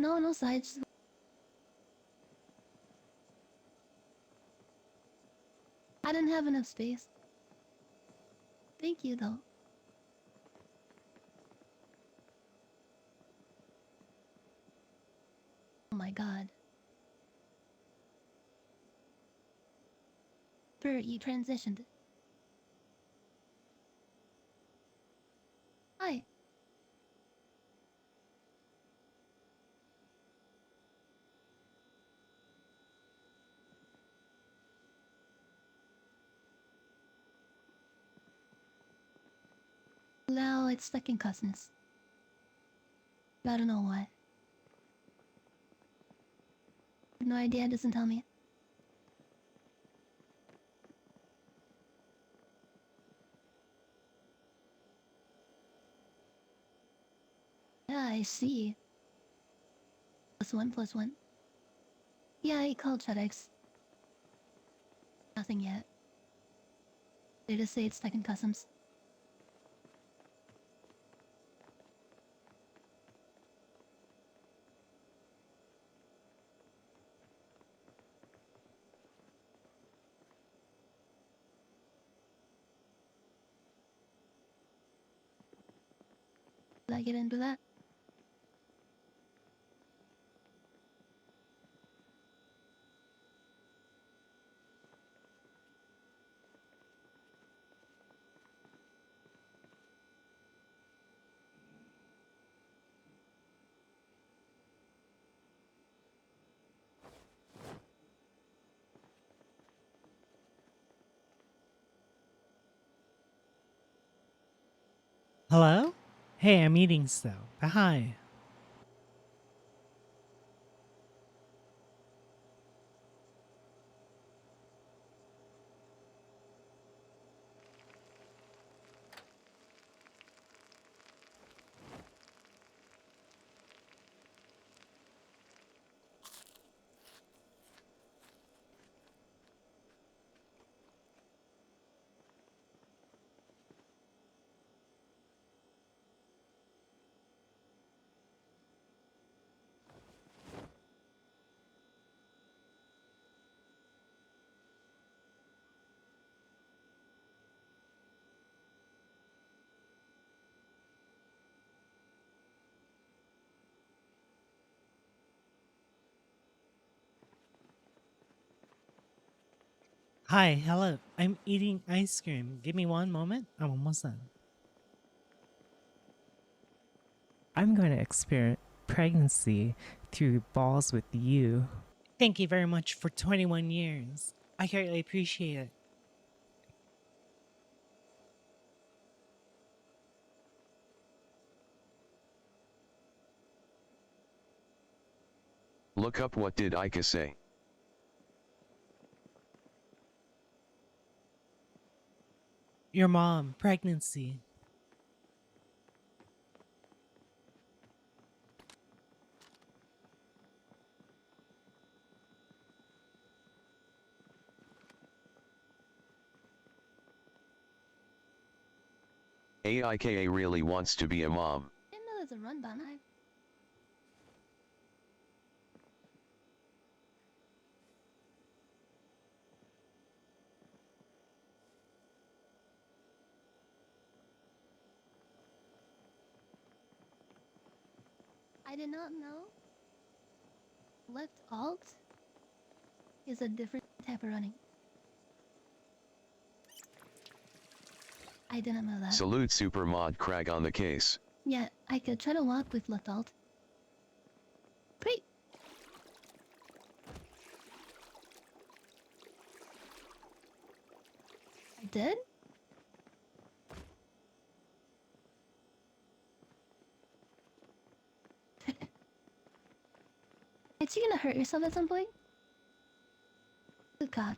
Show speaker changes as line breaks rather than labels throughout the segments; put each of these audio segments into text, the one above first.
No, no sides. I didn't have enough space. Thank you, though. Oh my god. Bert, you transitioned. Hi. Now it's stuck in cousins. I don't know why. No idea, doesn't tell me. Yeah, I see. +1 +1. Yeah, I called FedEx. Nothing yet. They just say it's stuck in customs. Did I get into that?
Hello? Hey, I'm eating still. Hi. Hi, hello. I'm eating ice cream. Give me one moment. I'm almost done. I'm going to experience pregnancy through balls with you. Thank you very much for 21 years. I greatly appreciate it.
Look up what did Ika say.
Your mom, pregnancy.
AIKA really wants to be a mom.
Didn't know there's a run down. I did not know. Left alt is a different type of running. I didn't know that.
Salute Super Mod Crag on the case.
Yeah, I could try to walk with left alt. Great. I did? Is you gonna hurt yourself at some point? Good god.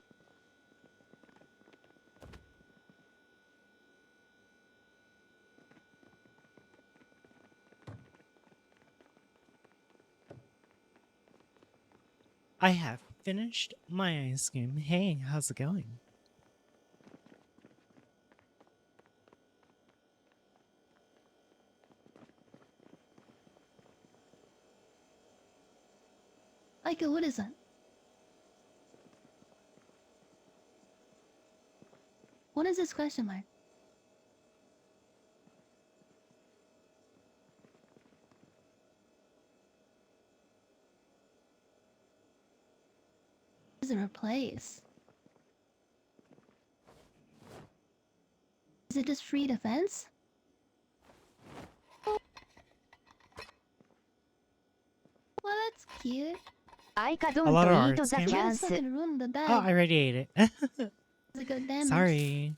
I have finished my ice cream. Hey, how's it going?
Michael, what is that? What is this question mark? Is it replace? Is it just free defense? Well, that's cute.
I
A
don't
lot of
eat
arts
the
came out?
Just
chance.
fucking ruined the bag.
Oh, I already ate it.
It's a good damage.
Sorry.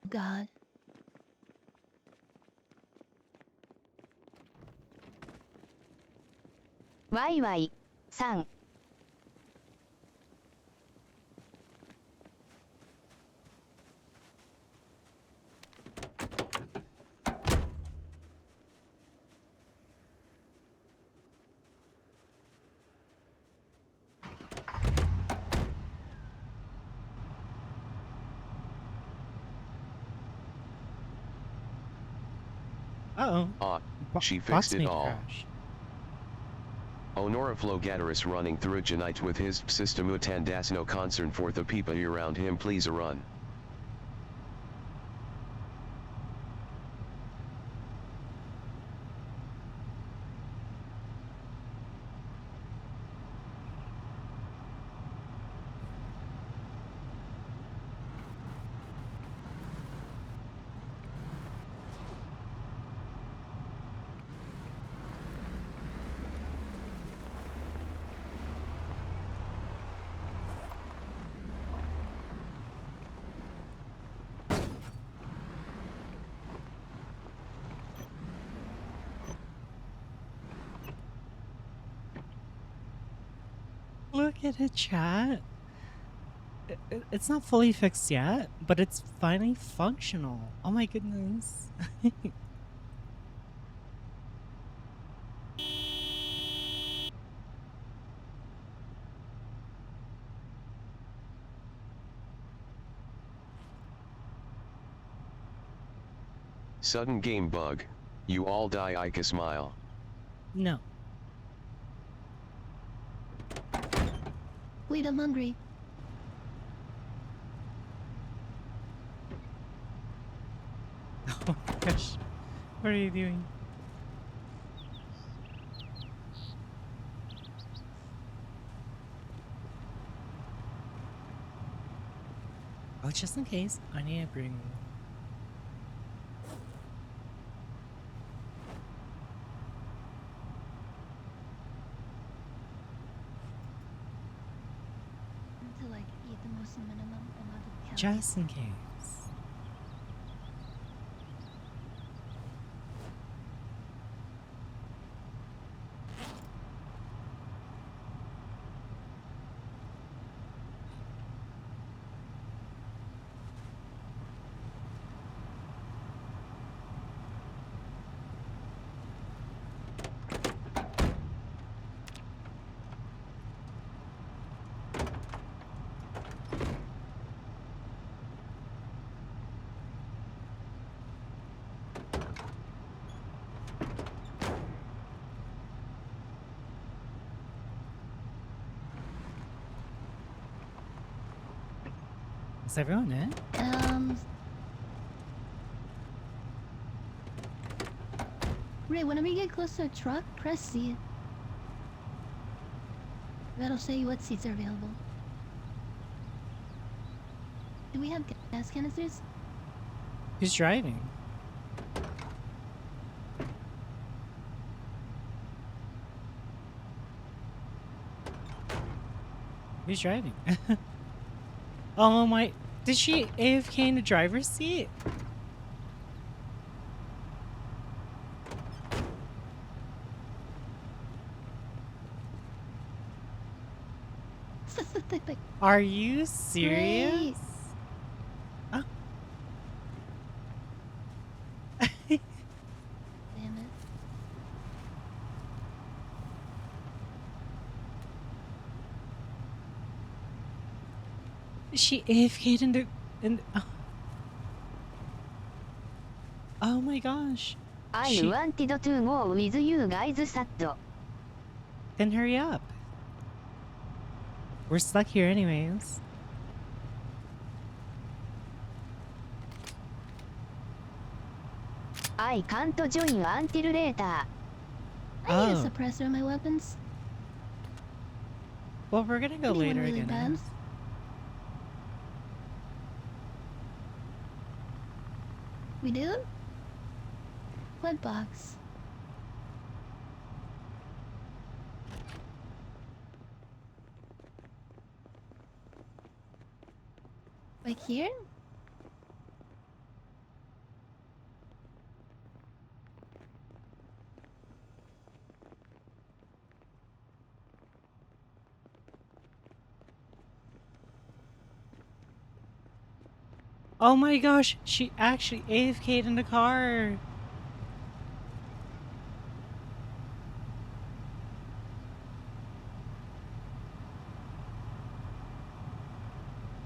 God.
YY さん
Uh-oh.
Ah, she
Boss
fixed it
made
all.
crash.
Honora Flogataris running through Janite with his system utandas no concern for the people around him please a run.
Look at it, chat. It's not fully fixed yet, but it's finally functional. Oh my goodness.
Sudden game bug. You all die Ika smile.
No.
Wait, I'm hungry.
Oh my gosh. What are you doing? Oh, just in case, I need to bring...
To like eat the most minimum amount of calories.
Just in case. Is everyone in?
Ray, whenever you get close to a truck, press C. That'll show you what seats are available. Do we have gas canisters?
Who's driving? Who's driving? Oh my... Did she AFK in the driver's seat? Are you serious? Oh.
Damn it.
She AFK'd in the And oh my gosh.
I
She
wanted to go with you guys sad.
then hurry up. We're stuck here anyways.
I can't join until later.
I need
Oh.
a suppressor on my weapons.
Well, we're gonna go
Anyone
later
really
again. I
bad?
guess.
We do? What box? Like here?
Oh my gosh, she actually AFK'd in the car.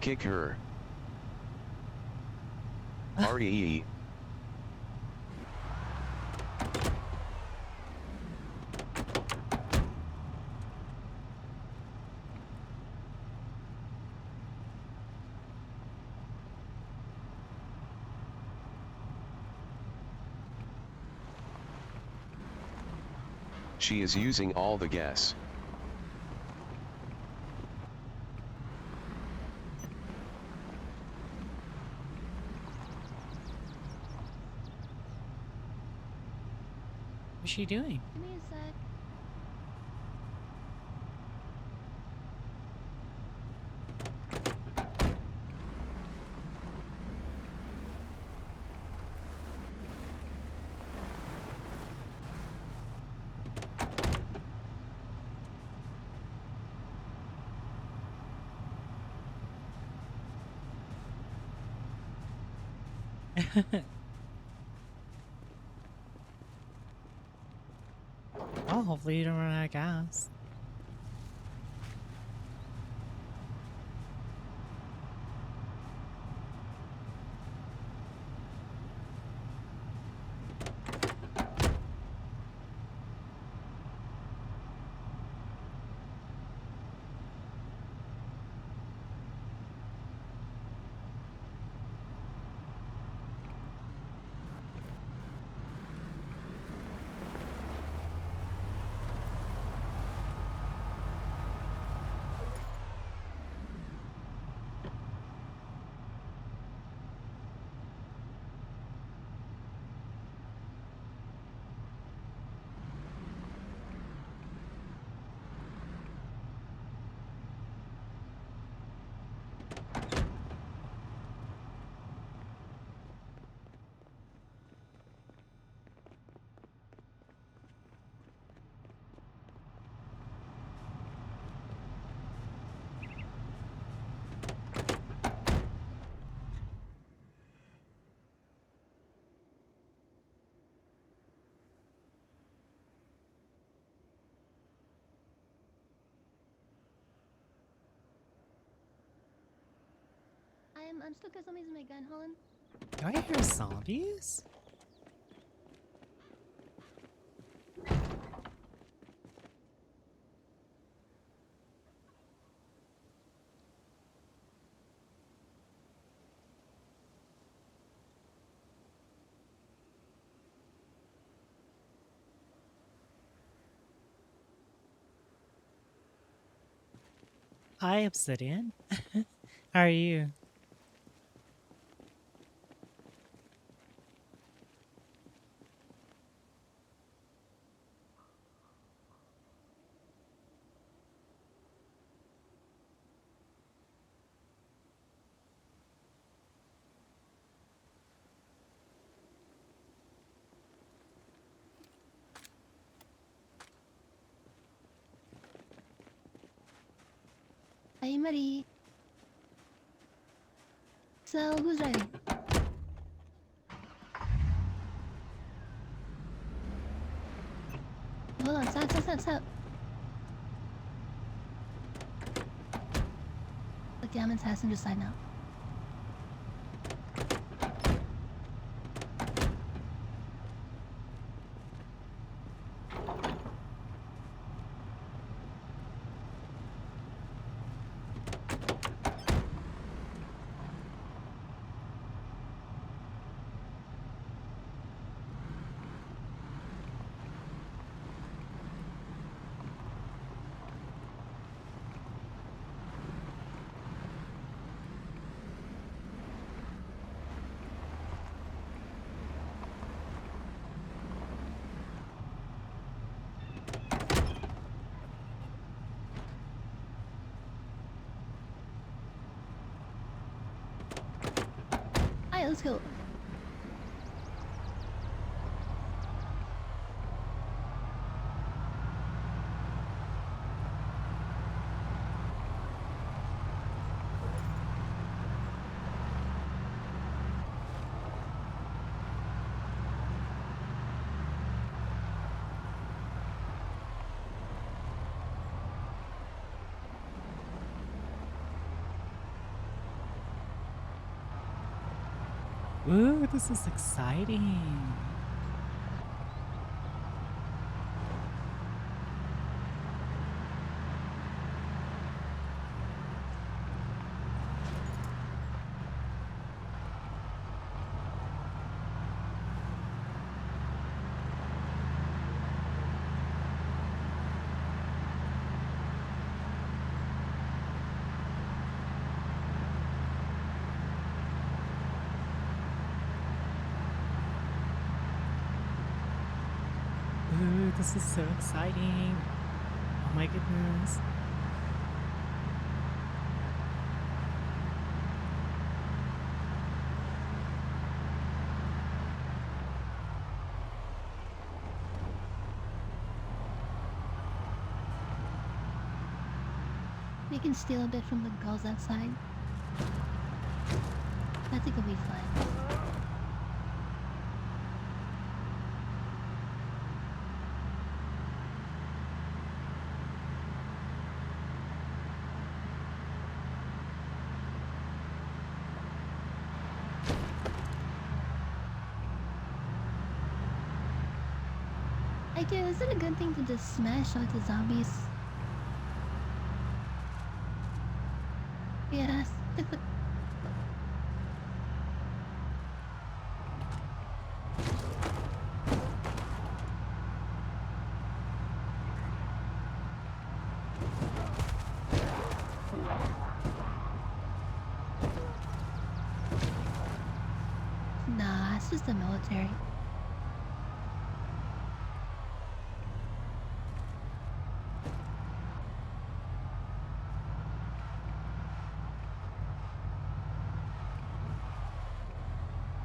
Kick her. REE. She is using all the gas.
What's she doing?
Give me a sec.
Oh, hopefully you don't run out of gas.
I'm still cause somebody's in my gun, Holland.
Do I hear zombies? Hi, Obsidian. How are you?
Hi, Marie. So, who's driving? Hold on, stop. Okay, I'm in passenger side now. let's go.
Ooh, this is exciting. Ooh, this is so exciting. Oh my goodness.
We can steal a bit from the girls outside. I think it'll be fun. I guess, is it a good thing to just smash out the zombies? Yes. Nah, it's just the military.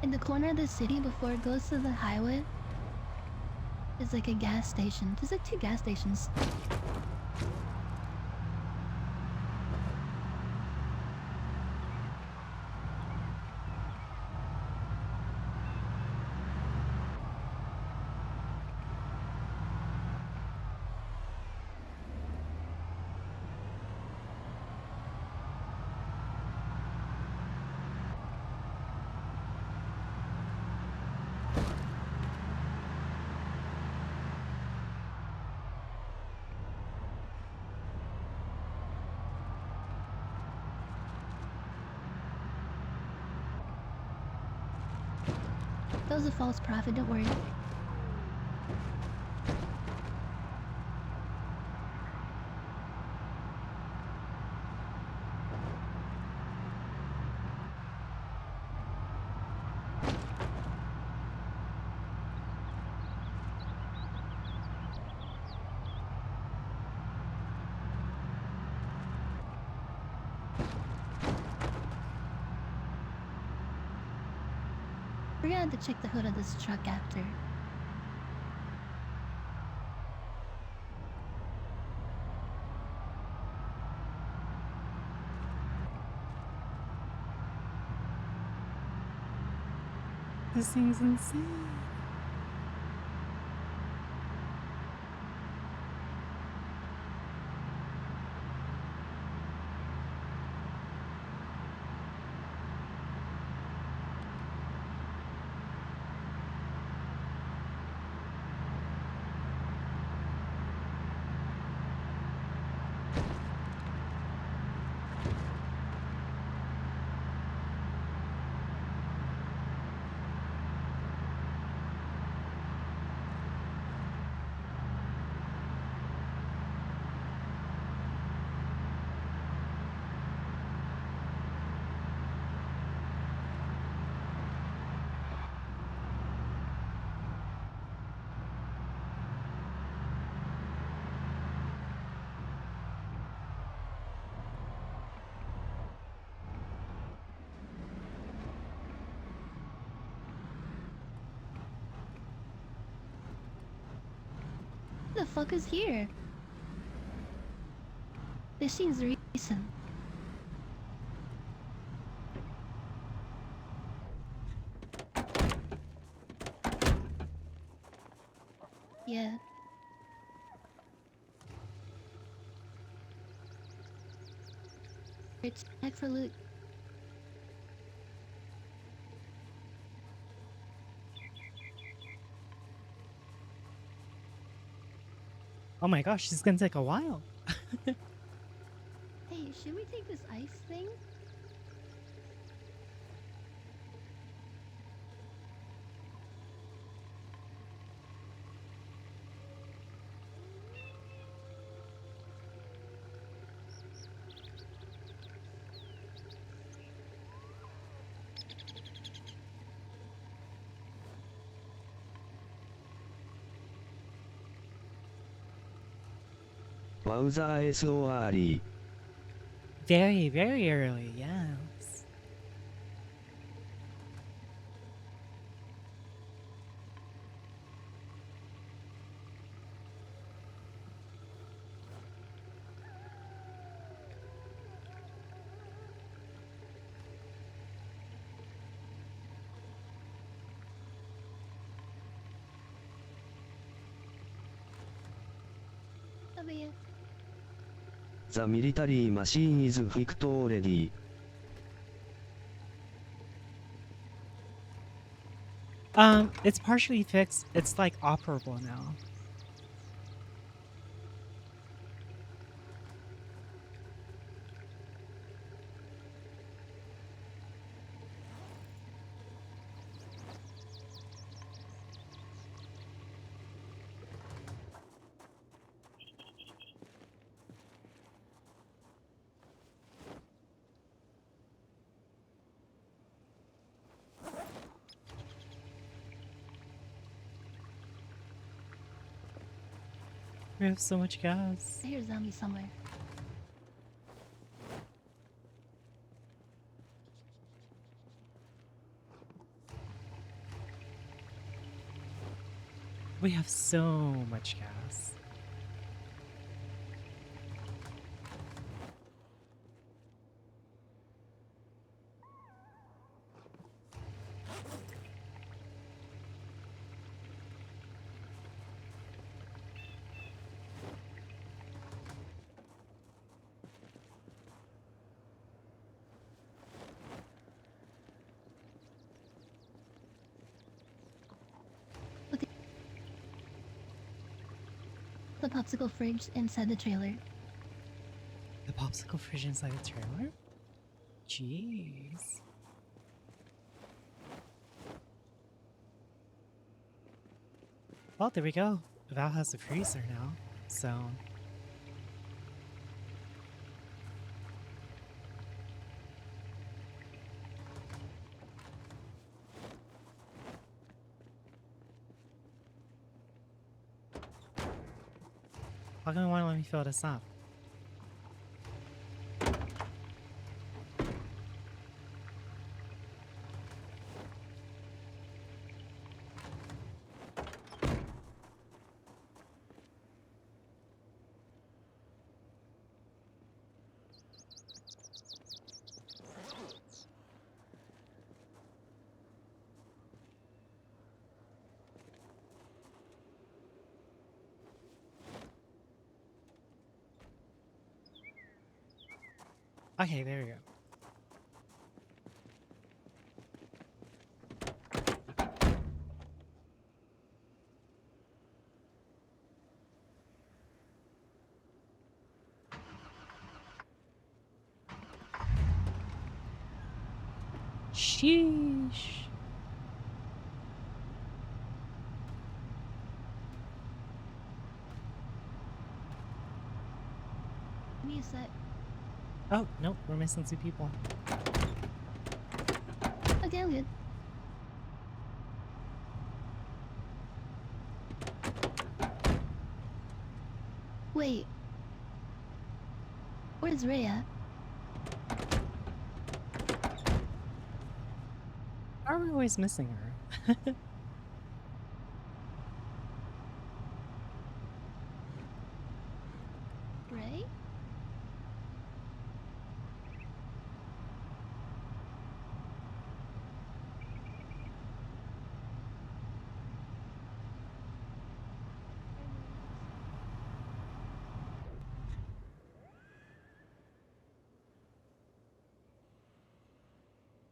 In the corner of the city before it goes to the highway is like a gas station. There's like 2 gas stations. That was a false prophet, don't worry. We're gonna have to check the hood of this truck after.
This thing's insane.
the fuck is here? This seems recent. Yeah. It's back for loot.
Oh my gosh, this is gonna take a while.
Hey, should we take this ice thing?
Wowza SOR.
Very, very early, yes.
Over here.
The military machine is fixed already.
It's partially fixed. It's like operable now. We have so much gas.
I hear a zombie somewhere.
We have so much gas.
The popsicle fridge inside the trailer.
The popsicle fridge inside the trailer? Jeez. Well, there we go. Val has a freezer now, so... How come you want to let me fill this up? Okay, there we go. Sheesh.
Give me a sec.
Oh, nope, we're missing 2 people.
Okay, I'm good. Wait. Where's Rhea?
Why are we always missing her?
okay?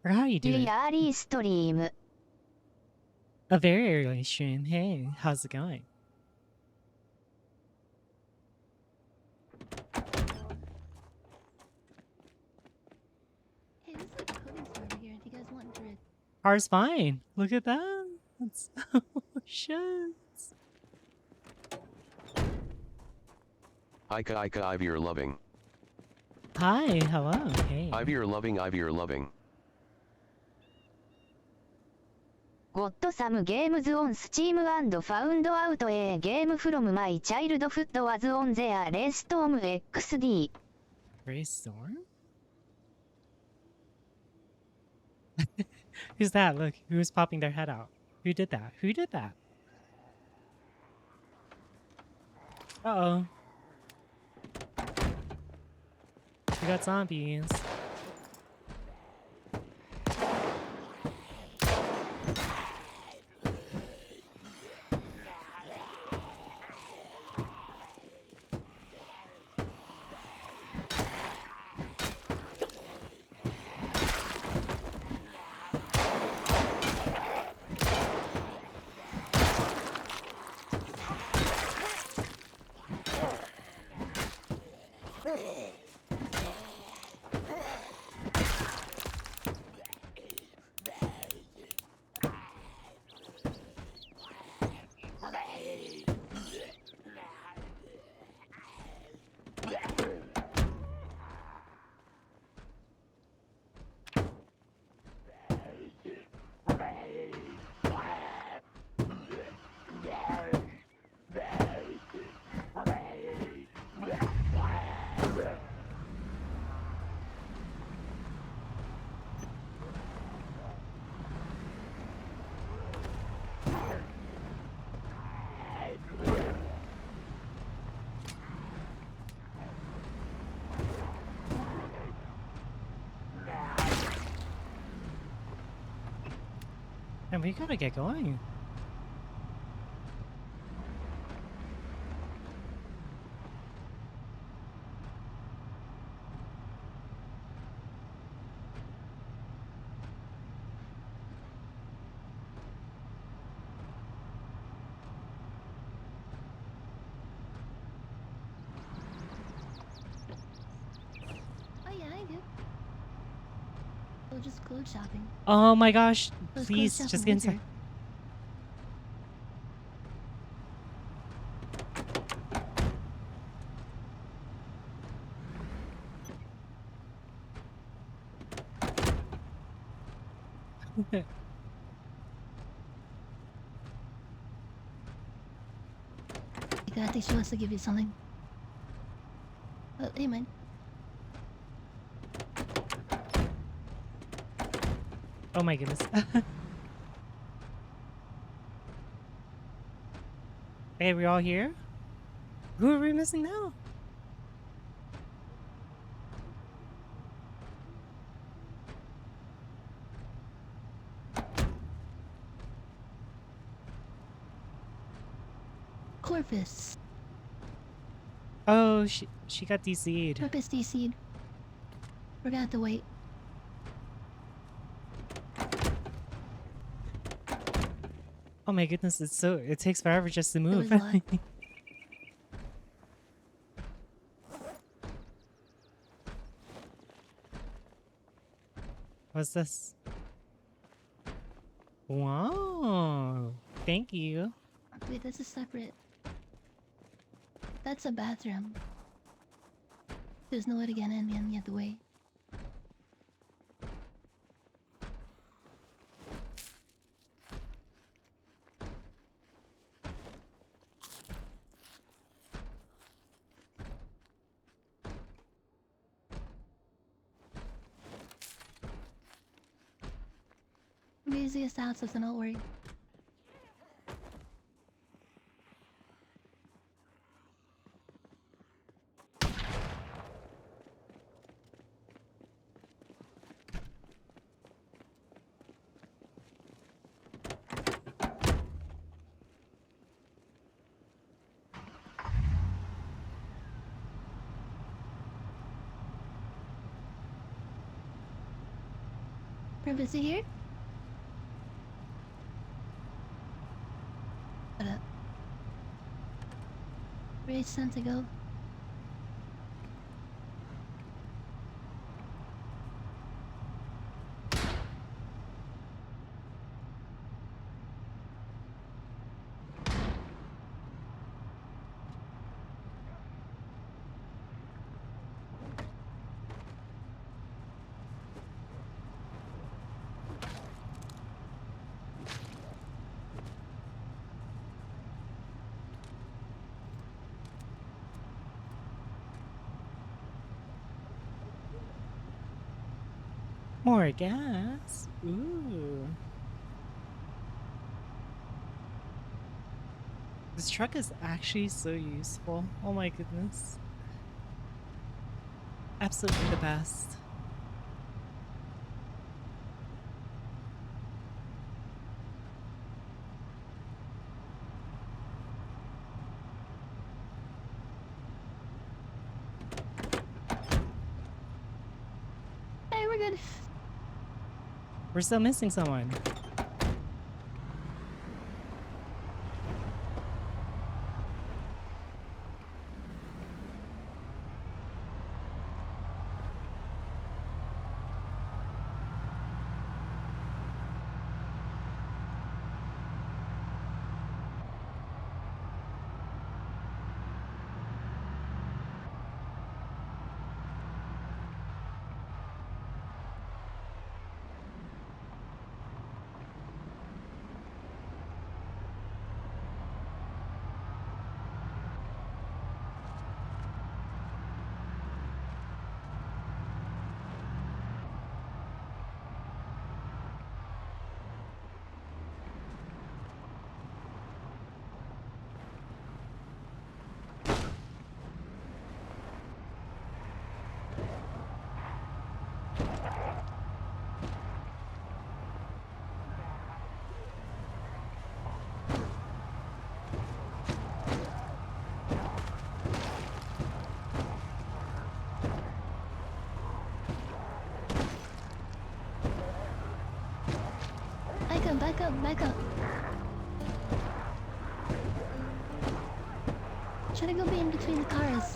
Or how you do
The
it?
early stream.
A very early stream. Hey, how's it going?
Hey, there's like a clothing store over here if you guys want to.
Ours fine. Look at that. That's oh shit.
Ika Ika Ivy you're loving.
Hi, hello. Hey.
Ivy you're loving Ivy you're loving.
Got some games on Steam and found out a game from my childhood was on their Raystorm XD.
Raystorm? Who's that? Look, who's popping their head out? Who did that? Who did that? Uh-oh. We got zombies. And we gotta get going.
Oh yeah, I do. Oh, just clothes shopping.
Oh my gosh.
Let's
Please,
clothes
just
shopping
get
later.
inside.
I think she wants to give you something. Hey, man.
Oh my goodness. Hey, we all here? Who are we missing now?
Corvus.
Oh, she got DC'd.
Corvus DC'd. We're gonna have to wait.
Oh my goodness, it takes forever just to move.
was a lot.
What's this? Wow. Thank you.
Wait, this is separate. That's a bathroom. There's no way to get in, and you have to wait. Easiest house, so don't worry. Privacy here? Shut up. Race sent to go.
More gas. Ooh. This truck is actually so useful. Oh my goodness. Absolutely the best.
Hey, we're good.
We're still missing someone.
Back up, back up. Try to go be in between the cars.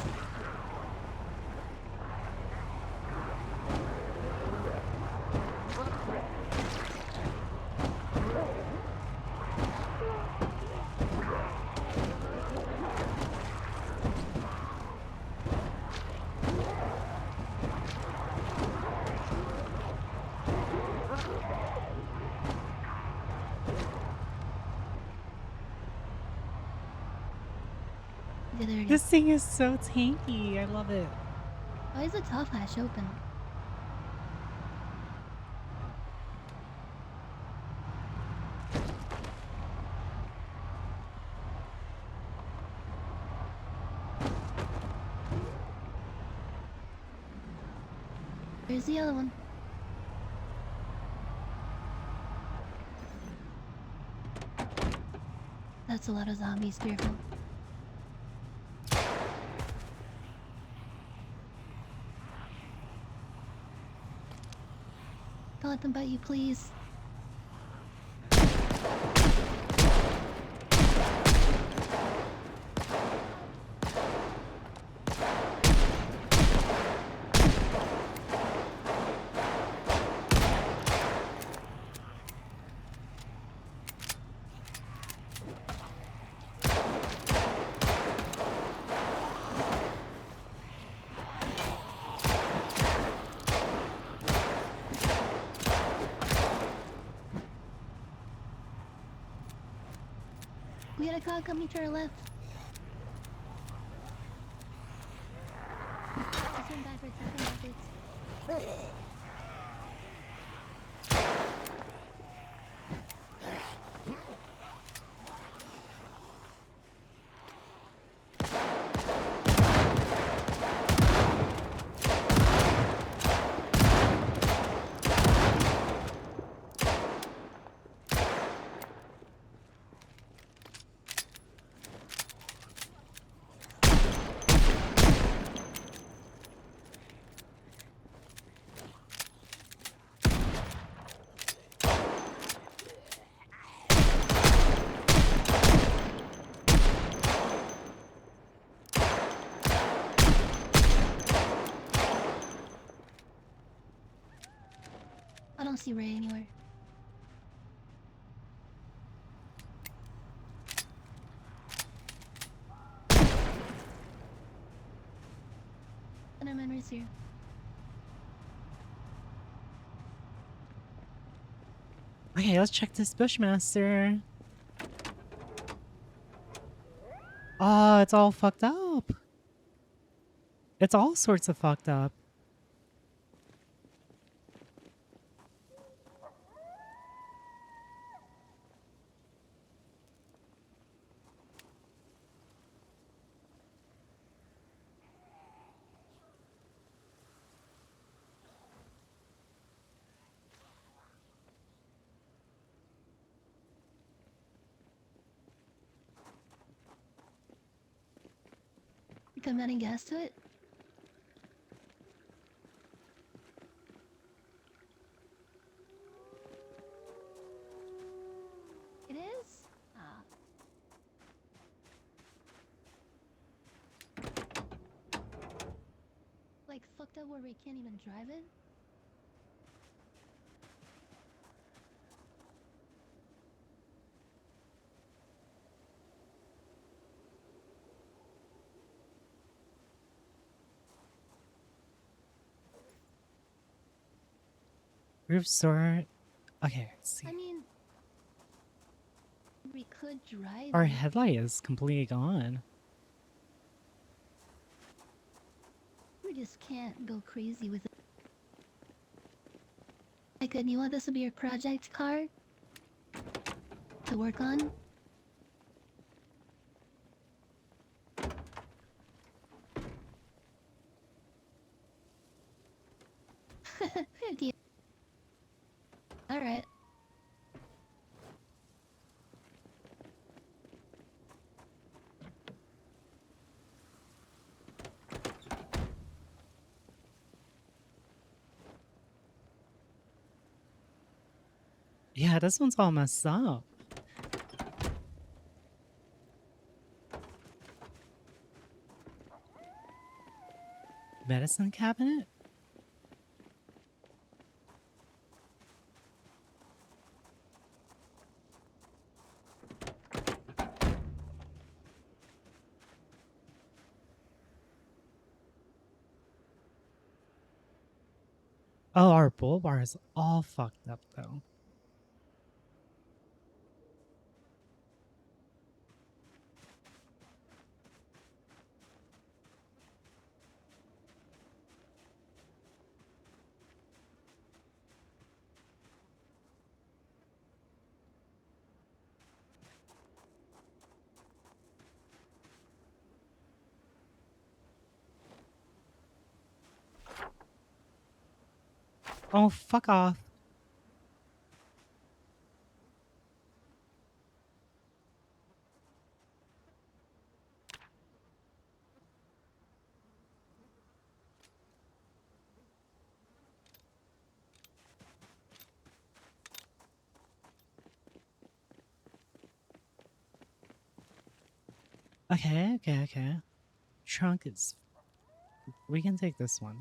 There it is.
This thing is so tanky. I love it.
Why is the top hatch open? Where's the other one? That's a lot of zombies, fearful. Don't let them bite you, please. We got a car coming to our left. This one backwards, this one backwards. see Ray anywhere. Enderman Ray's here.
Okay, let's check this Bushmaster. Oh, it's all fucked up. It's all sorts of fucked up.
You come adding gas to it? It is? Ah. Like fucked up where we can't even drive it?
Roof store. Okay, let's see.
I mean, we could drive
Our
it.
headlight is completely gone.
We just can't go crazy with it. Like, you want this to be your project car? To work on? Alright.
Yeah, this one's all messed up. Medicine cabinet? Oh, our bull bar is all fucked up though. Oh, fuck off. Okay. Trunk is... We can take this one.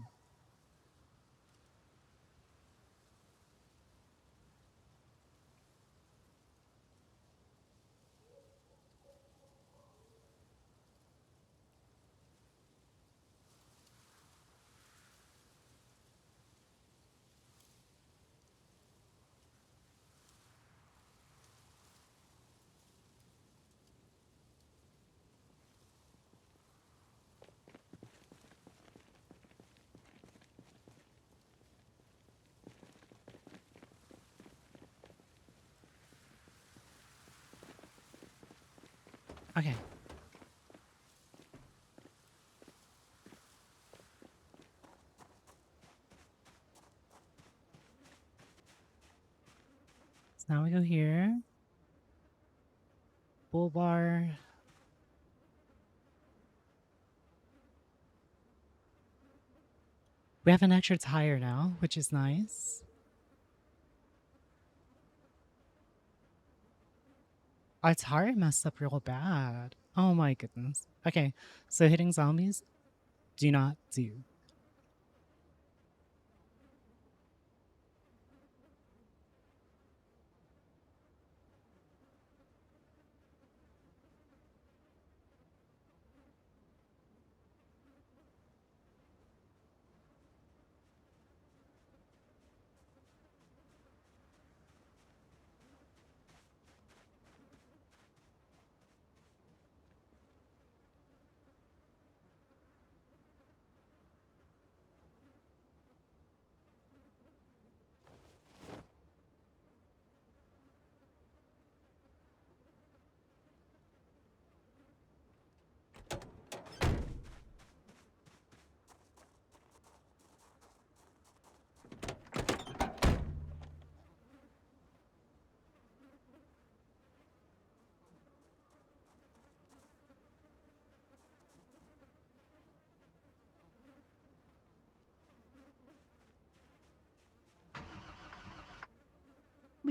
Okay. So now we go here. Bull bar. We have an extra tire now, which is nice. Our tire messed up real bad. Oh my goodness. Okay, so hitting zombies, do not do.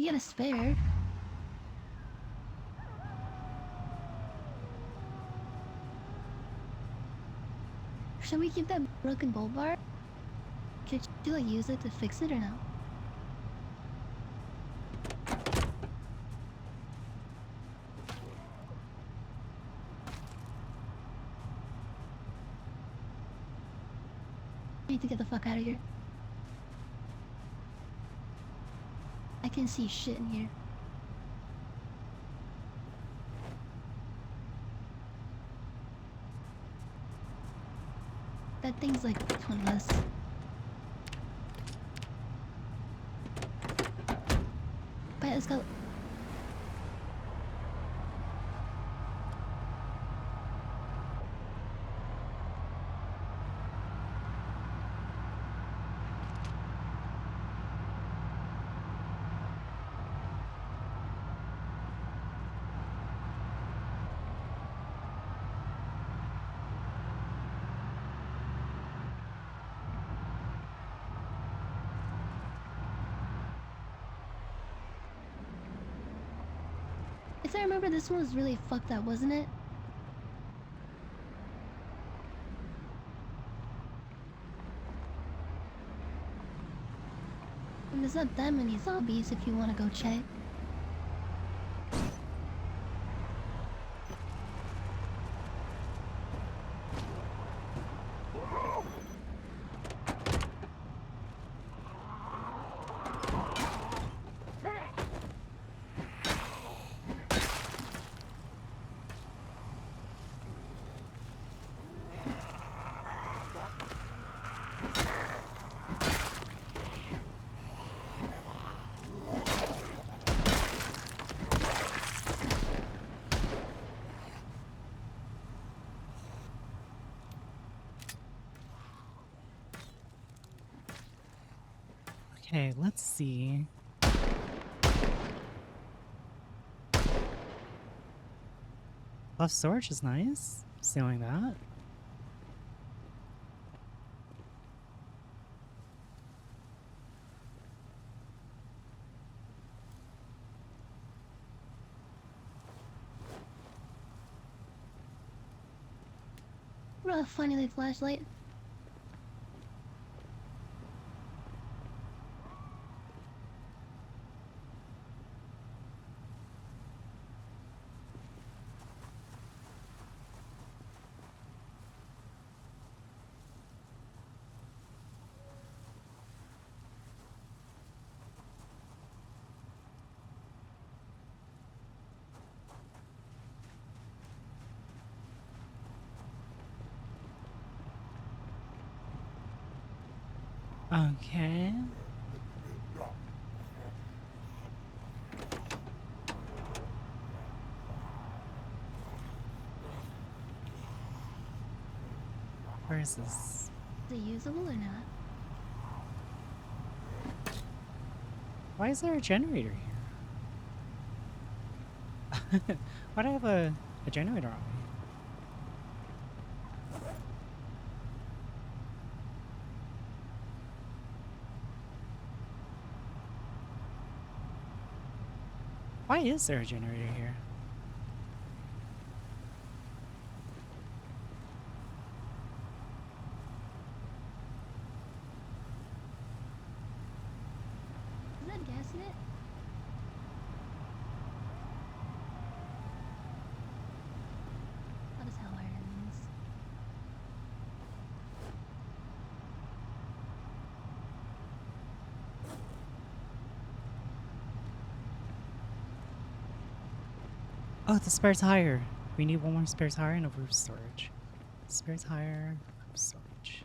We got a spare. Should we keep that broken bull bar? Should you like use it to fix it or no? I need to get the fuck out of here. I can see shit in here. That thing's like 20 less. But let's go. If I remember, this one was really fucked up, wasn't it? And there's not that many zombies if you want to go check.
Okay, let's see. Left storage is nice. Stealing that.
What a funny little flashlight.
Okay. Where is this?
Is it usable or not?
Why is there a generator here? Why do I have a generator on me? Why is there a generator here?
Is that gas in it? Hot as hell irons.
Oh, the spare tire. We need one more spare tire and a roof storage. Spare tire, roof storage.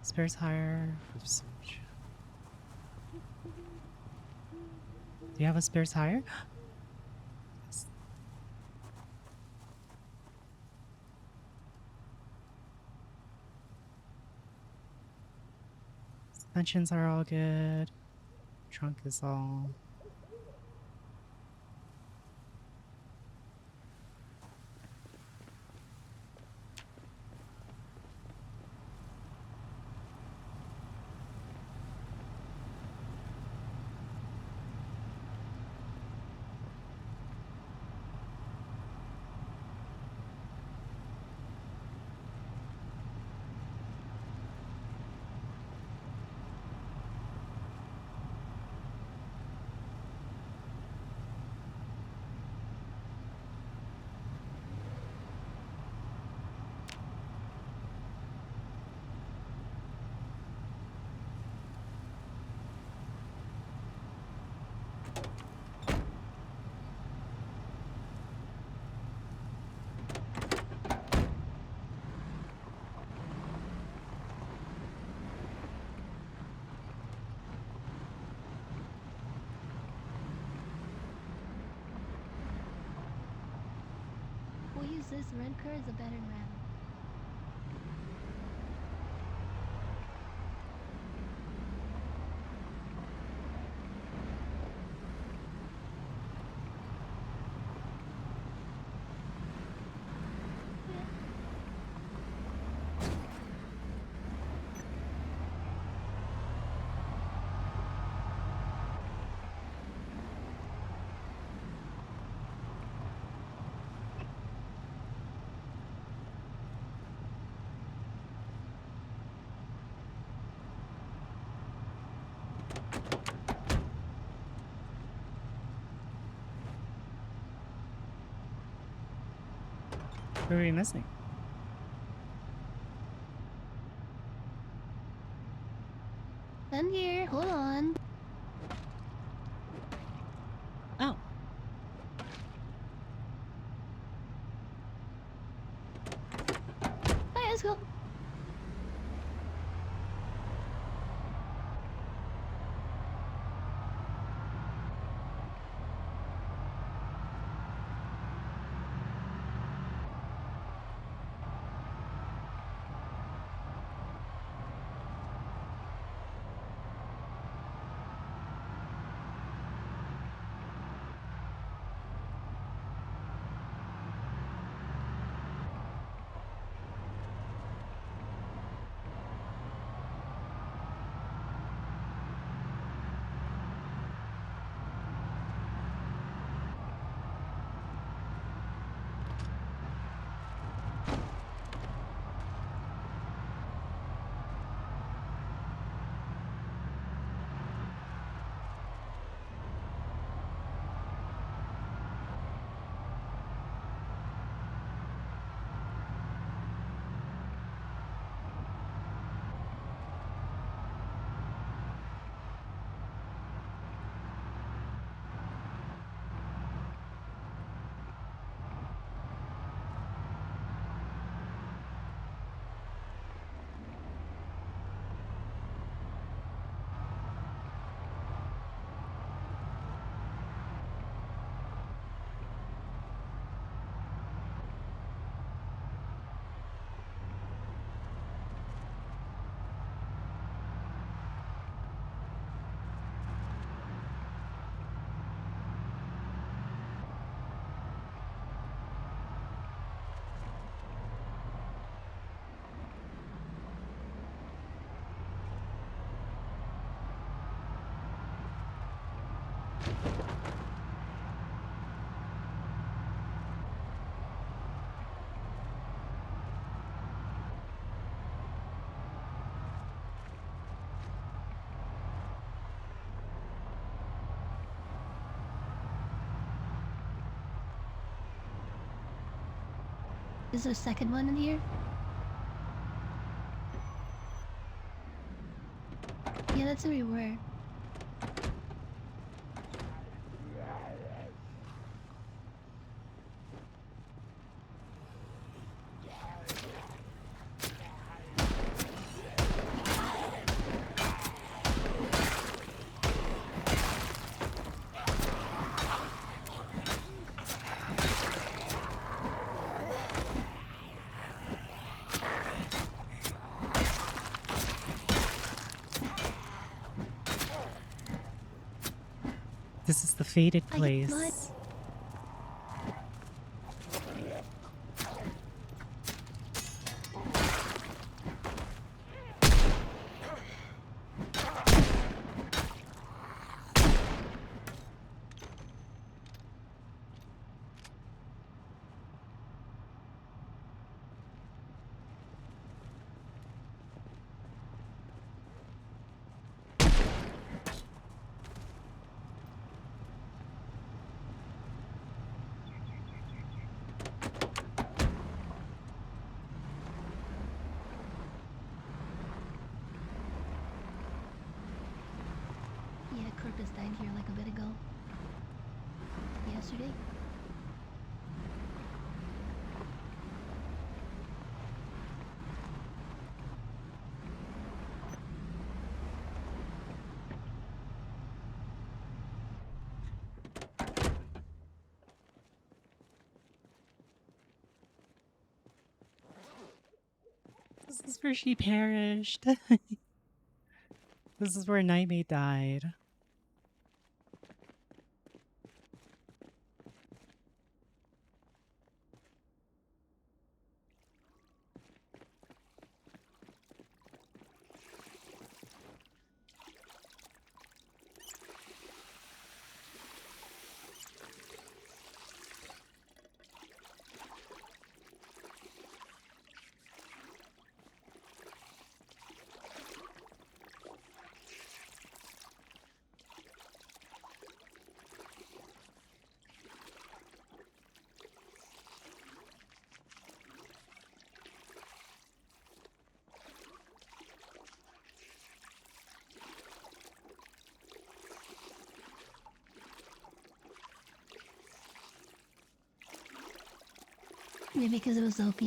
Spare tire, roof storage. Do you have a spare tire? Yes. Suspensions are all good. Trunk is all...
Nemesis red card is a better round.
What are we missing?
Done here. Hold on.
Oh.
Alright, let's go. Is there a second one in here? Yeah, that's where we were.
This is the fated
I
place.
mud. Yeah, Corpus died here like a bit ago. Yesterday.
is where she perished. This is where Nightmate died.
Maybe because it was OP.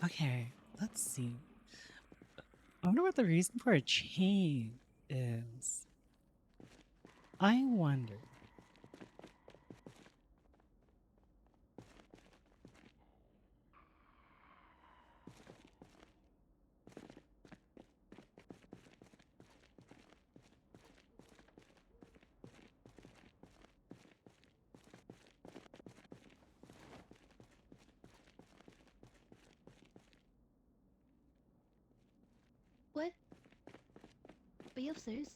Okay, let's see. I wonder what the reason for a chain is. I wonder.
What? Are you upstairs?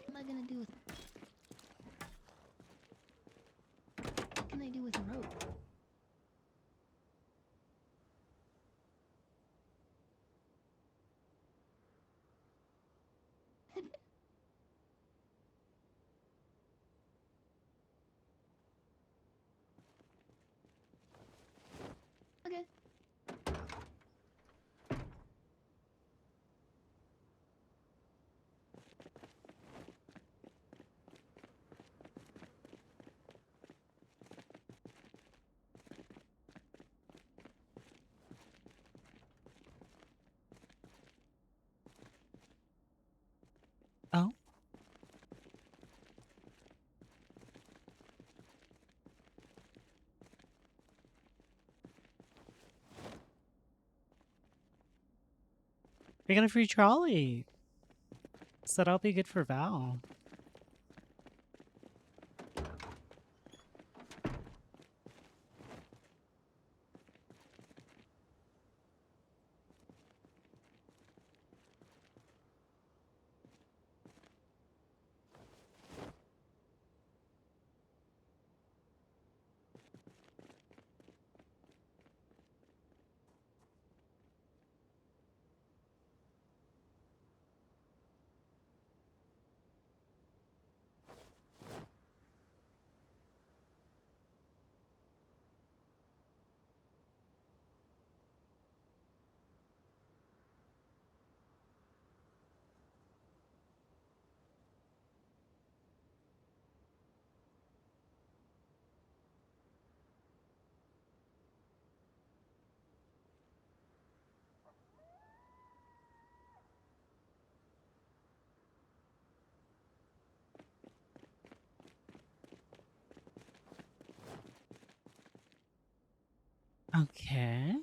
What am I gonna do with... What can I do with a rope? Okay.
Oh? We got a free trolley. So that'll be good for Val. Okay.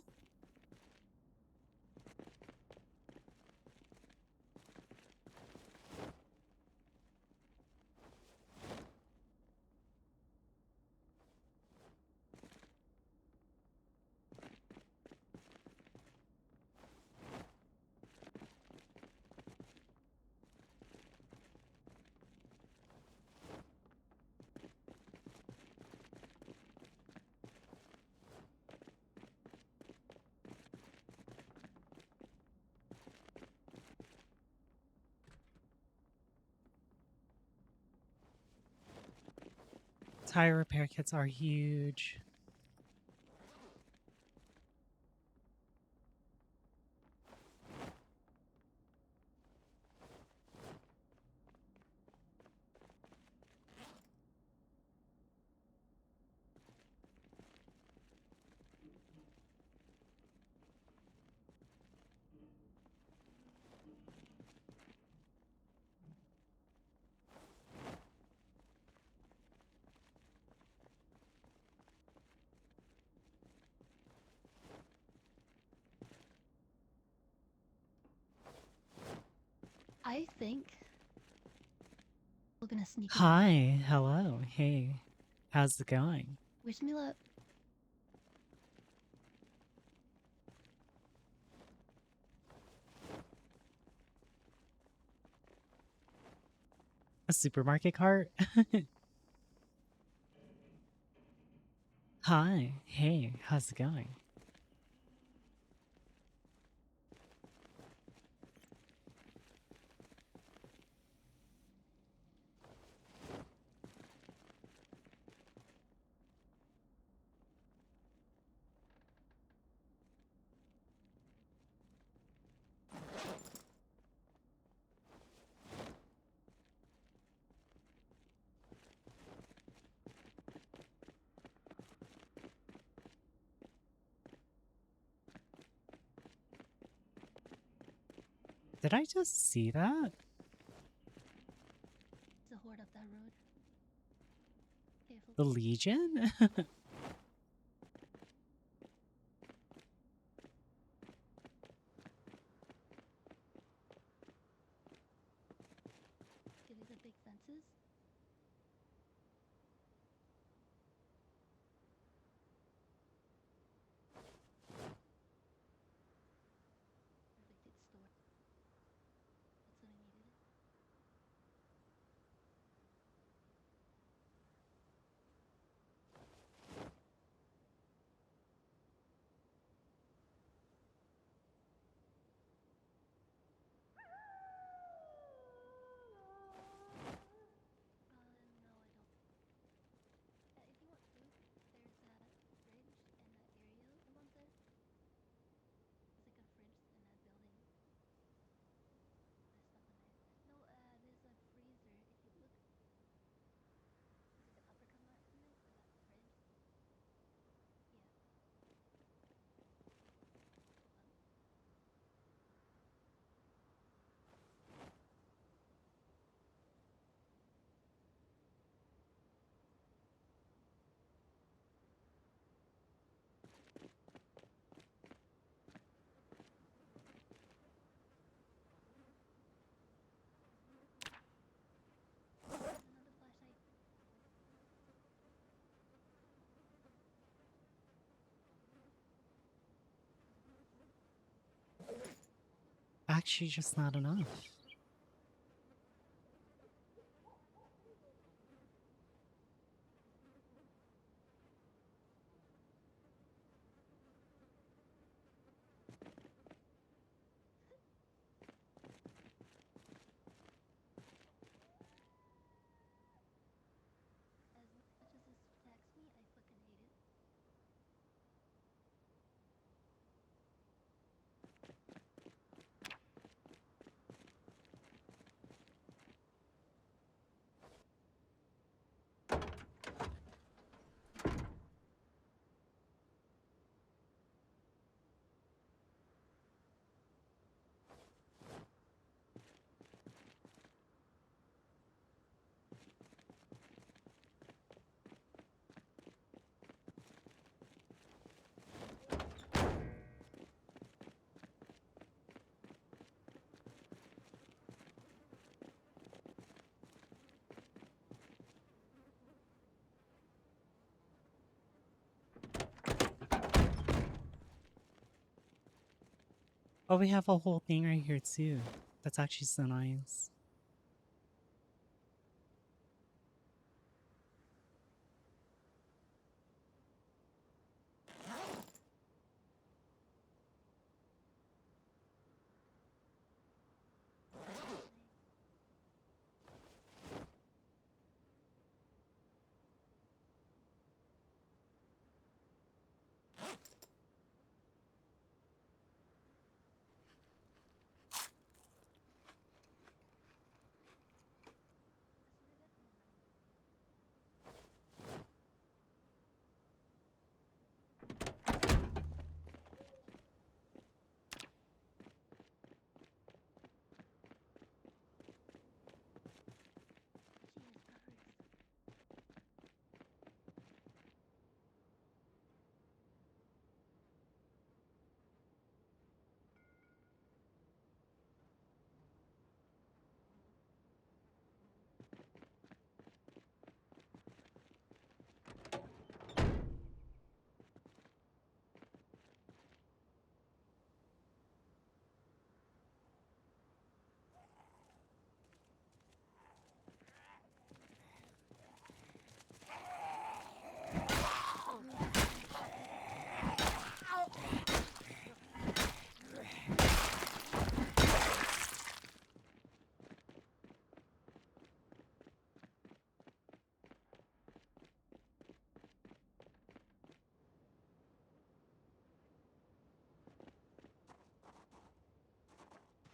Tire repair kits are huge.
I think we're gonna sneak in.
Hi, hello, hey, how's it going?
Wish me luck.
A supermarket cart? Hi, hey, how's it going? Did I just see that?
It's a horde up that road. Careful.
The Legion?
Okay, these are big fences. Perfect, it's stored. That's what I needed. No, I don't. If you want food, there's a fridge in that area above there. It's like a fridge in that building. There's stuff in there. No, there's a freezer. If you look, there's like an upper compartment for that fridge. Yeah. Hold on. Another flashlight.
Actually, just not enough.
As much as this attacks me, I fucking hate it.
Oh, we have a whole thing right here too. That's actually so nice.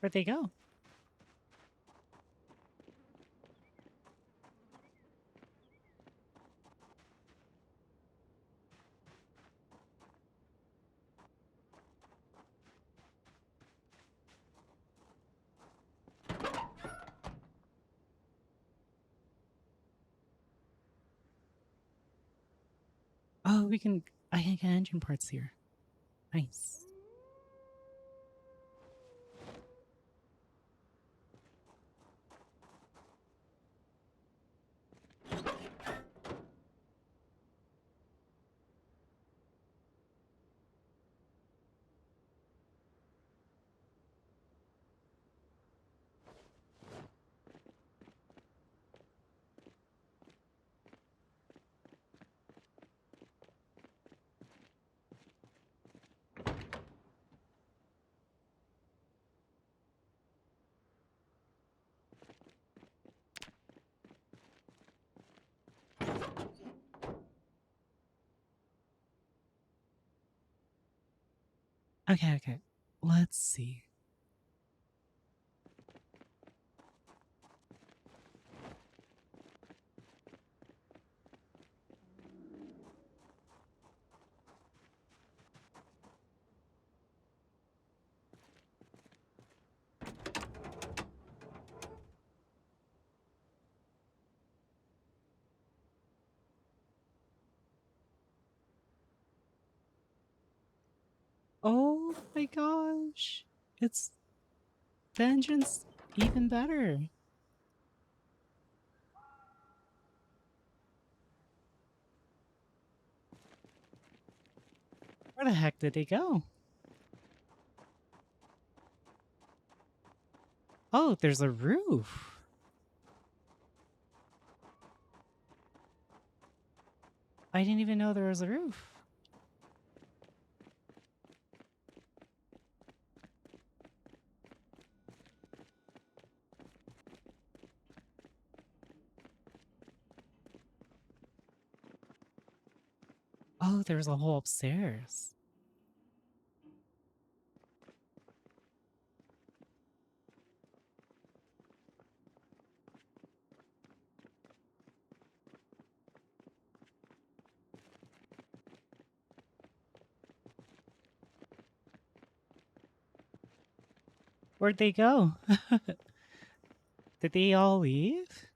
Where'd they go? Oh, I can get engine parts here. Nice. Okay, okay. Let's see. Oh my gosh. It's the engine's even better. Where the heck did they go? Oh, there's a roof. I didn't even know there was a roof. Oh, there's a hole upstairs. Where'd they go? Did they all leave?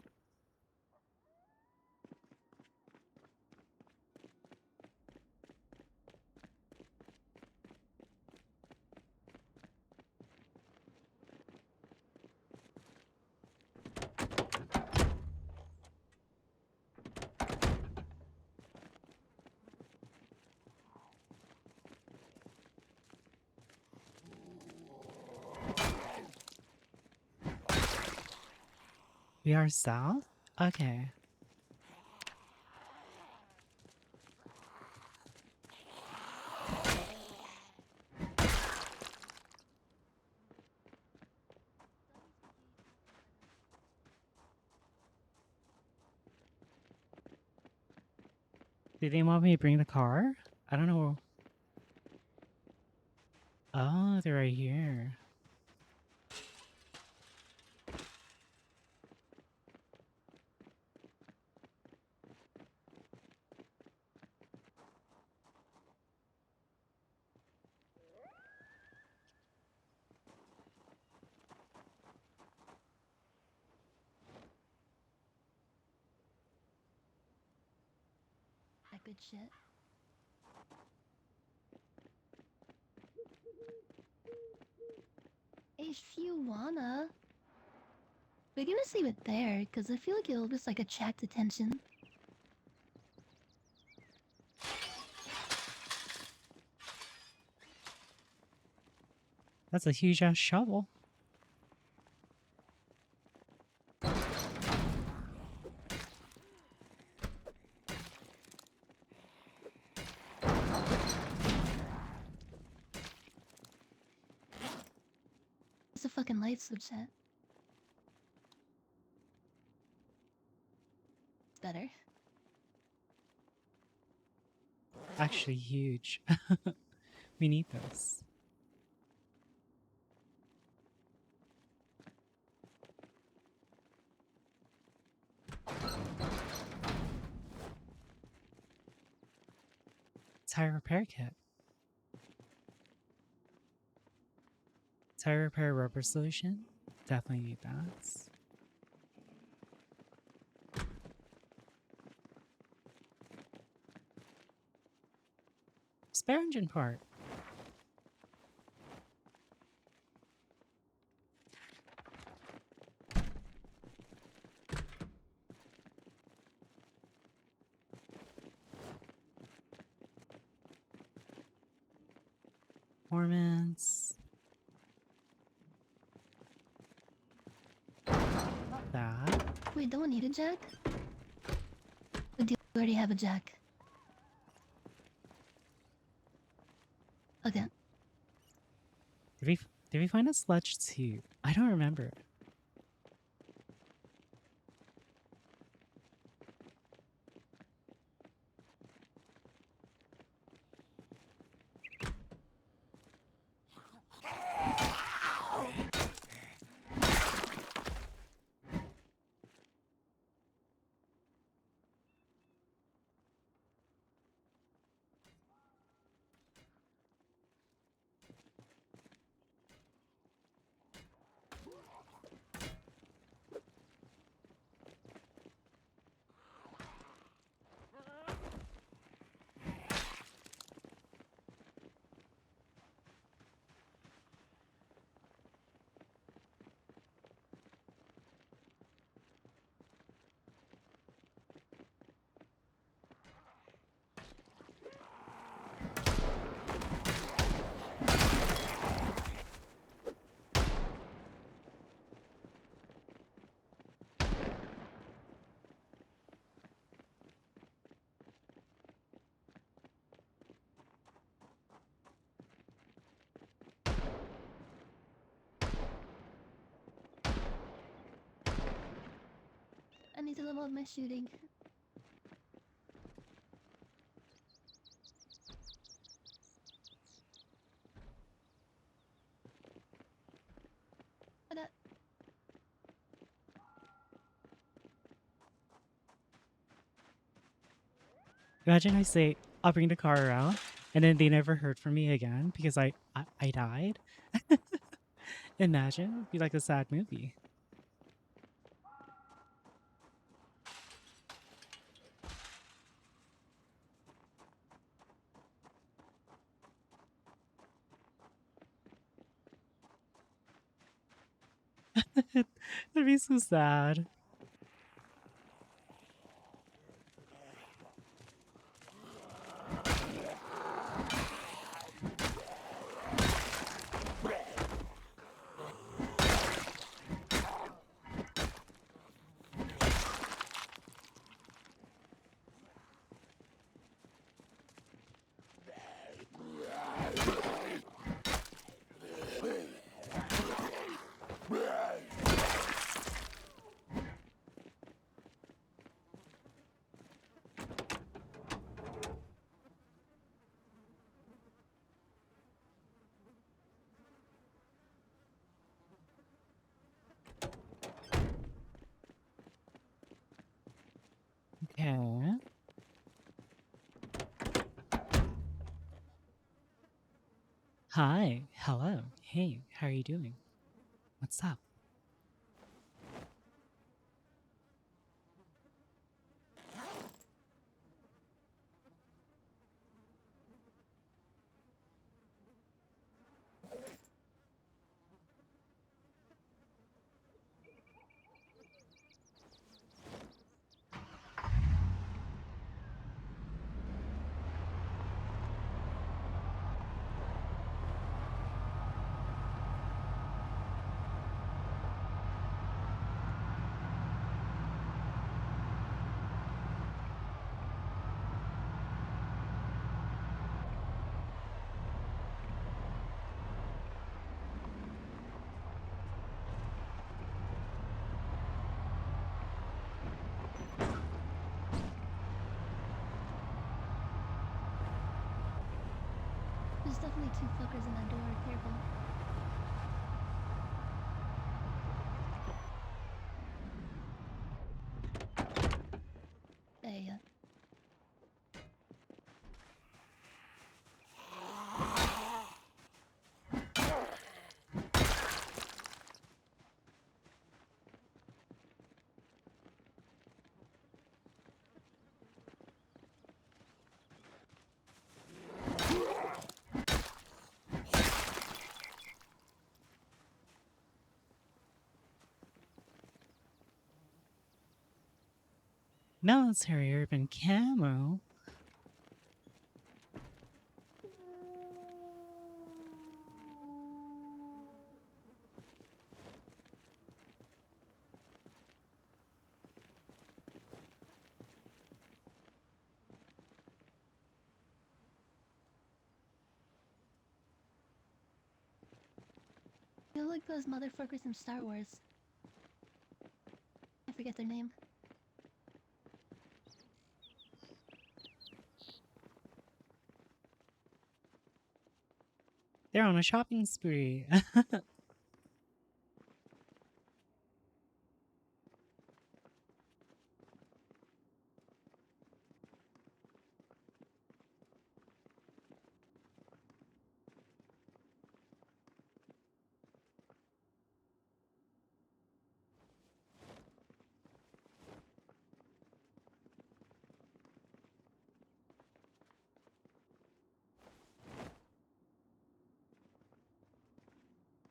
We are south? Okay. Did they want me to bring the car? I don't know. Oh, they're right here.
That good shit. If you wanna. We're gonna leave it there, because I feel like it'll just like attract attention.
That's a huge ass shovel.
It's a fucking light switch set. It's better.
Actually huge. We need this. Tire repair kit. Tire repair rubber solution. Definitely need that. Spare engine part. Performance. That.
Wait, don't need a jack? Or do you already have a jack? Okay.
Did we find a sludge too? I don't remember.
I need to level up my shooting. What up?
Imagine I say, I'll bring the car around, and then they never heard from me again because I died. Imagine, it'd be like a sad movie. That'd be so sad. Okay. Hi. Hello. Hey, how are you doing? What's up?
There's definitely two fuckers in that door. Careful.
Military urban camo.
You look like those motherfuckers in Star Wars. I forget their name.
They're on a shopping spree.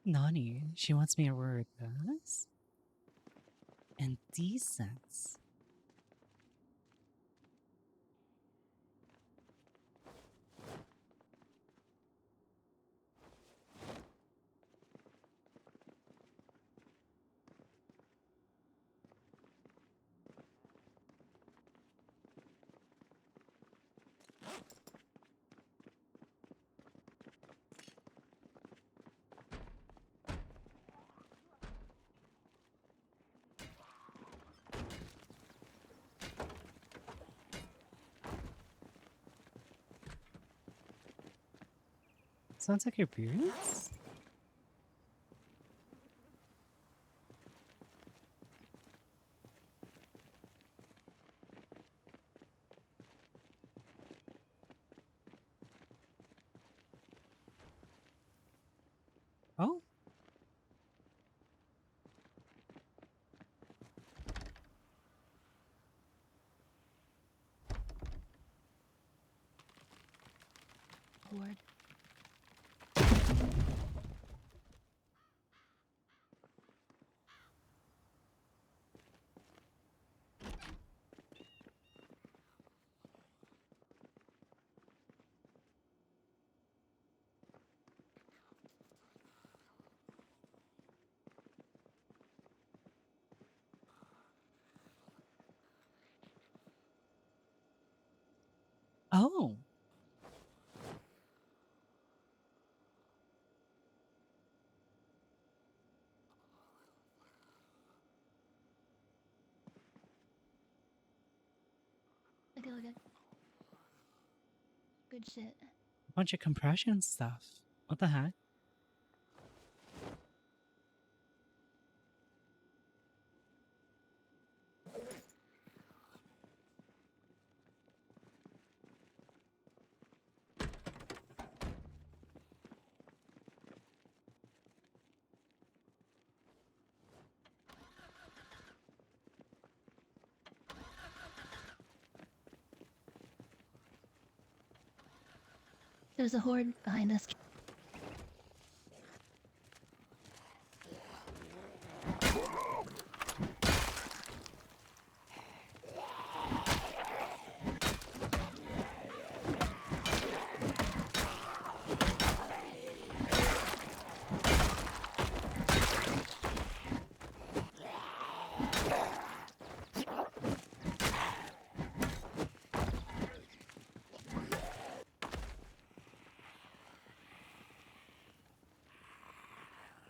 Nani, she wants me to wear this? And decent. Sounds like your parents? Oh.
Lord.
Oh.
Okay, okay. Good shit.
A bunch of compression stuff. What the heck?
There's a horde behind us.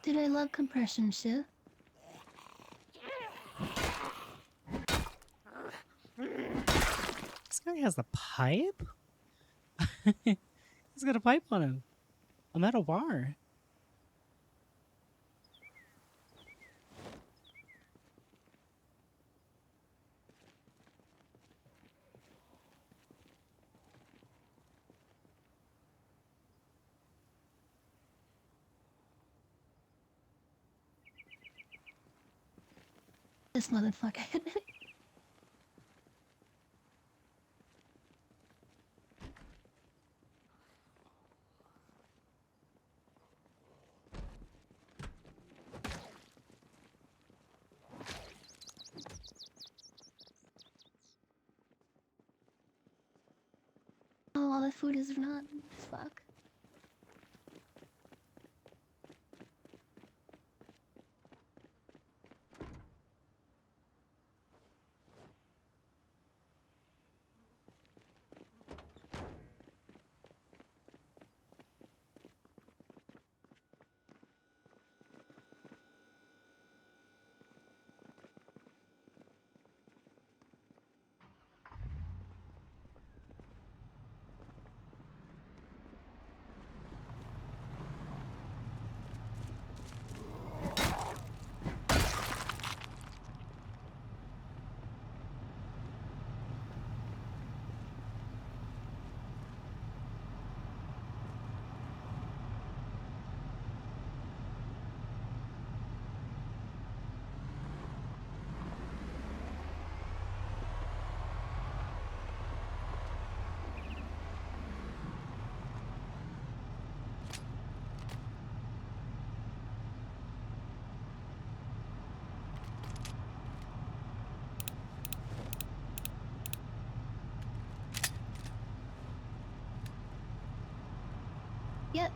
Dude, I love compression shit.
This guy has a pipe? He's got a pipe on him. A metal bar.
This motherfucker. food is not. Fuck. Yep.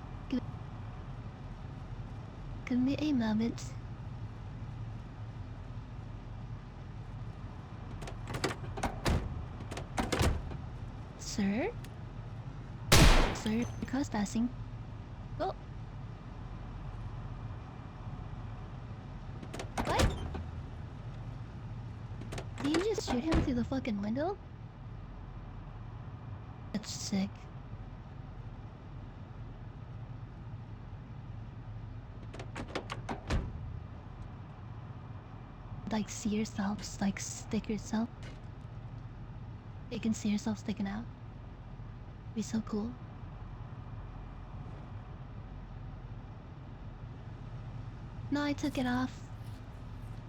Give me a moment. Sir? Sir, trespassing. Oh. What? Did you just shoot him through the fucking window? That's sick. Like, see yourselves, like, stick yourself. You can see yourself sticking out. Be so cool. No, I took it off.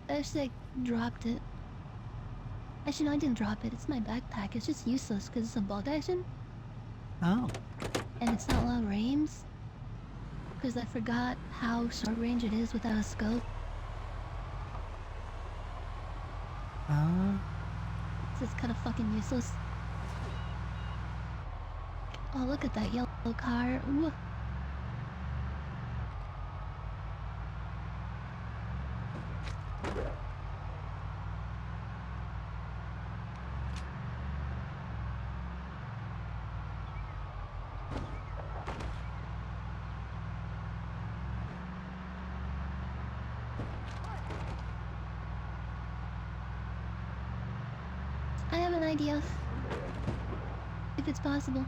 I just, like, dropped it. Actually, no, I didn't drop it. It's my backpack. It's just useless because it's a bolt action.
Oh.
And it's not long range. Because I forgot how short range it is without a scope. So it's kind of fucking useless. Oh, look at that yellow car. Ooh. I have an idea. If it's possible.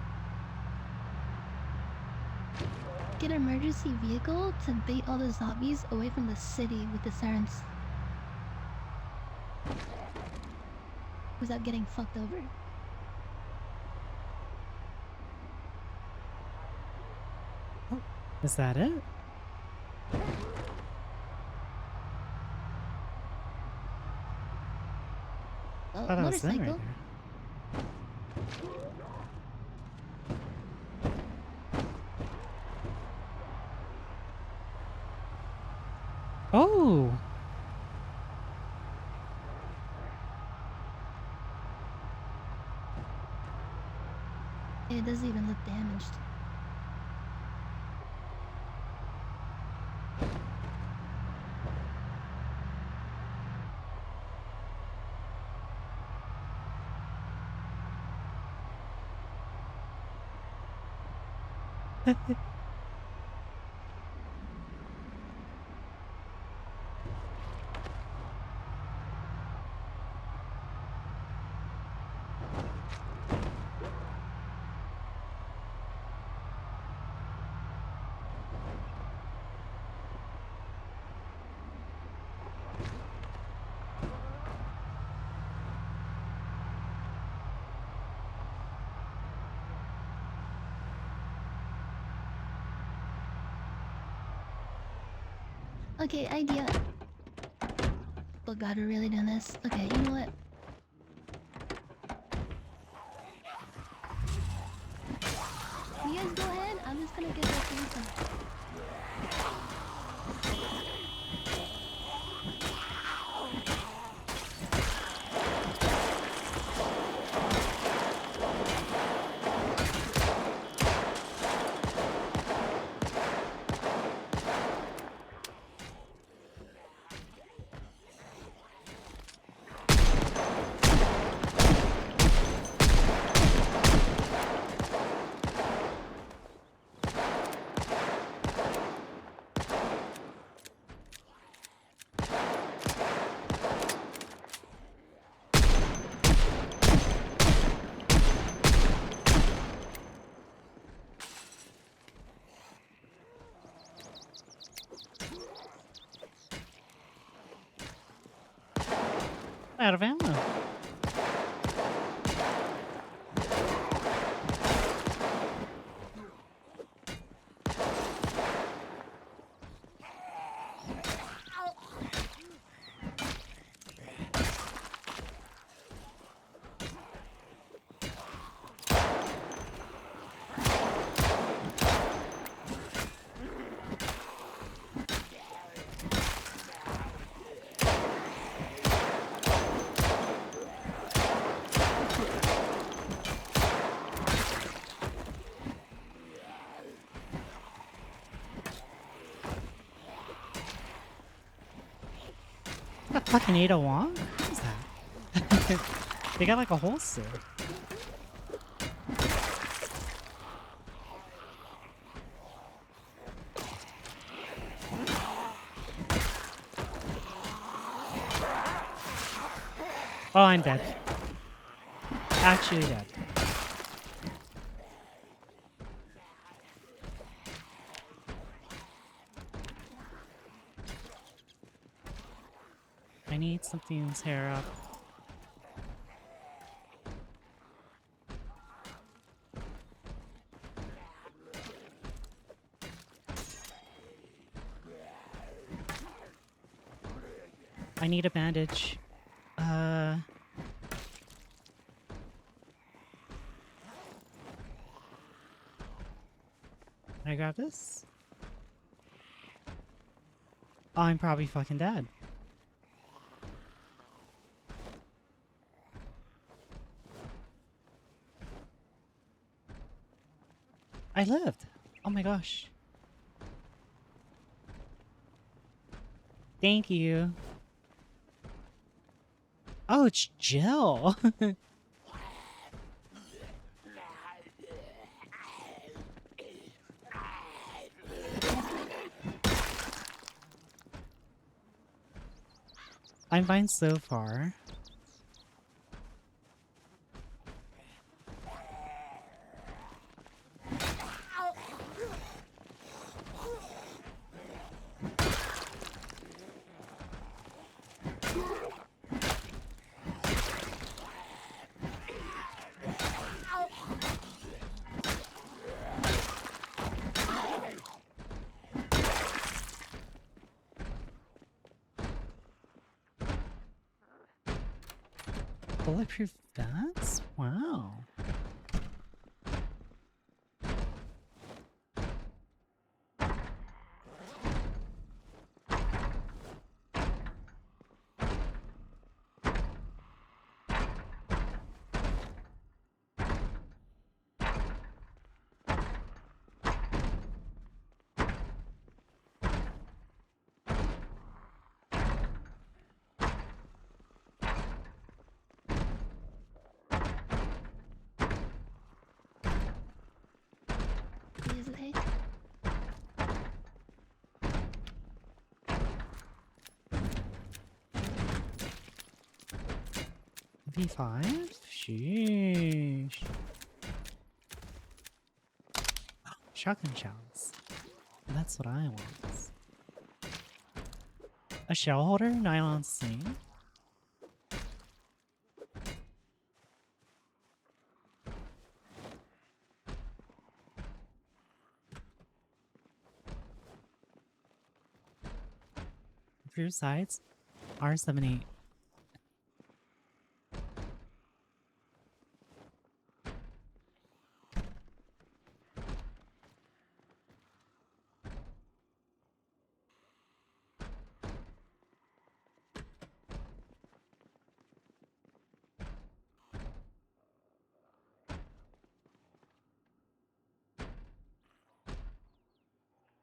Get an emergency vehicle to bait all the zombies away from the city with the sirens. Without getting fucked over.
Is that it?
Oh,
Thought I was in right
motorcycle.
there. Oh!
It doesn't even look damaged. Okay, idea. Oh god, we're really doing this. Okay, you know what? You guys go ahead. I'm just gonna get that solution.
Out of ammo. That fucking Ada Wong? What is that? They got like a holster. Oh, I'm dead. Actually dead. I need something to tear up. I need a bandage. Can I grab this? Oh, I'm probably fucking dead. I lived. Oh my gosh. Thank you. Oh, it's Jill. I'm fine so far. Bulletproof vents? Wow.
Is it okay?
V5? Sheesh. Shotgun shells. That's what I want. A shell holder? Nylon sling? For your sides? R78.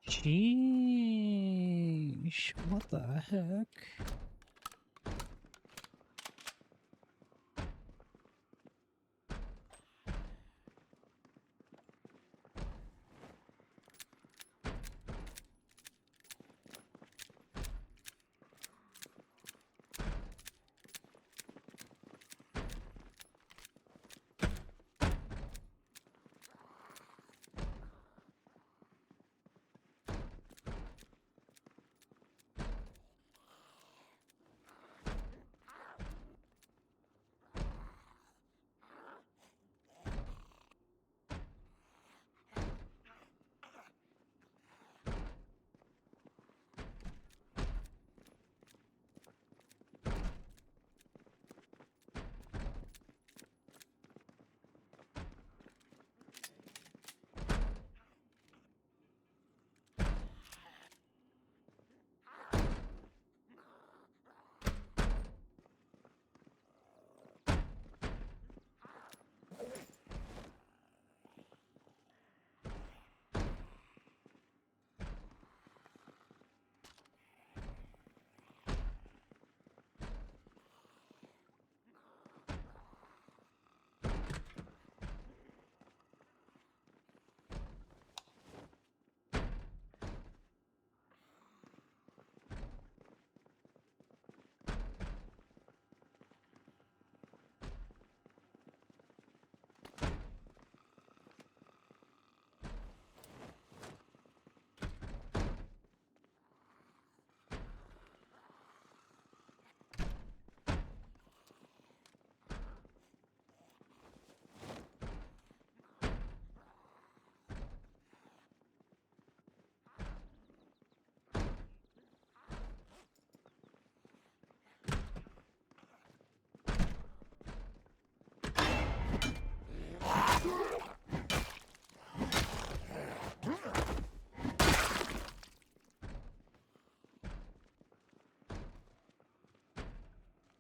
Sheesh. What the heck?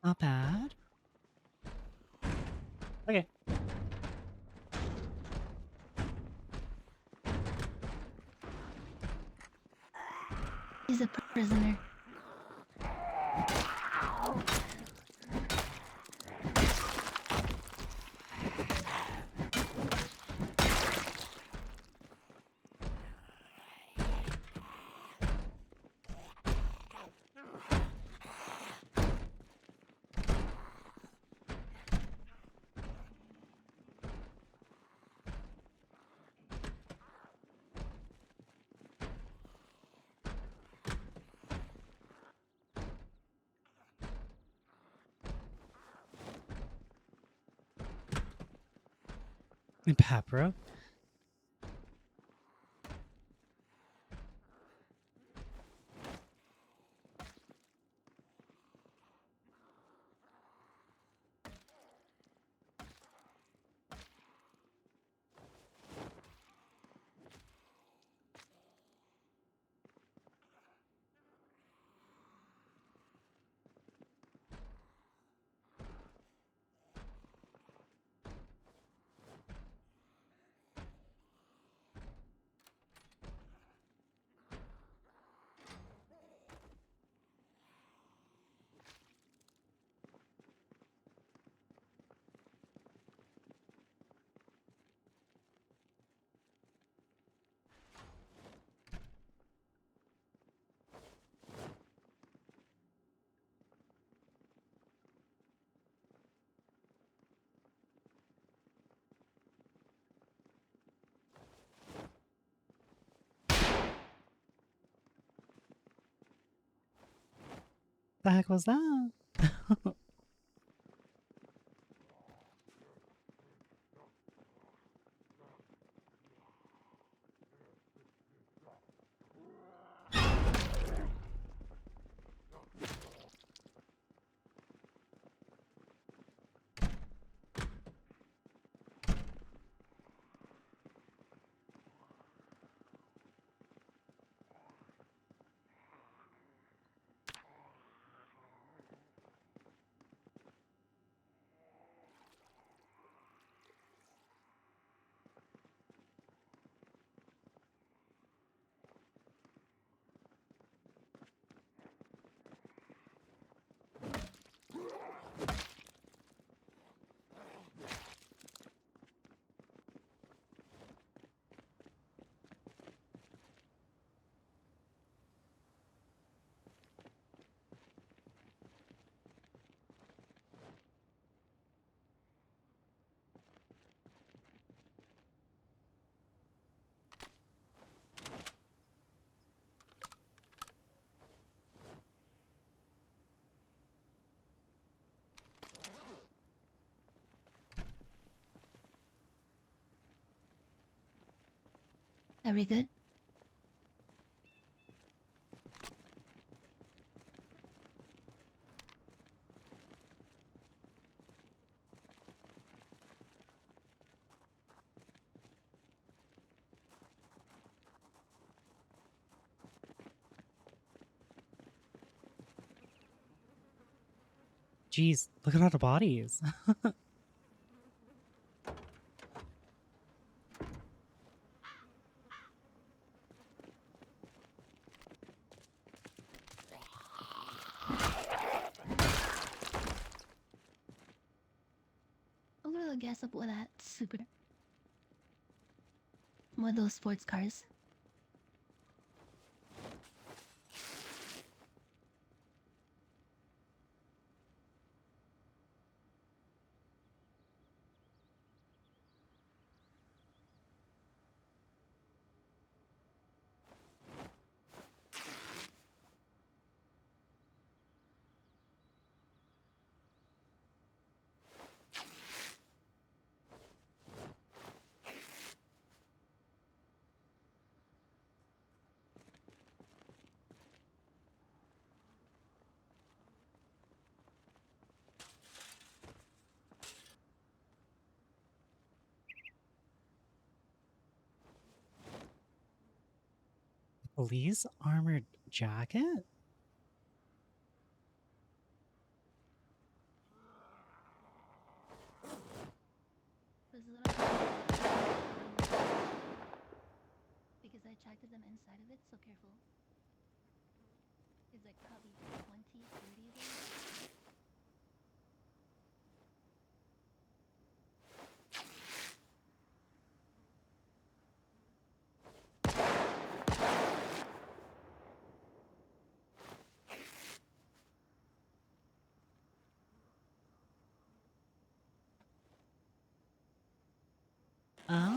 Not bad. Okay.
He's a prisoner.
Pepper. The heck was that?
Are we good?
Jeez, look at all the bodies.
I'm gonna guess up with that super. One of those sports cars.
Police armored jacket?
distracted them inside of it, so careful. There's like probably 20, 30 of them.
Oh.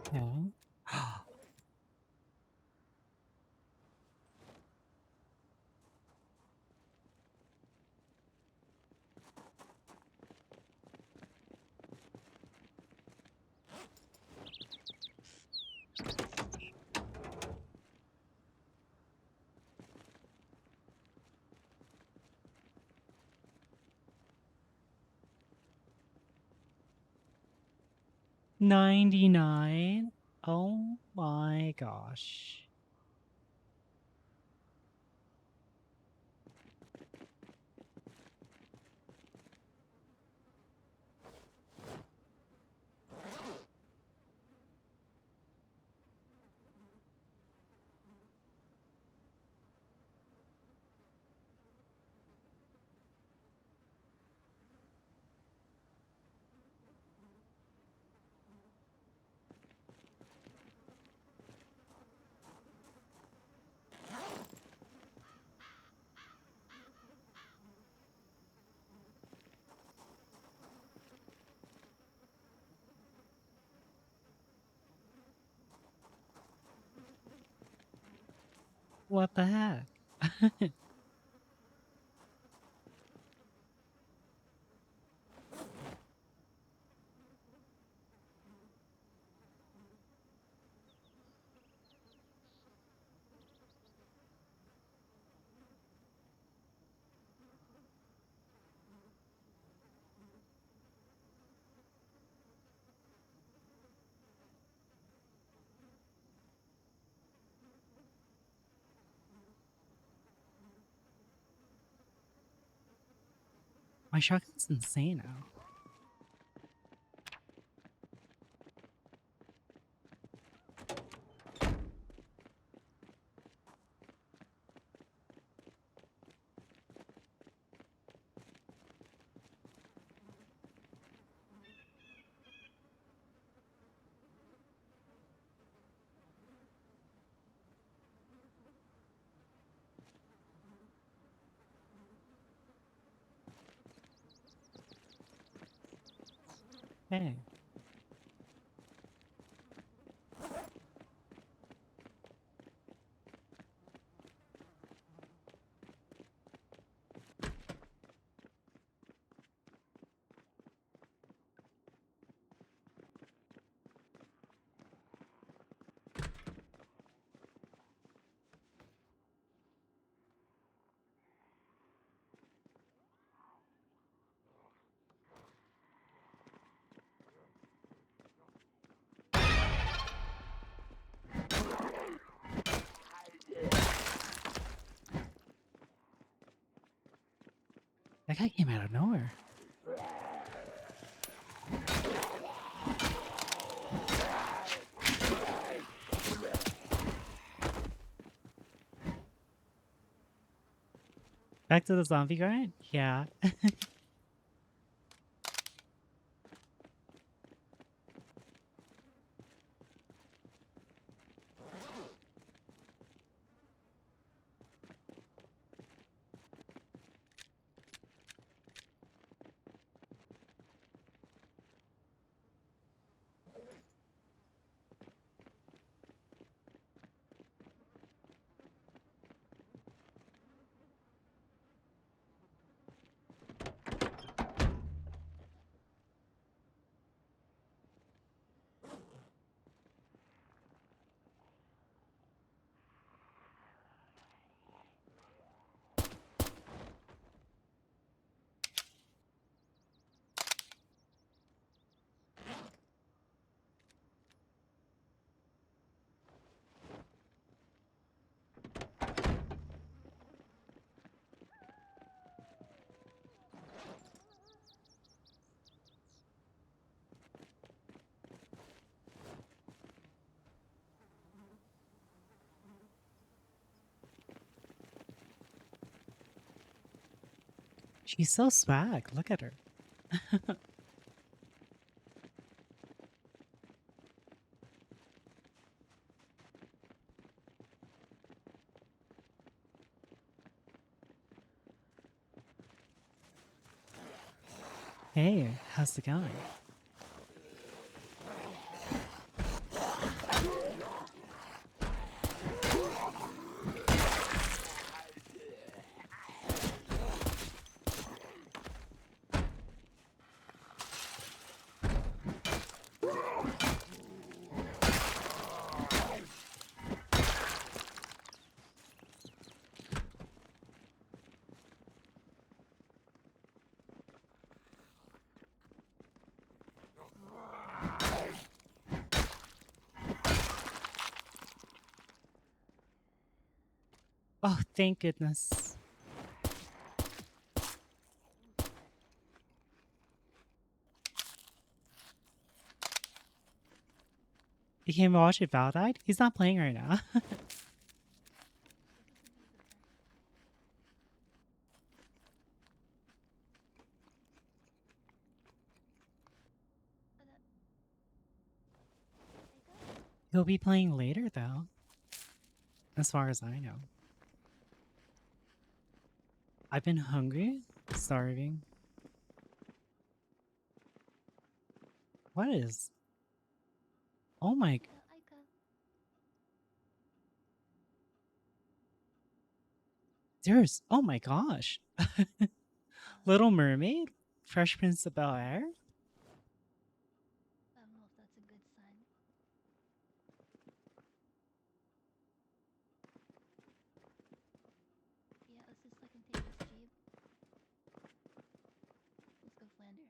Okay. 99. Oh my gosh. What the heck? My shotgun's insane now. Hey. That guy came out of nowhere. Back to the zombie grind? Yeah. She's so swag. Look at her. Hey, how's it going? Oh, thank goodness. You came to watch it Val died? He's not playing right now. He'll be playing later though. As far as I know. I've been hungry, starving. What is? Oh my.
Aika.
There's. Oh my gosh. Little Mermaid? Fresh Prince of Bel Air?
I don't know if that's a good sign. Yeah, let's just take this jeep. Let's go Flander.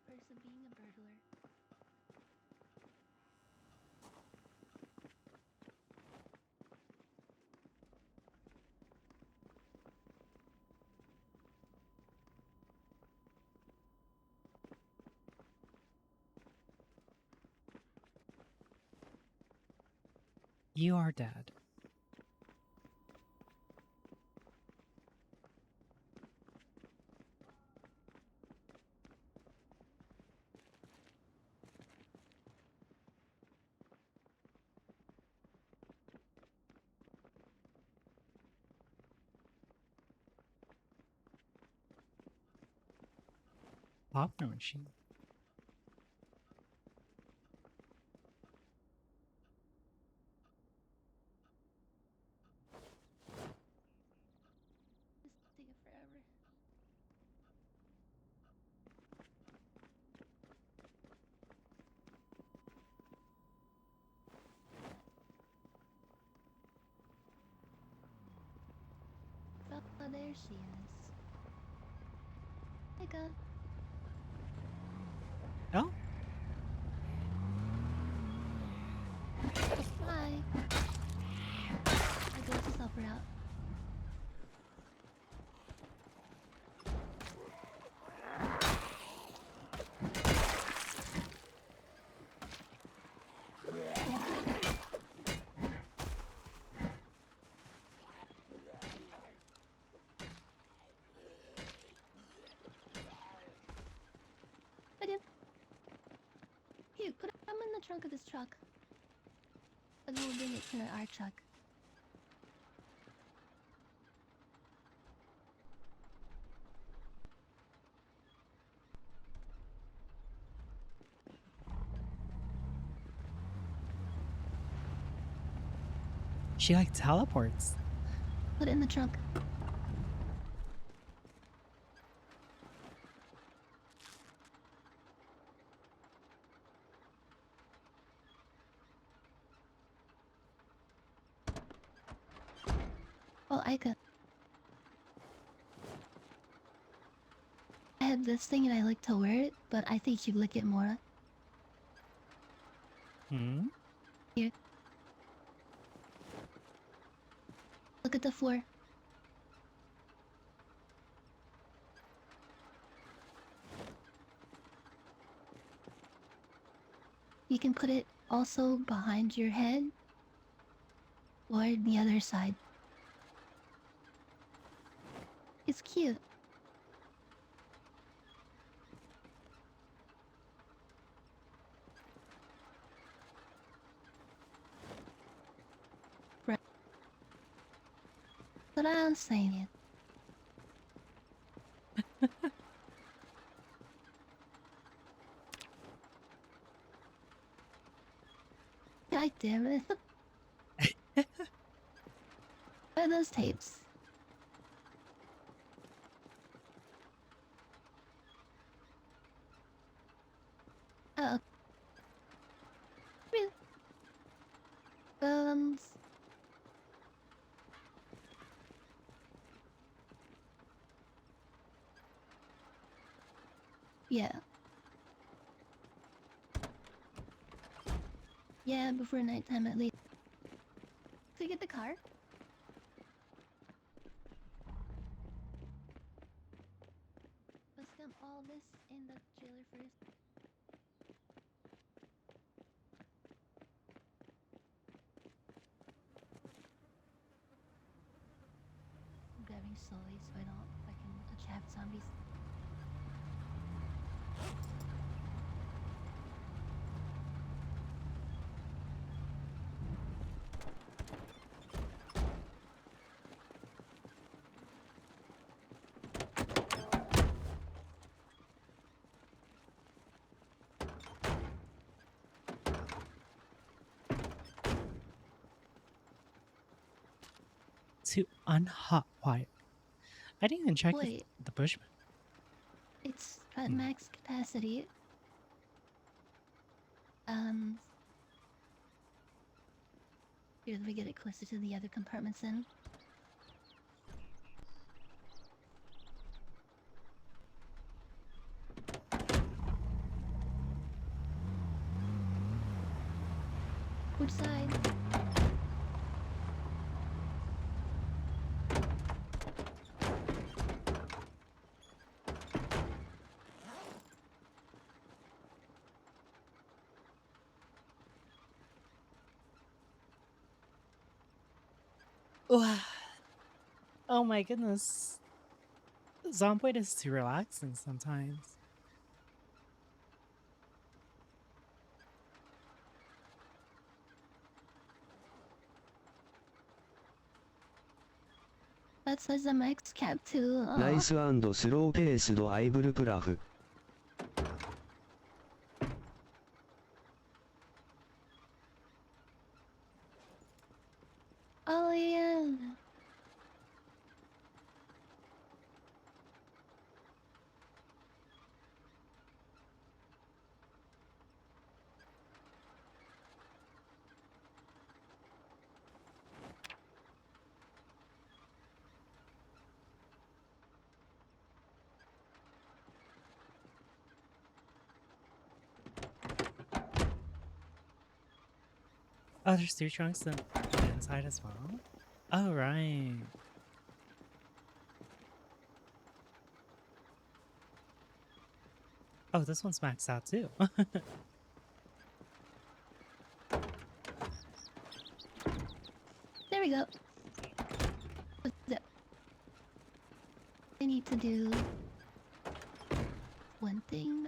Person being a burglar.
You are dead. Popcorn machine.
This is taking forever. Oh, there she is. Aika.
Oh?
Hi. I go to help her out. I did. Here, put them in the trunk of this truck. And we'll bring it to our truck.
She like teleports.
Put it in the trunk. Oh, Aika. I have this thing and I like to wear it, but I think you like it more.
Hmm?
Here. Look at the floor. You can put it also behind your head. Or the other side. It's cute. Right. But I was saying it. God damn it. What are those tapes? Oh. Really? Yeah. Yeah, before nighttime at least. So you get the car? Let's dump all this in the trailer first. I'm grabbing slowly so I don't fucking attract zombies.
To unhotwire. I didn't even check if
Wait,
the push.
it's at max capacity. Here, let me get it closer to the other compartments then. Which side?
Oh my goodness. Zomboid is too relaxing sometimes.
That says the max cap too. Aw.
ナイス&スローペースドアイブルプラフ
Oh yeah.
Oh, there's two trunks inside as well? Oh, right. Oh, this one's maxed out too.
There we go. Zip. I need to do one thing.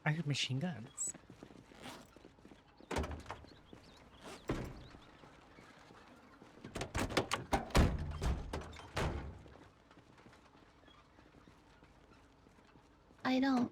I heard machine guns.
I don't.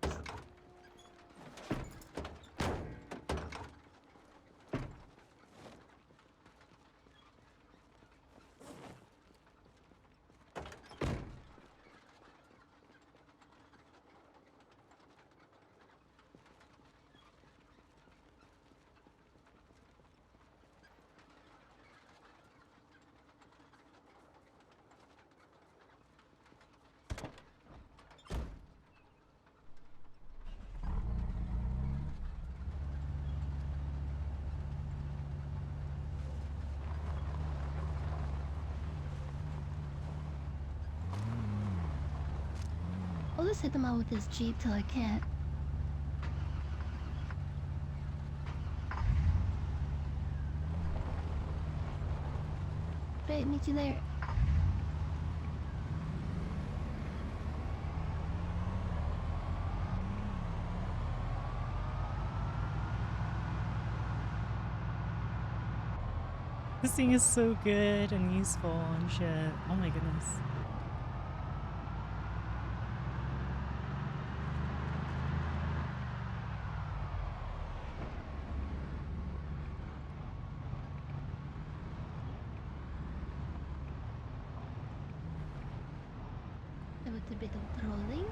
just hit them out with this Jeep till I can't. Great, meet you there.
This thing is so good and useful and shit. Oh my goodness.
With a bit of trolling.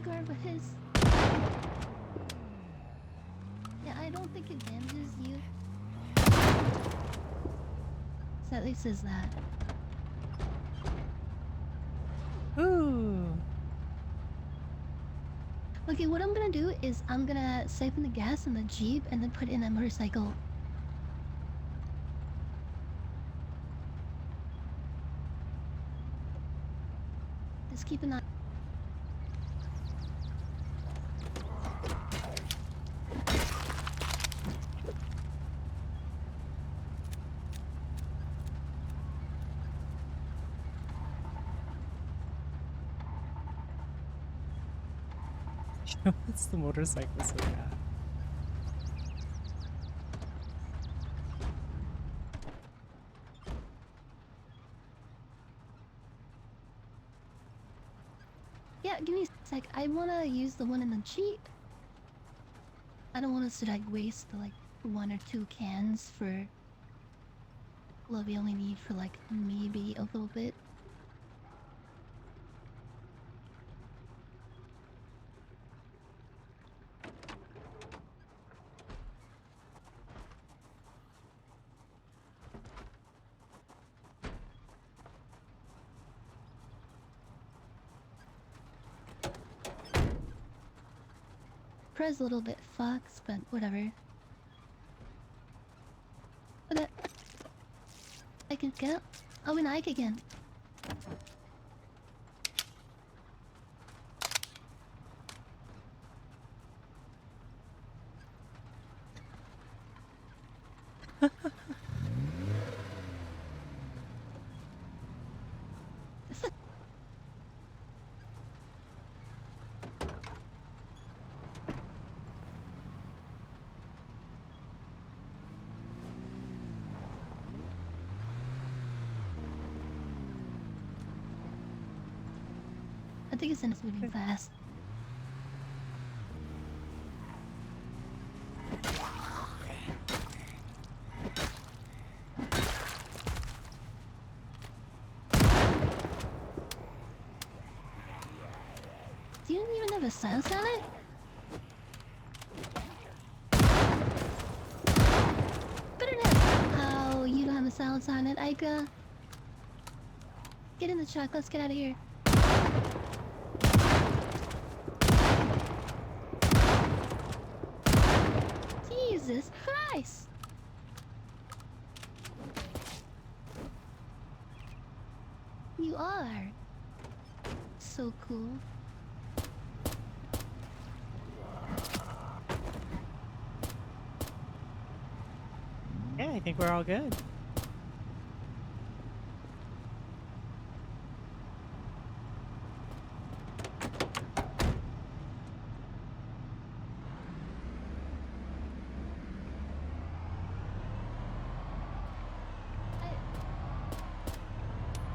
Guard with his. Yeah, I don't think it damages you. So at least says that.
Ooh.
Okay, what I'm gonna do is I'm gonna siphon the gas in the Jeep and then put it in a motorcycle. Just keep an eye.
What's the motorcyclist with that?
Yeah, give me a sec. I wanna use the one in the Jeep. I don't want us to like waste the like 1 or 2 cans for what we only need for like maybe a little bit. Press a little bit fucks, but whatever. Okay. I can get up. Oh, and Ike again. I think it's in moving fast. Do you even have a silence on it? Better not. Oh, you don't have a silence on it, Aika. Get in the truck. Let's get out of here. Jesus Christ! You are so cool.
Yeah, I think we're all good.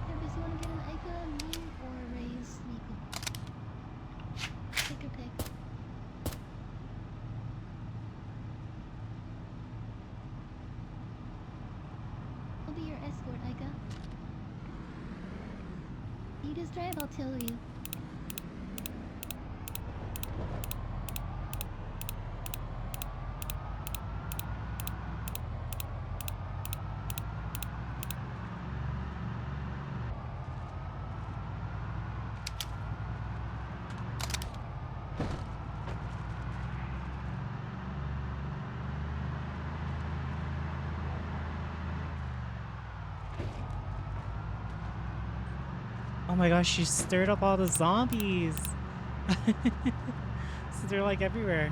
Everybody, you wanna get an Aika, me, or raise Nico? Take your pick. I'll be your escort, Aika. You just drive, I'll tell you.
Oh my gosh, she stirred up all the zombies. So they're like everywhere.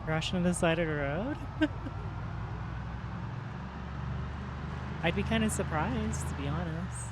Crashing on the side of the road? I'd be kind of surprised, to be honest.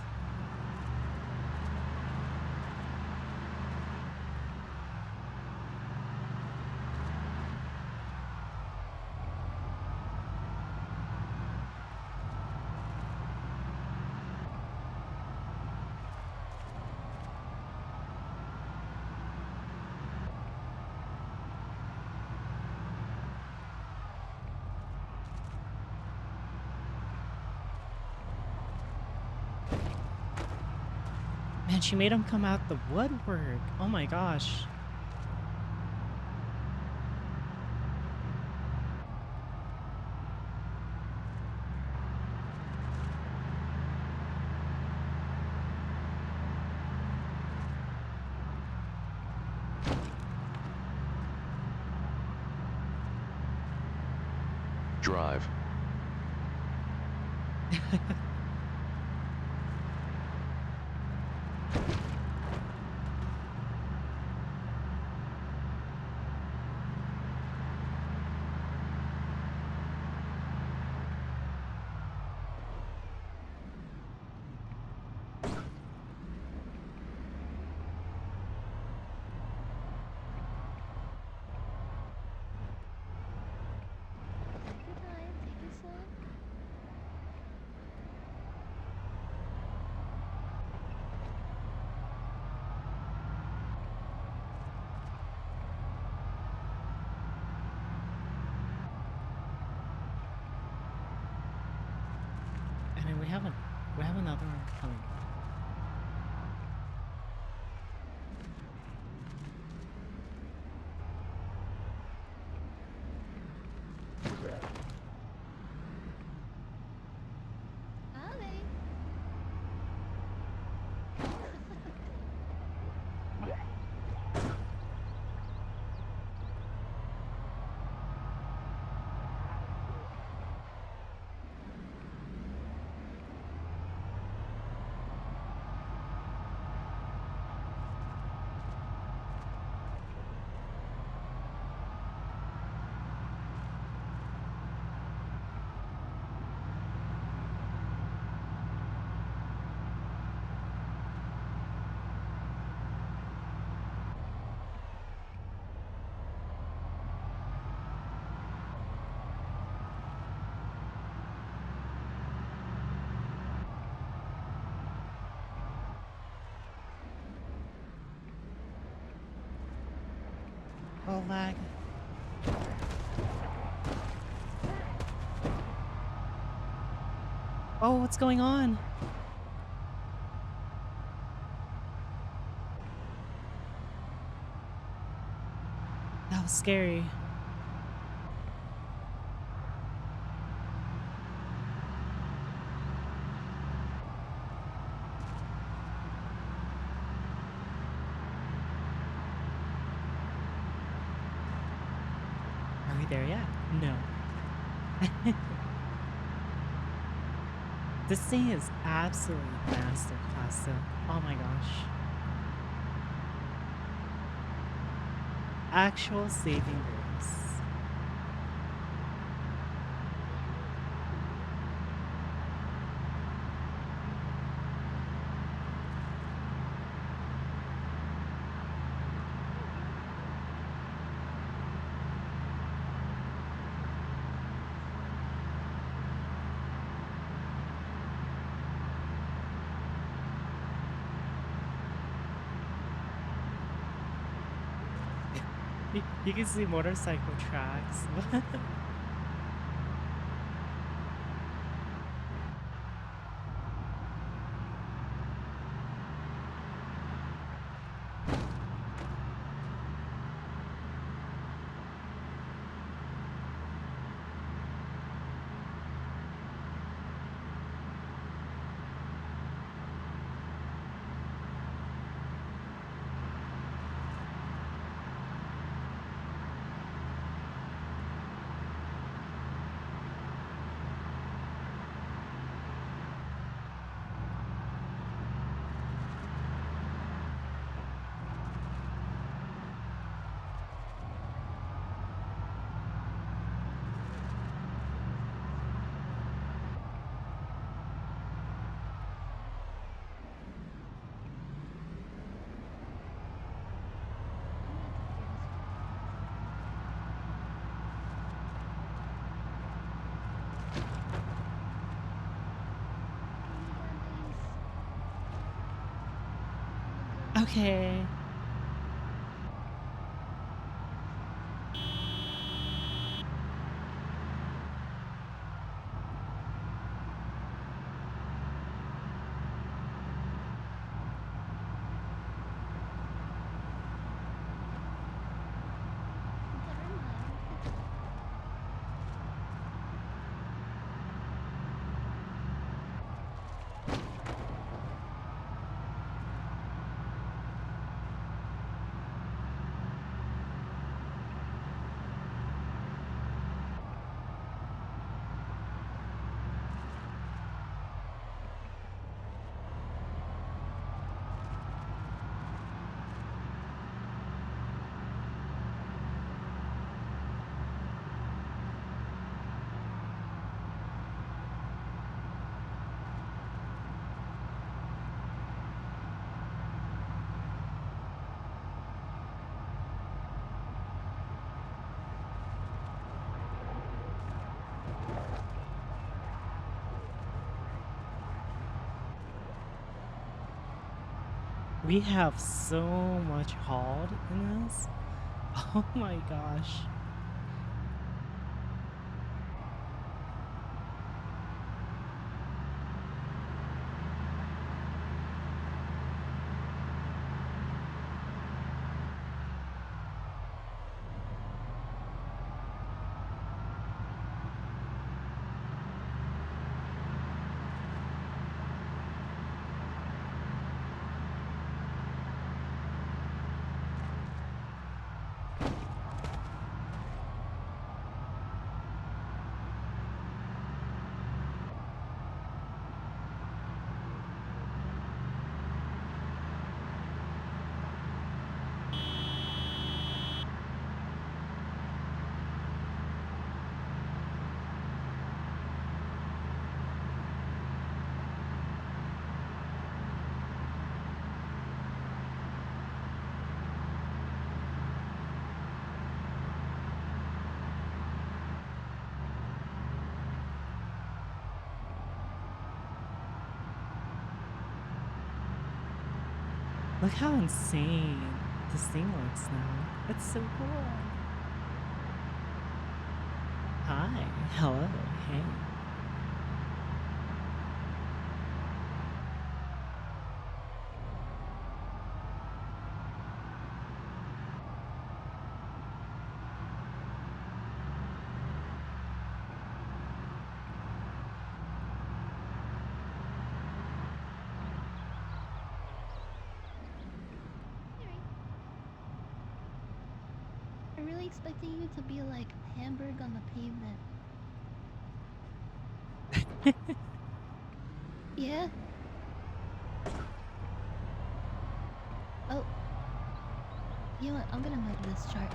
Man, she made him come out the woodwork. Oh my gosh.
Drive.
Take your time, take it slow.
have another one coming.
Howdy.
Oh, lag. Oh, what's going on? That was scary. Are we there yet? No. This thing is absolutely masterclass though. Oh my gosh. Actual saving grace. You can see motorcycle tracks. Okay.
Never mind.
We have so much hauled in this. Oh my gosh. Look how insane this thing looks now. It's so cool. Hi. Hello. Hey.
Alright. I'm really expecting you to be like Hamburg on the pavement. Yeah? Oh. You know what? I'm gonna move this chart.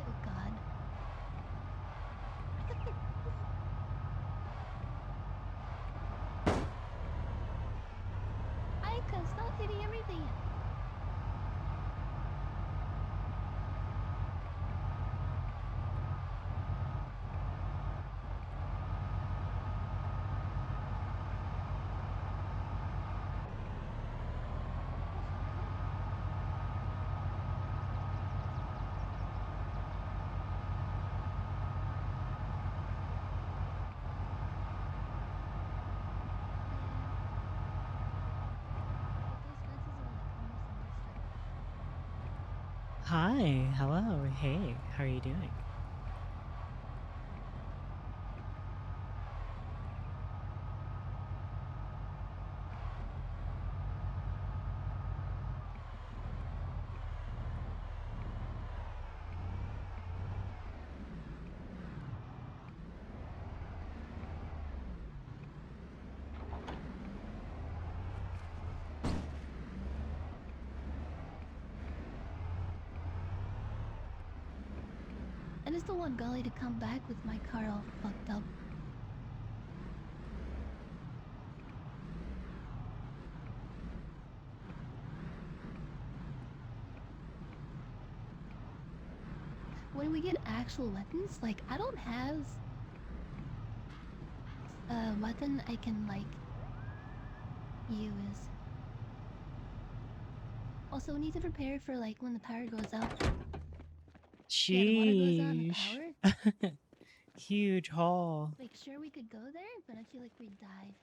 Oh god. I can stop hitting everything.
Hi. Hello. Hey. How are you doing?
I just don't want Golly to come back with my car all fucked up. When we get actual weapons, like, I don't have a weapon I can, like, use. Also, we need to prepare for, like, when the power goes out. Yeah, the water goes out and the
Sheesh.
power.
Huge haul.
Like, sure, we could go there, but I feel like we'd die.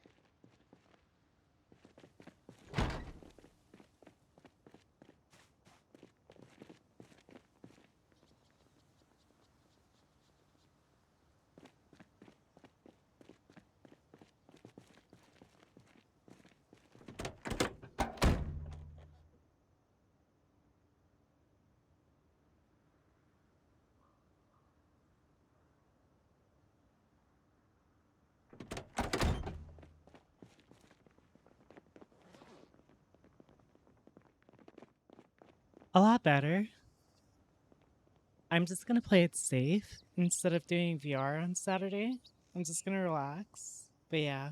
A lot better. I'm just gonna play it safe instead of doing VR on Saturday. I'm just gonna relax. But yeah.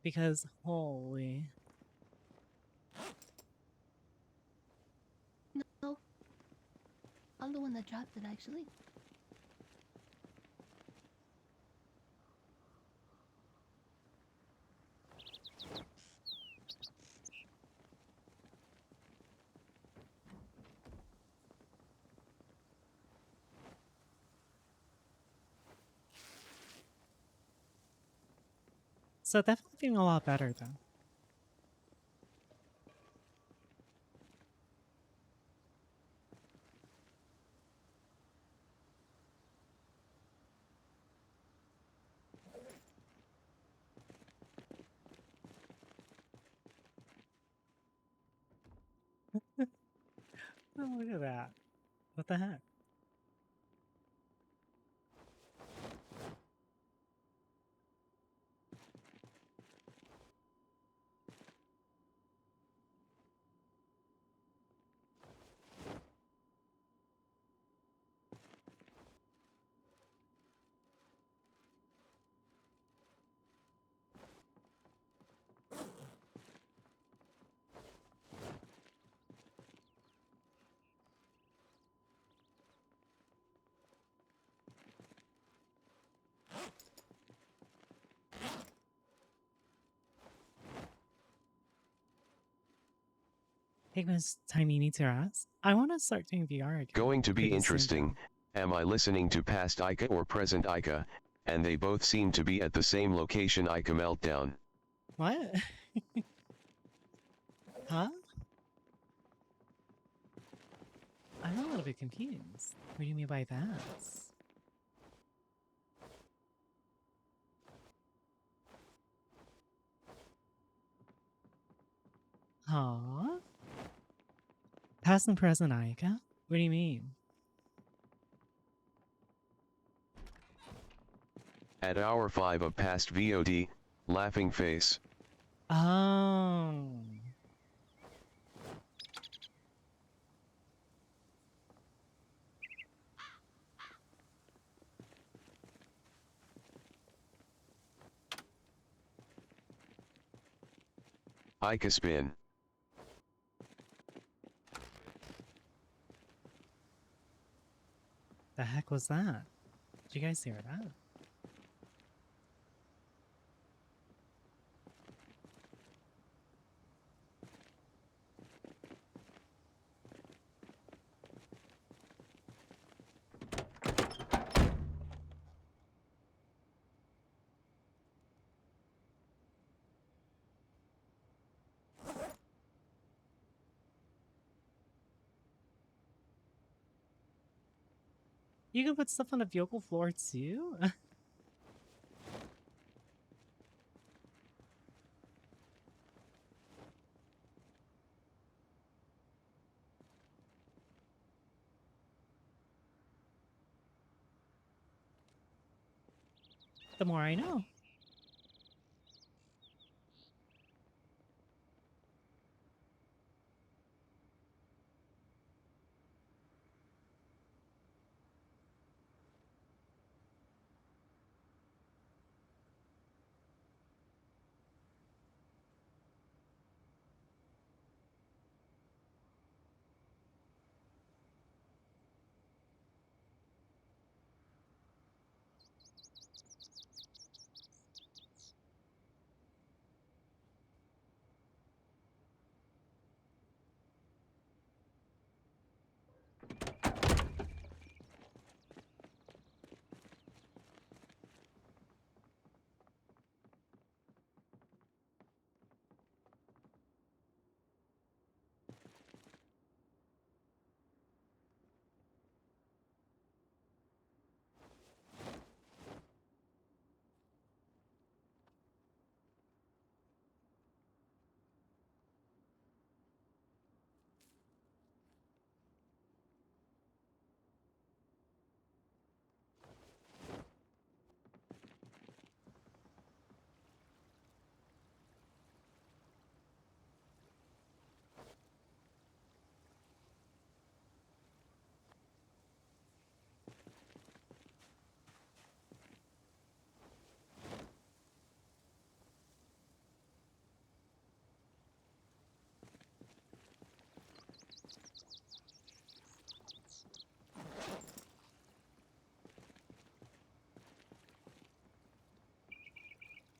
Because holy.
No, I'm the one that dropped it, actually.
So definitely feeling a lot better though. Oh, look at that. What the heck? Hey, Miss Time, you need to rest? I want to start doing VR again.
Going to be
pretty soon.
interesting. Am I listening to past Ica or present Ica? And they both seem to be at the same location. Ica meltdown.
What? Huh? I'm a little bit confused. What do you mean by that? Huh? Past and present Aika? What do you mean?
At hour 5 of past VOD, laughing face.
Oh.
Ica spin.
The heck was that? Did you guys hear that? You can put stuff on the vehicle floor too? The more I know.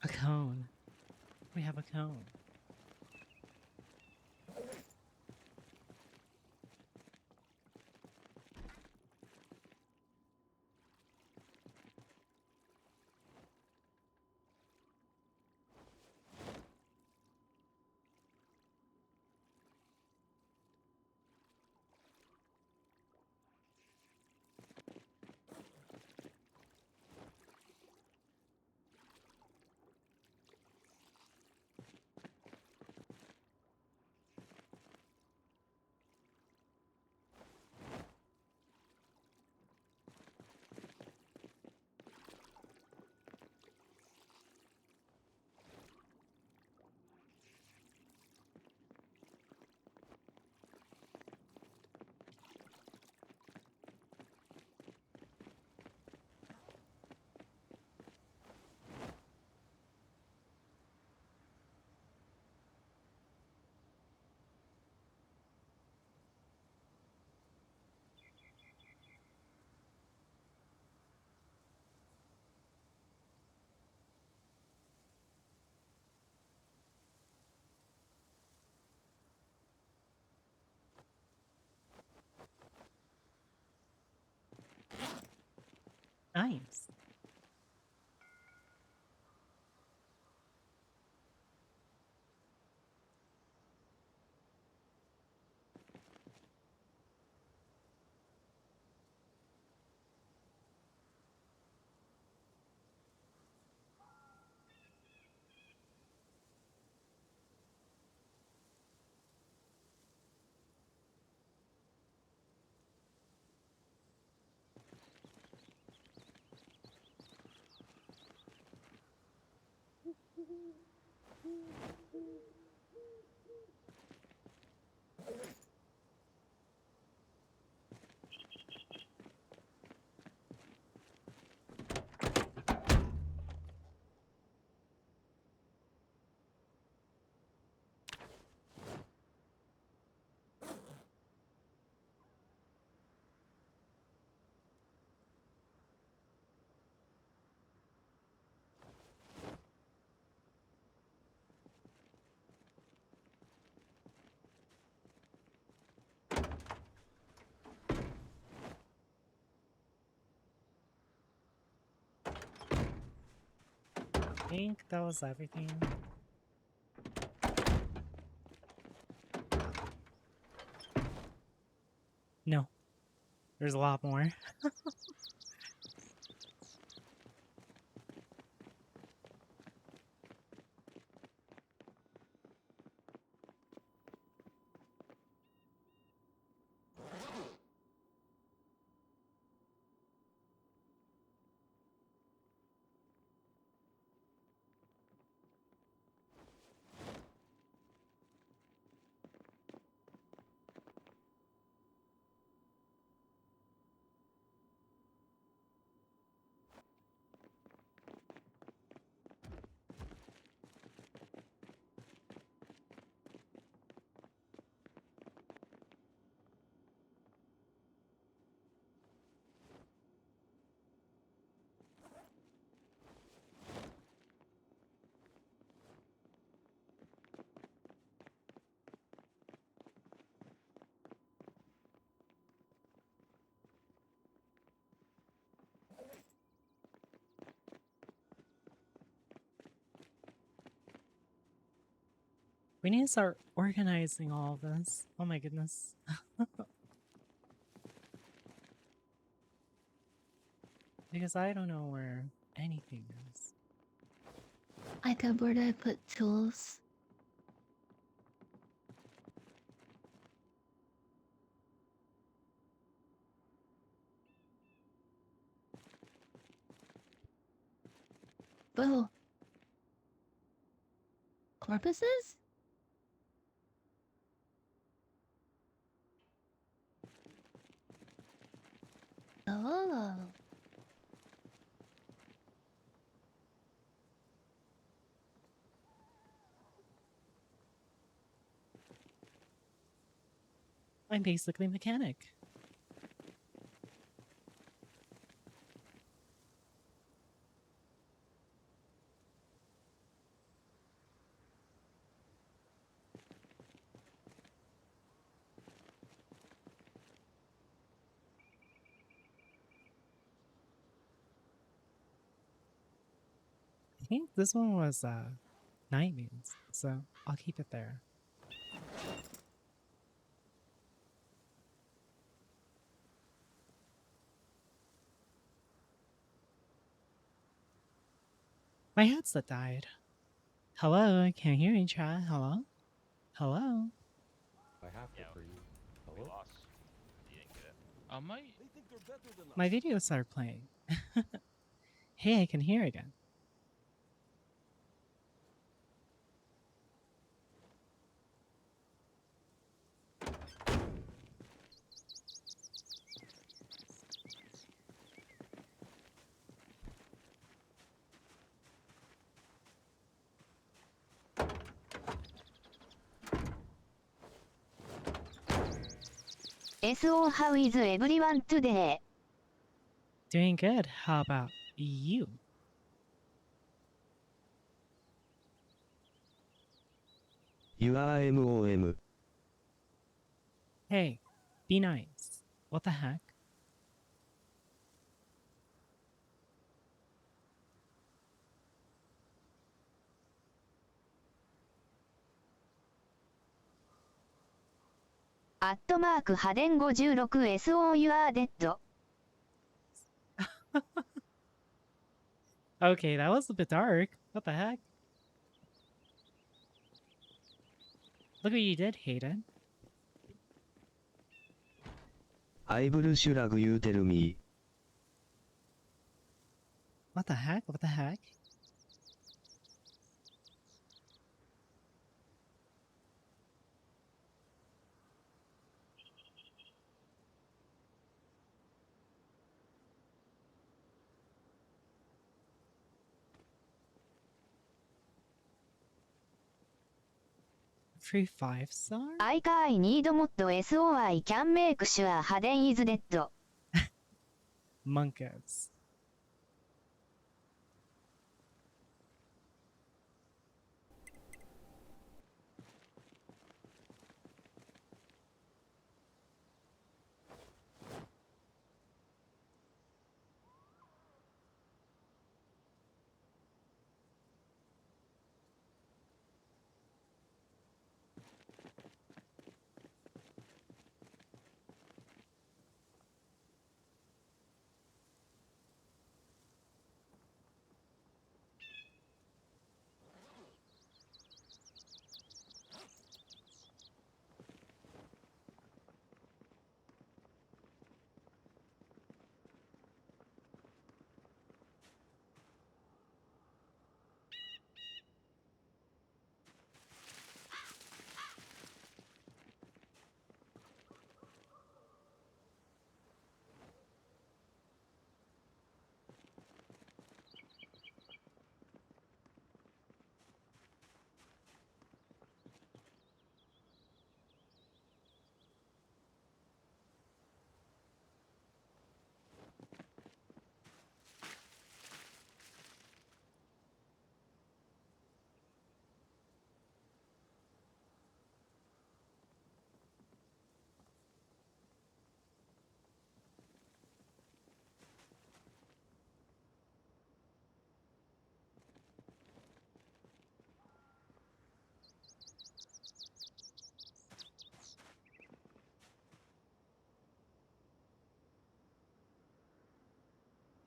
A cone. We have a cone. Nice. I think that was everything. No, there's a lot more. We need to start organizing all of this. Oh my goodness. Because I don't know where anything is.
Ika, where did I put tools? Oh. Corpuses? Oh.
I'm basically mechanic. I think this one was Nightmares, so I'll keep it there. My headset died. Hello, I can't hear you, chat. Hello? Hello?
I have to for you.
We
Hello?
lost. You didn't get it.
My video started playing. Hey, I can hear again.
SO how is everyone today?
Doing good. How about you?
URMOM.
Hey, be nice. What the heck?
アットマーク派電 56SO You are dead.
Okay, that was a bit dark. What the heck? Look what you did, Hayden.
アイブルシュラグ言うてるみー。
What the heck? What the heck? Free 5-star?
I need mod SOI can make sure 派電 is dead.
Monkas.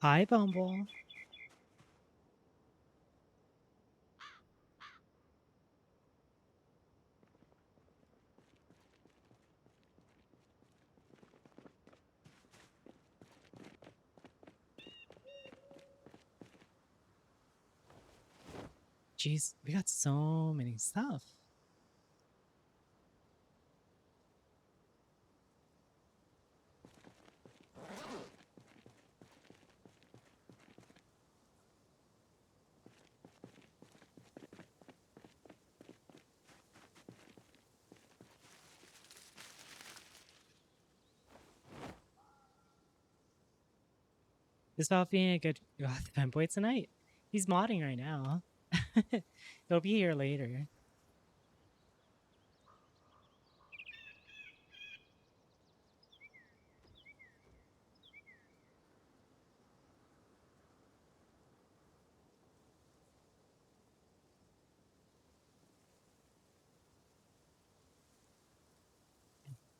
Hi, Bumble. Jeez, we got so many stuff. This about being a good fanboy tonight. He's modding right now. He'll be here later.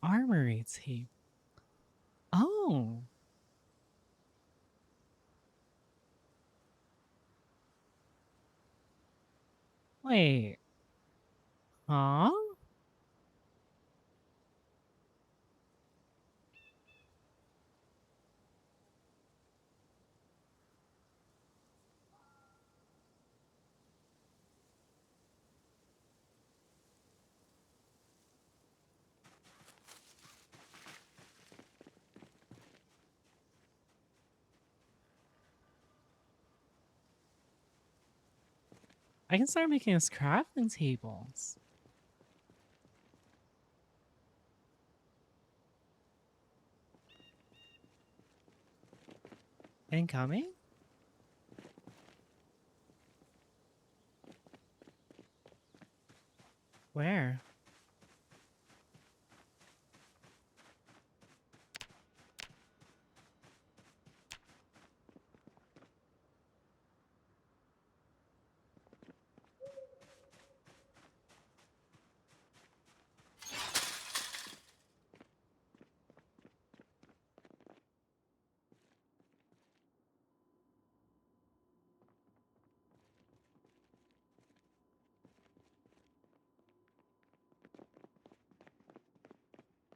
Armory tape. Oh. Wait. Huh? I can start making us crafting tables. Incoming? Where?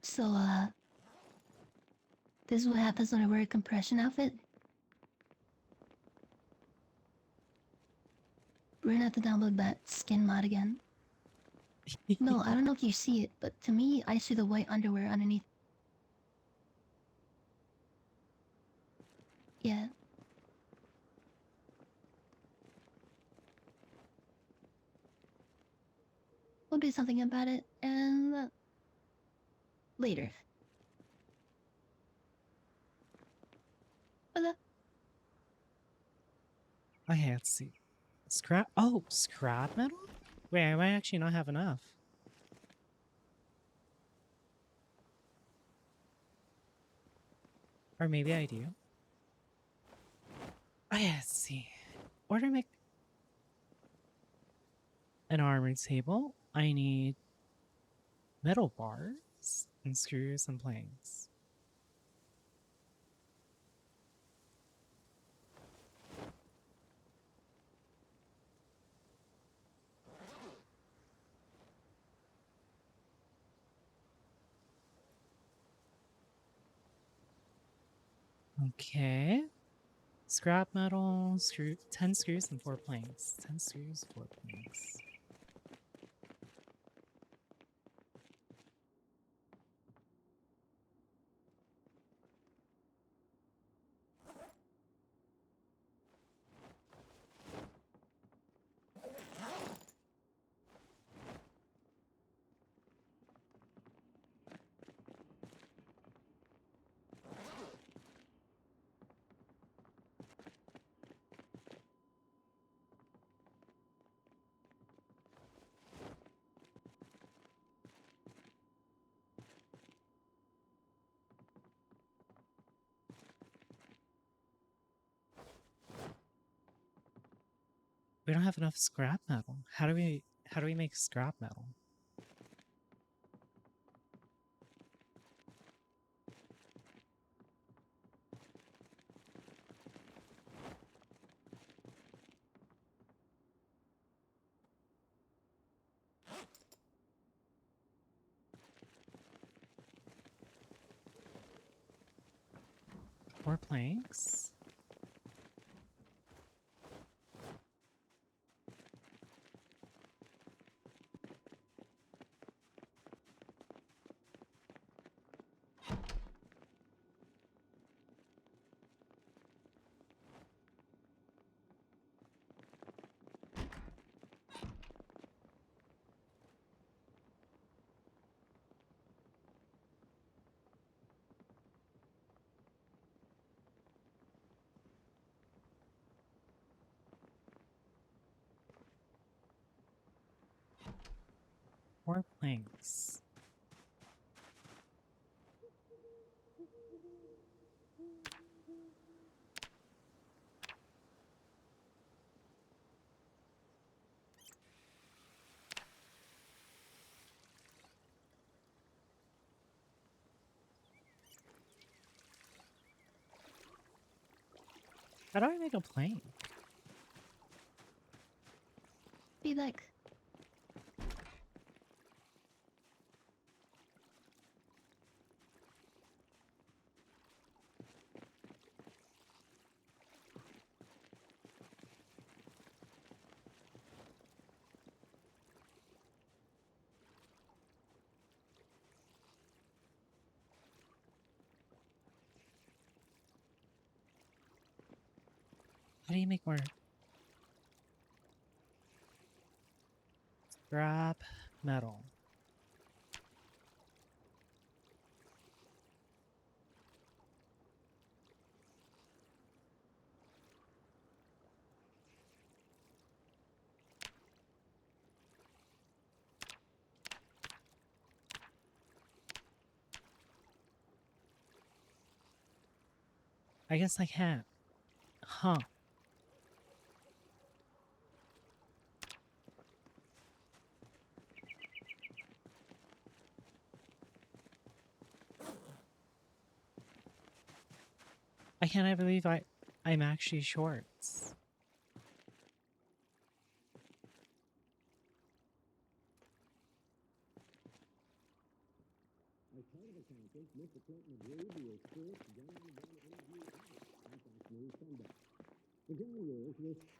So, this is what happens when I wear a compression outfit. We're gonna have to download that skin mod again. No, I don't know if you see it, but to me, I see the white underwear underneath. Yeah. We'll do something about it, and later. But,
I can't see. Scrap. Oh, scrap metal? Wait, I might actually not have enough. Or maybe I do. Oh, yeah, let's see. Order make an armor table. I need metal bars and screws and planks. Okay. Scrap metal, 10 screws and 4 planks. 10 screws, 4 planks. We don't have enough scrap metal. How do we make scrap metal? Four planks. Four planks. How do I make a plank?
be like,
How do you make more scrap metal? I guess I can't. Huh. I can't believe I'm actually short.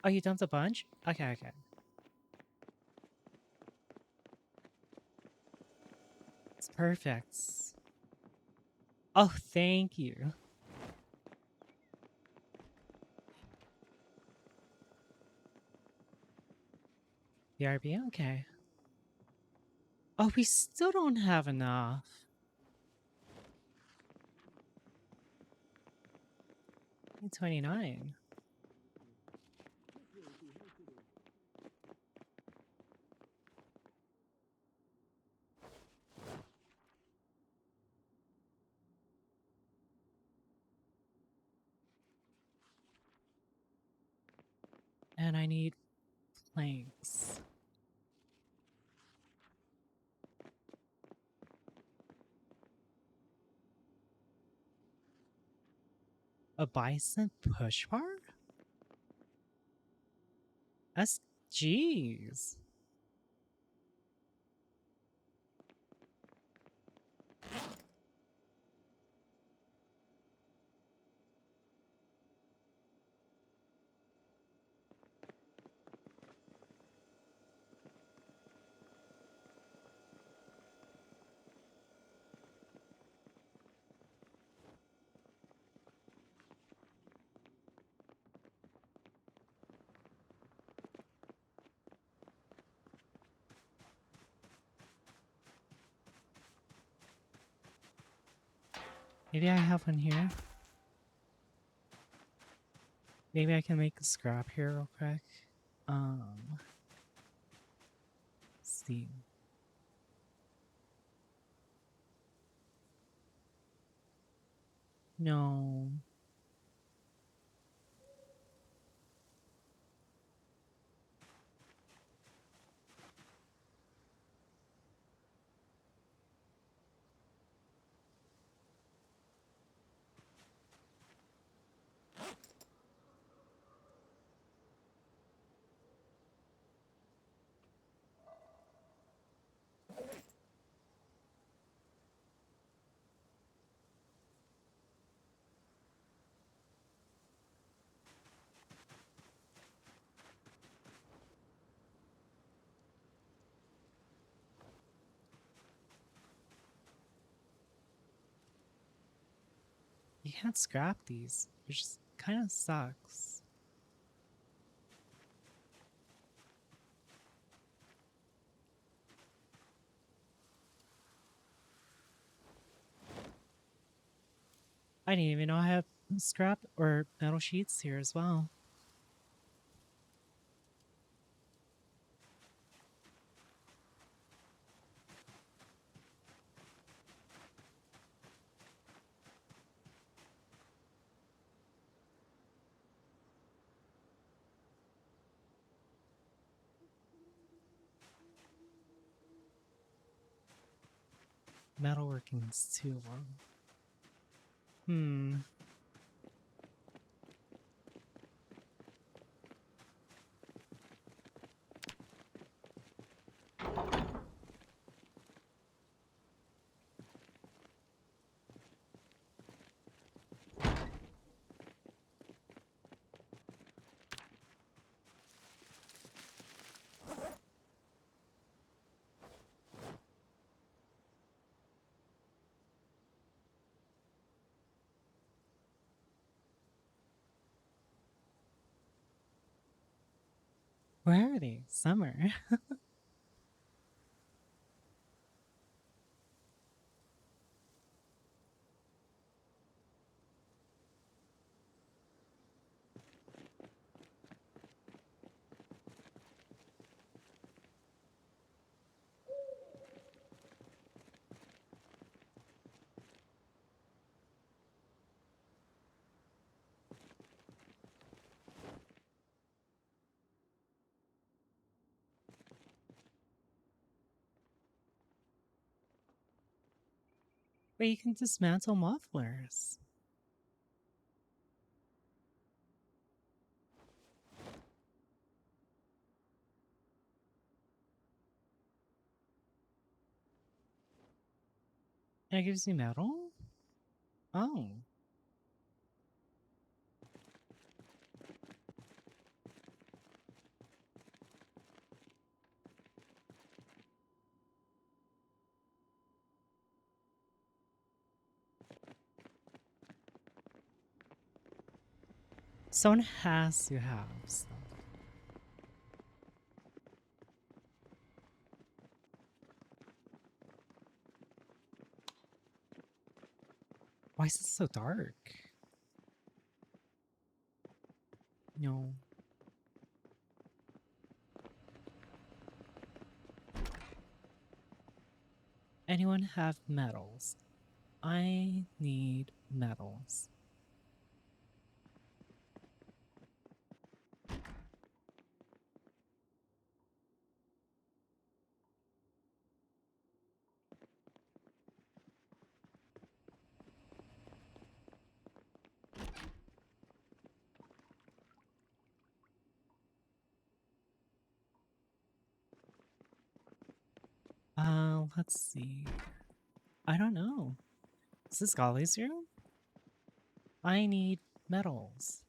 Oh, you dumped a bunch? Okay, okay. It's perfect. Oh, thank you. BRB, okay. Oh, we still don't have enough. 29. And I need planks. A bison push bar? That's jeez. Maybe I have one here. Maybe I can make a scrap here real quick. Steam. No. You can't scrap these, which kind of sucks. I didn't even know I have scrap or metal sheets here as well. Metalworking is too long. Hmm. Where are they? Summer. But you can dismantle mufflers. And it gives you metal? Oh. Someone has to have stuff. Why is it so dark? No. Anyone have metals? I need metals. Let's see. I don't know. Is this Golly's room? I need metals.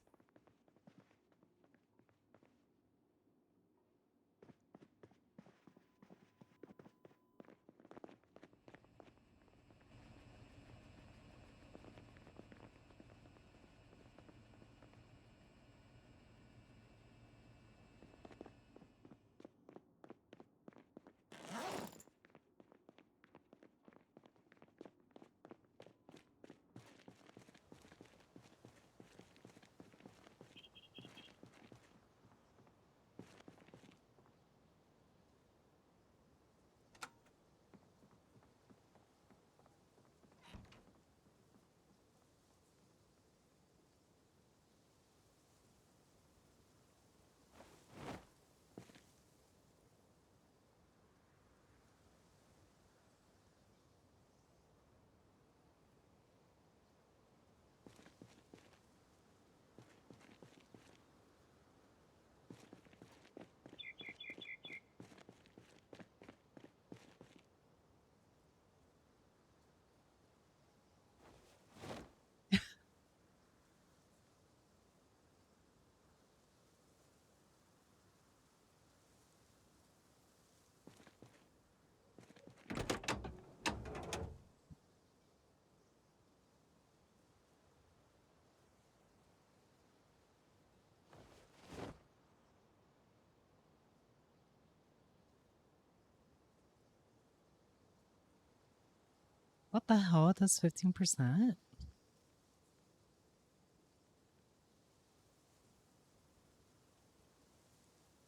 What the hell? That's 15%?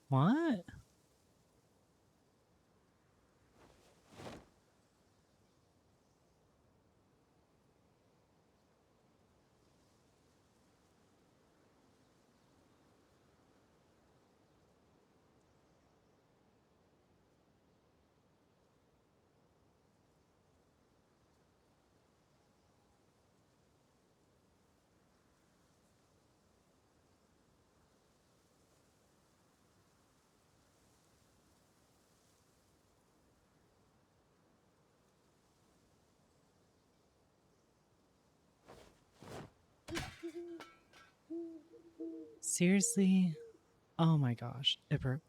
What? Seriously? Oh my gosh. It broke.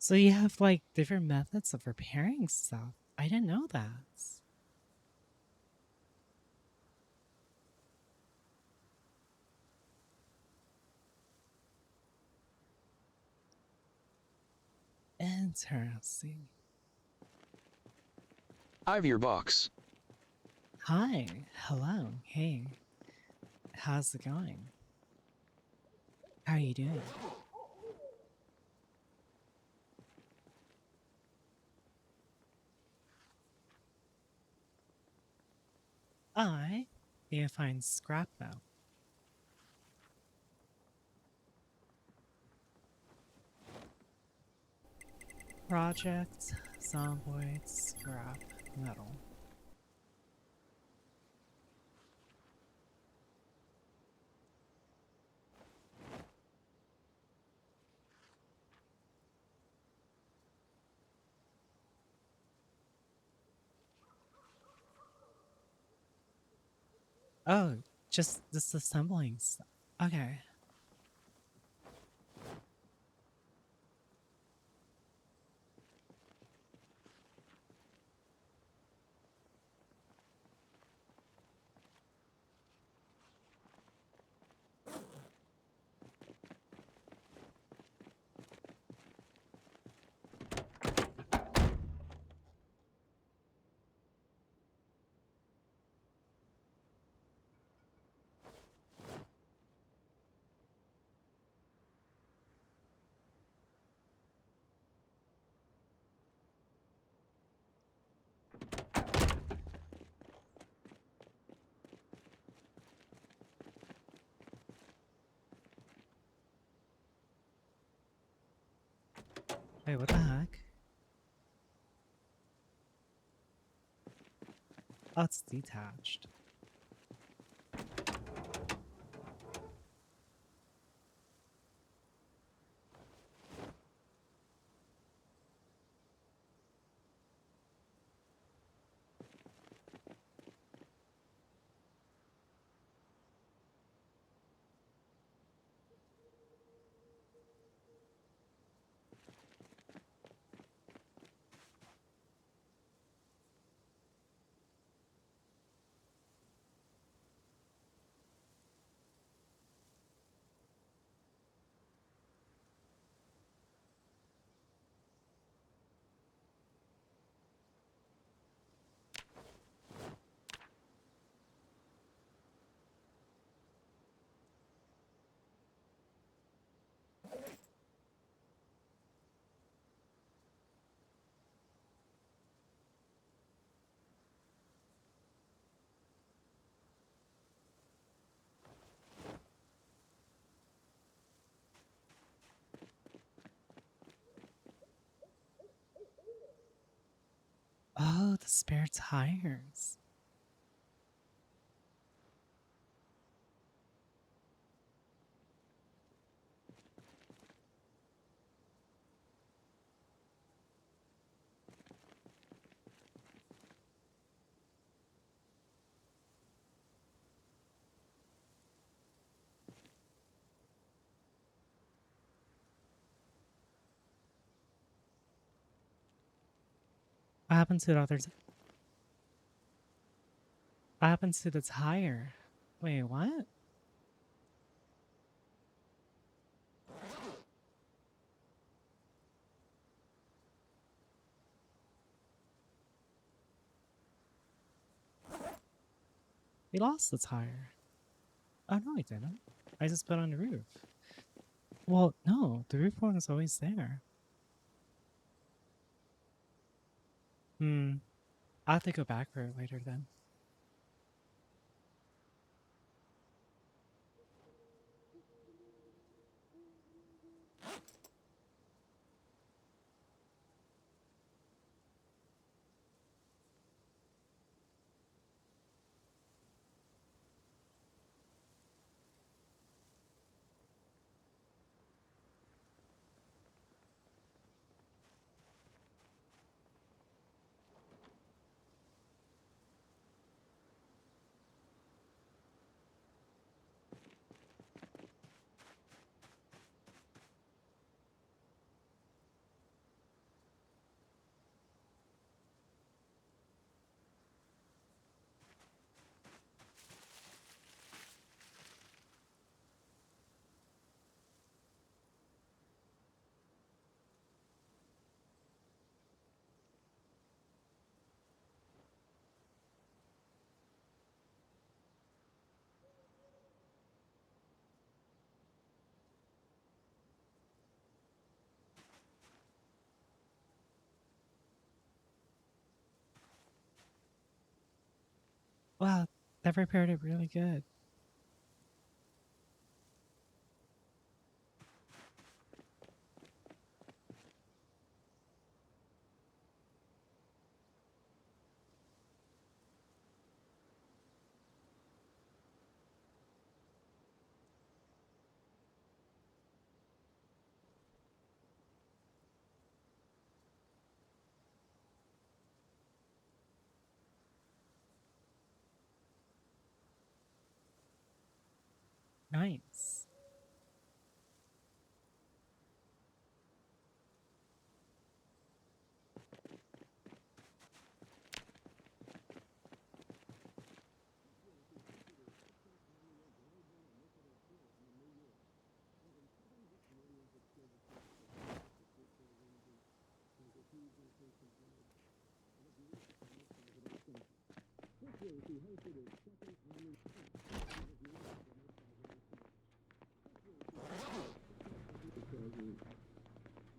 So you have like different methods of repairing stuff. I didn't know that. Interesting.
I've your box.
Hi. Hello. Hey. How's it going? How are you doing? I need to find scrap now. Project, Zomboid, scrap, metal. Oh, just disassembling stuff. Okay. Wait, what the heck? Oh, it's detached. Oh, the spare tires. What happened to the other? What happened to the tire? Wait, what? We lost the tire. Oh no, I didn't. I just put it on the roof. Well, no, the roof one is always there. I'll have to go back for it later then. Wow, that repaired it really good. Nice.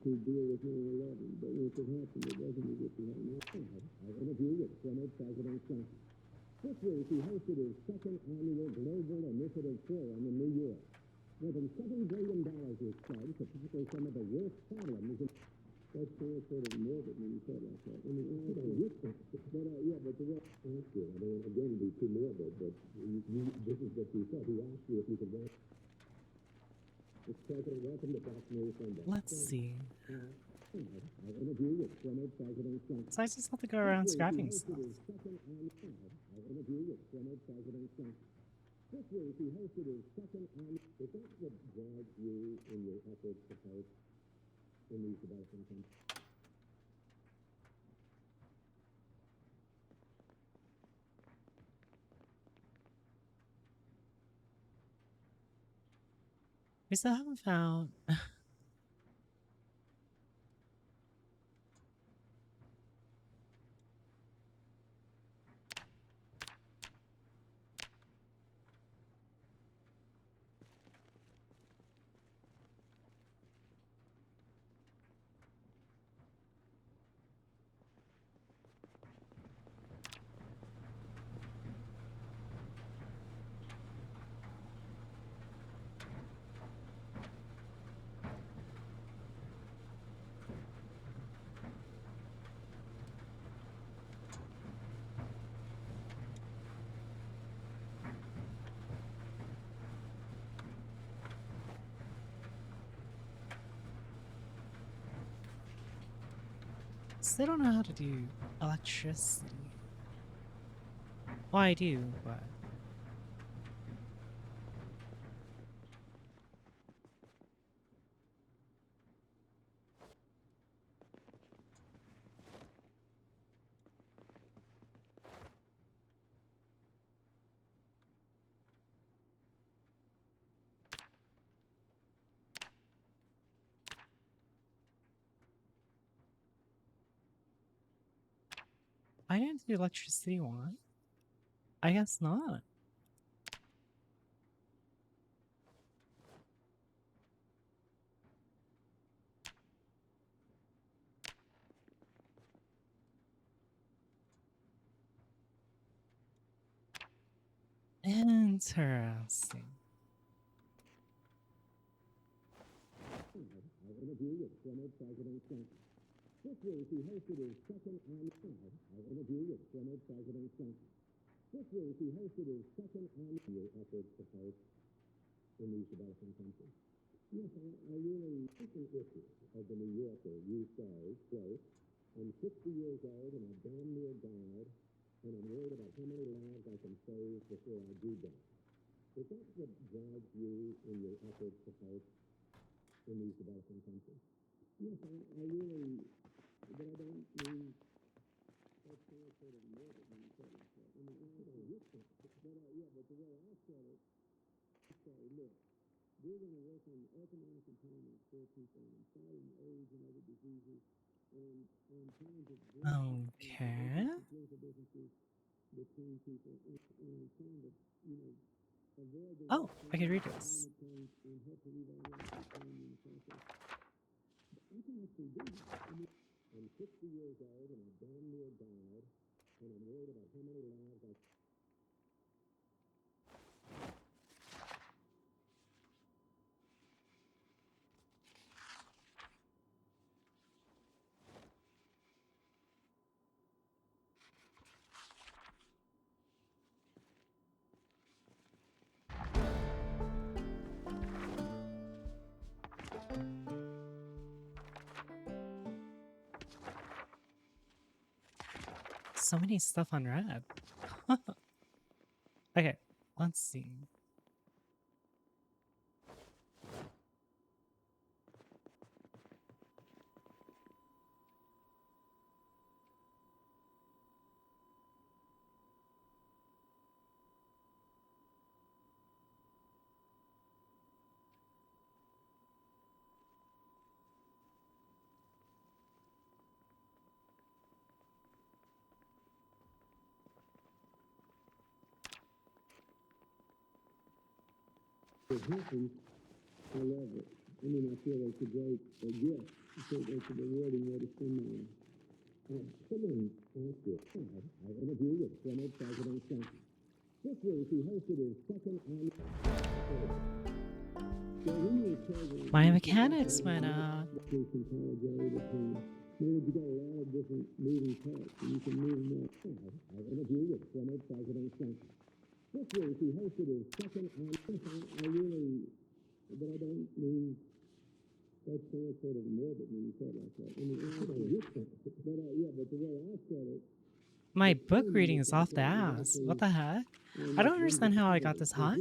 To deal with 9/11, but once it happened, it wasn't as if we had no time. I interview with former President Trump. This week, he hosted his second annual Global Initiative Forum in New York. More than $7 billion was pledged to tackle some of the worst problems. That's translated more than when you said like that. I mean, I don't get that. But, yeah, but the way I asked you, I don't want to again be too morbid, but this is what you said. He asked you if you could watch. Mr. President, welcome to Fox News Sunday.
Let's see.
I interview with former President Trump.
So I just have to go around scrapping stuff.
I interview with former President Trump. This week, he hosted his second annual. Is that what drives you in your efforts to help in these developing countries?
We still haven't found. Still don't know how to do electricity. Well, I do, but. I didn't do electricity one. I guess not. Interesting.
I interview with former President Trump. This week, he hosted his second annual. I interview with former President Trump. This week, he hosted his second annual efforts to help in these developing countries. Yes, I really think an issue of the New Yorker. You say, quote, I'm 60 years old and I damn near died, and I'm worried about how many lives I can save before I do die. Is that what drives you in your efforts to help in these developing countries? Yes, I really, but I don't mean that's translated more than when you said like that. I mean, I don't get that. But, yeah, but the way I said it, I say, look, we're going to work on economic empowerment for people and fighting AIDS and other diseases and trying to
Okay.
political differences between people and trying to, you know, avoid the
Oh, I can read this.
and help relieve our economy in the process. I can actually do that. I mean, I'm 60 years old and I damn near died, and I'm worried about how many lives I
So many stuff unread. Okay, let's see.
It happens, I love it. I mean, I feel it's a great gift. I feel it's a rewarding way to spend my life. Someone asked it. I interview with former President Trump. This week, he hosted his second annual.
My mechanics went up.
You got a lot of different moving parts, and you can move them all. I interview with former President Trump. This week, he hosted his second annual. I really, but I don't mean that sounds sort of morbid when you say it like that. I mean, I don't get that. But yeah, but the way I said it.
My book reading is off the ass. What the heck? I don't understand how I got this high.
As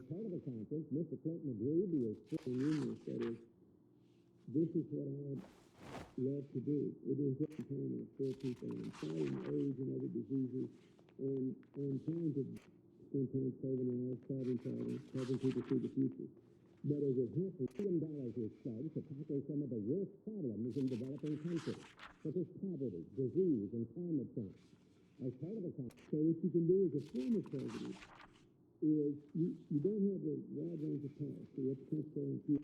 part of the conference, Mr. Clinton agreed to his union that is, this is what I love to do. It is just time of poor people and fighting AIDS and other diseases, and trying to sometimes saving lives, helping people see the future. But as it happens, $1 billion is spent to tackle some of the worst problems in developing countries, such as poverty, disease, and climate change. As part of the conference, so what you can do as a former president is you don't have a wide range of powers, so you have to transfer and keep.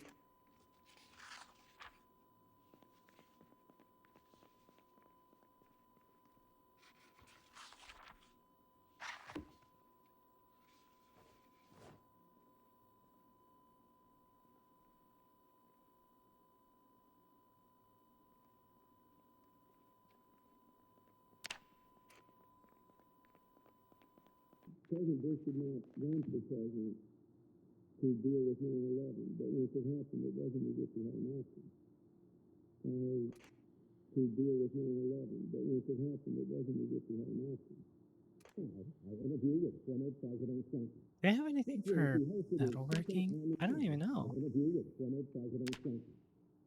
President Bush did not run for president to deal with 9/11, but once it happened, it wasn't as if he had an option. To deal with 9/11, but once it happened, it wasn't as if he had an option. I interview with former President Trump.
Do I have anything for metalworking? I don't even know.
I interview with former President Trump.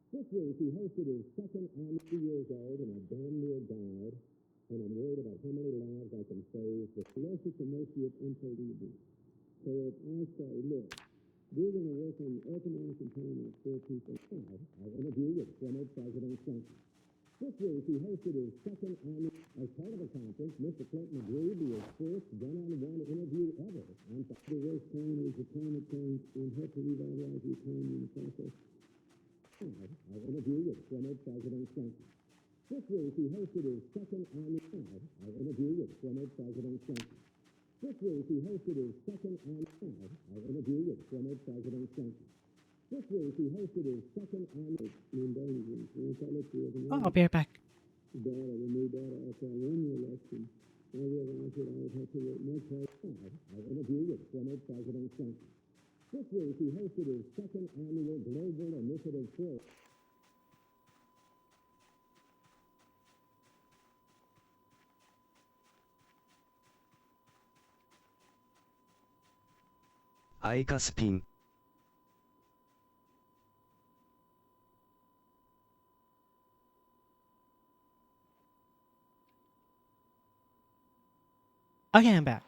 This week, he hosted his second annual 2 years old and a damn near died. And I'm worried about how many lives I can save. The closer to mercy of unbelievable. So if I say, look, we're going to work on economic empowerment for people. I interview with former President Trump. This week, he hosted his second annual. As part of the conference, Mr. Clinton agreed to his first one-on-one interview ever on the worst time is the climate change and help to revitalize the economy in the process. I interview with former President Trump. This week, he hosted his second annual. I interview with former President Trump. This week, he hosted his second annual. I interview with former President Trump. This week, he hosted his second annual.
Oh, I'll be right back.
The new data after I won the election, I realized that I would have to work much harder. I interview with former President Trump. This week, he hosted his second annual Global Initiative Forum.
アイカスピン
Okay, I'm back.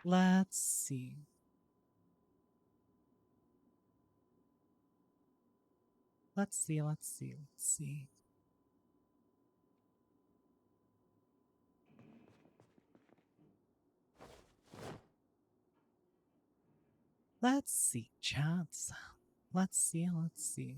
Let's see. Let's see. Let's see, chats. Let's see.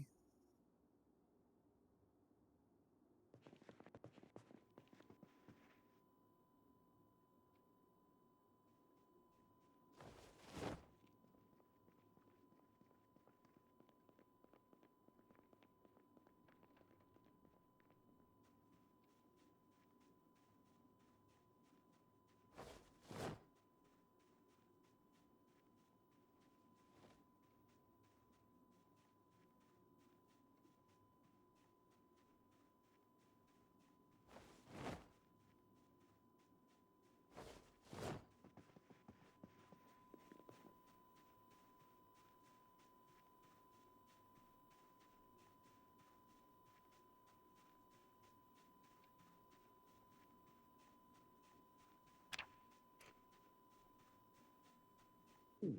I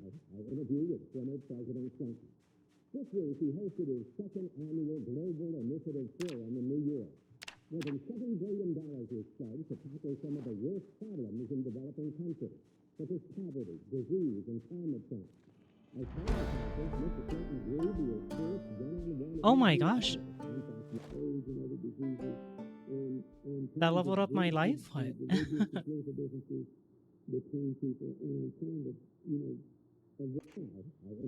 interview with former President Clinton. This week, he hosted his second annual Global Initiative Forum in New York. More than $7 billion was spent to tackle some of the worst problems in developing countries, such as poverty, disease, and climate change. As part of the conference, Mr. Clinton agreed to his first one-on-one
Oh my
interview
gosh.
ever on AIDS and other diseases, and
That leveled up my life? What?
religious and political differences between people, and trying to, avoid.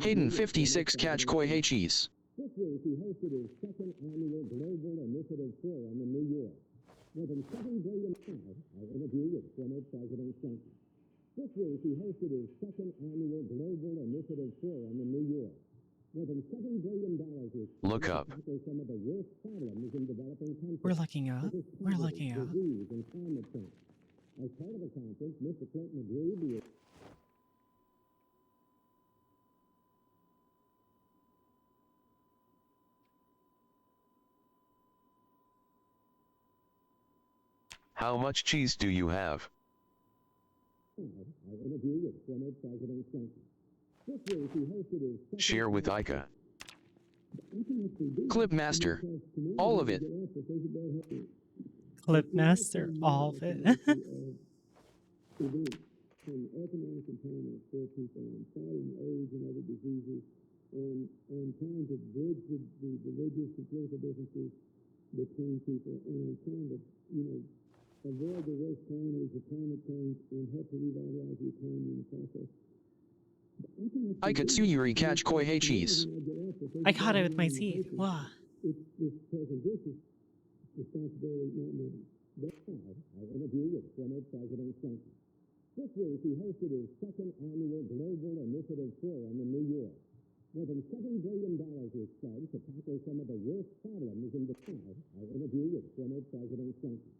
Hayden 56 catch koi hey cheese.
This week, he hosted his second annual Global Initiative Forum in New York. More than $7 billion. I interview with former President Clinton. This week, he hosted his second annual Global Initiative Forum in New York. More than $7 billion was
Look up.
to tackle some of the worst problems in developing countries.
We're looking up.
such as
We're
poverty,
looking up.
disease, and climate change. As part of the conference, Mr. Clinton agreed to
How much cheese do you have?
I interview with former President Clinton. This week, he hosted his second
Share with Ica.
Clip master. All of it.
Clip master, all of it.
From economic empowerment for people and fighting AIDS and other diseases, and trying to bridge the religious and political differences between people, and trying to, avoid the worst calamities of climate change and help to revitalize the economy in the process.
Ikatsuyuri catch koi hey cheese.
I caught it with my teeth. Wow.
It's this responsibility, not mine. But I interview with former President Clinton. This week, he hosted his second annual Global Initiative Forum in New York. More than $7 billion was spent to tackle some of the worst problems in the world. I interview with former President Clinton.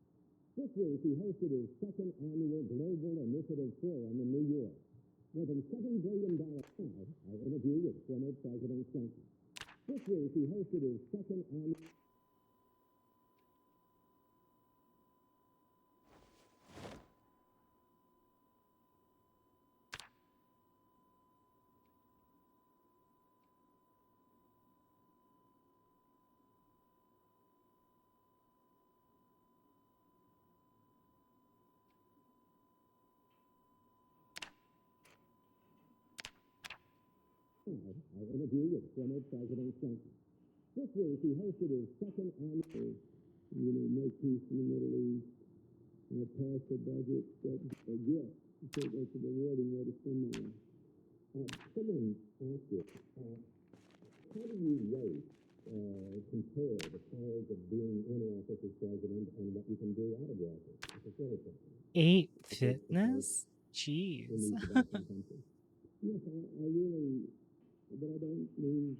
This week, he hosted his second annual Global Initiative Forum in New York. More than $7 billion. I interview with former President Clinton. This week, he hosted his second annual. I interview with former President Clinton. This week, he hosted his second annual, make peace in the Middle East, pass the budget that a gift. So that's a rewarding way to spend money. Someone asked you, how do you rate, compare the powers of being in office as president and what you can do out of the office? It's a silly question.
8 fitness?
In
Jeez.
these developing countries. Yes, I really, but I don't mean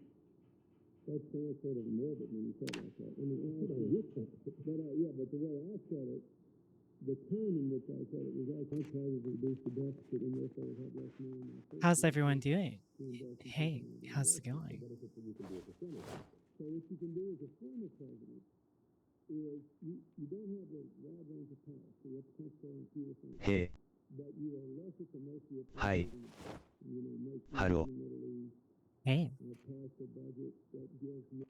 that sounds sort of morbid when you say it like that. I mean, but the way I said it, the tone in which I said it was I try to reduce the deficit and therefore have less money in my pocket
How's everyone doing?
to invest in
Hey,
something else.
how's it
That's
going?
the benefit that you can do as a senator. So what you can do as a former president is you don't have a wide range of power, so you have to control and fewer things.
Hey,
But you are less at the mercy of
Hi.
president, make peace
Hello.
in the Middle East,
Hey.
pass a budget that gives more.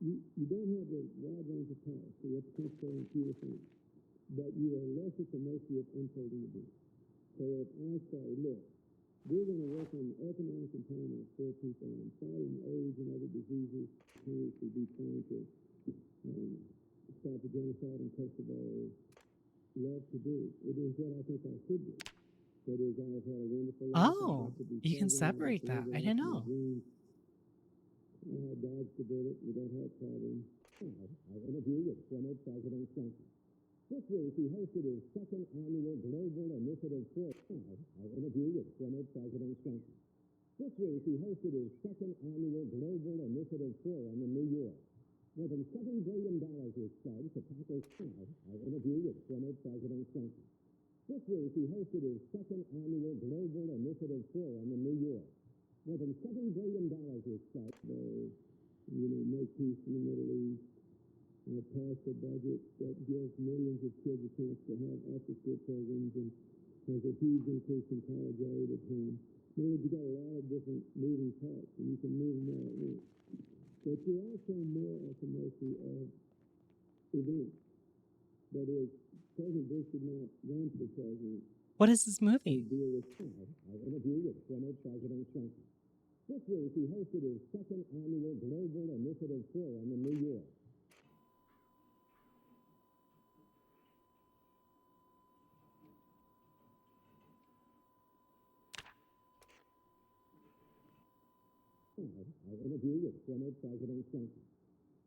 You don't have a wide range of power, so you have to control and fewer things. But you are less at the mercy of unfolding events. So if I say, look, we're going to work on economic empowerment for people and fighting AIDS and other diseases, to be trying to stop the genocide in Kosovo, love to do. It is what I think I should do. That is, I have had a wonderful life.
Oh, you can separate that. I didn't know.
I dodged the bullet without heart problems. I interview with former President Trump. This week, he hosted his second annual Global Initiative Forum. I interview with former President Trump. This week, he hosted his second annual Global Initiative Forum in New York. More than $7 billion was spent to tackle crime. I interview with former President Trump. This week, he hosted his second annual Global Initiative Forum in New York. More than $7 billion was spent to, make peace in the Middle East, pass a budget that gives millions of kids a chance to have after-school programs and has a huge increase in college aid at home. You got a lot of different moving parts, and you can move them all at once. But you're also more at the mercy of events. That is, President Bush did not run for president.
What is this movie?
Deal with I interview with former President Trump. This week, he hosted his second annual Global Initiative Forum in New York. I interview with former President Trump.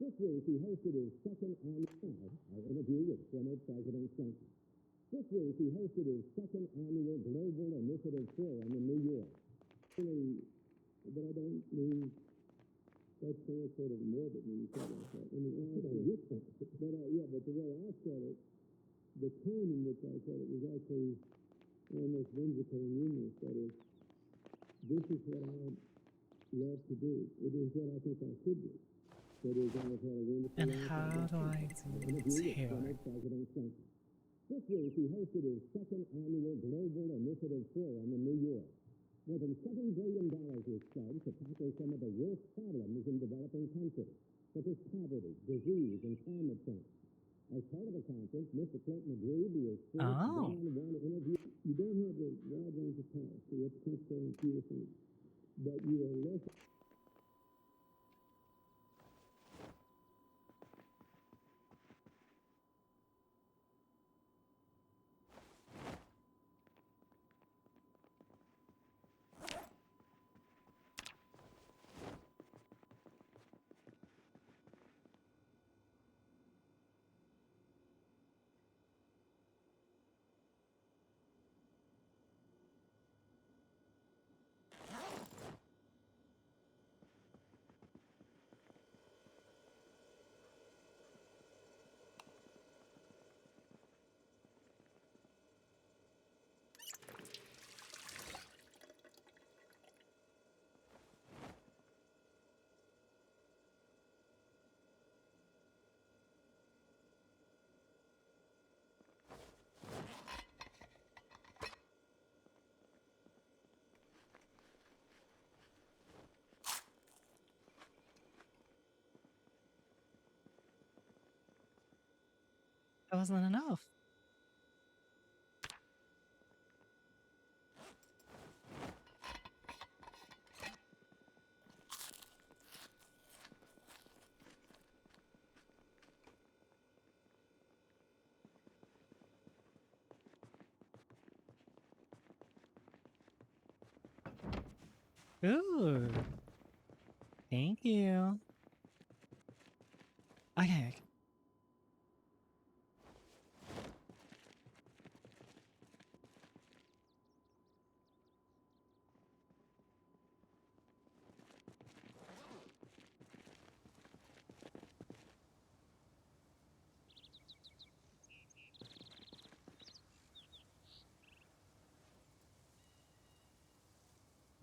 This week, he hosted his second annual. I interview with former President Trump. This week, he hosted his second annual Global Initiative Forum in New York. But I don't mean that sounds sort of morbid when you say like that. I mean, but the way I said it, the tone in which I said it was actually almost whimsical and humorous. That is, this is what I love to do. It is what I think I should do. That is, I have had a wonderful
And
life.
how do I do this here?
President Trump. This week, he hosted his second annual Global Initiative Forum in New York. More than $7 billion was spent to tackle some of the worst problems in developing countries, such as poverty, disease, and climate change. As part of the conference, Mr. Clinton agreed to his first one-on-one interview. You don't have the wide range of power, so you have to concentrate on fewer things. But you are less.
That wasn't enough. Ooh. Thank you. Okay.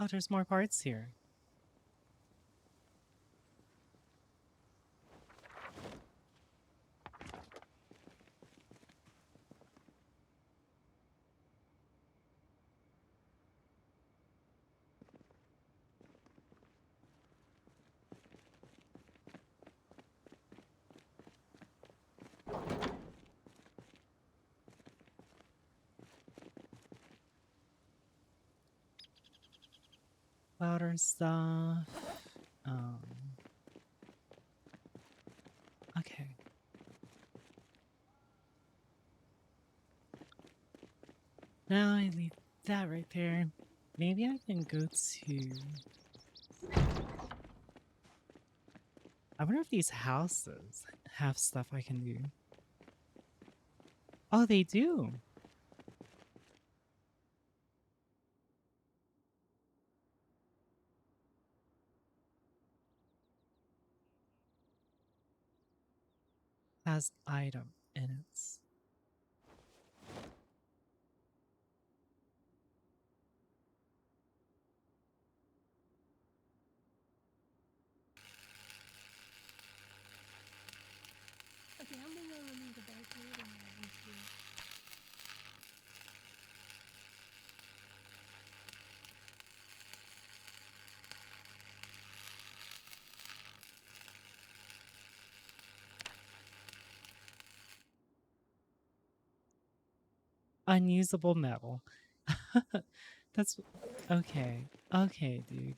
Oh, there's more parts here. Louder stuff. Okay. Now I leave that right there. Maybe I can go to... I wonder if these houses have stuff I can do. Oh, they do. Has item in it.
Okay, I'm gonna remove the barricade and use the...
Unusable metal. That's okay. Okay, dude.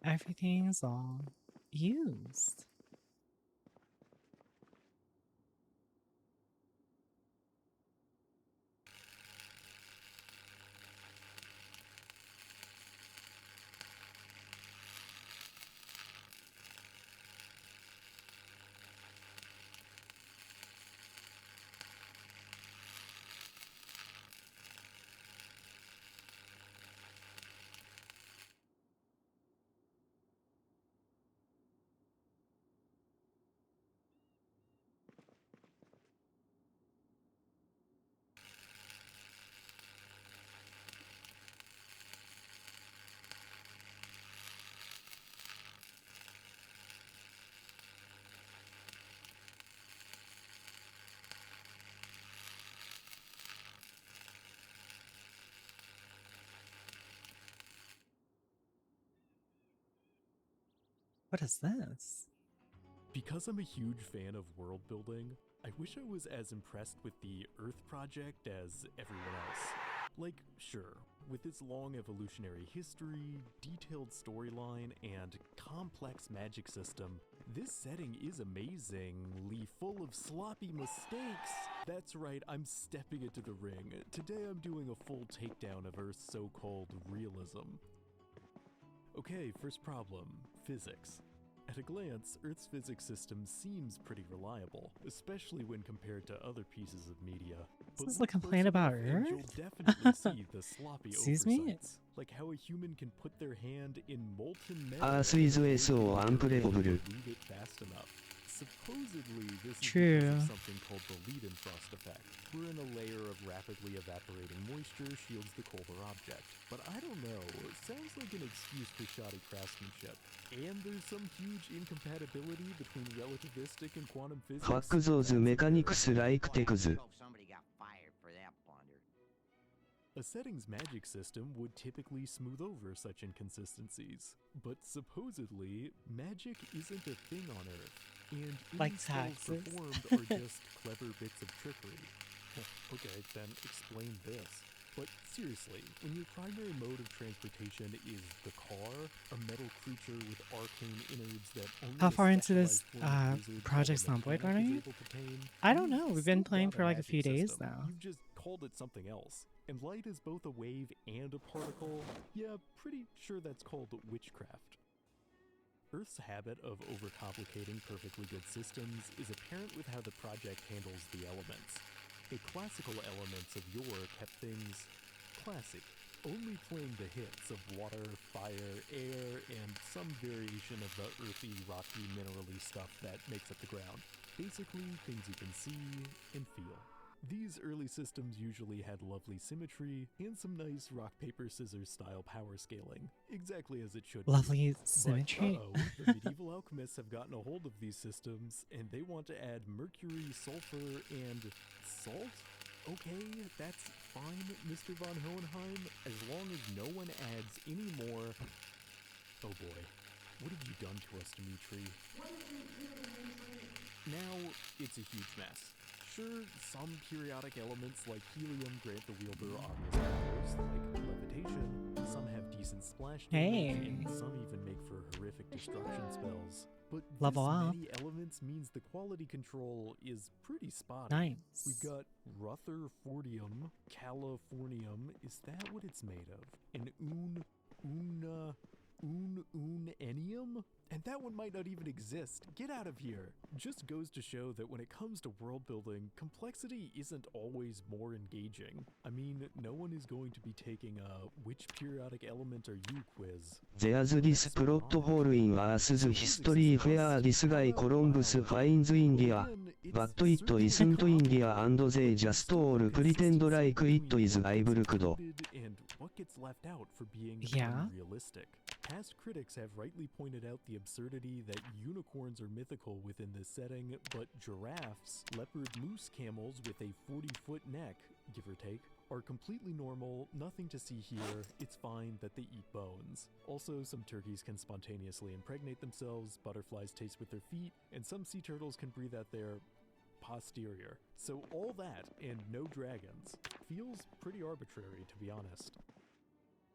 Everything's all used. What is this?
Because I'm a huge fan of world building, I wish I was as impressed with the Earth project as everyone else. Like, sure, with its long evolutionary history, detailed storyline, and complex magic system, this setting is amazingly full of sloppy mistakes. That's right, I'm stepping into the ring. Today I'm doing a full takedown of Earth's so-called realism. Okay, first problem, physics. At a glance, Earth's physics system seems pretty reliable, especially when compared to other pieces of media.
Is this a complaint about Earth?
You'll definitely see the sloppy
Excuse me?
oversights, like how a human can put their hand in molten metal
Earth is so unpredictable.
move it fast enough. Supposedly, this is
True.
because of something called the Leidenfrost effect, wherein a layer of rapidly evaporating moisture shields the colder object. But I don't know, it sounds like an excuse for shoddy craftsmanship. And there's some huge incompatibility between relativistic and quantum physics.
Hack those mechanics like techs.
Somebody got fired for that blunder.
A settings magic system would typically smooth over such inconsistencies, but supposedly, magic isn't a thing on Earth, and
Like
any spells
taxes.
performed are just clever bits of trickery. Okay, then explain this. But seriously, when your primary mode of transportation is the car, a metal creature with arcane innards that only
How
a
far into this,
specialized form of wizard
Project
called a
Zomboid
mechanic
are
is
you?
able to tame,
I don't
you've
know, we've been
still
playing
got
for like a
magic
few days
system.
now.
You've just called it something else. And light is both a wave and a particle. Yeah, pretty sure that's called witchcraft. Earth's habit of overcomplicating perfectly good systems is apparent with how the project handles the elements. The classical elements of yore kept things classic, only playing the hits of water, fire, air, and some variation of the earthy, rocky, minerally stuff that makes up the ground. Basically, things you can see and feel. These early systems usually had lovely symmetry and some nice rock, paper, scissors style power scaling, exactly as it should be.
Lovely symmetry.
But, the medieval alchemists have gotten a hold of these systems, and they want to add mercury, sulfur, and salt? Okay, that's fine, Mr. von Hohenheim, as long as no one adds any more... Oh boy, what have you done to us, Dimitri? Now, it's a huge mess. Sure, some periodic elements like helium grant the wielder obvious powers, like levitation. Some have decent splash damage, and some even make for horrific destruction spells. But
Level
this
up.
many elements means the quality control is pretty spotty.
Nice.
We've got Rutherfordium, Californium. Is that what it's made of? An unenium? And that one might not even exist. Get out of here. Just goes to show that when it comes to world building, complexity isn't always more engaging. I mean, no one is going to be taking a which periodic element are you quiz.
There's this plot hole in Earth's history where this guy Columbus finds India, but it isn't India and they just all pretend like it is Ibrook.
And what gets left out for being
Yeah.
unrealistic? Past critics have rightly pointed out the absurdity that unicorns are mythical within this setting, but giraffes, leopard moose camels with a 40-foot neck, give or take, are completely normal, nothing to see here, it's fine that they eat bones. Also, some turkeys can spontaneously impregnate themselves, butterflies taste with their feet, and some sea turtles can breathe out their posterior. So all that, and no dragons, feels pretty arbitrary, to be honest.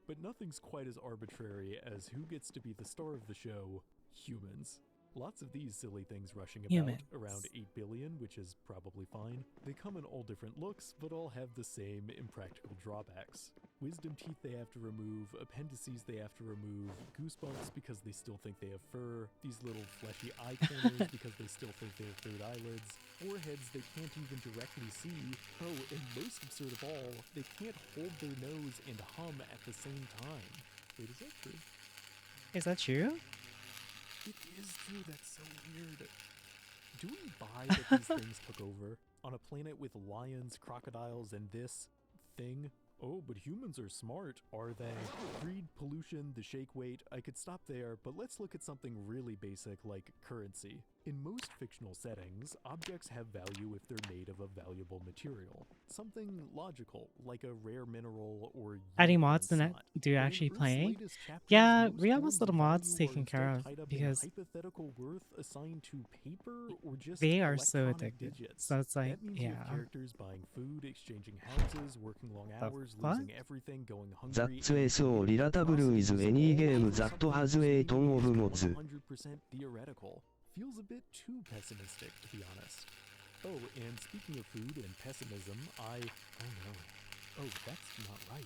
But nothing's quite as arbitrary as who gets to be the star of the show, humans. Lots of these silly things rushing about,
Humans.
around 8 billion, which is probably fine. They come in all different looks, but all have the same impractical drawbacks. Wisdom teeth they have to remove, appendices they have to remove, goosebumps because they still think they have fur, these little fleshy eye corners because they still think they have third eyelids, foreheads they can't even directly see, oh, and most absurd of all, they can't hold their nose and hum at the same time. Wait, is that true?
Is that true?
It is true, that's so weird. Do we buy that these things took over? On a planet with lions, crocodiles, and this thing? Oh, but humans are smart, are they? Greed, pollution, the shake weight, I could stop there, but let's look at something really basic like currency. In most fictional settings, objects have value if they're made of a valuable material. Something logical, like a rare mineral or
Adding
unicorn
mods and
slot.
do you
But in
actually
Earth's
playing?
latest chapters,
Yeah,
most
we almost
forms
got the
of
mods
value are
taken care
instead
of
tied up in
because
hypothetical worth assigned to paper or just
they are so
electronic
addicted.
digits.
So it's like,
That means you have
yeah.
characters buying food, exchanging houses, working long
The
hours,
fuck?
losing everything, going hungry.
That's so relatable is any game that has a ton of mods.
100% theoretical. Feels a bit too pessimistic, to be honest. Oh, and speaking of food and pessimism, oh no. Oh, that's not right.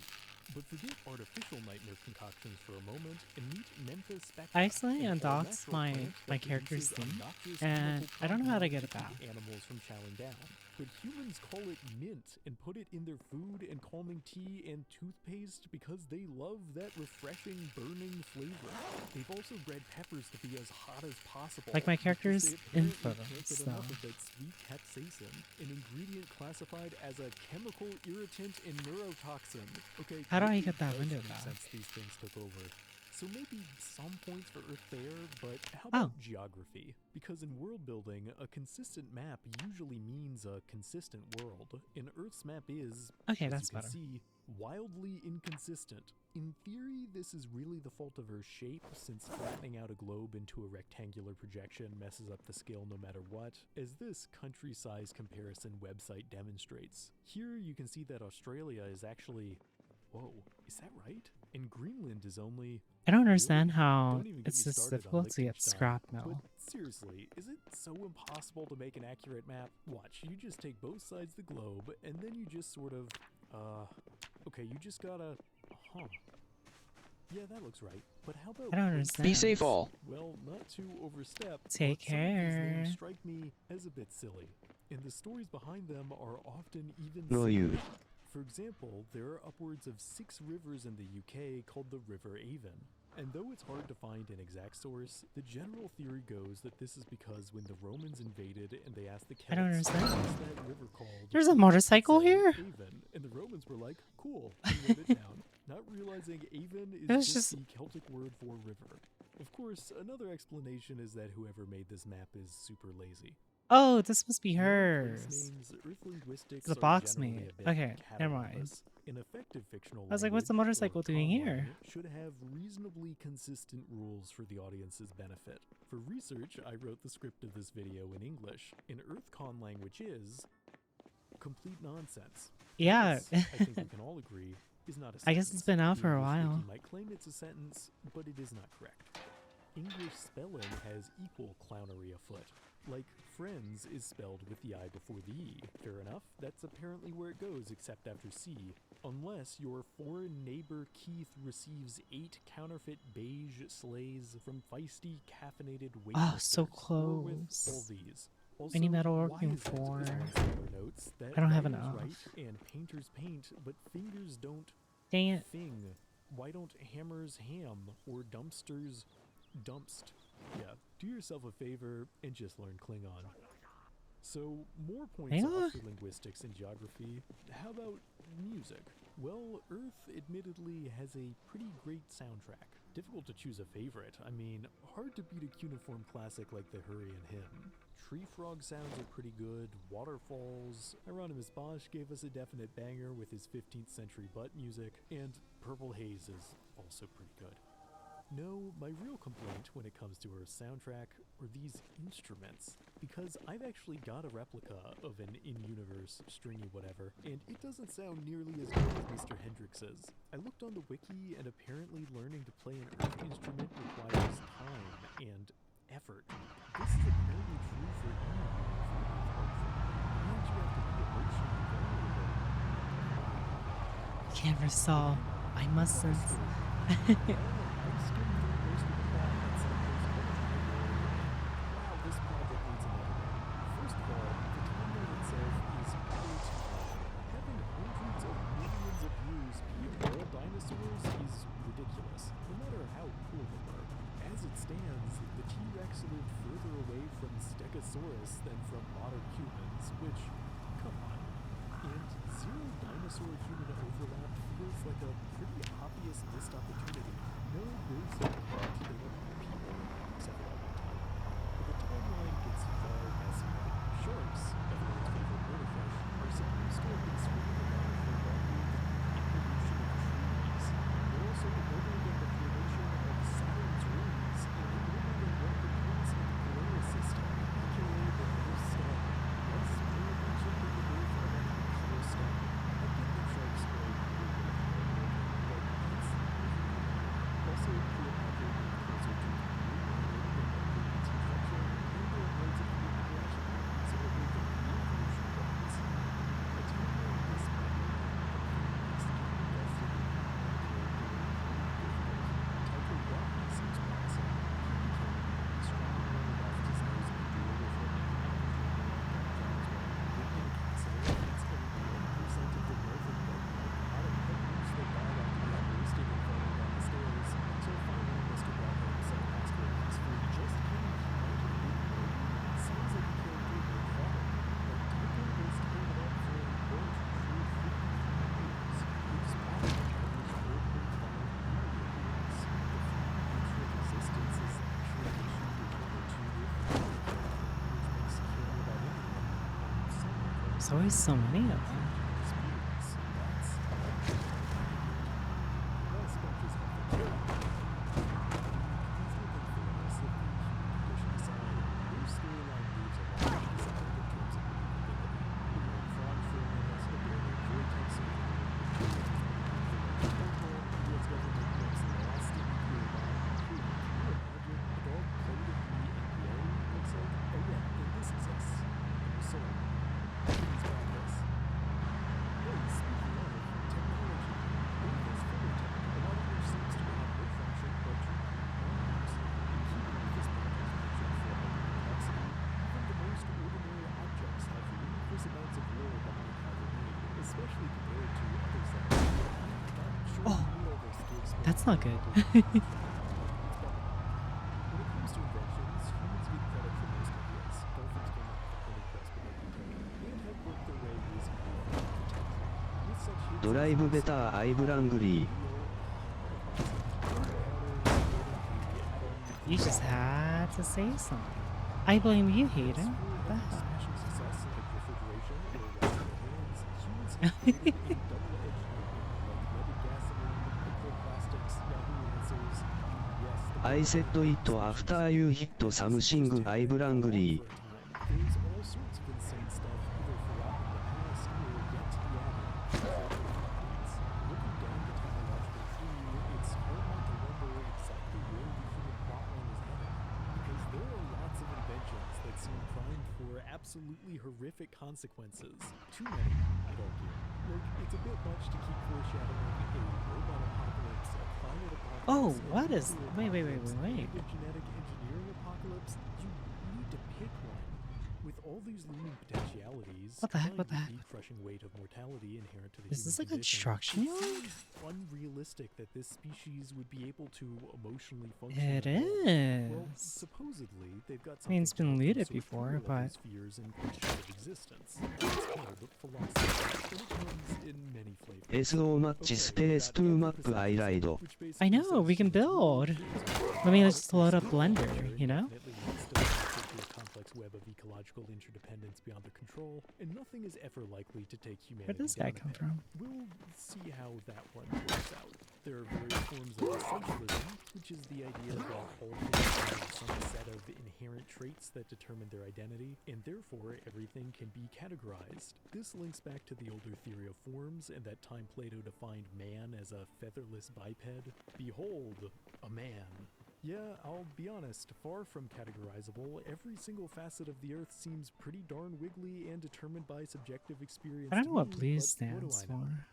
But forget artificial nightmare concoctions for a moment and meet Memphis Spectra.
I accidentally
an
undocked
all-natural
my
plant
my
that
character's
produces
thing,
obnoxious
and
chemical
I don't know how to
compounds
get it
that
back.
keep animals from chowing down. But humans call it mint and put it in their food and calming tea and toothpaste because they love that refreshing, burning flavor. They've also bred peppers to be as hot as possible.
Like my
because
character's
they apparently
info,
can't get
so.
enough of that sweet capsaicin, an ingredient classified as a chemical irritant and neurotoxin. Okay,
How do I
maybe
get that
it does
window
make
back?
sense these things took over. So maybe some points for Earth there, but how
Oh.
about geography? Because in world building, a consistent map usually means a consistent world, and Earth's map is,
Okay,
as
that's
you can
better.
see, wildly inconsistent. In theory, this is really the fault of Earth's shape, since flattening out a globe into a rectangular projection messes up the scale no matter what, as this country size comparison website demonstrates. Here you can see that Australia is actually... Whoa, is that right? And Greenland is only...
I don't understand
Really?
how
Don't even get
it's
me
this
started on
difficult to get
Liechtenstein.
scrap metal.
But seriously, is it so impossible to make an accurate map? Watch, you just take both sides of the globe, and then you just sort of, okay, you just gotta, yeah, that looks right. But how about...
I don't
places?
understand.
Be safe all.
Well, not to overstep,
Take
but some of these
care.
names strike me as a bit silly, and the stories behind them are often even
No, you.
sillier. For example, there are upwards of 6 rivers in the UK called the River Avon. And though it's hard to find an exact source, the general theory goes that this is because when the Romans invaded and they asked the Celts,
I don't understand.
"What's that river called?"
There's a
they
motorcycle
said
here?
Avon, and the Romans were like, "Cool," and wrote it down, not realizing Avon is
It was
just
just-
the Celtic word for river. Of course, another explanation is that whoever made this map is super lazy.
Oh, this must be
Known
hers.
place names, Earth linguistics
The
are
box
generally
mate.
a bit
Okay, never mind.
caterpillarless. An effective fictional
I was like, what's the
language, or
motorcycle doing here?
conlang, should have reasonably consistent rules for the audience's benefit. For research, I wrote the script of this video in English. An EarthCon language is complete nonsense.
Yeah.
This, I think we can all agree, is not a sentence.
I guess it's been out
The
for a
English wiki
while.
might claim it's a sentence, but it is not correct. English spelling has equal clownery afoot. Like, friends is spelled with the I before the E. Fair enough, that's apparently where it goes except after C. Unless your foreign neighbor Keith receives 8 counterfeit beige sleighs from feisty caffeinated
Ah, so
waitresses, or with all
close.
these.
Any
Also,
metal
why
working
is it, as
for?
one scholar notes, that
I don't have
writers
enough.
write and painters paint, but fingers don't
Dang it.
thing. Why don't hammers ham or dumpsters dumpst? Yeah, do yourself a favor and just learn Klingon. So, more points
Hang
off
on.
for linguistics and geography. How about music? Well, Earth admittedly has a pretty great soundtrack. Difficult to choose a favorite. I mean, hard to beat a cuneiform classic like the Hurrian Hymn. Tree frog sounds are pretty good, waterfalls. Hieronymus Bosch gave us a definite banger with his 15th century butt music, and Purple Haze is also pretty good. No, my real complaint when it comes to Earth's soundtrack are these instruments, because I've actually got a replica of an in-universe stringy whatever, and it doesn't sound nearly as good as Mr. Hendrix's. I looked on the wiki, and apparently learning to play an Earth instrument requires time and effort. This is apparently true for any meaningful Earth art form, and you have to be emotionally vulnerable.
Can't resolve. I mustn't.
Wow, this project needs another one. First of all, the timeline itself is way too long. Having hundreds of millions of years be all dinosaurs is ridiculous, no matter how cool they were. As it stands, the T-Rex lived further away from Stegosaurus than from modern humans, which, come on. And zero dinosaur-human overlap feels like a pretty obvious missed opportunity. No birds have evolved, they don't have people, except for that one time. But the timeline gets far messier. Sharks, everyone's favorite water fish, are supposed to have been swimming around for longer than the evolution of trees. They're also older than the formation of Saturn's rings, and older than what appears in the Polaris system, aka the Earth star. Less pay attention to the birth of an actual star. I get that sharks are really but it's also Cleopatra moved closer to the moon than the BT function, and there are loads of human progression, so it moved the re-evolution buttons. A timeline this might be next to be invested in Tycho Brahe seems promising. He became extremely left his nose in the door before making an living in a castle. It's only 1% of the northern Denmark out of pet moose that died after he got roasted and falling down the stairs. So finally, Mr. Brahe himself asked for peaceful, just kidding, he might have been murdered. Sounds like a character worth following. But Tycho was told it up for important true 50 years. His body averaged 4.5 million years. The nature of existence is actually an issue between the two with which makes caring about anyone somewhat like
There's always so many of them.
experience. That's well, sponges have the job. Peaceful and fairness of the human condition aside, their storyline leaves a lot to be desired in terms of believability. We learn Frog for a minute, a bit of Vortex of
That's not good.
When it comes to inventions, humans get credit for most ideas. Dolphins came up with the printing press with and have worked their way reasonably through potential. With such hits
ドライブベターアイブラングリー。
You just had to say something. I blame you, Hayden. What the heck?
I said it after you hit something I blangly.
There's all sorts of insane stuff either forgotten in the past or yet to be added. Looking down the technological tree, it's hard not to wonder exactly where the human plotline is headed. Because there are lots of inventions that seem primed for absolutely horrific consequences. Too many, I'd argue. Like, it's a bit much to keep foreshadowing a robot apocalypse, a climate apocalypse.
Oh, what
a
is?
nuclear
Wait.
apocalypse, and a genetic engineering apocalypse. You need to pick one. With all these looming potentialities,
What the heck,
combined
what the
with
heck?
the crushing weight of mortality inherent to the
Is this
human
a
condition,
construction
it
yard?
seems unrealistic that this species would be able to emotionally function.
It
at all. Well,
is.
supposedly they've got
I mean, it's
something
been
to help them
looted
sort
before,
through all
but
these fears and questions of existence. It's called philosophy, and it comes in many flavors.
SO マッチスペース2マップアイライド。
Which basically
I know we can
says
build. Let me just load up Blender, you know?
Definitely needs to fit through a complex web of ecological interdependence beyond their control, and nothing is ever likely to take humanity
Where'd this guy
down a
come
peg.
from?
We'll see how that one works out. There are various forms of essentialism, which is the idea that all things have some set of inherent traits that determine their identity, and therefore everything can be categorized. This links back to the older theory of forms and that time Plato defined man as a featherless biped. Behold, a man. Yeah, I'll be honest, far from categorizable, every single facet of the Earth seems pretty darn wiggly and determined by subjective experience.
I don't
to
know what
me,
blue
but
stands
what do I know?
for.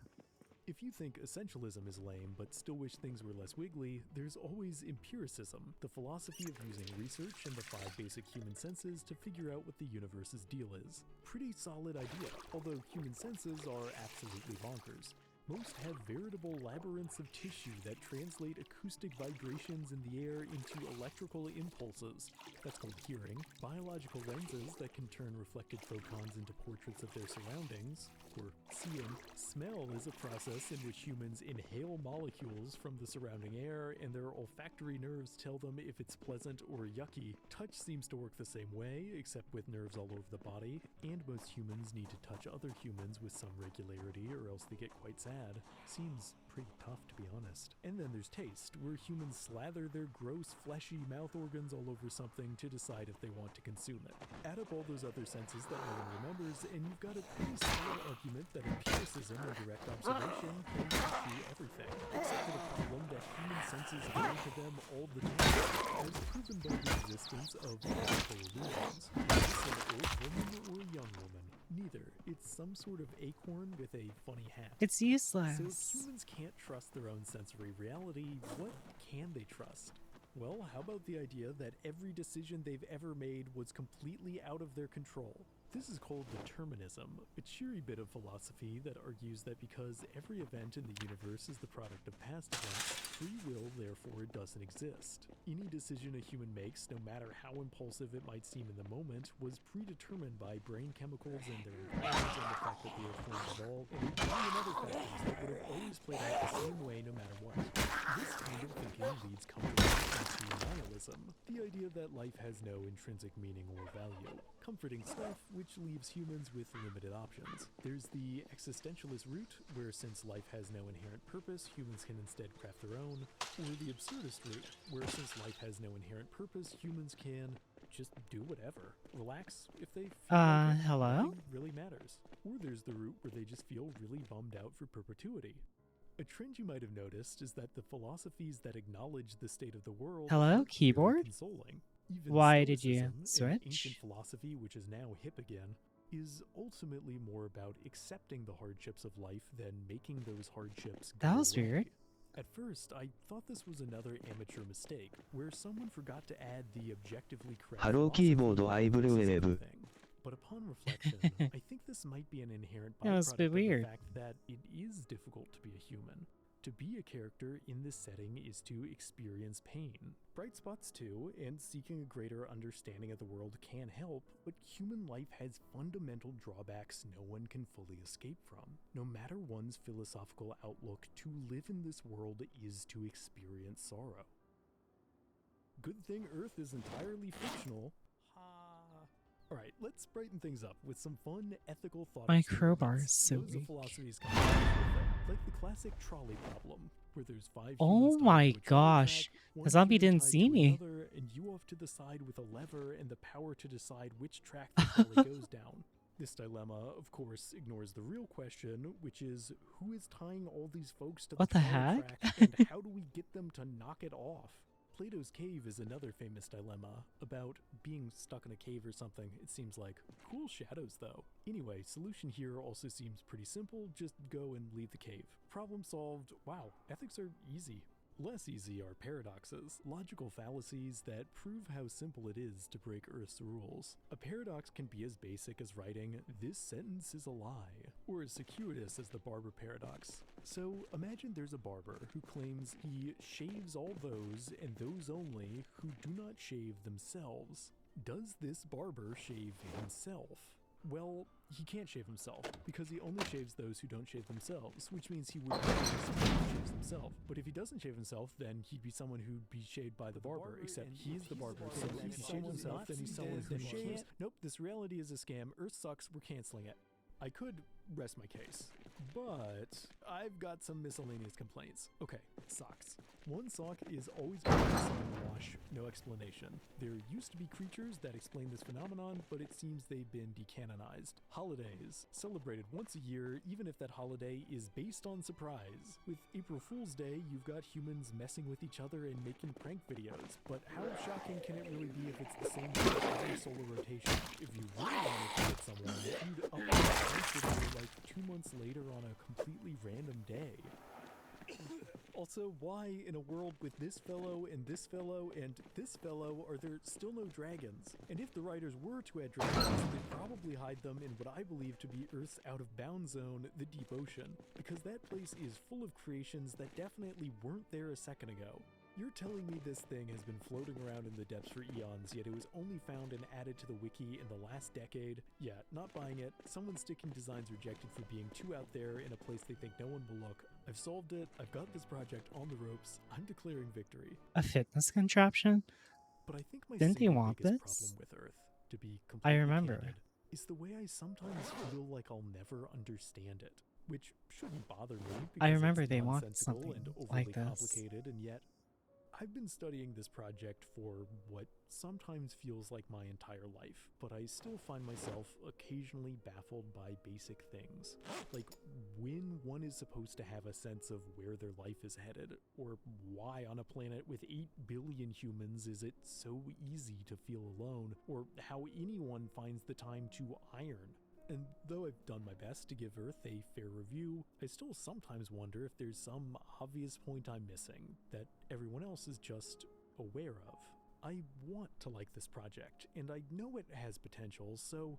If you think essentialism is lame but still wish things were less wiggly, there's always empiricism, the philosophy of using research and the 5 basic human senses to figure out what the universe's deal is. Pretty solid idea, although human senses are absolutely bonkers. Most have veritable labyrinths of tissue that translate acoustic vibrations in the air into electrical impulses. That's called hearing. Biological lenses that can turn reflected photons into portraits of their surroundings, or seeing. Smell is a process in which humans inhale molecules from the surrounding air, and their olfactory nerves tell them if it's pleasant or yucky. Touch seems to work the same way, except with nerves all over the body, and most humans need to touch other humans with some regularity or else they get quite sad. Seems pretty tough, to be honest. And then there's taste, where humans slather their gross, fleshy mouth organs all over something to decide if they want to consume it. Add up all those other senses that no one remembers, and you've got a pretty solid argument that empiricism and direct observation can teach you everything, except for the problem that human senses appeal to them all the time, as proven by the existence of optical illusions. Is this an old woman or a young woman? Neither. It's some sort of acorn with a funny hat.
It's
So
useless.
if humans can't trust their own sensory reality, what can they trust? Well, how about the idea that every decision they've ever made was completely out of their control? This is called determinism, a cheery bit of philosophy that argues that because every event in the universe is the product of past events, free will therefore doesn't exist. Any decision a human makes, no matter how impulsive it might seem in the moment, was predetermined by brain chemicals and their environment and the fact that they are formed of all, and a million other factors that would have always played out the same way no matter what. This kind of thinking leads comfortably into nihilism, the idea that life has no intrinsic meaning or value. Comforting stuff, which leaves humans with limited options. There's the existentialist route, where since life has no inherent purpose, humans can instead craft their own, or the absurdist route, where since life has no inherent purpose, humans can just do whatever. Relax if they feel like it.
Hello?
Nothing really matters. Or there's the route where they just feel really bummed out for perpetuity. A trend you might have noticed is that the philosophies that acknowledge the state of the world
Hello,
aren't very
keyboard?
consoling. Even
Why did you
Stoicism, an
switch?
ancient philosophy which is now hip again, is ultimately more about accepting the hardships of life than making those hardships go
That was
away.
weird.
At first, I thought this was another amateur mistake, where someone forgot to add the objectively correct
Hello
philosophy
keyboard
to
I
the
will
process of
web.
the thing. But upon reflection, I think this might be an inherent
That was a
byproduct
bit
of the
weird.
fact that it is difficult to be a human. To be a character in this setting is to experience pain. Bright spots too, and seeking a greater understanding of the world can help, but human life has fundamental drawbacks no one can fully escape from. No matter one's philosophical outlook, to live in this world is to experience sorrow. Good thing Earth is entirely fictional. Alright, let's brighten things up with some fun, ethical thought
My
experiments.
crowbar is so
Loads of
weak.
philosophies come into play with it, like the classic trolley problem, where there's 5
Oh
humans tied
my
to a trolley
gosh.
track, one
The zombie
human
didn't
tied
see
to
me.
another, and you off to the side with a lever and the power to decide which track the trolley goes down. This dilemma, of course, ignores the real question, which is who is tying all these folks to
What the
the trolley
heck?
track, and how do we get them to knock it off? Plato's Cave is another famous dilemma about being stuck in a cave or something, it seems like. Cool shadows though. Anyway, solution here also seems pretty simple, just go and leave the cave. Problem solved. Wow, ethics are easy. Less easy are paradoxes, logical fallacies that prove how simple it is to break Earth's rules. A paradox can be as basic as writing, "This sentence is a lie," or as circuitous as the barber paradox. So imagine there's a barber who claims he shaves all those and those only who do not shave themselves. Does this barber shave himself? Well, he can't shave himself, because he only shaves those who don't shave themselves, which means he would be someone who shaves himself. But if he doesn't shave himself, then he'd be someone who'd be shaved by the barber, except he's the barber, so if he shaves himself, then he's someone who shaves. Nope, this reality is a scam. Earth sucks, we're canceling it. I could rest my case, but I've got some miscellaneous complaints. Okay, socks. One sock is always going to be in the wash, no explanation. There used to be creatures that explain this phenomenon, but it seems they've been decanonized. Holidays, celebrated once a year, even if that holiday is based on surprise. With April Fool's Day, you've got humans messing with each other and making prank videos, but how shocking can it really be if it's the same day every solar rotation? If you really wanted to hit someone, you'd upload a prank video like 2 months later on a completely random day. Also, why in a world with this fellow and this fellow and this fellow are there still no dragons? And if the writers were to add dragons, they'd probably hide them in what I believe to be Earth's out-of-bound zone, the deep ocean, because that place is full of creations that definitely weren't there a second ago. You're telling me this thing has been floating around in the depths for eons, yet it was only found and added to the wiki in the last decade? Yeah, not buying it. Someone's sticking designs rejected for being too out there in a place they think no one will look. I've solved it. I've got this project on the ropes. I'm declaring victory.
A fitness contraption?
But I think my
Didn't they
single
want
biggest
this?
problem with Earth, to be
I
completely
remember.
candid, is the way I sometimes feel like I'll never understand it, which shouldn't bother me because
I remember
it's
they want
nonsensical
something
and overly
like this.
complicated, and yet I've been studying this project for what sometimes feels like my entire life, but I still find myself occasionally baffled by basic things, like when one is supposed to have a sense of where their life is headed, or why on a planet with 8 billion humans is it so easy to feel alone, or how anyone finds the time to iron. And though I've done my best to give Earth a fair review, I still sometimes wonder if there's some obvious point I'm missing that everyone else is just aware of. I want to like this project, and I know it has potential, so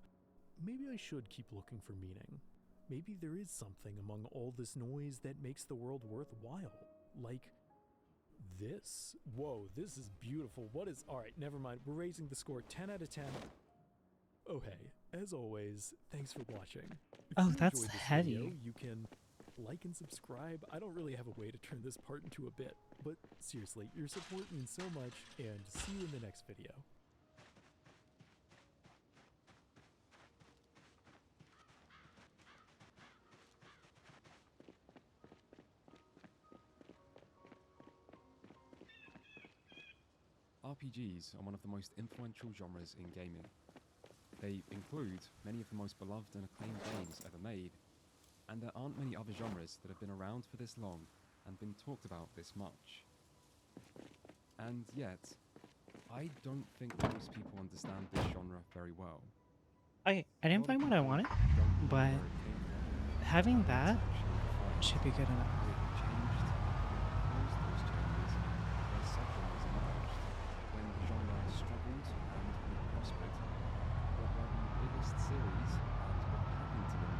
maybe I should keep looking for meaning. Maybe there is something among all this noise that makes the world worthwhile. Like this. Whoa, this is beautiful. What is... Alright, never mind. We're raising the score 10 out of 10. Oh hey, as always, thanks for watching. If
Oh,
you
that's
enjoyed this
heavy.
video, you can like and subscribe. I don't really have a way to turn this part into a bit, but seriously, your support means so much, and see you in the next video.
RPGs are one of the most influential genres in gaming. They include many of the most beloved and acclaimed games ever made, and there aren't many other genres that have been around for this long and been talked about this much. And yet, I don't think most people understand this genre very well.
I didn't find what I wanted,
Don't know
but
where it came from,
having
how
that
it's actually defined.
should be good enough.
It changed, and caused those changes as subgenres emerged, when the genre struggled and when it prospered. What were the biggest series and what happened to them?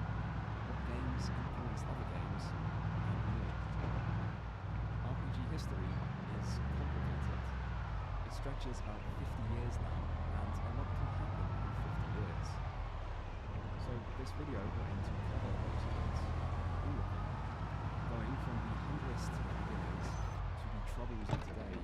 What games influenced other games? And more. stretches about 50 years now, and a lot can happen in 50 years. So this video will aim to cover those events, all of them, going from the humblest beginnings to the troubles of today,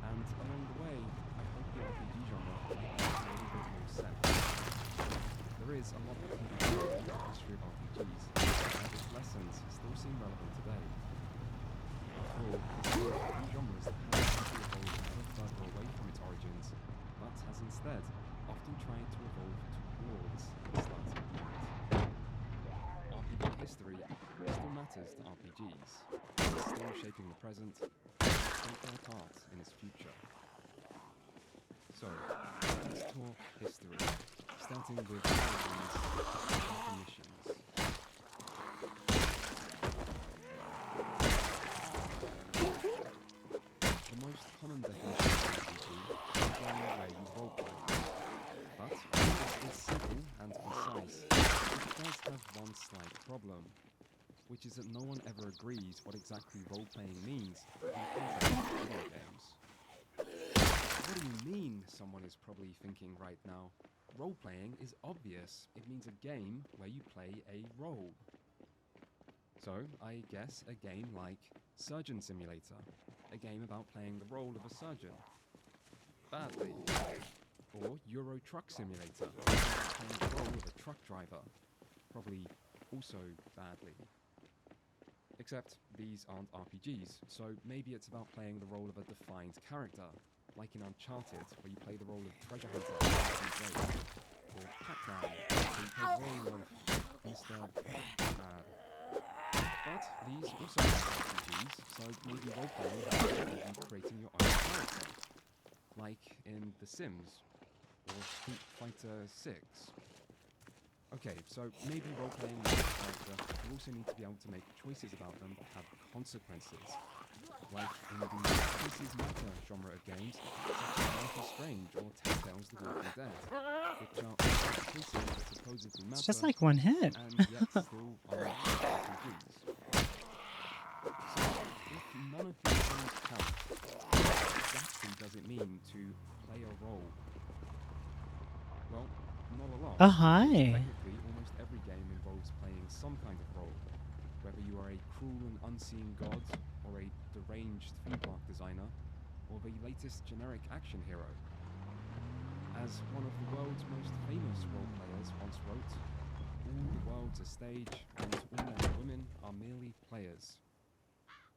and along the way, I hope the RPG genre might be a little bit more set. There is a lot that can be learned from the history of RPGs, and its lessons still seem relevant today. After all, it's one of the genres that has simply evolved never further away from its origins, but has instead often tried to evolve towards its starting point. RPG history still matters to RPGs. It's still shaping the present, and it's still their part in its future. So, let's talk history, starting with origins and definitions. The most common definition of RPG is a game where you roleplay. But this is simple and concise, it does have one slight problem, which is that no one ever agrees what exactly role-playing means in the context of video games. What do you mean, someone is probably thinking right now? Role-playing is obvious. It means a game where you play a role. So, I guess a game like Surgeon Simulator, a game about playing the role of a surgeon. Badly. Or Euro Truck Simulator, about playing the role of a truck driver. Probably also badly. Except these aren't RPGs, so maybe it's about playing the role of a defined character, like in Uncharted, where you play the role of treasure hunter, or Pac-Man, where you play the role of Mr. Pac-Man. But these also are RPGs, so maybe role-playing is you creating your own character, like in The Sims, or Street Fighter 6. Okay, so maybe role-playing as a character, you also need to be able to make choices about them that have consequences. Like in the Choices Matter genre of games, such as Life is Strange or Telltale's The Walking Dead, which are all choices that supposedly matter,
It's just like one hit.
and yet still are RPGs. So, if none of these things count, what exactly does it mean to play a role? Well, not a lot.
Oh, hi.
Technically, almost every game involves playing some kind of role, whether you are a cruel and unseen god, or a deranged theme park designer, or the latest generic action hero. As one of the world's most famous role players once wrote, all the world's a stage, and all men and women are merely players.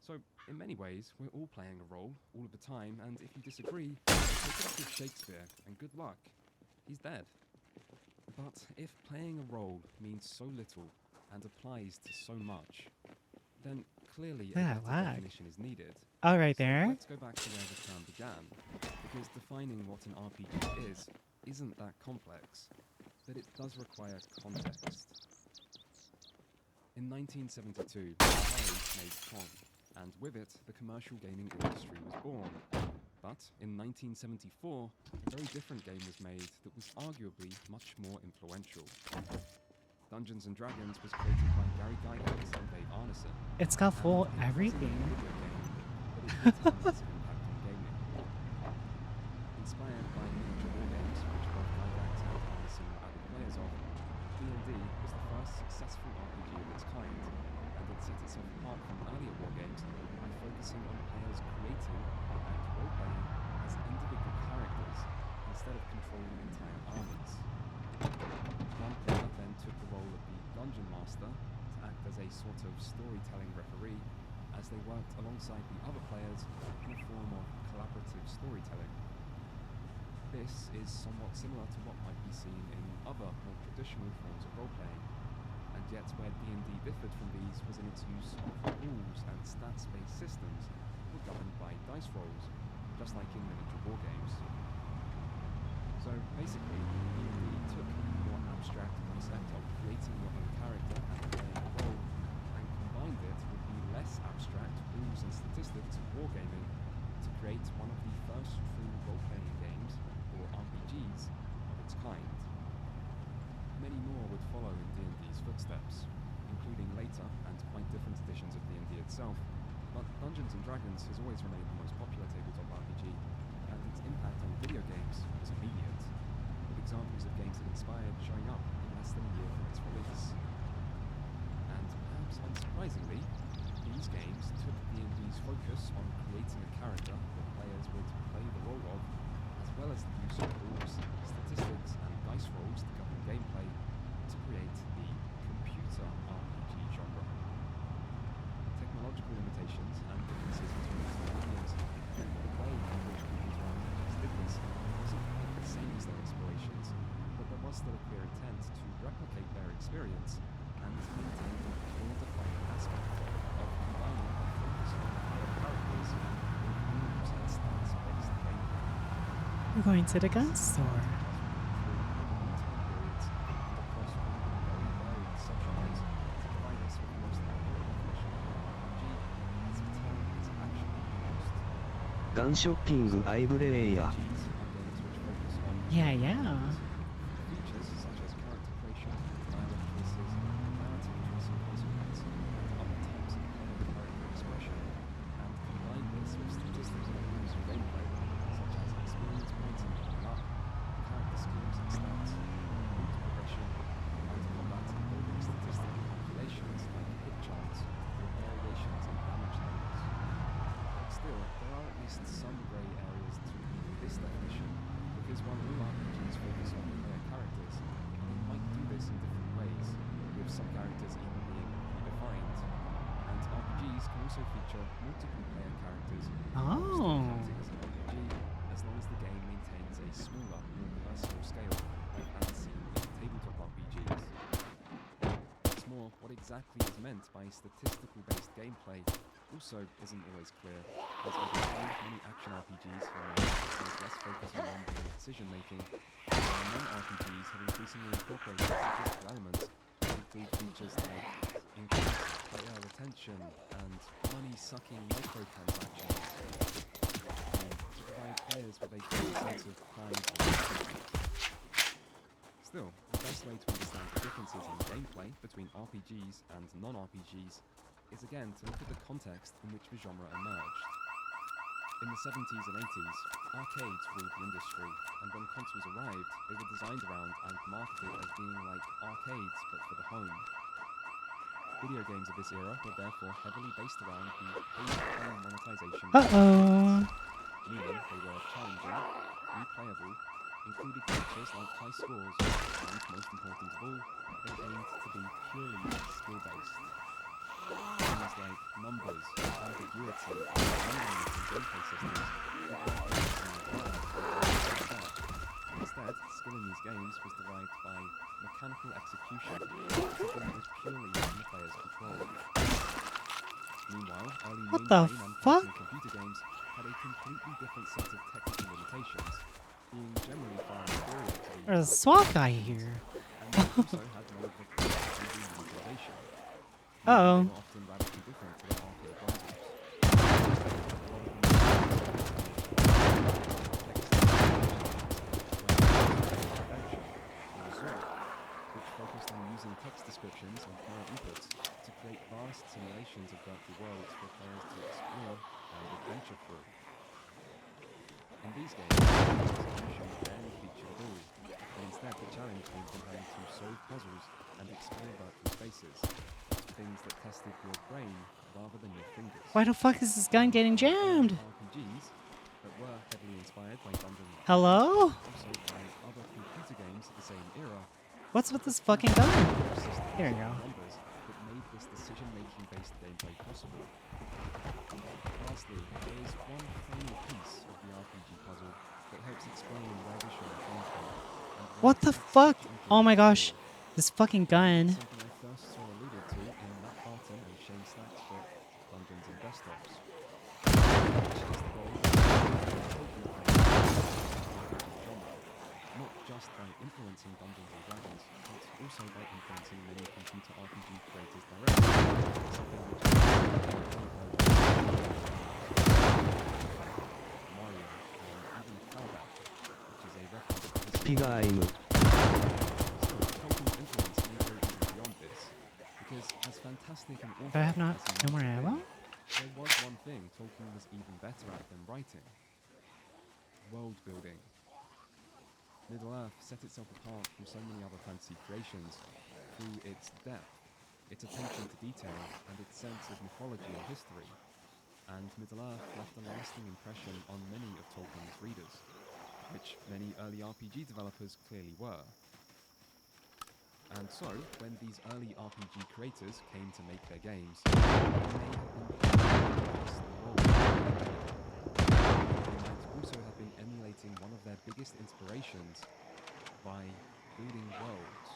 So, in many ways, we're all playing a role, all of the time, and if you disagree, take it up with Shakespeare, and good luck. He's dead. But if playing a role means so little, and applies to so much, then clearly a
Yeah,
better
lag.
definition is needed.
Oh, right
So
there.
let's go back to where the term began, because defining what an RPG isn't that complex, but it does require context. In 1972, Atari made Pong, and with it, the commercial gaming industry was born. But in 1974, a very different game was made that was arguably much more influential. Dungeons & Dragons was created by Gary Gygax and Dave Arneson.
It's got full
And it wasn't
everything.
a video game, but it did have a massive impact on gaming. Inspired by miniature war games, which both Gygax and Arneson were avid players of, D&D was the first successful RPG of its kind, and it set itself apart from earlier war games by focusing on players creating and role-playing as individual characters instead of controlling entire armies. One player then took the role of the Dungeon Master to act as a sort of storytelling referee as they worked alongside the other players in a form of collaborative storytelling. This is somewhat similar to what might be seen in other more traditional forms of role-playing, and yet where D&D differed from these was in its use of rules and stats-based systems that were governed by dice rolls, just like in miniature war games. So basically, D&D took the more abstract concept of creating your own character and playing a role, and combined it with the less abstract rules and statistics of wargaming to create one of the first true role-playing games, or RPGs, of its kind. Many more would follow in D&D's footsteps, including later and quite different editions of D&D itself, but Dungeons & Dragons has always remained the most popular tabletop RPG, and its impact on video games was immediate, with examples of games it inspired showing up in less than a year from its release. And perhaps unsurprisingly, these games took D&D's focus on creating a character that players would play the role of, as well as the use of rules, statistics, and dice rolls to govern gameplay, to create the computer RPG genre. Technological limitations and differences between the two mediums meant that the way in which computer RPGs did this wasn't quite the same as their aspirations, but there was still a clear intent to replicate their experience and to maintain the well-defined aspect of combining a focus on player characters with rules and stats-based gameplay.
We're going to the gun store.
Gun shopping I play ya.
Yeah, yeah.
Features such as character creation, dialogue choices, narrative choice and consequence, other types of character expression, and combine this with statistics and rules of gameplay, such as experience points and leveling up, character skills and stats, route progression, and combat and building statistical calculations like hit chance or variations in damage numbers. Still, there are at least some grey areas to even this definition, because while all RPGs focus on player characters, they might do this in different ways, with some characters even being predefined. And RPGs can also feature multiple player characters
Oh.
counting as an RPG, as long as the game maintains a smaller, more personal scale, like that seen in tabletop RPGs. What's more, what exactly is meant by statistical-based gameplay also isn't always clear, as we can find many action RPGs have less focus on role-playing decision-making, while non-RPGs have increasingly incorporated statistical elements that include features like increased player retention and money-sucking microtransactions, to provide players with a clear sense of pride and achievement. Still, the best way to understand the differences in gameplay between RPGs and non-RPGs is again to look at the context in which the genre emerged. In the 70s and 80s, arcades ruled the industry, and when consoles arrived, they were designed around and marketed as being like arcades but for the home. Video games of this era were therefore heavily based around the pay-to-play monetization, meaning they were challenging, replayable, included features like high scores, and most important of all, they aimed to be purely skill-based. Things like numbers, ambiguity, randomness in gameplay systems were not Instead, skill in these games was derived by mechanical execution, something that was purely in the player's control. Meanwhile, early
What the
mainframe and
fuck?
personal computer games had a completely different set of technical limitations, being generally far inferior to the
There's a SWAT guy here.
and they also had no of the monetization.
Uh-oh.
They were often radically different to their arcade rivals. Which focused on using text descriptions and player inputs to create vast simulations of virtual worlds for players to explore and adventure through. In these games, execution rarely featured at all, but instead the challenge came from having to solve puzzles and explore virtual spaces, things that tested your brain rather than your fingers.
Why the fuck is this gun getting jammed?
RPGs that were heavily inspired by Dungeons and
Hello?
Dragons, also by other computer games of the same era.
What's with this fucking gun?
Systems
Here you go.
and numbers that made this decision-making based gameplay possible. Lastly, there is one final piece of the RPG puzzle that helps explain where the genre came from. and why
What the
it had
fuck?
such
Oh my
influence.
gosh. This fucking gun.
Something I first saw alluded to in Matt Barton and Shane Slack's book, Dungeons and Desktops. Which is the goal of genre, not just by influencing Dungeons and Dragons, but also by influencing many computer RPG creators directly, something which is Mario, and even Cowbell, which is a reference to the
Pigaim.
Tolkien's influence may go even beyond this, because as fantastic an author
Do I have
as he
no more
might have
ammo?
been, there was one thing Tolkien was even better at than writing: world building. Middle-earth set itself apart from so many other fantasy creations through its depth, its attention to detail, and its sense of mythology and history. And Middle-earth left a lasting impression on many of Tolkien's readers, which many early RPG developers clearly were. And so, when these early RPG creators came to make their games, they may have been just the role. They might also have been emulating one of their biggest inspirations by building worlds.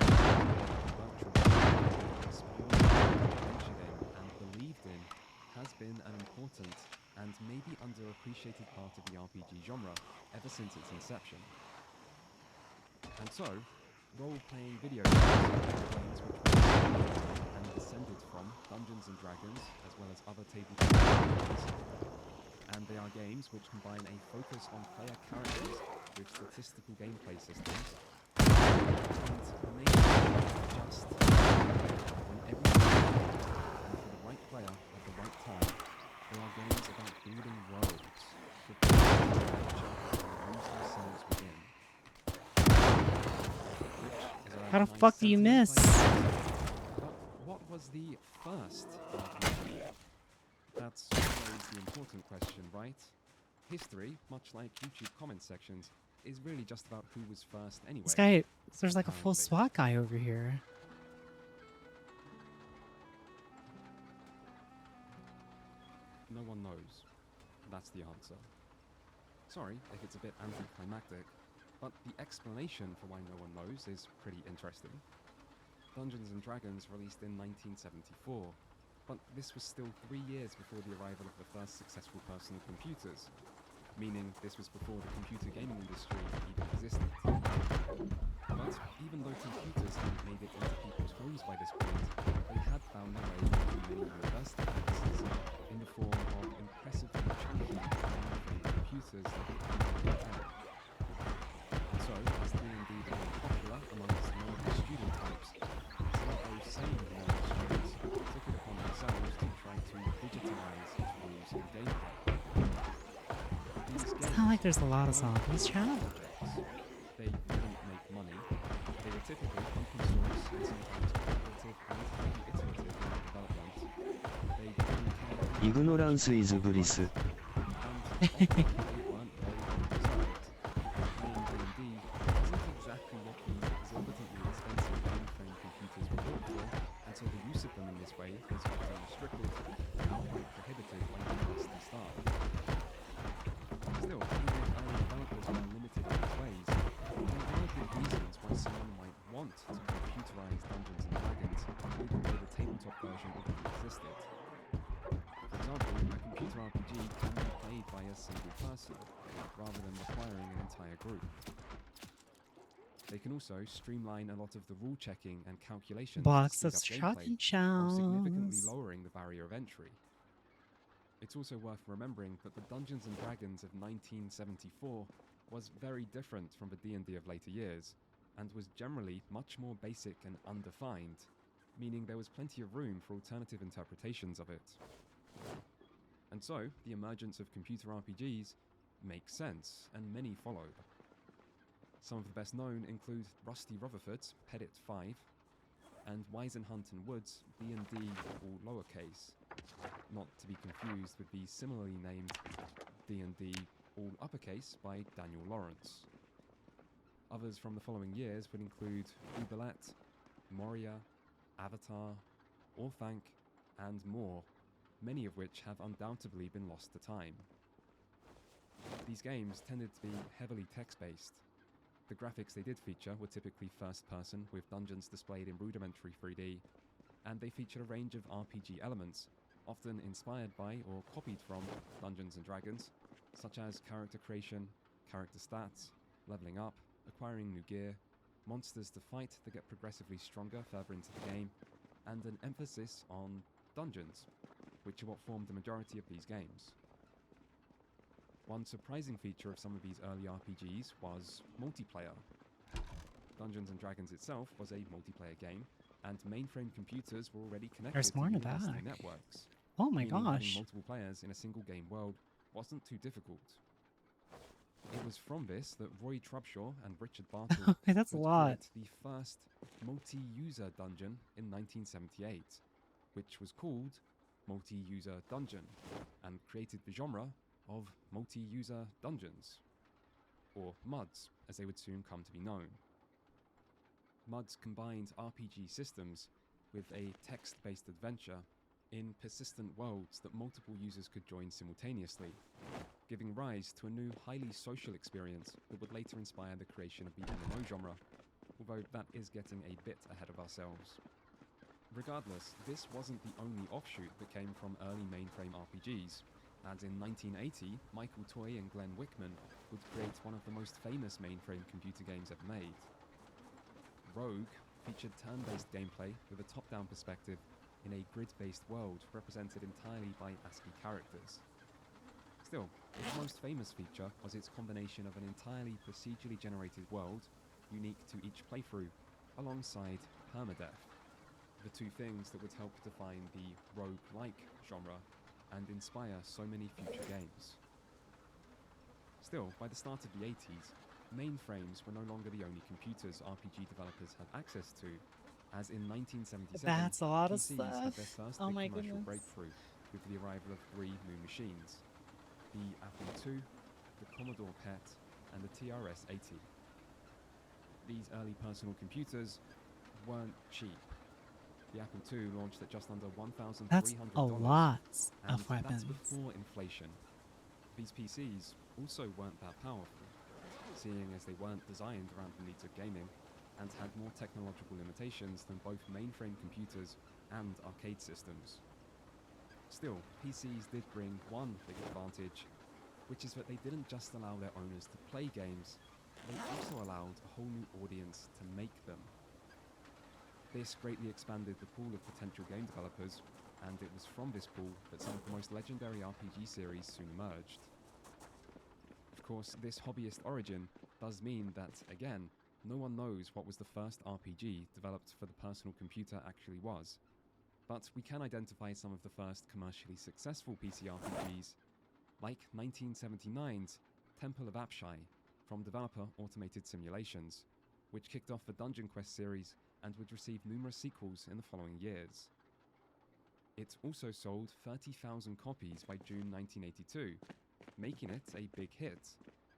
Virtual worlds explored, ventured in, and believed in has been an important and maybe underappreciated part of the RPG genre ever since its inception. And so, role-playing video games which were and descended from Dungeons & Dragons, as well as other tabletop games, and they are games which combine a focus on player characters with statistical gameplay systems, and make just when everything is right, and for the right player at the right time. They are games about building worlds, preparing for adventure, and lose themselves within.
How the fuck do you miss?
But what was the first RPG? That's always the important question, right? History, much like YouTube comment sections, is really just about who was first anyway.
This guy, there's like a full
apparently.
SWAT guy over here.
No one knows. That's the answer. Sorry if it's a bit anticlimactic, but the explanation for why no one knows is pretty interesting. Dungeons & Dragons released in 1974, but this was still 3 years before the arrival of the first successful personal computers, meaning this was before the computer gaming industry even existed. But even though computers hadn't made it into people's homes by this point, they had found their way into many university campuses in the form of impressively chunky mainframe computers that could handle. And so, as D&D became popular amongst knowledge student types, some of those same knowledge students took it upon themselves to try to digitalize its rules and gameplay.
It's not like there's a lot of zombies, chat.
They didn't make money. They were typically open source and sometimes collaborative and highly iterative in their development. They didn't care.
Ignorance is bliss.
And often they weren't very well designed. Playing D&D isn't exactly what the exorbitantly expensive mainframe computers were built for, and so the use of them in this way was often restricted and outright prohibited when they first started. Still, even if early developers were limited in these ways, there were good reasons why someone might want to computerize Dungeons & Dragons even though the tabletop version already existed. For example, a computer RPG can be played by a single person, rather than requiring an entire group. They can also streamline a lot of the rule checking and calculations
Box
to
of
speed up gameplay,
shotgun
while significantly
shells.
lowering the barrier of entry. It's also worth remembering that the Dungeons & Dragons of 1974 was very different from the D&D of later years, and was generally much more basic and undefined, meaning there was plenty of room for alternative interpretations of it. And so, the emergence of computer RPGs makes sense, and many followed. Some of the best known include Rusty Rutherford's Pedit 5, and Weisenhunt and Woods D&D all lowercase, not to be confused with the similarly named D&D all uppercase by Daniel Lawrence. Others from the following years would include Oubliette, Moria, Avatar, Orthanc, and more, many of which have undoubtedly been lost to time. These games tended to be heavily text-based. The graphics they did feature were typically first-person, with dungeons displayed in rudimentary 3D, and they featured a range of RPG elements, often inspired by or copied from Dungeons & Dragons, such as character creation, character stats, leveling up, acquiring new gear, monsters to fight that get progressively stronger further into the game, and an emphasis on dungeons, which are what formed the majority of these games. One surprising feature of some of these early RPGs was multiplayer. Dungeons & Dragons itself was a multiplayer game, and mainframe computers were already connected
There's more
to
in the
university
back.
networks.
Oh my
Meaning having
gosh.
multiple players in a single game world wasn't too difficult. It was from this that Roy Trubshaw and Richard Bartle
Okay, that's a
would
lot.
create the first multi-user dungeon in 1978, which was called Multi-User Dungeon, and created the genre of multi-user dungeons, or MUDs, as they would soon come to be known. MUDs combined RPG systems with a text-based adventure in persistent worlds that multiple users could join simultaneously, giving rise to a new highly social experience that would later inspire the creation of the MMO genre, although that is getting a bit ahead of ourselves. Regardless, this wasn't the only offshoot that came from early mainframe RPGs, as in 1980, Michael Toy and Glenn Wickman would create one of the most famous mainframe computer games ever made. Rogue featured turn-based gameplay with a top-down perspective in a grid-based world represented entirely by ASCII characters. Still, its most famous feature was its combination of an entirely procedurally generated world, unique to each playthrough, alongside permadeath, the two things that would help define the rogue-like genre and inspire so many future games. Still, by the start of the 80s, mainframes were no longer the only computers RPG developers had access to, as in 1977,
That's a lot of
PCs had their
stuff.
first
Oh
big
my
commercial
goodness.
breakthrough with the arrival of three new machines: the Apple II, the Commodore PET, and the TRS-80. These early personal computers weren't cheap. The Apple II launched at just under $1,300.
That's a lot
and
of weapons.
That's before inflation. These PCs also weren't that powerful, seeing as they weren't designed around the needs of gaming and had more technological limitations than both mainframe computers and arcade systems. Still, PCs did bring one big advantage, which is that they didn't just allow their owners to play games, they also allowed a whole new audience to make them. This greatly expanded the pool of potential game developers, and it was from this pool that some of the most legendary RPG series soon emerged. Of course, this hobbyist origin does mean that, again, no one knows what was the first RPG developed for the personal computer actually was. But we can identify some of the first commercially successful PC RPGs, like 1979's Temple of Apshai from developer Automated Simulations, which kicked off the Dungeon Quest series and would receive numerous sequels in the following years. It also sold 30,000 copies by June 1982, making it a big hit,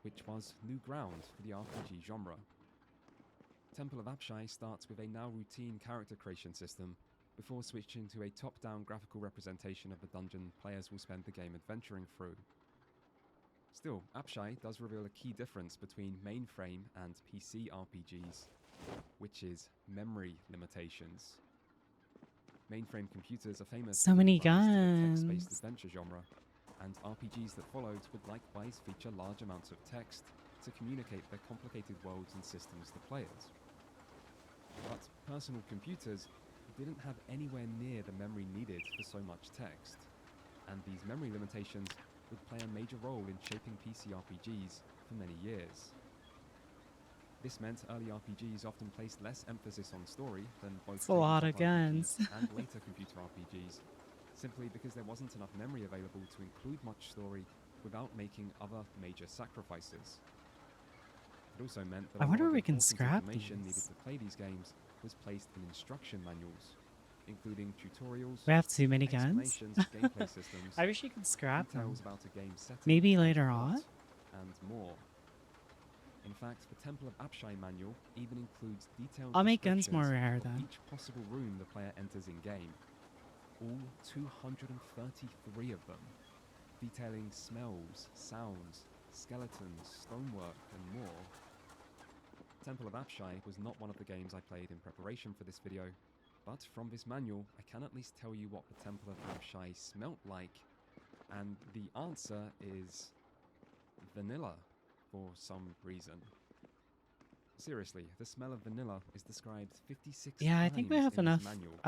which was new ground for the RPG genre. Temple of Apshai starts with a now routine character creation system before switching to a top-down graphical representation of the dungeon players will spend the game adventuring through. Still, Apshai does reveal a key difference between mainframe and PC RPGs, which is memory limitations. Mainframe computers are famous
So
for
many
giving rise to the text-based
guns.
adventure genre, and RPGs that followed would likewise feature large amounts of text to communicate their complicated worlds and systems to players. But personal computers didn't have anywhere near the memory needed for so much text, and these memory limitations would play a major role in shaping PC RPGs for many years. This meant early RPGs often placed less emphasis on story than both
That's a lot of
tabletop RPGs
guns.
and later computer RPGs, simply because there wasn't enough memory available to include much story without making other major sacrifices. It also meant that
I
a
wonder
lot of
if we can
important
scrap
information needed
these.
to play these games was placed in instruction manuals, including tutorials,
We have too many guns.
explanations of gameplay systems,
I wish you could scrap them.
details about a game setting,
Maybe
and
later
plot,
on.
and more. In fact, the Temple of Apshai manual even includes detailed
I'll make guns more
descriptions
rare
of
then.
each possible room the player enters in-game. All 233 of them, detailing smells, sounds, skeletons, stonework, and more. Temple of Apshai was not one of the games I played in preparation for this video, but from this manual I can at least tell you what the Temple of Apshai smelt like, and the answer is vanilla for some reason. Seriously, the smell of vanilla is described 56
Yeah, I
times
think we have
in this
enough
manual,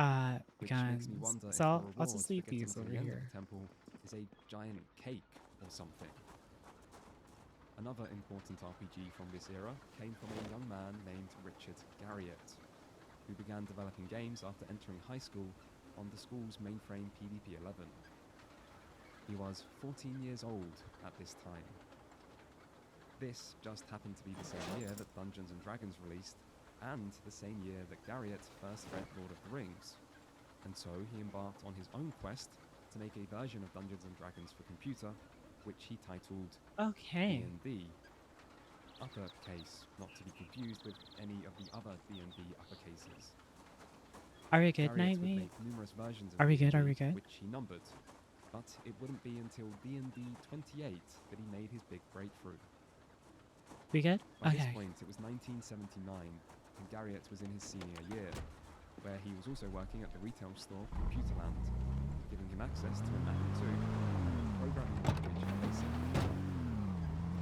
which
guns.
makes me wonder if
So
the
I'll
reward
just
for
leave
getting
these
to
over
the end of
here.
the temple is a giant cake or something. Another important RPG from this era came from a young man named Richard Garriott, who began developing games after entering high school on the school's mainframe PDP-11. He was 14 years old at this time. This just happened to be the same year that Dungeons and Dragons released, and the same year that Garriott first read Lord of the Rings. And so he embarked on his own quest to make a version of Dungeons and Dragons for computer, which he titled
Okay.
D&D. Uppercase, not to be confused with any of the other D&D uppercases.
Are we good,
Garriott would
Nightmate?
make numerous versions of
Are we good? Are
D&D,
we good?
which he numbered, but it wouldn't be until D&D 28 that he made his big breakthrough.
We good?
By
Okay.
this point, it was 1979, and Garriott was in his senior year, where he was also working at the retail store Computerland, giving him access to an Apple II and a programming language for BASIC.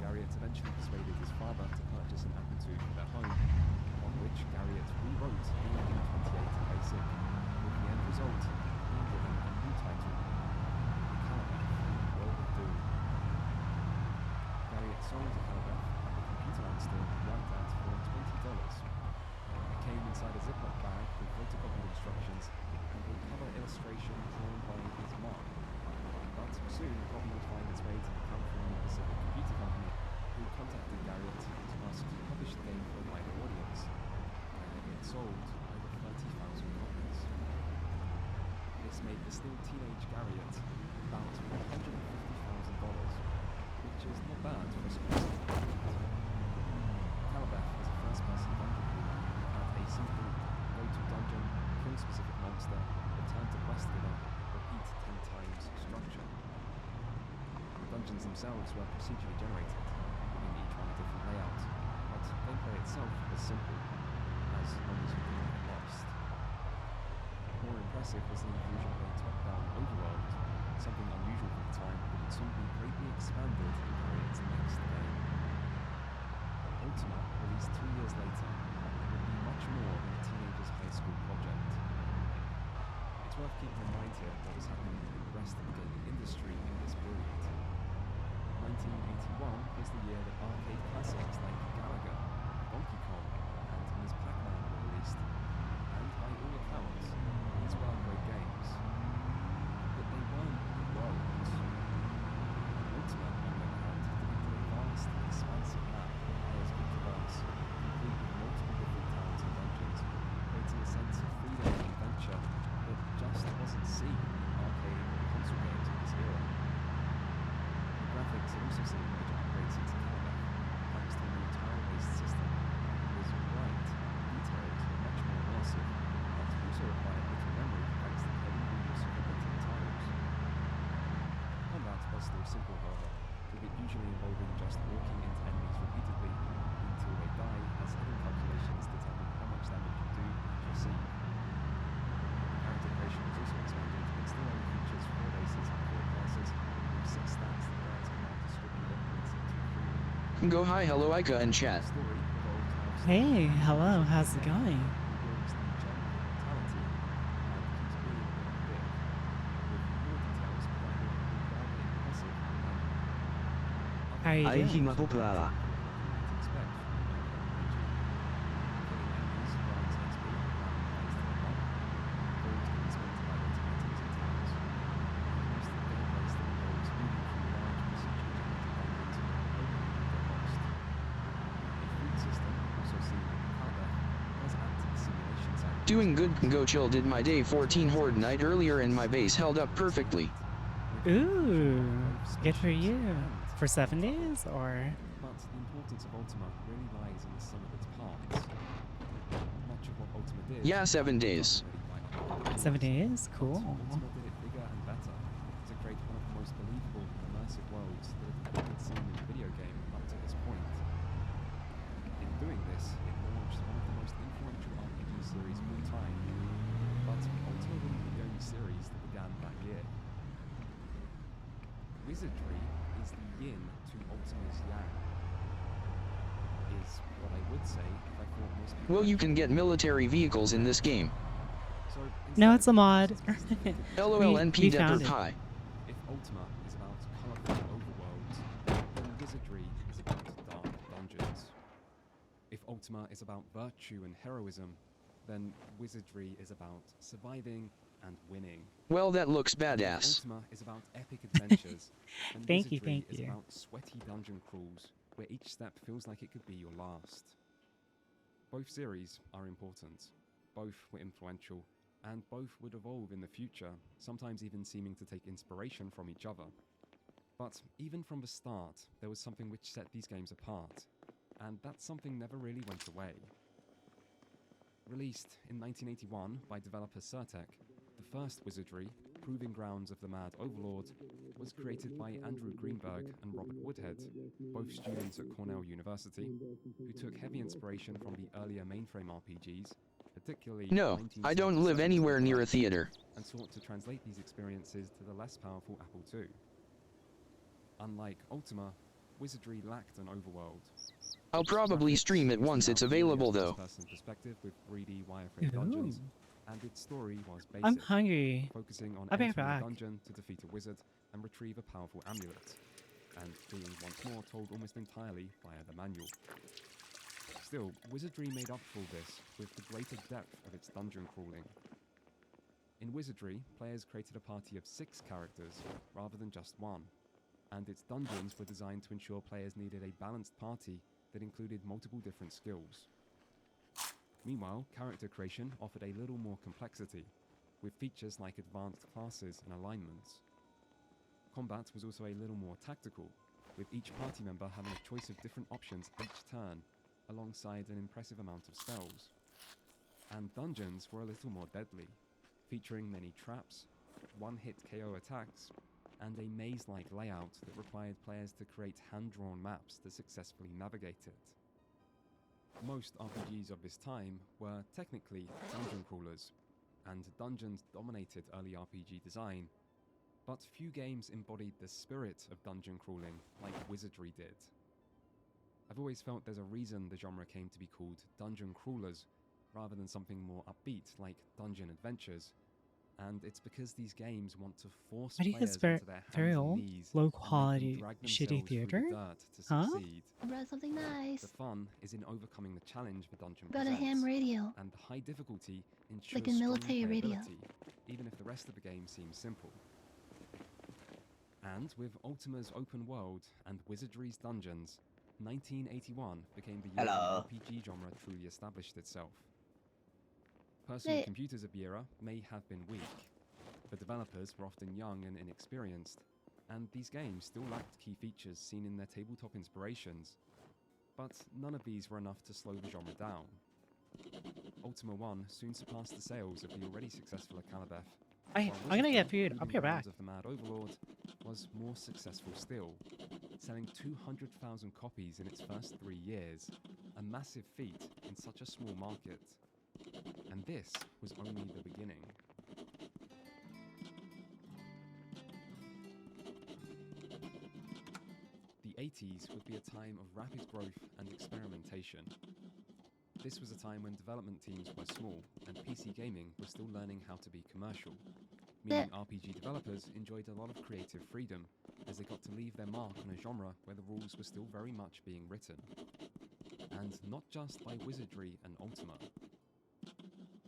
Garriott eventually persuaded his father to purchase an Apple II for their home, on which Garriott rewrote D&D 28 in BASIC, with the end result being given a new title, Calabeth, World of Doom. Garriott sold Calabeth at the Computerland store he worked at for $20. It came inside a Ziploc bag with photocopied instructions and a cover illustration drawn by his mom. But soon, the copy would find its way to the California Pacific Computer Company, who contacted Garriott to ask to publish the game for a wider audience. It sold over 30,000 copies. This made the still teenage Garriott about $150,000, which is not bad for a small city. Calabeth was a first-person dungeon crawler who had a simple go-to-dungeon, kill specific monster, return to quest giver, repeat 10 times structure. The dungeons themselves were procedurally generated, giving each one a different layout, but gameplay itself was simple, as long as you didn't get lost. More impressive was the inclusion of a top-down overworld, something unusual for the time that would soon be greatly expanded in Garriott's next game. Ultima, released 2 years later, would be much more than a teenager's high school project. It's worth keeping in mind here what was happening in the rest of the gaming industry in this period. 1981 was the year that arcade classics like Galaga, Donkey Kong, and Ms. Pac-Man were released, and by all accounts, these were great games. But they weren't the world. Ultima, on the other hand, depicted a vast, expansive map that players could traverse, complete with multiple different towns and dungeons, creating a sense of freedom and adventure that just wasn't seen in arcade or console games of this era. The graphics had also seen major upgrades into Calabeth, thanks to a new tile-based system. It was bright, detailed, and much more immersive, but also required little memory thanks to the heavy reuse of repeating tiles. Combat was still simple, however, with it usually involving just walking into enemies repeatedly until they die, as hidden calculations determine how much damage you do and receive. Character creation was also expanded, but still only features 4 races and 4 classes, with 6 stats that players can now distribute their points into freely.
Go hi, hello Ica and chat.
The story evolved how
Hey, hello, how's it going?
builds the gem of immortality and keeps being a bit thick, with more details provided with rather impressive and
How are you
I
doing?
hima popara.
expect from the RPG. Killing enemies grants XP and adds to the map. Gold can be spent by automating and towers. Most of the gameplay still involves moving through large procedure-generated dungeons, opening at their cost. A food system, also seen in Calabeth, does add to the simulation side.
Doing good, go chill. Did my day 14 horde night earlier and my base held up perfectly.
Ooh, good for you. For 7 days, or?
But the importance of Ultima really lies in the sum of its parts. Much of what Ultima did
Yeah, 7
was
days.
done already by other
7
games,
days?
but
Cool.
Ultima did it bigger and better to create one of the most believable and immersive worlds that had ever been seen in a video game up to this point. In doing this, it launched one of the most influential RPG series of all time. But Ultima wouldn't be the only series that began that year. Wizardry is the yin to Ultima's yang. Is what I would say if I thought most people
Well, you
actually
can get
did.
military vehicles in this game.
So
No,
instead
it's a
of
mod.
being specific,
LOLNP
we
Depper
found it.
Pie.
if Ultima is about colourful overworlds, then Wizardry is about dark dungeons. If Ultima is about virtue and heroism, then Wizardry is about surviving and winning.
Well, that looks
And if
badass.
Ultima is about epic adventures, and
Thank you,
Wizardry
thank
is
you.
about sweaty dungeon crawls where each step feels like it could be your last. Both series are important, both were influential, and both would evolve in the future, sometimes even seeming to take inspiration from each other. But even from the start, there was something which set these games apart, and that something never really went away. Released in 1981 by developer Certec, the first Wizardry, Proving Grounds of the Mad Overlord, was created by Andrew Greenberg and Robert Woodhead, both students at Cornell University, who took heavy inspiration from the earlier mainframe RPGs, particularly
No, I don't live anywhere near a theater.
and sought to translate these experiences to the less powerful Apple II. Unlike Ultima, Wizardry lacked an overworld.
I'll probably stream it once it's available though.
First-person perspective with 3D wireframe dungeons, and its story was basic,
I'm hungry.
focusing on
I'll be
entering
back.
a dungeon to defeat a wizard and retrieve a powerful amulet, and being once more told almost entirely via the manual. Still, Wizardry made up for this with the greater depth of its dungeon crawling. In Wizardry, players created a party of 6 characters rather than just one, and its dungeons were designed to ensure players needed a balanced party that included multiple different skills. Meanwhile, character creation offered a little more complexity, with features like advanced classes and alignments. Combat was also a little more tactical, with each party member having a choice of different options each turn, alongside an impressive amount of spells. And dungeons were a little more deadly, featuring many traps, one-hit KO attacks, and a maze-like layout that required players to create hand-drawn maps to successfully navigate it. Most RPGs of this time were technically dungeon crawlers, and dungeons dominated early RPG design, but few games embodied the spirit of dungeon crawling like Wizardry did. I've always felt there's a reason the genre came to be called dungeon crawlers, rather than something more upbeat like dungeon adventures, and it's because these games want to force
Why do you
players
guys
into their
very
hands
old,
and knees
low
and make them
quality,
drag
shitty
themselves through the
theater?
dirt to
Huh?
succeed.
I brought something nice.
The fun is in overcoming the challenge the dungeon
Got a
presents,
ham radio.
and the high difficulty ensures
Like a
strong
military radio.
playability, even if the rest of the game seems simple. And with Ultima's open world and Wizardry's dungeons, 1981 became the year
Hello.
the RPG genre truly established itself. Personal
Hey.
computers of the era may have been weak. The developers were often young and inexperienced, and these games still lacked key features seen in their tabletop inspirations. But none of these were enough to slow the genre down. Ultima 1 soon surpassed the sales of the already successful Akalabeth.
I'm
while
gonna get
Wizardry,
food. I'll be
Proving
right
Grounds
back.
of the Mad Overlord was more successful still, selling 200,000 copies in its first 3 years, a massive feat in such a small market. And this was only the beginning. The 80s would be a time of rapid growth and experimentation. This was a time when development teams were small and PC gaming was still learning how to be commercial, meaning RPG developers enjoyed a lot of creative freedom as they got to leave their mark on a genre where the rules were still very much being written. And not just by Wizardry and Ultima.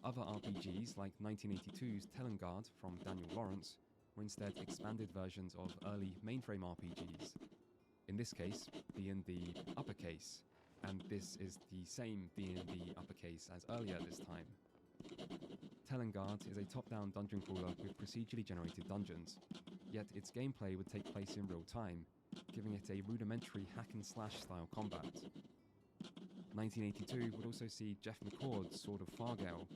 Other RPGs like 1982's Telengard from Daniel Lawrence were instead expanded versions of early mainframe RPGs. In this case, D&D uppercase, and this is the same D&D uppercase as earlier this time. Telengard is a top-down dungeon crawler with procedurally generated dungeons, yet its gameplay would take place in real time, giving it a rudimentary hack-and-slash style combat. 1982 would also see Jeff McCord's Sword of Fargale,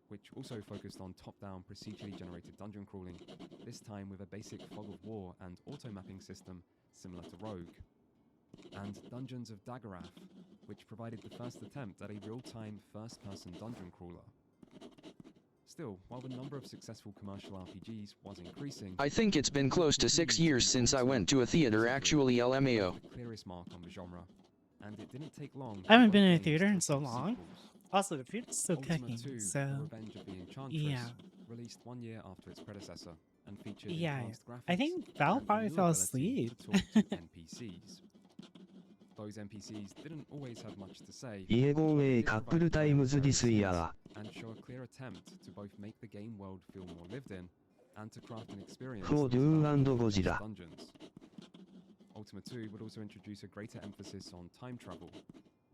which also focused on top-down procedurally generated dungeon crawling, this time with a basic fog of war and auto-mapping system similar to Rogue. And Dungeons of Daggerath, which provided the first attempt at a real-time first-person dungeon crawler. Still, while the number of successful commercial RPGs was increasing,
I think it's been close to 6 years since I went to a theater, actually LMAO.
the clearest mark on the genre, and it didn't take long.
I haven't
for
been in a
games
theater
to
in so
produce
long.
sequels.
Also, the food is still
Ultima
cooking,
2,
so
The Revenge of the Enchantress,
yeah.
released 1 year after its predecessor, and featured
Yeah,
enhanced graphics
I think Val
and
probably
new
fell
ability
asleep.
to talk to NPCs. Those NPCs didn't always have much to say,
イエゴン A カップルタイムズディスイヤー
and show a clear attempt to both make the game world feel more lived in and to craft an experience
For
that
Dune
felt
and
like
Godzilla.
dungeons. Ultima 2 would also introduce a greater emphasis on time travel,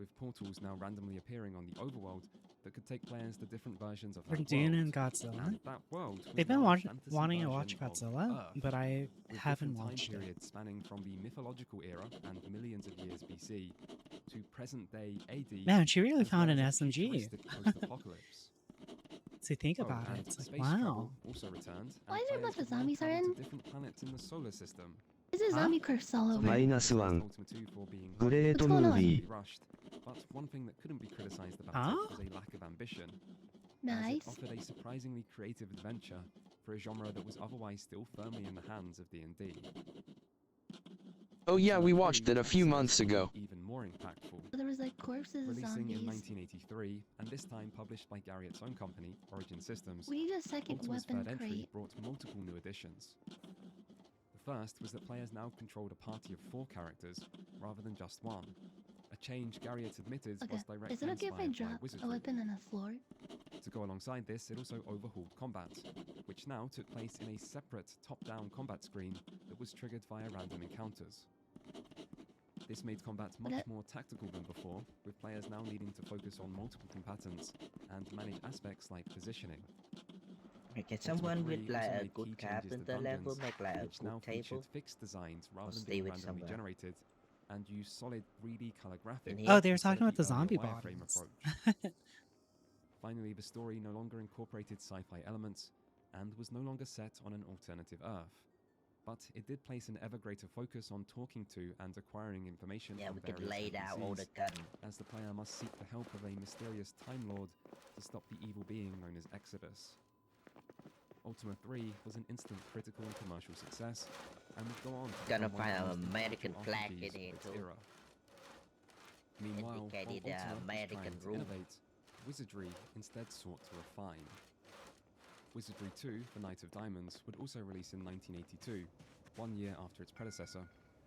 with portals now randomly appearing on the overworld that could take players to different versions of
For
that
Dune
world.
and Godzilla.
And that world was
They've been
now a fantasy
wanting to watch
version of
Godzilla,
Earth,
but I
with
haven't
different time
watched it.
periods spanning from the mythological era and millions of years BC to present-day AD.
Man, she really
as
found
well
an
as a
SMG.
futuristic post-apocalypse.
So think
Oh,
about
and
it. It's like,
space
wow.
travel also returned.
Why
and
is there a
players
bunch of
could now
zombies are
travel
in?
to different planets in the solar system.
This is
Huh?
zombie curse all over.
Minus one.
Ultima 2 for being
Great
What's going on?
movie.
rushed, but one thing that couldn't be criticized about
Huh?
it was a lack of ambition. As
Nice.
it offered a surprisingly creative adventure for a genre that was otherwise still firmly in the hands of D&D.
Oh yeah,
Ultima
we
3
watched it a few
was
months ago.
even more impactful.
So there was like corpses of
Releasing in
zombies.
1983, and this time published by Garriot's own company, Origin Systems,
We need a second
Ultima's
weapon
third entry
crate.
brought multiple new additions. The first was that players now controlled a party of 4 characters rather than just one. A change Garriott admitted
Okay,
was directly
is it okay if I
inspired by
drop
Wizardry.
a weapon on the floor?
To go alongside this, it also overhauled combat, which now took place in a separate top-down combat screen that was triggered via random encounters. This made combat much more tactical than before, with players now needing to focus on multiple combatants and manage aspects like positioning.
Can
Ultima
someone
3
with
also
like a
made
good
key changes to
carpenter level
dungeons,
make like a
which now
good table?
featured fixed designs rather
Or
than
stay
being
with
randomly
somewhere?
generated, and used solid 3D color graphics.
In
Oh,
here?
they were
instead
talking
of
about the
earlier
zombie
wireframe
bodies.
approach. Finally, the story no longer incorporated sci-fi elements and was no longer set on an alternative Earth. But it did place an ever greater focus on talking to and acquiring information
Yeah,
from
we could
various
lay down all the
NPCs,
gun.
as the player must seek the help of a mysterious Time Lord to stop the evil being known as Exodus. Ultima 3 was an instant critical and commercial success, and would go on to
Gonna
become one
find
of the
an
most
American
influential
flag
RPGs
in it
of its
too.
era. Meanwhile, while
Indicated,
Ultima was
American
trying to
rule.
innovate, Wizardry instead sought to refine. Wizardry 2, The Knight of Diamonds, would also release in 1982, 1 year after its predecessor,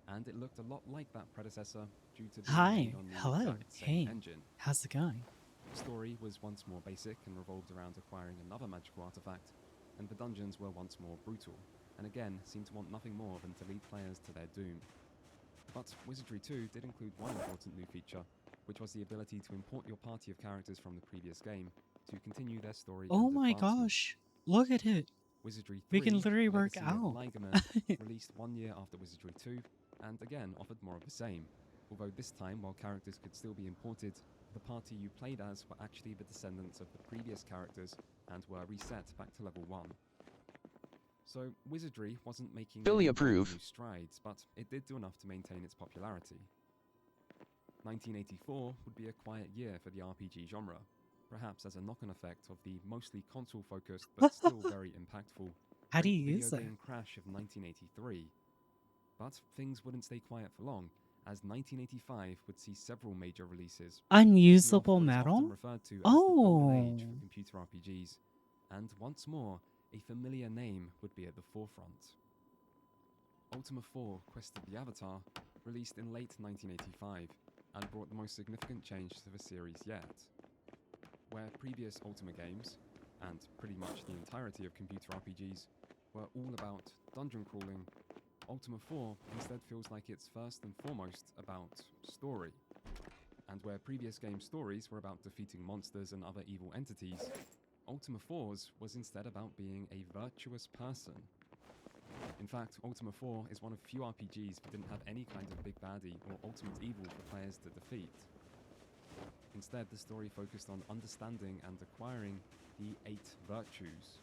and it looked a lot like that predecessor due to being
Hi,
made on the
hello,
exact same
hey,
engine.
how's it going?
The story was once more basic and revolved around acquiring another magical artifact, and the dungeons were once more brutal, and again seemed to want nothing more than to lead players to their doom. But Wizardry 2 did include one important new feature, which was the ability to import your party of characters from the previous game to continue their story.
Oh
and
my
advancement.
gosh, look at it.
Wizardry 3,
We can literally work
Legacy of
out.
Ligeman, released 1 year after Wizardry 2, and again offered more of the same. Although this time, while characters could still be imported, the party you played as were actually the descendants of the previous characters and were reset back to level 1. So Wizardry wasn't making
Fully
any
approve.
new strides, but it did do enough to maintain its popularity. 1984 would be a quiet year for the RPG genre, perhaps as a knock-on effect of the mostly console-focused but still very impactful
How do
great
you use
video
that?
game crash of 1983. But things wouldn't stay quiet for long, as 1985 would see several major releases.
Unusable
kicking off what is often
metal?
referred to as the golden age
Oh.
for computer RPGs, and once more, a familiar name would be at the forefront. Ultima 4 Quest of the Avatar released in late 1985 and brought the most significant change to the series yet. Where previous Ultima games, and pretty much the entirety of computer RPGs, were all about dungeon crawling, Ultima 4 instead feels like it's first and foremost about story. And where previous game stories were about defeating monsters and other evil entities, Ultima 4's was instead about being a virtuous person. In fact, Ultima 4 is one of few RPGs that didn't have any kind of big baddie or ultimate evil for players to defeat. Instead, the story focused on understanding and acquiring the 8 virtues.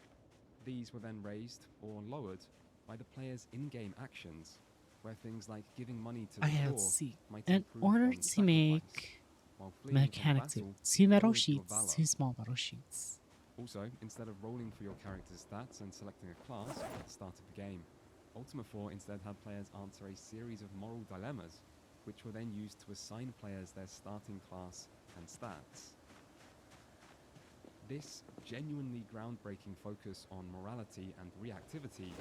These were then raised or lowered by the player's in-game actions, where things like giving money to the
I have
poor
see.
might
In
improve
order
on
to
sacrifice,
make
while fleeing from
mechanic
battle
2 metal
lowers your
sheets,
valor.
2 small metal sheets.
Also, instead of rolling for your character's stats and selecting a class at the start of the game, Ultima 4 instead had players answer a series of moral dilemmas, which were then used to assign players their starting class and stats. This genuinely groundbreaking focus on morality and reactivity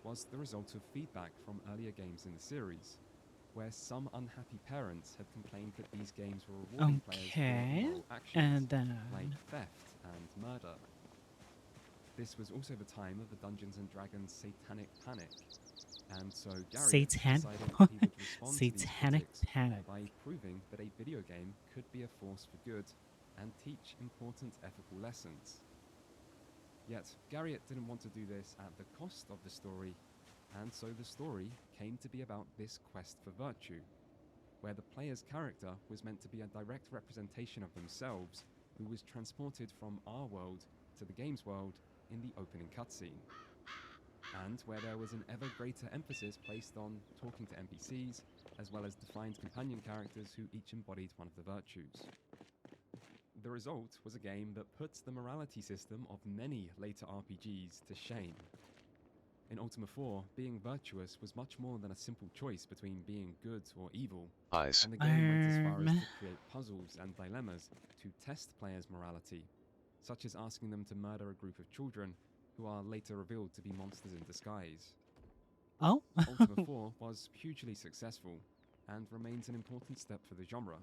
was the result of feedback from earlier games in the series, where some unhappy parents had complained that these games were rewarding players for
Okay,
immoral actions,
and then
like theft and murder. This was also the time of the Dungeons & Dragons Satanic Panic, And so Garriott
Satan-
decided he would respond to these
Satanic
critics
panic.
by proving that a video game could be a force for good and teach important ethical lessons. Yet, Garriott didn't want to do this at the cost of the story, and so the story came to be about this quest for virtue, where the player's character was meant to be a direct representation of themselves, who was transported from our world to the game's world in the opening cutscene, and where there was an ever greater emphasis placed on talking to NPCs, as well as defined companion characters who each embodied one of the virtues. The result was a game that puts the morality system of many later RPGs to shame. In Ultima 4, being virtuous was much more than a simple choice between being good or evil,
Eyes.
and the game went as far as
Arm.
to create puzzles and dilemmas to test players' morality, such as asking them to murder a group of children who are later revealed to be monsters in disguise.
Oh,
Ultima 4 was hugely successful and remains an important step for the genre.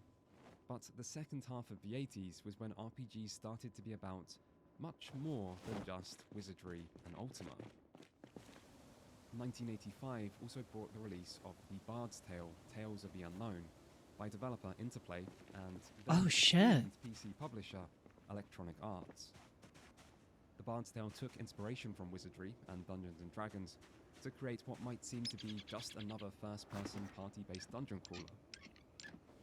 But the second half of the 80s was when RPGs started to be about much more than just wizardry and Ultima. 1985 also brought the release of The Bard's Tale: Tales of the Unknown by developer Interplay and
Oh,
then
shit.
acclaimed PC publisher Electronic Arts. The Bard's Tale took inspiration from wizardry and Dungeons and Dragons to create what might seem to be just another first-person party-based dungeon crawler.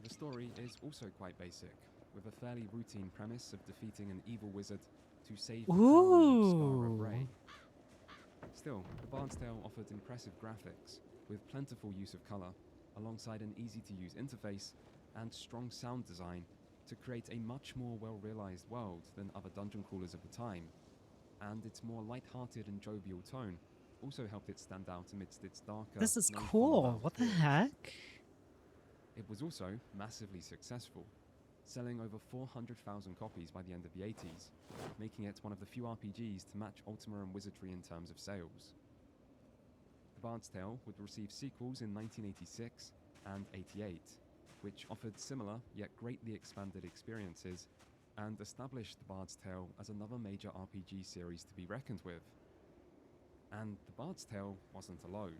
The story is also quite basic, with a fairly routine premise of defeating an evil wizard to save the town of Skara
Ooh.
Brae. Still, The Bard's Tale offered impressive graphics, with plentiful use of colour, alongside an easy-to-use interface and strong sound design to create a much more well-realised world than other dungeon crawlers of the time, and its more light-hearted and jovial tone also helped it stand out amidst its darker,
this is
no fun
cool.
world
What the
themes.
heck?
It was also massively successful, selling over 400,000 copies by the end of the 80s, making it one of the few RPGs to match Ultima and Wizardry in terms of sales. The Bard's Tale would receive sequels in 1986 and 88, which offered similar yet greatly expanded experiences and established The Bard's Tale as another major RPG series to be reckoned with. And The Bard's Tale wasn't alone.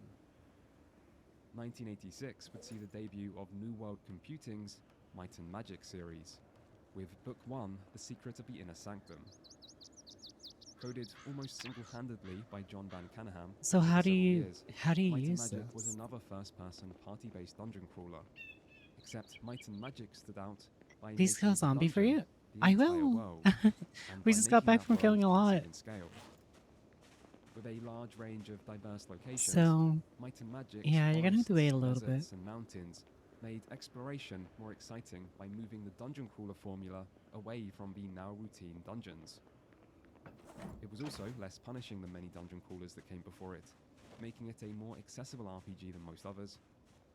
1986 would see the debut of New World Computing's Might and Magic series, with Book 1, The Secret of the Inner Sanctum. Coded almost single-handedly by John Van Caneghem
So
over
how do
several
you
years, Might and
use
Magic was
this?
another first-person party-based dungeon crawler, except Might and Magic stood out by
Please
making
kill a
the
zombie for
dungeon
you.
the
I
entire
will.
world, and
We
by
just got
making
back
that
from
world
killing a lot.
massive in scale. With a large range of diverse locations,
So,
Might and Magic's
yeah, you're gonna have to wait a
forests,
little bit.
deserts, and mountains made exploration more exciting by moving the dungeon crawler formula away from the now routine dungeons. It was also less punishing than many dungeon crawlers that came before it, making it a more accessible RPG than most others.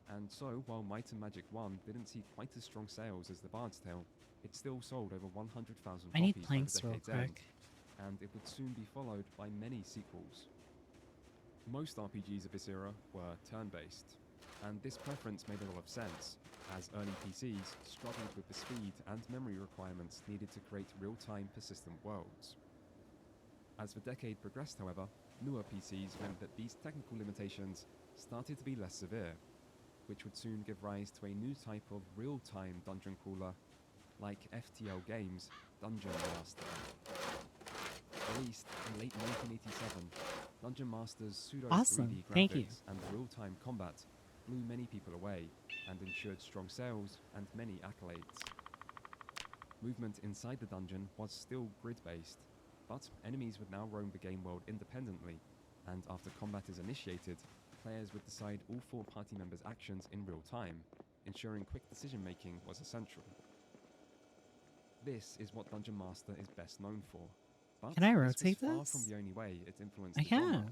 And so, while Might and Magic 1 didn't see quite as strong sales as The Bard's Tale, it still sold over 100,000
I need
copies by the
planks real
decade's end,
quick.
and it would soon be followed by many sequels. Most RPGs of this era were turn-based, and this preference made a lot of sense, as early PCs struggled with the speed and memory requirements needed to create real-time persistent worlds. As the decade progressed, however, newer PCs meant that these technical limitations started to be less severe, which would soon give rise to a new type of real-time dungeon crawler, like FTL Games' Dungeon Master. Released in late 1987, Dungeon Master's pseudo
Awesome,
3D graphics
thank you.
and real-time combat blew many people away and ensured strong sales and many accolades. Movement inside the dungeon was still grid-based, but enemies would now roam the game world independently, and after combat is initiated, players would decide all 4 party members' actions in real time, ensuring quick decision-making was essential. This is what Dungeon Master is best known for. But
Can I
this was
rotate
far
this?
from the only way it influenced
I
the genre.
can.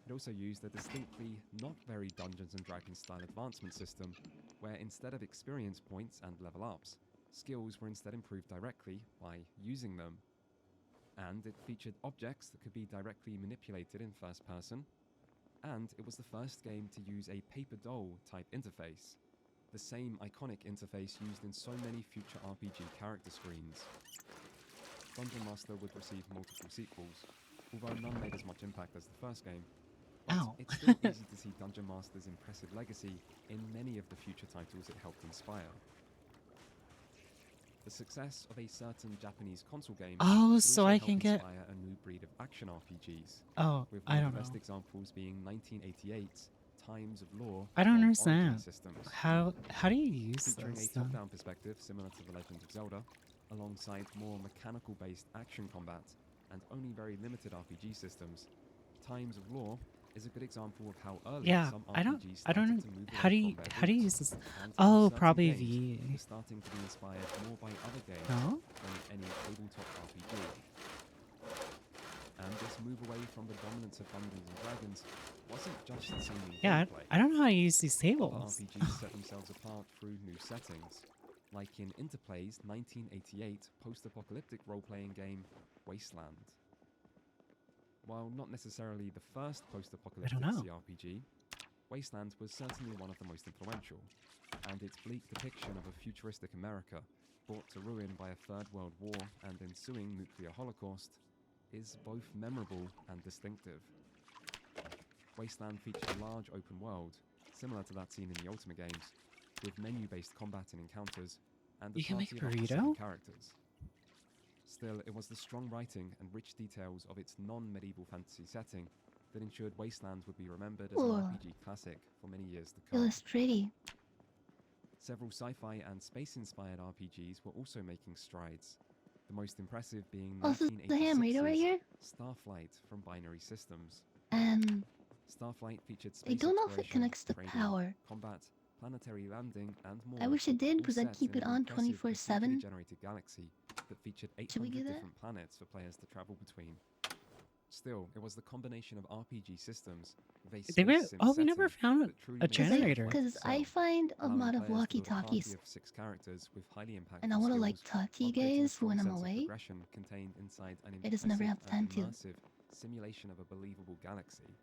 It also used a distinctly not very Dungeons and Dragons style advancement system, where instead of experience points and level ups, skills were instead improved directly by using them. And it featured objects that could be directly manipulated in first person, and it was the first game to use a paper doll type interface, the same iconic interface used in so many future RPG character screens. Dungeon Master would receive multiple sequels, although none made as much impact as the first game. But
Ow.
it's still easy to see Dungeon Master's impressive legacy in many of the future titles it helped inspire. The success of a certain Japanese console game
Oh,
would
so
also
I
help
can get.
inspire a new breed of action RPGs,
Oh,
with
I
one of
don't
the best
know.
examples being 1988's Times of Lore
I don't
from
understand.
Origin Systems.
How do you use
Featuring
this
a
stuff?
top-down perspective similar to The Legend of Zelda, alongside more mechanical-based action combat and only very limited RPG systems, Times of Lore is a good example of how early
Yeah,
some
I don't.
RPGs
I
started
don't.
to move
How do
away
you?
from their
How do you
roots,
use this?
and
Oh,
certain
probably
games
V.
were starting to be inspired more by other games
No.
than any tabletop RPG. And this move away from the dominance of Dungeons and Dragons wasn't just seen in
Yeah,
gameplay.
I don't know how to use these
Other
tables.
RPGs set themselves apart through new settings, like in Interplay's 1988 post-apocalyptic role-playing game Wasteland. While not necessarily the first post-apocalyptic
know.
CRPG, Wasteland was certainly one of the most influential, and its bleak depiction of a futuristic America brought to ruin by a Third World War and ensuing nuclear holocaust is both memorable and distinctive. Wasteland featured a large open world, similar to that seen in the Ultima games, with menu-based combat and encounters, and a
You can make
party of up to 7
burrito?
characters. Still, it was the strong writing and rich details of its non-medieval fantasy setting that ensured Wasteland would be remembered as an
Ooh.
RPG classic for many years to
It
come.
was pretty.
Several sci-fi and space-inspired RPGs were also making strides, the most impressive being
Also, the ham radio right
1986's
here.
Starflight from Binary Systems.
And
Starflight featured
I
space
don't know if it
exploration,
connects to
trading,
power.
combat, planetary landing, and more.
I wish it did, because
all
I'd
set
keep
in
it
an
on
impressive
24/7.
generated galaxy that featured
Should we
800
do that?
different planets for players to travel between. Still, it was the combination of RPG systems with a
They were.
space sim
Oh, we never
setting
found
that truly
a
made Starflight
generator.
Because I
excel,
find a
allowing
lot of
players to build a party
walkie-talkies,
of 6 characters with highly impactful
and I want to like
skills,
talk to you
while creating a
guys
strong
when I'm
sense of
away.
progression contained inside an
I just never
impressive
have time
and
to.
immersive simulation of a believable galaxy.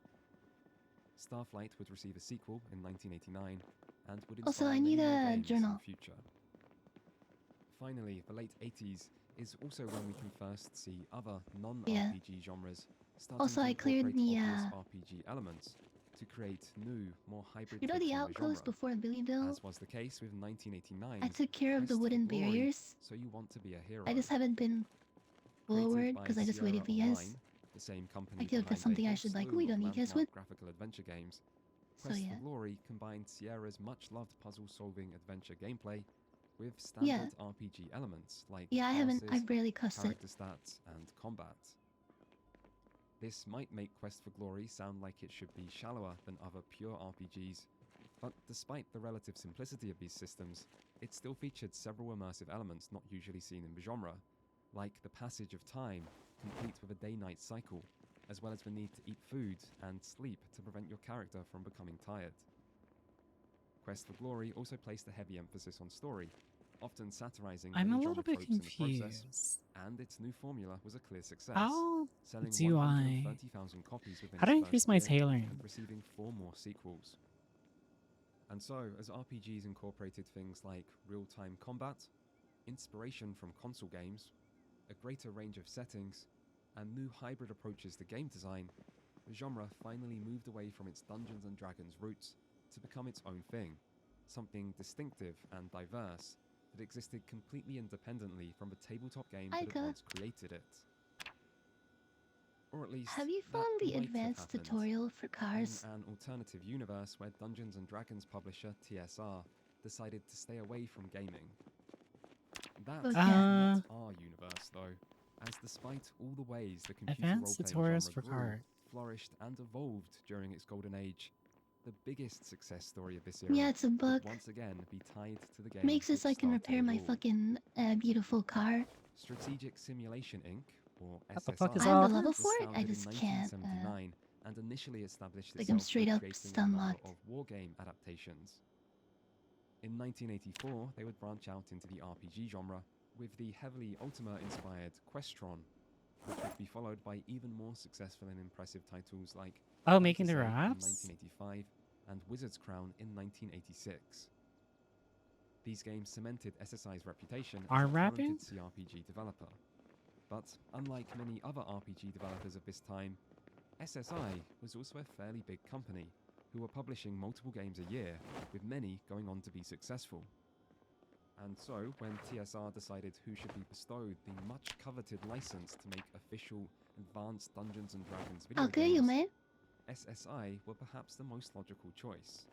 Starflight would receive a sequel in 1989 and would
Also,
inspire
I
many
need
more
a
games in
journal.
the future. Finally, the late 80s is also when we can first see other non-RPG genres starting
Also,
to
I cleared
incorporate
the,
obvious RPG elements to create new, more hybrid
You know
takes
the
on
outpost
genre,
before Billyville?
as was the case with 1989's
I took care of
Quest
the
for
wooden
Glory,
barriers.
So You Want to Be a Hero.
I just haven't been
Created
forward
by
because I just waited for
Sierra
you
Online,
guys.
the same company
I feel like
behind
that's
a
something I
whole
should like.
slew
We
of
don't need guys
landmark
with.
graphical adventure games.
So
Quest
yeah.
for Glory combined Sierra's much-loved puzzle-solving adventure gameplay with
Yeah.
standard RPG elements like
Yeah, I haven't. I
classes,
barely cussed it.
character stats, and combat. This might make Quest for Glory sound like it should be shallower than other pure RPGs, but despite the relative simplicity of these systems, it still featured several immersive elements not usually seen in the genre, like the passage of time, complete with a day-night cycle, as well as the need to eat food and sleep to prevent your character from becoming tired. Quest for Glory also placed a heavy emphasis on story, often satirizing
I'm a
many
little
genre
bit
tropes in the process,
confused.
and its new formula was a clear success,
How
selling
do I?
130,000 copies within
How do I
its
increase
first
my
year
tailoring?
and receiving 4 more sequels. And so, as RPGs incorporated things like real-time combat, inspiration from console games, a greater range of settings, and new hybrid approaches to game design, the genre finally moved away from its Dungeons and Dragons roots to become its own thing, something distinctive and diverse that existed completely independently from the tabletop game that had
Aika.
once created it. Or at least,
Have you
that
found the
might have
advanced
happened
tutorial for cars?
in an alternative universe where Dungeons and Dragons publisher TSR decided to stay away from gaming. That's
Okay.
not our universe, though, as despite all the ways the computer
Advanced
role-playing
tutorials
genre
for
grew,
car.
flourished, and evolved during its golden age, the biggest success story of this era
Yeah, it's a
would
bug.
once again be tied to the game
Makes it so I
which
can
started
repair
it
my
all.
fucking beautiful car.
Strategic Simulation Inc., or
What the fuck
SSI,
is
I have
all
the level
this?
for
was
it. I
founded in
just can't.
1979 and initially established
Like, I'm
itself
straight
with
up
creating a
stun
number
locked.
of wargame adaptations. In 1984, they would branch out into the RPG genre with the heavily Ultima-inspired Questron, which would be followed by even more successful and impressive titles like
Oh, making the
Fantasy in
wraps?
1985 and Wizard's Crown in 1986. These games cemented SSI's reputation as
Arm
a
wrapping?
talented CRPG developer. But unlike many other RPG developers of this time, SSI was also a fairly big company who were publishing multiple games a year, with many going on to be successful. And so, when TSR decided who should be bestowed the much coveted license to make official advanced Dungeons and Dragons video
Okay, you
games,
man.
SSI were perhaps the most logical choice.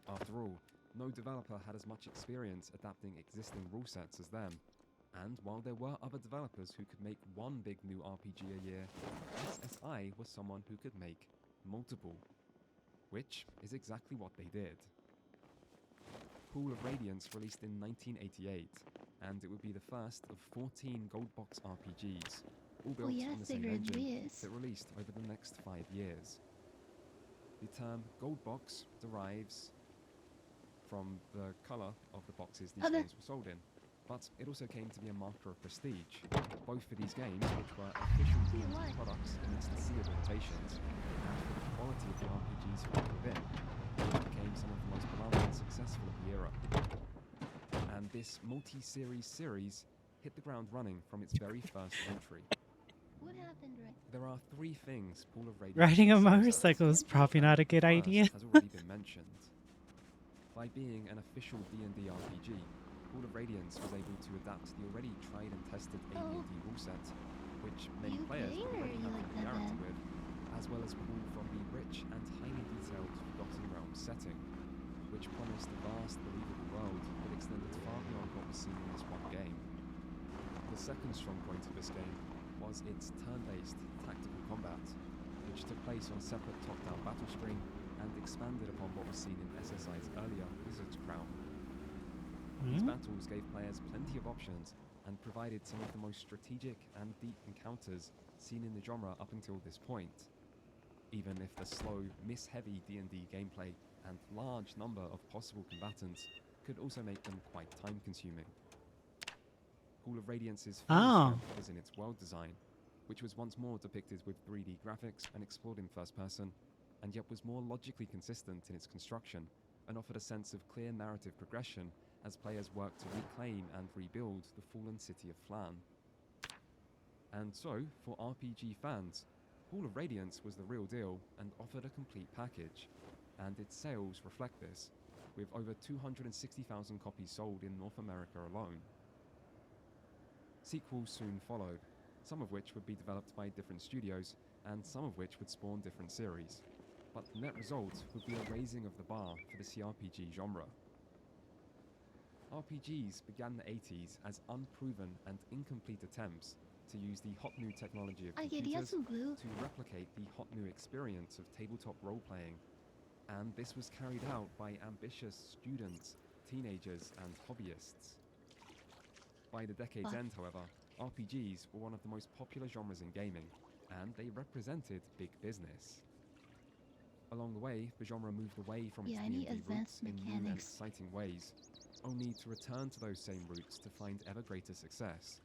After all, no developer had as much experience adapting existing rule sets as them, and while there were other developers who could make one big new RPG a year, SSI was someone who could make multiple, which is exactly what they did. Pool of Radiance released in 1988, and it would be the first of 14 Gold Box RPGs, all built
yes,
on the
they
same
were
engine,
this.
that released over the next 5 years. The term Gold Box derives from the colour of the boxes these
Okay.
games were sold in, but it also came to be a marker of prestige, both for these games, which were official D&D products amidst the sea of imitations, and for the quality of the RPGs found within, which became some of the most beloved and successful of the era. And this multi-series series hit the ground running from its very first entry.
What happened, right?
There are 3 things Pool of Radiance
Riding a
excels at.
motorcycle is probably not a good
First
idea.
has already been mentioned. By being an official D&D RPG, Pool of Radiance was able to adapt the already tried and tested AD&D rule set, which many
You
players
gamer,
would already
you
have
like that
familiarity
then?
with, as well as pull from the rich and highly detailed Forgotten Realms setting, which promised a vast, believable world that extended far beyond what was seen in this one game. The second strong point of this game was its turn-based tactical combat, which took place on a separate top-down battle screen and expanded upon what was seen in SSI's earlier Wizard's Crown. These battles gave players plenty of options and provided some of the most strategic and deep encounters seen in the genre up until this point, even if the slow, miss-heavy D&D gameplay and large number of possible combatants could also make them quite time-consuming. Pool of Radiance's final strength was in its world design, which was once more depicted with 3D graphics and explored in first person, and yet was more logically consistent in its construction, and offered a sense of clear narrative progression as players worked to reclaim and rebuild the fallen city of Flan. And so, for RPG fans, Pool of Radiance was the real deal and offered a complete package, and its sales reflect this, with over 260,000 copies sold in North America alone. Sequels soon followed, some of which would be developed by different studios, and some of which would spawn different series. But the net result would be a raising of the bar for the CRPG genre. RPGs began in the 80s as unproven and incomplete attempts to use the hot new technology of
I get
computers
some glue.
to replicate the hot new experience of tabletop role-playing, and this was carried out by ambitious students, teenagers, and hobbyists. By the decade's end, however, RPGs were one of the most popular genres in gaming, and they represented big business. Along the way, the genre moved away from its
I need
D&D roots
advanced
in new and
mechanics.
exciting ways, only to return to those same roots to find ever greater success.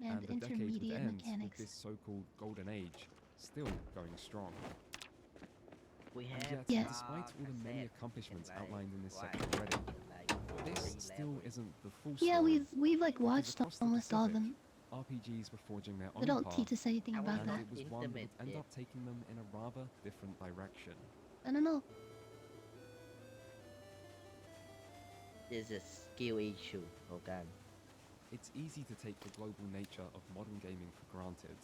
And
the decade would
intermediate
end with
mechanics.
this so-called golden age still going strong.
We
And
have
yet, despite all the many accomplishments outlined in this section already, this still isn't the full story.
Yeah, we've like
Because
watched
across the
almost all of
Pacific,
them.
RPGs were forging their
They
own
don't
path,
teach us anything about
and
that.
it was one that would end up taking them in a rather different direction.
I don't know.
This is skill issue, okay?
It's easy to take the global nature of modern gaming for granted,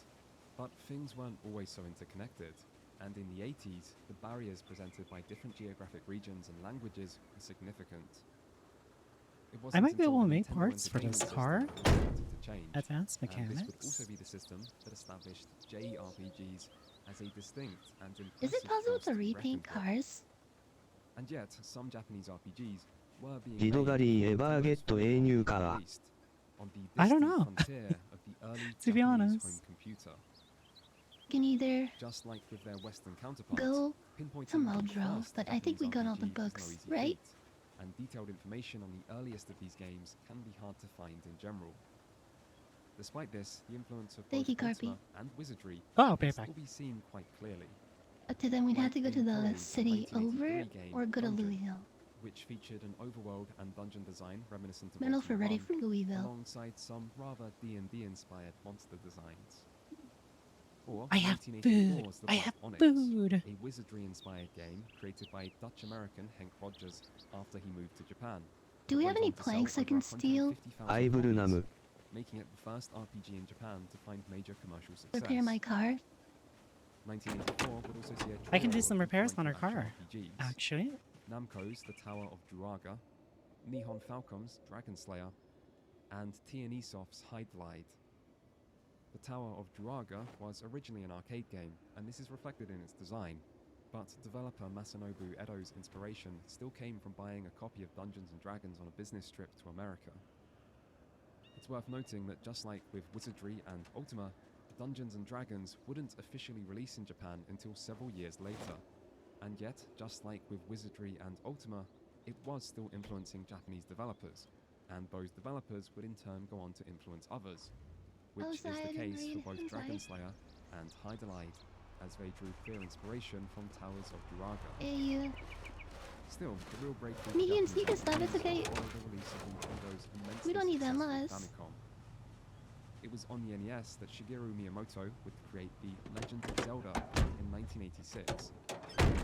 but things weren't always so interconnected, and in the 80s, the barriers presented by different geographic regions and languages were significant. It
I
wasn't
might be
until
able to
the
make
Nintendo
parts for
Entertainment
this
System
car.
that things started to change,
Advanced
and this would
mechanics.
also be the system that established JRPGs as a distinct and impressive
Is it possible
force
to
be
repaint
reckoned with.
cars?
And yet, some Japanese RPGs were being
リドガリーエバーゲット英入カー
released on the
I don't
distant
know.
frontier of the early
To be
Japanese
honest.
home computer.
Can either
Just like with their Western counterparts,
go
pinpointing
to
the
Muldrow,
first
but I think we
Japanese
got all the
RPG is no
books,
easy
right?
feat, and detailed information on the earliest of these games can be hard to find in general. Despite this, the influence of
Thank
both
you, Carpy.
Ultima and Wizardry
Oh, I'll be
can
right back.
still be seen quite clearly,
To then we'd have to go
Like
to
in
the
Poe's
city
1983
over
game,
or go to
Dungeon.
Louisville.
which featured an overworld and dungeon design reminiscent of
Medal for
Ultima
ready
1,
for Louisville.
alongside some rather D&D inspired monster designs. Or
I have
1984's
food.
The
I
Black
have
Onyx,
food.
a wizardry-inspired game created by Dutch-American Henk Rogers after he moved to Japan.
Do
It
we have
went
any
on to sell
planks I
over
can steal?
150,000
アイブルナ
copies,
ム
making it the first RPG in Japan to find major commercial success.
Repair my car?
1984 would also see a
I can do
trio
some
of
repairs on our
influential
car.
action RPGs.
Actually,
Namco's The Tower of Druaga, Nihon Falcom's Dragon Slayer, and TNE Soft's Hydelide. The Tower of Druaga was originally an arcade game, and this is reflected in its design. But developer Masanobu Edo's inspiration still came from buying a copy of Dungeons & Dragons on a business trip to America. It's worth noting that just like with Wizardry and Ultima, Dungeons & Dragons wouldn't officially release in Japan until several years later. And yet, just like with Wizardry and Ultima, it was still influencing Japanese developers, and those developers would in turn go on to influence others, which is
Outside
the
and
case
read,
for both
inside.
Dragon Slayer and Hydelide, as they drew clear inspiration from Towers of Druaga.
Hey, you.
Still, the real breakthrough
Me
for
and
Japanese
Sneaker stuff, it's
RPGs
okay.
followed the release of Nintendo's immensely
We don't need that
successful
much.
Famicom. It was on the NES that Shigeru Miyamoto would create the Legend of Zelda in 1986,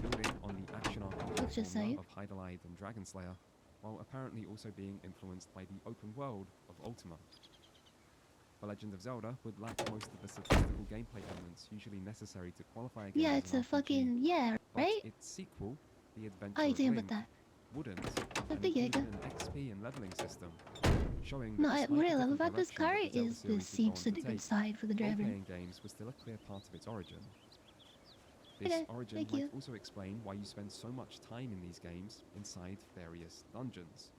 building on the action
Let's
RPG
just
formula
say.
of Hydelide and Dragon Slayer, while apparently also being influenced by the open world of Ultima. The Legend of Zelda would lack most of the statistical gameplay elements usually necessary to qualify a game
Yeah,
as
it's
an
a
RPG,
fucking yeah,
but
right?
its sequel, The Adventure
How you
of
think
Link,
about that?
wouldn't,
I
and
think I
included
can.
an XP and leveling system, showing
No,
that
what I
despite the
love
different
about this
direction
car
that the Zelda
is
series
this
would go
seems
on
to
to
the good
take,
side for the driver.
role-playing games were still a clear part of its origin. This
Okay,
origin
thank
might
you.
also explain why you spend so much time in these games inside various dungeons.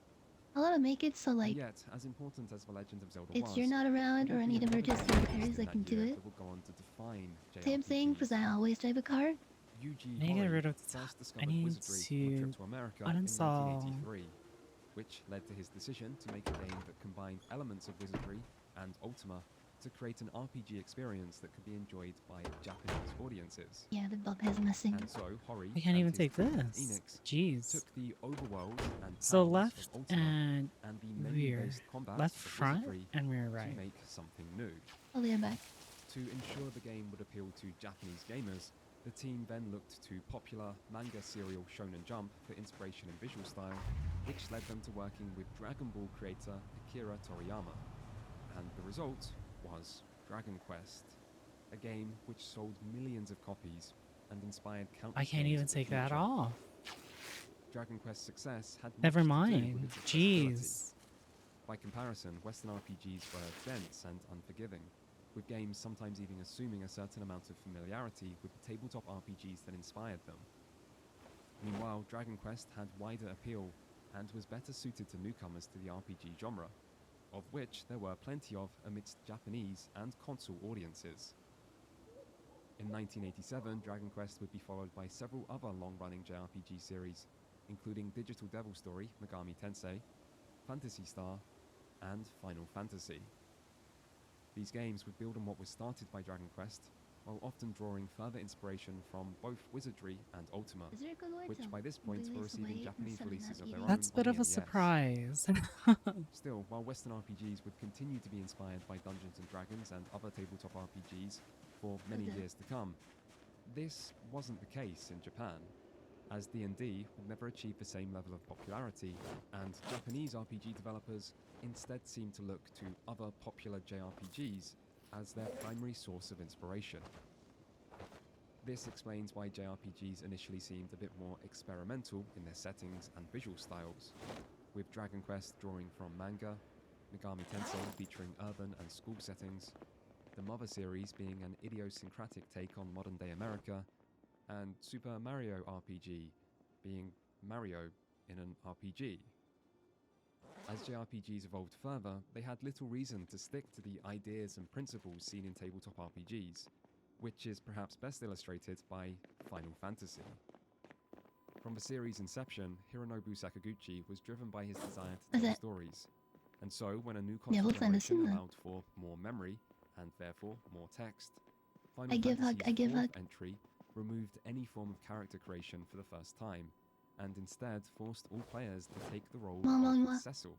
I want to make it so
And
like
yet, as important as The Legend of Zelda
if
was,
you're not
there
around or
would
I
be
need
another
emergency
game released
repairs, I
in
can
that
do
year
it.
that would go on to define
Same thing, because I
JRPGs.
always drive a car.
Yuji
I need to get
Horii
rid of the
first
I
discovered
need
Wizardry on a trip
to
to America
uninstall.
in 1983, which led to his decision to make a game that combined elements of Wizardry and Ultima to create an RPG experience that could be enjoyed by Japanese audiences.
Yeah, the bug is missing.
And so Horii
I can't
and
even
his
take
team at
this.
Enix
Jeez.
took the overworld and
So
powers
left
of Ultima
and
and the
rear.
menu-based combat
Left
of
front
Wizardry
and rear
to
right.
make something new.
I'll be right back.
To ensure the game would appeal to Japanese gamers, the team then looked to popular manga serial Shonen Jump for inspiration in visual style, which led them to working with Dragon Ball creator Akira Toriyama. And the result was Dragon Quest, a game which sold millions of copies and inspired countless
I can't
games
even
of the
take that
future.
off.
Dragon Quest's success had much
Never
to do
mind.
with its accessibility.
Jeez.
By comparison, Western RPGs were dense and unforgiving, with games sometimes even assuming a certain amount of familiarity with the tabletop RPGs that inspired them. Meanwhile, Dragon Quest had wider appeal and was better suited to newcomers to the RPG genre, of which there were plenty of amidst Japanese and console audiences. In 1987, Dragon Quest would be followed by several other long-running JRPG series, including Digital Devil Story, Megami Tensei, Phantasy Star, and Final Fantasy. These games would build on what was started by Dragon Quest, while often drawing further inspiration from both Wizardry and Ultima,
Is there a good way
which
to
by this point were
release
receiving
weight
Japanese
instead of
releases
not
of their
eating?
own
That's a bit
on
of
the
a
NES.
surprise.
Still, while Western RPGs would continue to be inspired by Dungeons & Dragons and other tabletop RPGs for many
Okay.
years to come, this wasn't the case in Japan, as D&D would never achieve the same level of popularity, and Japanese RPG developers instead seemed to look to other popular JRPGs as their primary source of inspiration. This explains why JRPGs initially seemed a bit more experimental in their settings and visual styles, with Dragon Quest drawing from manga, Megami Tensei featuring urban and school settings, the Mother series being an idiosyncratic take on modern-day America, and Super Mario RPG being Mario in an RPG. As JRPGs evolved further, they had little reason to stick to the ideas and principles seen in tabletop RPGs, which is perhaps best illustrated by Final Fantasy. From the series' inception, Hironobu Sakaguchi was driven by his desire to
Is
tell
it?
stories, and so when a new
Yeah,
console
we'll find a
generation
scene then.
allowed for more memory, and therefore more text, Final
I give hug,
Fantasy's
I give
fourth
hug.
entry removed any form of character creation for the first time, and instead forced all players to take the role
Mwah.
of Cecil,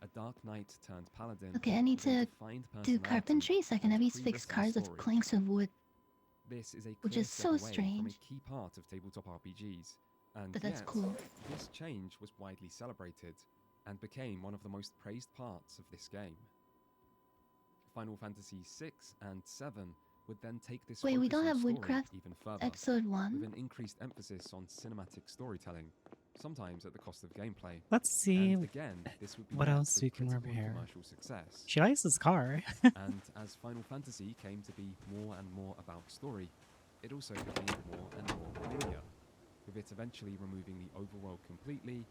a dark knight turned paladin.
Okay, I need
with a
to
defined
do
personality
carpentry so I can
and
at least fix
predestined
cars with
story.
planks of wood.
This is a
Which
clear
is
step
so
away from
strange.
a key part of tabletop RPGs, and
But that's
yet,
cool.
this change was widely celebrated and became one of the most praised parts of this game. Final Fantasy VI and VII would then take this
Wait, we
focus
don't
on
have
story
Woodcraft
even further,
Episode
with
1.
an increased emphasis on cinematic storytelling, sometimes at the cost of gameplay.
Let's see
And again, this would be
what
met
else
with
we can
critical and
repair.
commercial success.
She likes this car.
And as Final Fantasy came to be more and more about story, it also became more and more linear, with it eventually removing the overworld completely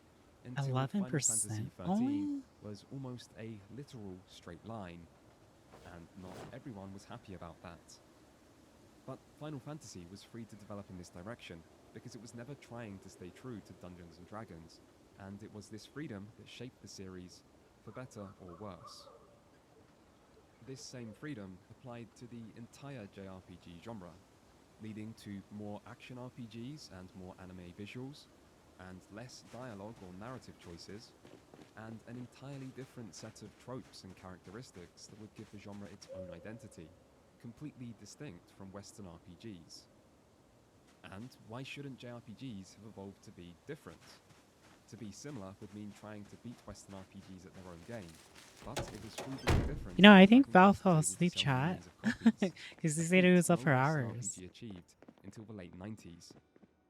until Final
11%.
Fantasy XIII
Only?
was almost a literal straight line, and not everyone was happy about that. But Final Fantasy was free to develop in this direction because it was never trying to stay true to Dungeons and Dragons, and it was this freedom that shaped the series for better or worse. This same freedom applied to the entire JRPG genre, leading to more action RPGs and more anime visuals, and less dialogue or narrative choices, and an entirely different set of tropes and characteristics that would give the genre its own identity, completely distinct from Western RPGs. And why shouldn't JRPGs have evolved to be different? To be similar would mean trying to beat Western RPGs at their own game, but it was provably different.
You know, I think
Dragon
Val
Quest
fell
was able to
asleep,
sell
chat.
millions of copies.
Because he
a
said it
feat
was up
no
for
Western
hours.
RPG achieved until the late 90s,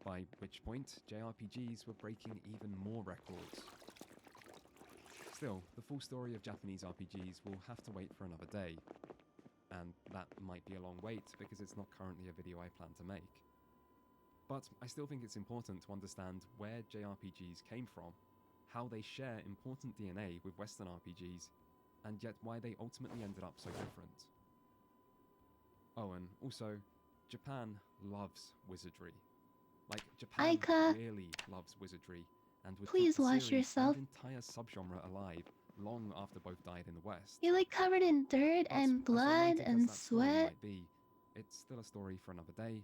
by which point JRPGs were breaking even more records. Still, the full story of Japanese RPGs will have to wait for another day, and that might be a long wait because it's not currently a video I plan to make. But I still think it's important to understand where JRPGs came from, how they share important DNA with Western RPGs, and yet why they ultimately ended up so different. Oh, and also, Japan loves wizardry. Like, Japan
Aika,
really loves wizardry, and would
please
keep the
wash
series
yourself.
and entire subgenre alive long after both died in the West.
You're like covered in dirt
But
and
as
blood
romantic as
and
that story
sweat.
might be, it's still a story for another day,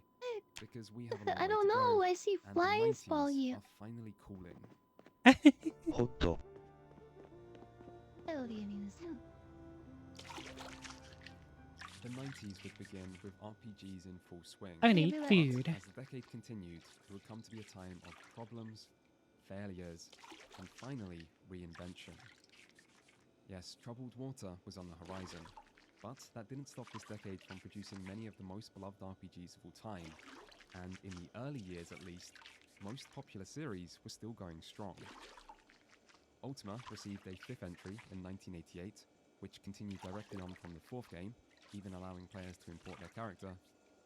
because we have a long
I
way
don't
to
know.
go,
I see
and the
flies
90s
fall you.
are finally cooling.
ホット。
Hell, you need to-
The 90s would begin with RPGs in full swing.
I need
relax.
food.
As the decade continued, it would come to be a time of problems, failures, and finally, reinvention. Yes, troubled water was on the horizon, but that didn't stop this decade from producing many of the most beloved RPGs of all time, and in the early years at least, most popular series were still going strong. Ultima received a 5th entry in 1988, which continued directly on from the 4th game, even allowing players to import their character,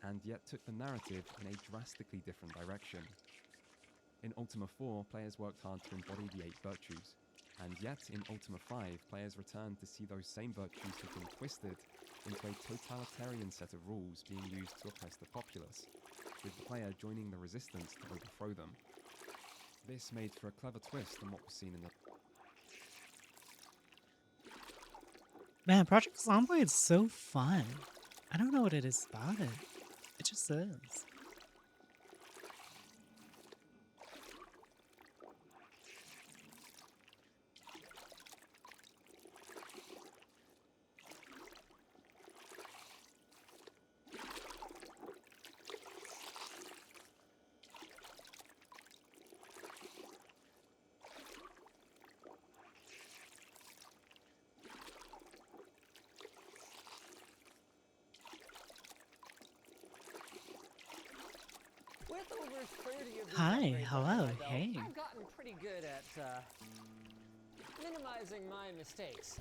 and yet took the narrative in a drastically different direction. In Ultima 4, players worked hard to embody the 8 virtues, and yet in Ultima 5, players returned to see those same virtues have been twisted into a totalitarian set of rules being used to oppress the populace, with the player joining the resistance to overthrow them. This made for a clever twist on what was seen in the
Man, Project Zomboid is so fun. I don't know what it is about it. It just is.
With over 30 of these
Hi,
upgrades
hello,
under my belt,
hey.
I've gotten pretty good at minimizing my mistakes.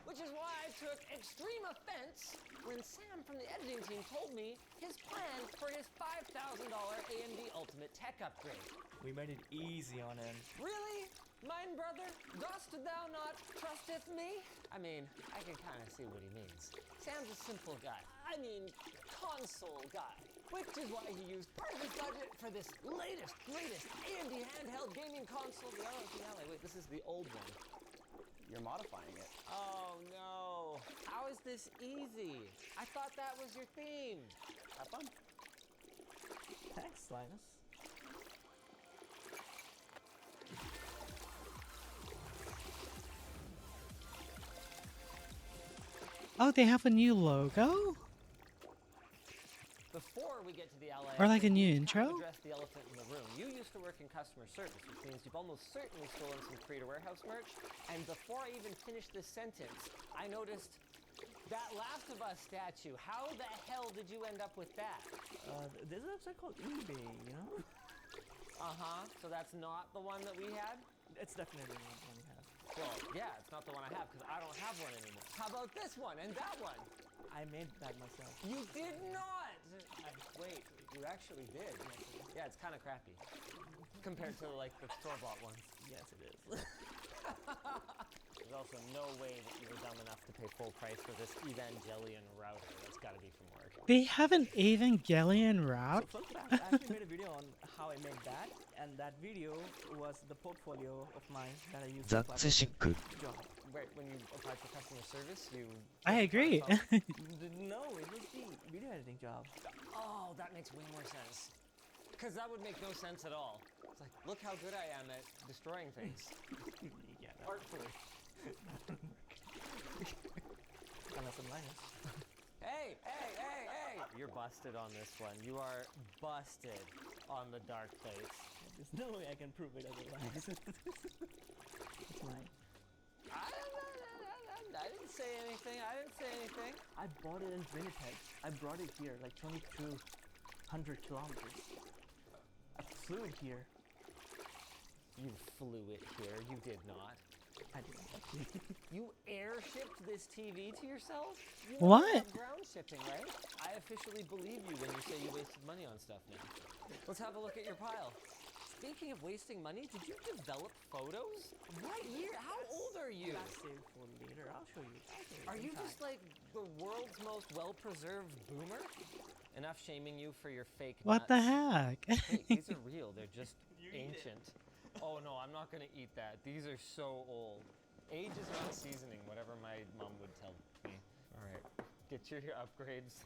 Which is why I took extreme offense when Sam from the editing team told me his plan for his $5,000 AMD Ultimate Tech upgrade.
We made it easy on him.
Really? Mine brother, dost thou not trusteth me? I mean, I can kind of see what he means. Sam's a simple guy. I mean, console guy. Which is why he used part of his budget for this latest, greatest AMD handheld gaming console. The LA. Wait, this is the old one.
You're modifying it.
Oh no. How is this easy? I thought that was your theme.
Have fun. Thanks, Linus.
Oh, they have a new logo?
Before we get to the LA,
Or like a new
we kind
intro?
of address the elephant in the room. You used to work in customer service, which means you've almost certainly stolen some Creator Warehouse merch. And before I even finished this sentence, I noticed that Last of Us statue. How the hell did you end up with that?
There's a website called eBay, you know?
Uh-huh. So that's not the one that we had?
It's definitely not the one we have.
Well, yeah, it's not the one I have because I don't have one anymore. How about this one and that one?
I made that myself.
You did not! Wait, you actually did. Yeah, it's kind of crappy. Compared to, like, the store-bought ones.
Yes, it is.
There's also no way that you were dumb enough to pay full price for this Evangelion router. That's gotta be from work.
They have an Evangelion route?
So, fun fact, I actually made a video on how I made that, and that video was the portfolio of mine that I used to apply for
雑シック
the job.
Wait, when you applied for customer service, you...
I agree.
No, it was the video editing job.
Oh, that makes way more sense. Because that would make no sense at all. It's like, look how good I am at destroying things.
Yeah,
Artfully.
Unless I'm Linus.
Hey, hey, hey, hey! You're busted on this one. You are busted on the dark plates.
There's no way I can prove it otherwise. It's mine.
I didn't say anything. I didn't say anything.
I bought it in Winnipeg. I brought it here, like 2,200 kilometers. I flew it here.
You flew it here. You did not.
I didn't actually.
You airshipped this TV to yourself? You
What?
have ground shipping, right? I officially believe you when you say you wasted money on stuff now. Let's have a look at your pile. Speaking of wasting money, did you develop photos? What year? How old are you?
That's saved for later. I'll show you.
Are you just like the world's most well-preserved boomer? Enough shaming you for your fake
What the
nuts.
heck?
Wait, these are real. They're just ancient. Oh no, I'm not gonna eat that. These are so old. Age is not seasoning, whatever my mom would tell me. All right, get your upgrades.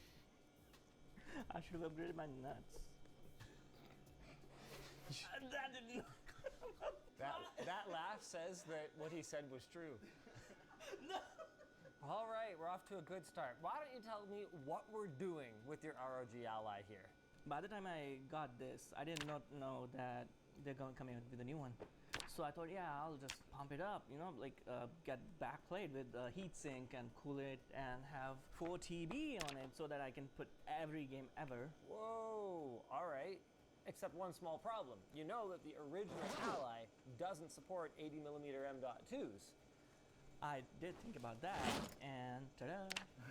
I should have upgraded my nuts. That did not.
That laugh says that what he said was true.
No.
All right, we're off to a good start. Why don't you tell me what we're doing with your ROG Ally here?
By the time I got this, I did not know that they're going to come in with a new one. So I thought, yeah, I'll just pump it up, you know, like get backplate with a heatsink and cool it and have 4 TB on it so that I can put every game ever.
Whoa, all right. Except one small problem. You know that the original Ally doesn't support 80mm M.2s.
I did think about that, and ta-da!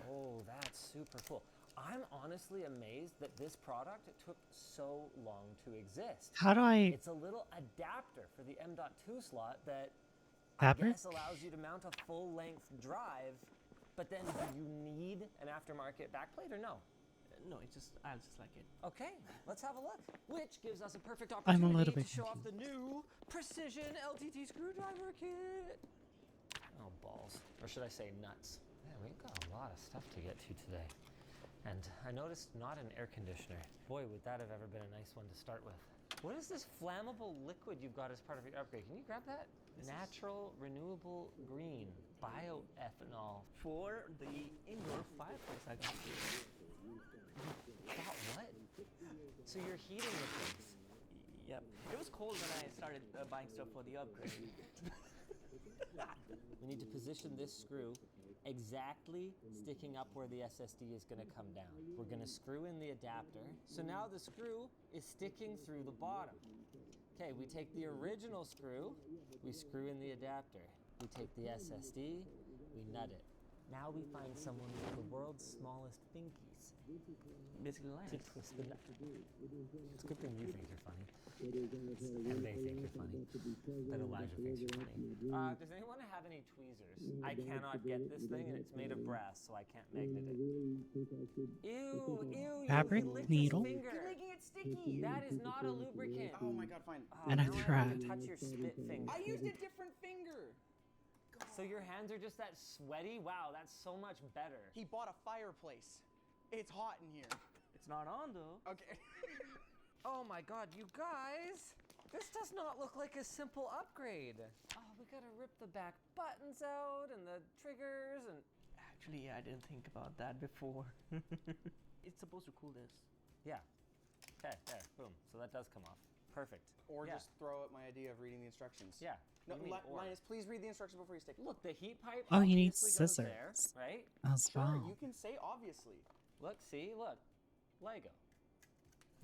Oh, that's super cool. I'm honestly amazed that this product took so long to exist.
How do I...
It's a little adapter for the M.2 slot that
Fabric?
I guess allows you to mount a full-length drive, but then do you need an aftermarket backplate or no?
No, it's just, I just like it.
Okay, let's have a look. Which gives us a perfect
I'm a
opportunity
little
to
bit
show off the new Precision LTT screwdriver kit. Oh, balls. Or should I say nuts? Man, we've got a lot of stuff to get to today. And I noticed not an air conditioner. Boy, would that have ever been a nice one to start with. What is this flammable liquid you've got as part of your upgrade? Can you grab that? Natural renewable green bioethanol.
For the indoor fireplace I got here.
Got what? So you're heating the place.
Yep. It was cold when I started buying stuff for the upgrade.
We need to position this screw exactly sticking up where the SSD is going to come down. We're going to screw in the adapter. So now the screw is sticking through the bottom. Okay, we take the original screw, we screw in the adapter. We take the SSD, we nut it. Now we find someone with the world's smallest finkies
Basically
to
Linus.
twist the nut. It's a good thing you think you're funny. And they think you're funny. That Elijah thinks you're funny. Does anyone have any tweezers? I cannot get this thing and it's made of brass, so I can't magnet it. Ew, ew,
Fabric
you licked
needle.
his finger. You're making it sticky. That is not a lubricant.
Oh my god, fine.
And a
now I
thread.
have to touch your spit finger.
I used a different finger!
So your hands are just that sweaty? Wow, that's so much better.
He bought a fireplace. It's hot in here.
It's not on though.
Okay.
Oh my god, you guys! This does not look like a simple upgrade. Oh, we gotta rip the back buttons out and the triggers and...
Actually, I didn't think about that before. It's supposed to cool this.
Yeah. Okay, there, boom. So that does come off. Perfect.
Or
Yeah.
just throw out my idea of reading the instructions.
Yeah.
No,
What do you mean, or?
Linus, please read the instructions before you stick.
Look, the heat pipe.
Oh, he needs
obviously goes there,
scissors
right?
as
Sure,
well.
you can say obviously.
Look, see, look, Lego.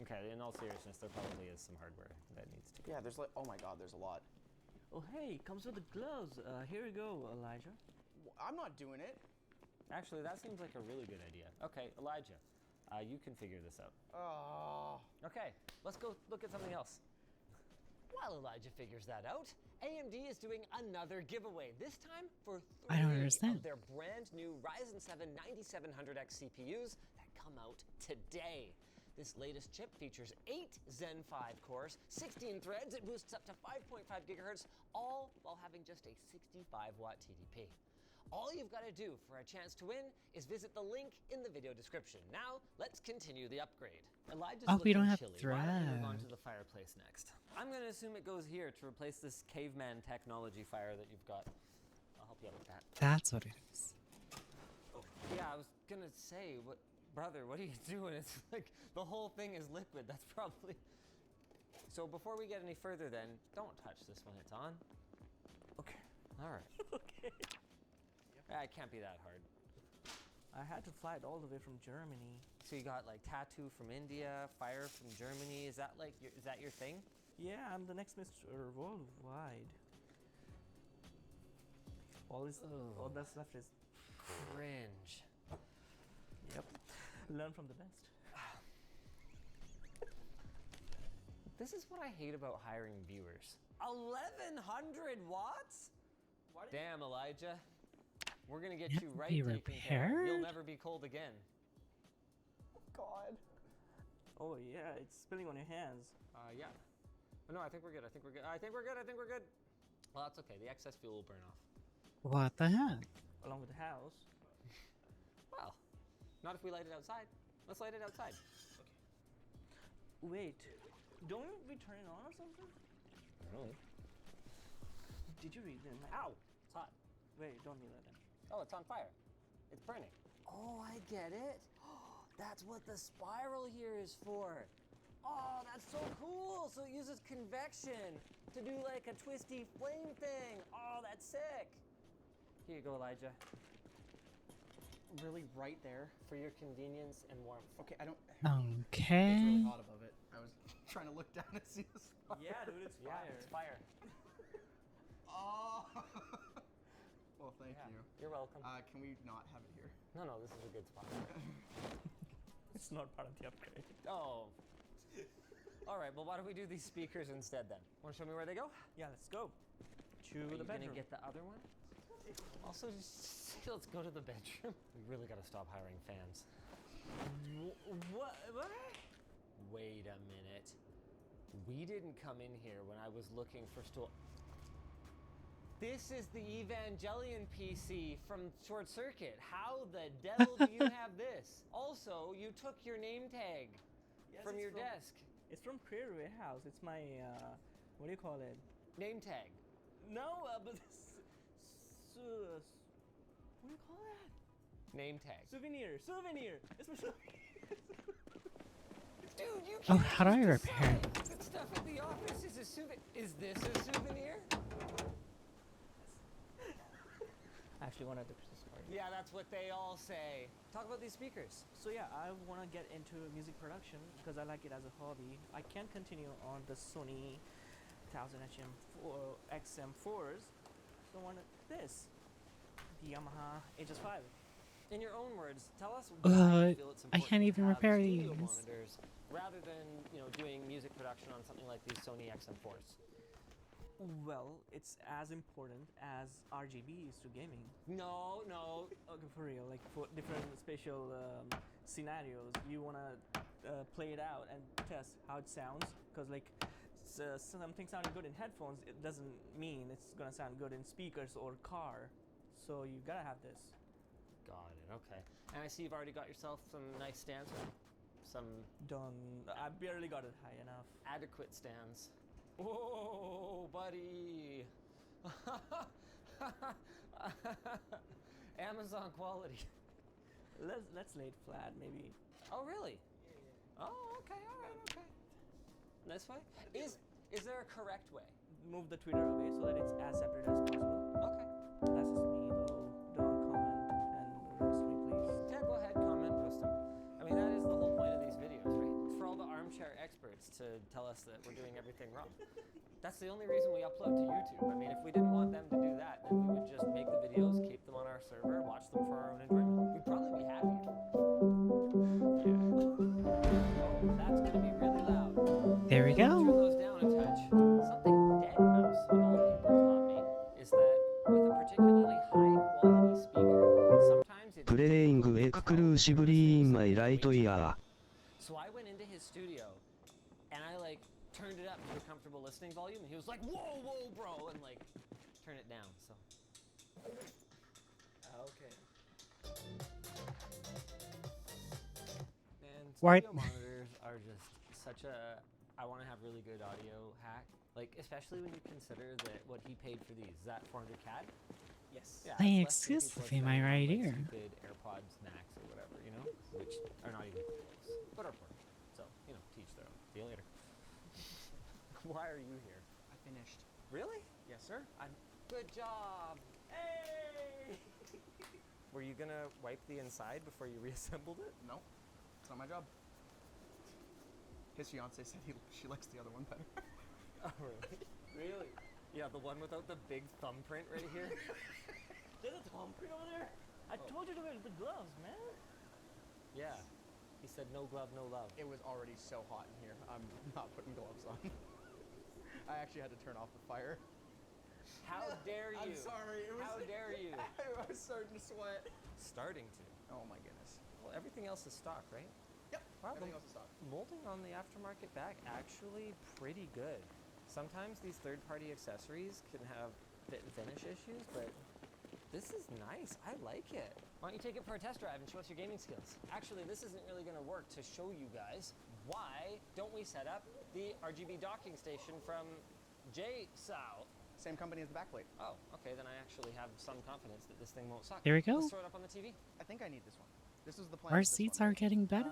Okay, in all seriousness, there probably is some hardware that needs to go.
Yeah, there's like, oh my god, there's a lot.
Oh, hey, comes with the gloves. Here you go, Elijah.
I'm not doing it.
Actually, that seems like a really good idea. Okay, Elijah, you can figure this out.
Oh.
Okay, let's go look at something else. While Elijah figures that out, AMD is doing another giveaway, this time for 3
I don't understand.
of their brand new Ryzen 7 9700X CPUs that come out today. This latest chip features 8 Zen 5 cores, 16 threads, it boosts up to 5.5 gigahertz, all while having just a 65-watt TDP. All you've got to do for a chance to win is visit the link in the video description. Now, let's continue the upgrade. Elijah's
Oh, we
looking
don't have
chilly. Why don't we move on
thread.
to the fireplace next? I'm going to assume it goes here to replace this caveman technology fire that you've got. I'll help you out with that.
That's what it is.
Yeah, I was going to say, brother, what are you doing? It's like the whole thing is liquid. That's probably... So before we get any further then, don't touch this when it's on.
Okay.
All right.
Okay.
It can't be that hard.
I had to fly it all the way from Germany.
So you got like tattoo from India, fire from Germany. Is that like is that your thing?
Yeah, I'm the next Mr. Worldwide. All that's left is
cringe.
Yep. Learn from the best.
This is what I hate about hiring viewers. 1,100 watts? Damn, Elijah. We're gonna get you right
be
taken care of. You'll
repaired?
never be cold again.
God.
Oh yeah, it's spilling on your hands.
Yeah. Oh, no, I think we're good. I think we're good. I think we're good. Well, that's okay. The excess fuel will burn off.
What the heck?
Along with the house.
Well, not if we light it outside. Let's light it outside.
Wait, don't we turn it on or something?
I don't know.
Did you read the
Ow! It's hot.
Wait, don't do that then.
Oh, it's on fire. It's burning. Oh, I get it. That's what the spiral here is for. Oh, that's so cool. So it uses convection to do like a twisty flame thing. Oh, that's sick. Here you go, Elijah.
Really right there?
For your convenience and warmth.
Okay, I don't...
Okay.
It's really hot above it. I was trying to look down and see the spot.
Yeah, dude, it's fire.
Yeah, it's fire.
Oh! Well, thank you.
You're welcome.
Can we not have it here?
No, this is a good spot.
It's not part of the upgrade.
Oh. All right, well, why don't we do these speakers instead then? Want to show me where they go?
Yeah, let's go. To
Are
the
you
bedroom.
gonna get the other one? Also, just let's go to the bedroom. We really gotta stop hiring fans.
What?
Wait a minute. We didn't come in here when I was looking for stool. This is the Evangelion PC from Short Circuit. How the devil do you have this? Also, you took your name tag
Yes,
from
it's
your desk.
It's from Career Warehouse. It's my, what do you call it?
Name tag.
No, but what do you call that?
Name tag.
Souvenir. It's my souvenir.
Dude, you
Oh,
can't
how do I
just
repair
decide
this?
that stuff at the office is a souvenir. Is this a souvenir?
I actually wanted to part.
Yeah, that's what they all say. Talk about these speakers.
So yeah, I want to get into music production because I like it as a hobby. I can't continue on the Sony 1000 XM4s. So I wanted this, the Yamaha HS5.
In your own words, tell us why you feel it's
I
important
can't even
to have
repair
studio
these.
monitors rather than doing music production on something like these Sony XM4s.
Well, it's as important as RGB is to gaming.
No.
Okay, for real, like for different spatial scenarios, you wanna play it out and test how it sounds. Cause like something sounding good in headphones, it doesn't mean it's gonna sound good in speakers or car. So you gotta have this.
Got it. Okay. And I see you've already got yourself some nice stands. Some
Done. I barely got it high enough.
adequate stands. Whoa, buddy. Amazon quality.
Let's lay it flat, maybe.
Oh, really? Oh, okay, alright, okay. This way? Is there a correct way?
Move the tweeter away so that it's as separate as possible.
Okay.
That's just me, though. Don't comment and roast me, please.
Yeah, go ahead, comment, roast them. I mean, that is the whole point of these videos, right? It's for all the armchair experts to tell us that we're doing everything wrong. That's the only reason we upload to YouTube. I mean, if we didn't want them to do that, then we would just make the videos, keep them on our server, watch them for our own enjoyment. We'd probably be happier. Yeah. Oh, that's gonna be really loud.
There we
Turn
go.
those down a touch. Something Dead Mouse of all people taught me is that with a particularly high quality speaker, sometimes it
Playing exclusively in my right ear.
So I went into his studio and I like turned it up to a comfortable listening volume and he was like, whoa, bro, and like turn it down, so.
Okay.
Man,
What?
studio monitors are just such a, I want to have really good audio hack. Like, especially when you consider that what he paid for these, is that 400 CAD?
Yes.
Yeah,
Playing
it's less than people are
exclusively my
spending on,
right
like,
ear.
Stupid AirPods Max or whatever, you know, which are not even close, but are portable. So, you know, teach their own. See you later. Why are you here?
I finished.
Really?
Yes, sir.
Good job. Hey! Were you gonna wipe the inside before you reassembled it?
No, it's not my job. His fiance said she likes the other one better.
Oh, really? Really? Yeah, the one without the big thumbprint right here.
There's a thumbprint over there. I told you to wear the gloves, man.
Yeah. He said no glove, no love.
It was already so hot in here. I'm not putting gloves on. I actually had to turn off the fire.
How dare you?
I'm sorry.
How dare you?
I was starting to sweat.
Starting to.
Oh my goodness.
Well, everything else is stock, right?
Yep.
Wow,
Everything else is stock.
molding on the aftermarket back actually pretty good. Sometimes these third-party accessories can have fit and finish issues, but this is nice. I like it. Why don't you take it for a test drive and show us your gaming skills? Actually, this isn't really going to work to show you guys. Why don't we set up the RGB docking station from JSOW?
Same company as the backplate.
Oh, okay, then I actually have some confidence that this thing won't suck.
There we go.
Let's throw it up on the TV.
I think I need this one. This was the plan.
Our seats are getting better.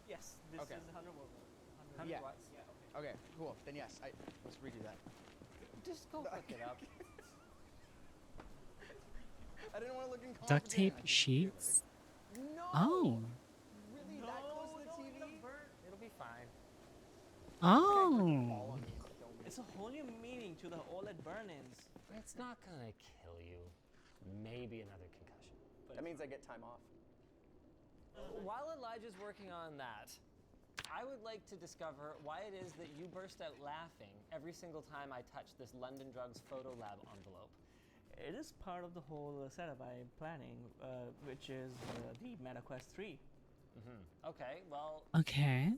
Yes, this
Okay.
is 100 watts.
100
Yeah.
watts.
Okay, cool. Then yes, let's redo that.
Just go hook it up.
I didn't want to look incompetent.
Duct tape
I just
sheets.
No.
Oh.
Really? That close to the TV?
It'll be fine.
Oh.
It's a whole new meaning to the OLED burn-ins.
It's not gonna kill you. Maybe another concussion. But
That means I get time off.
while Elijah's working on that, I would like to discover why it is that you burst out laughing every single time I touch this London Drugs Photo Lab envelope.
It is part of the whole setup I'm planning, which is the MetaQuest 3.
Okay, well,
Okay.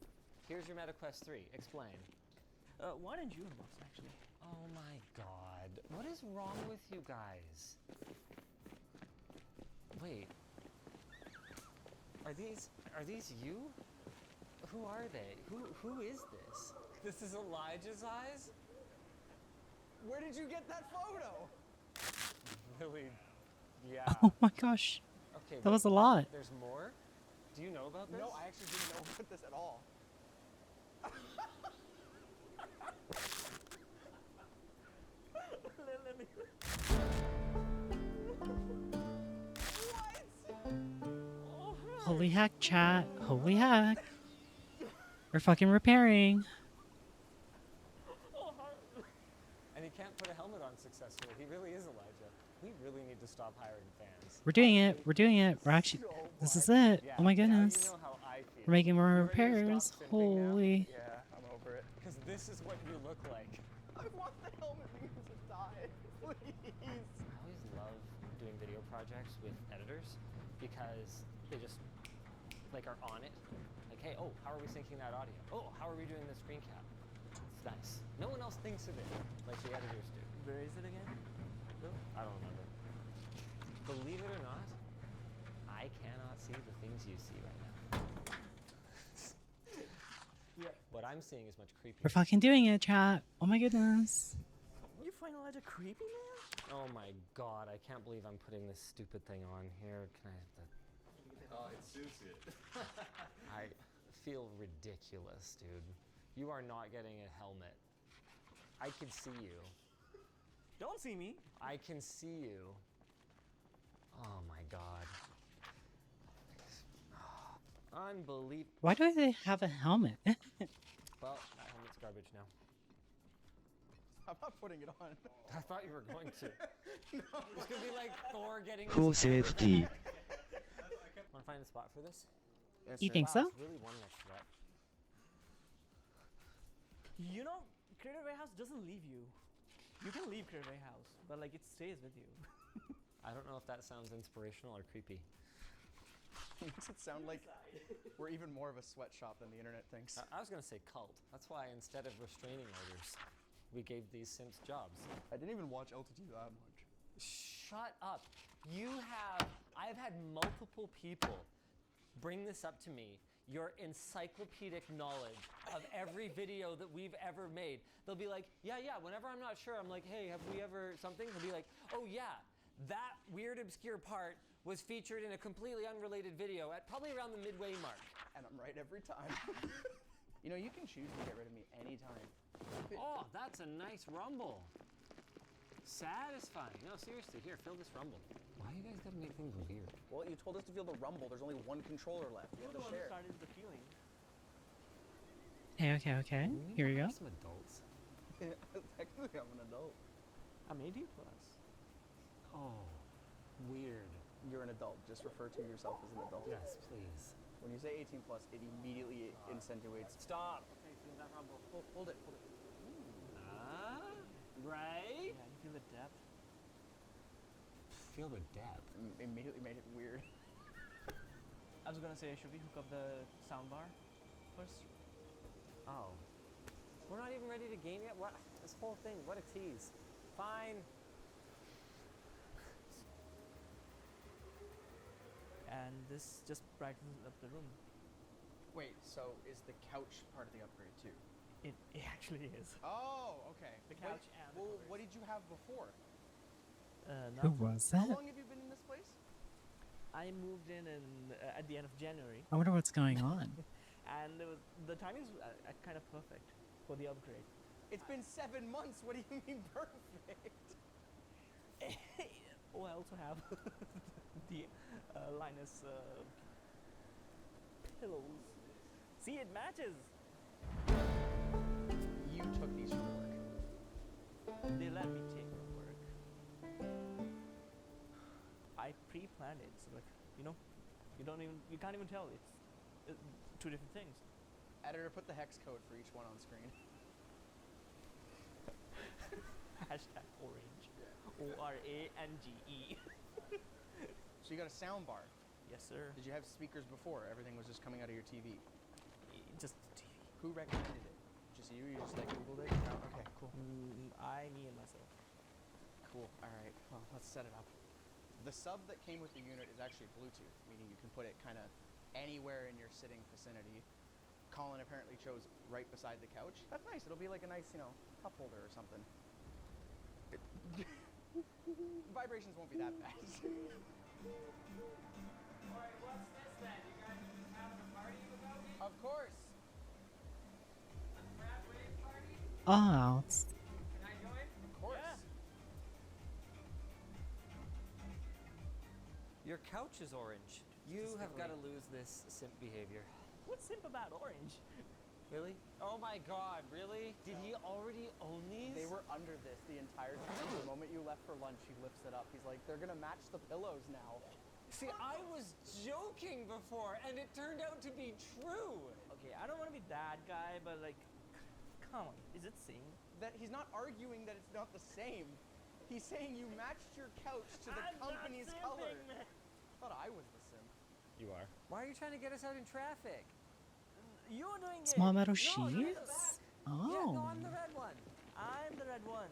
here's your MetaQuest 3. Explain.
Why didn't you unbox, actually?
Oh my god. What is wrong with you guys? Wait. Are these you? Who are they? Who is this? This is Elijah's eyes?
Where did you get that photo?
Really? Yeah.
Oh my gosh.
Okay.
That was a
wait,
lot.
There's more? Do you know about this?
No, I actually didn't know about this at all.
Let me...
Holy hack, chat. Holy hack. We're fucking repairing.
And he can't put a helmet on successfully. He really is Elijah. We really need to stop hiring fans.
We're doing it. We're doing it. We're actually. This is it.
Yeah,
Oh my
now you
goodness.
know how I feel.
We're making more
You ready to
repairs.
stop simping now?
Holy.
Yeah, I'm over it. Because this is what you look like.
I want the helmet because it died. Please.
I always love doing video projects with editors because they just like are on it. Like, hey, oh, how are we syncing that audio? Oh, how are we doing the screen cap? It's nice. No one else thinks of it like the editors do.
Where is it again?
I don't remember. Believe it or not, I cannot see the things you see right now. Yeah. What I'm seeing is much creepier.
We're fucking doing it, chat. Oh my goodness.
You find Elijah creepy, man?
Oh my god, I can't believe I'm putting this stupid thing on here. Can I have the...
Oh, it suits it.
I feel ridiculous, dude. You are not getting a helmet. I can see you.
Don't see me.
I can see you. Oh my god. Unbelievable.
Why do they have a helmet?
Well, that helmet's garbage now.
I'm not putting it on.
I thought you were going to.
No.
It's gonna be like Thor getting
For
his hammer.
safety.
Wanna find a spot for this?
You think so?
It's really warm next to that.
You know, Creative Warehouse doesn't leave you. You can leave Creative Warehouse, but like it stays with you.
I don't know if that sounds inspirational or creepy.
It makes it sound like we're even more of a sweatshop than the internet thinks.
I was gonna say cult. That's why instead of restraining orders, we gave these simps jobs.
I didn't even watch LTT that much.
Shut up. I've had multiple people bring this up to me, your encyclopedic knowledge of every video that we've ever made. They'll be like, yeah, whenever I'm not sure, I'm like, hey, have we ever something? They'll be like, oh yeah, that weird obscure part was featured in a completely unrelated video at probably around the midway mark.
And I'm right every time. You know, you can choose to get rid of me anytime.
Oh, that's a nice rumble. Satisfying. No, seriously, here, feel this rumble. Why you guys gotta make things weird?
Well, you told us to feel the rumble. There's only one controller left. We have to share.
Started the feeling.
Okay. Here we go.
Some adults.
Technically, I'm an adult.
I'm 18+.
Oh, weird.
You're an adult. Just refer to yourself as an adult.
Yes, please.
When you say 18+, it immediately insinuates.
Stop.
Okay, feel that rumble.
Hold it.
Right?
Yeah, you feel the depth.
Feel the depth.
Immediately made it weird.
I was gonna say, should we hook up the soundbar first?
Oh. We're not even ready to game yet? What? This whole thing, what a tease. Fine.
And this just brightens up the room.
Wait, so is the couch part of the upgrade too?
It actually is.
Oh, okay.
The couch and the
well,
covers.
what did you have before?
Who was
How
that?
long have you been in this place?
I moved in at the end of January,
I wonder what's going on.
and the timing's kind of perfect for the upgrade.
It's been 7 months. What do you mean perfect?
Oh, I also have the Linus pillows. See, it matches.
You took these from work.
They let me take from work. I pre-planned it, so like, you can't even tell. It's two different things.
Editor, put the hex code for each one on screen.
Hashtag orange. ORANGE.
So you got a sound bar.
Yes, sir.
Did you have speakers before? Everything was just coming out of your TV.
Just TV.
Who recommended it? Just you? You just like Googled it? No? Okay, cool.
Me and myself.
Cool. All right. Well, let's set it up. The sub that came with the unit is actually Bluetooth, meaning you can put it kind of anywhere in your sitting vicinity. Colin apparently chose right beside the couch. That's nice. It'll be like a nice, cup holder or something. Vibrations won't be that bad.
Alright, what's this then? You guys having a party without me?
Of course.
A frat rave party?
Oh, it's-
Can I join?
Of course.
Your couch is orange. You have got to lose this simp behavior.
What's simp about orange?
Really? Oh my god, really? Did he already own these?
They were under this the entire time. The moment you left for lunch, he lifts it up. He's like, they're gonna match the pillows now.
See, I was joking before, and it turned out to be true.
Okay, I don't want to be that guy, but like, come on, is it same?
That he's not arguing that it's not the same. He's saying you matched your couch to the company's color. I thought I was the simp.
You are. Why are you trying to get us out in traffic?
You're doing it.
small metal
No, you're in the
sheets?
back. Yeah, no,
Oh.
I'm the red one.
I'm the red one.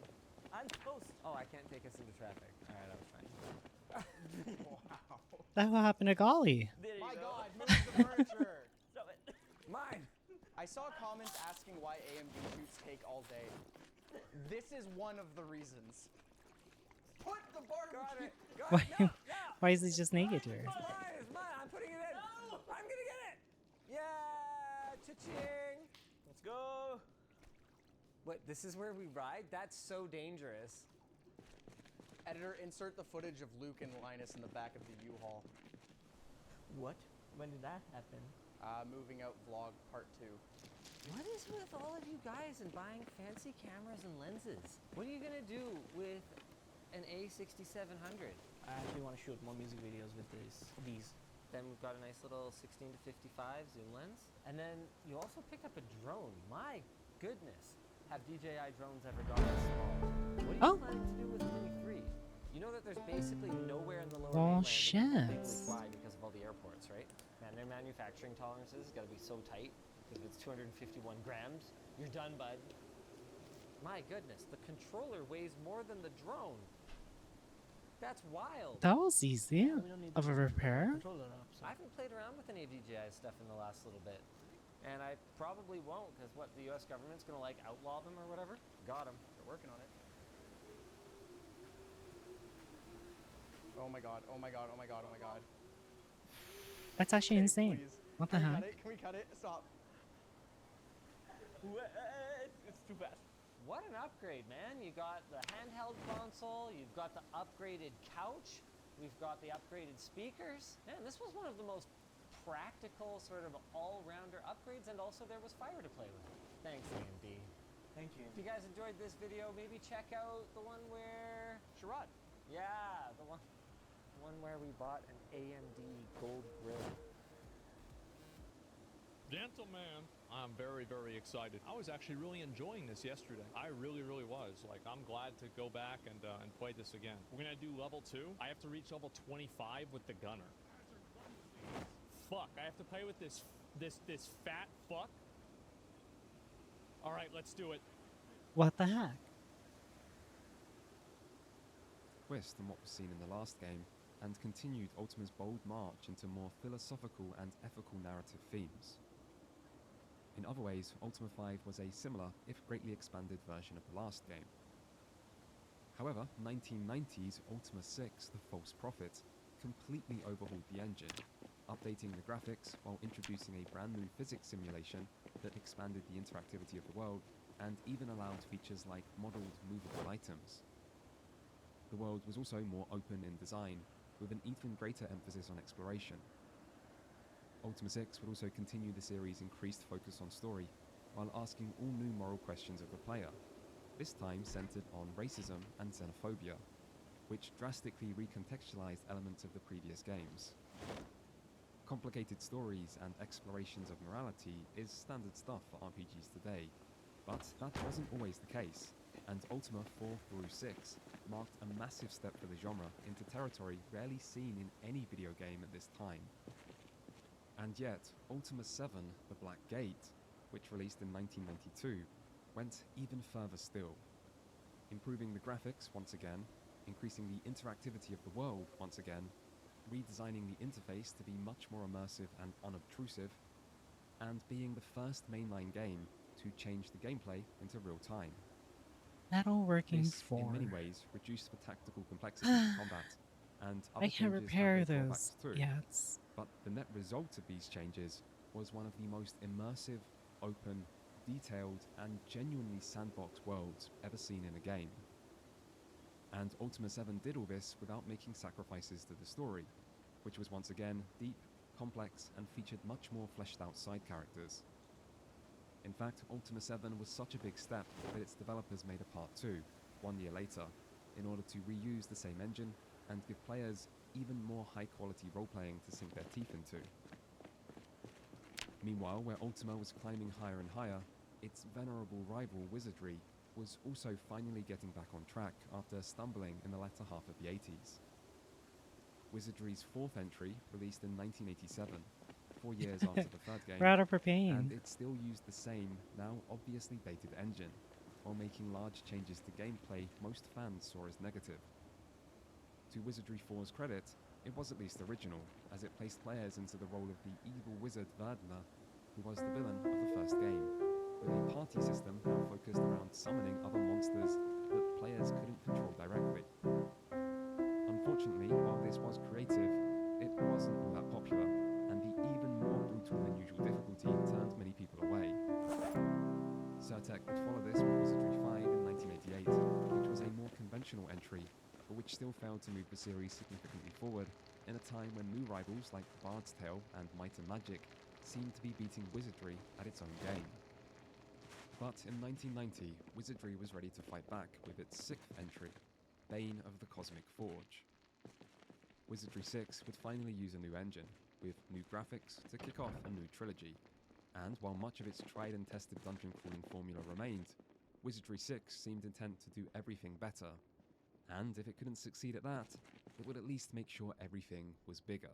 I'm toast.
Oh, I can't take us into traffic. All right, that was fine.
Wow.
That's what happened to Golly.
There you
My
go.
God, move the furniture.
Stop it.
Mine.
I saw comments asking why AMD shoots take all day. This is one of the reasons. put the barbecue.
Why, why is he just naked here?
It's mine, it's mine. I'm putting it in. No! I'm gonna get it. Yeah, cha-ching. Let's go. What, this is where we ride? That's so dangerous.
Editor, insert the footage of Luke and Linus in the back of the U-Haul.
What? When did that happen?
Moving out vlog part 2.
What is with all of you guys and buying fancy cameras and lenses? What are you gonna do with an A6700?
I actually want to shoot more music videos with these.
Then we've got a nice little 16 to 55 zoom lens. And then you also picked up a drone. My goodness. Have DJI drones ever gone this small? What are you planning to do with Mini 3? You know that there's basically nowhere in the lower mainland that you can legally fly because of all the airports, right? Man, their manufacturing tolerances gotta be so tight. Because if it's 251 grams, you're done, bud. My goodness, the controller weighs more than the drone. That's wild.
That was easy of a repair.
I haven't played around with any DJI stuff in the last little bit. And I probably won't, because what, the US government's gonna like outlaw them or whatever? Got them.
They're working on it. Oh my god, oh my god, oh my god, oh my god.
That's actually insane.
Please.
What the heck?
Can we cut it? Stop.
It's too fast.
What an upgrade, man. You got the handheld console, you've got the upgraded couch, we've got the upgraded speakers. Man, this was one of the most practical sort of all-rounder upgrades, and also there was fire to play with. Thanks, AMD.
Thank you.
If you guys enjoyed this video, maybe check out the one where...
Sherrod.
Yeah, the one where we bought an AMD gold grill.
Gentlemen, I'm very, very excited. I was actually really enjoying this yesterday. I really, really was. Like, I'm glad to go back and play this again. We're gonna do level 2. I have to reach level 25 with the gunner. Fuck, I have to play with this fat fuck. All right, let's do it.
What the heck?
Twist on what was seen in the last game, and continued Ultima's bold march into more philosophical and ethical narrative themes. In other ways, Ultima 5 was a similar, if greatly expanded version of the last game. However, 1990's Ultima 6, The False Prophet, completely overhauled the engine, updating the graphics while introducing a brand new physics simulation that expanded the interactivity of the world and even allowed features like modeled movable items. The world was also more open in design, with an even greater emphasis on exploration. Ultima 6 would also continue the series' increased focus on story, while asking all new moral questions of the player, this time centered on racism and xenophobia, which drastically recontextualized elements of the previous games. Complicated stories and explorations of morality is standard stuff for RPGs today, but that wasn't always the case, and Ultima 4 through 6 marked a massive step for the genre into territory rarely seen in any video game at this time. And yet, Ultima 7, The Black Gate, which released in 1992, went even further still, improving the graphics once again, increasing the interactivity of the world once again, redesigning the interface to be much more immersive and unobtrusive, and being the first mainline game to change the gameplay into real time.
Metalworking
This,
4.
in many ways, reduced the tactical complexity of combat, and other
I can
changes
repair
had their
those.
drawbacks too.
Yeah, it's...
But the net result of these changes was one of the most immersive, open, detailed, and genuinely sandboxed worlds ever seen in a game. And Ultima 7 did all this without making sacrifices to the story, which was once again deep, complex, and featured much more fleshed out side characters. In fact, Ultima 7 was such a big step that its developers made a part 2, 1 year later, in order to reuse the same engine and give players even more high-quality role-playing to sink their teeth into. Meanwhile, where Ultima was climbing higher and higher, its venerable rival Wizardry was also finally getting back on track after stumbling in the latter half of the 80s. Wizardry's fourth entry, released in 1987, 4 years after the third game,
We're out of propane.
and it still used the same, now obviously dated engine, while making large changes to gameplay most fans saw as negative. To Wizardry 4's credit, it was at least original, as it placed players into the role of the evil wizard Verdna, who was the villain of the first game, with a party system now focused around summoning other monsters that players couldn't control directly. but which still failed to move the series significantly forward in a time when new rivals like Bard's Tale and Might and Magic seemed to be beating Wizardry at its own game. But in 1990, Wizardry was ready to fight back with its 6th entry, Bane of the Cosmic Forge. Wizardry 6 would finally use a new engine, with new graphics to kick off a new trilogy, and while much of its tried and tested dungeon crawling formula remained, Wizardry 6 seemed intent to do everything better, and if it couldn't succeed at that, it would at least make sure everything was bigger.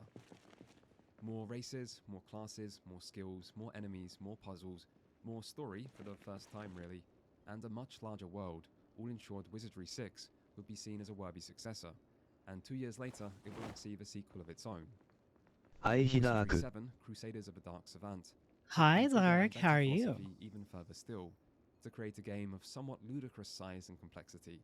More races, more classes, more skills, more enemies, more puzzles, more story for the first time really, and a much larger world all ensured Wizardry 6 would be seen as a worthy successor, and 2 years later it would receive a sequel of its own. Wizardry 7, Crusaders of the Dark Savant.
Hi,
took the
Zark. How are you?
philosophy even further still, to create a game of somewhat ludicrous size and complexity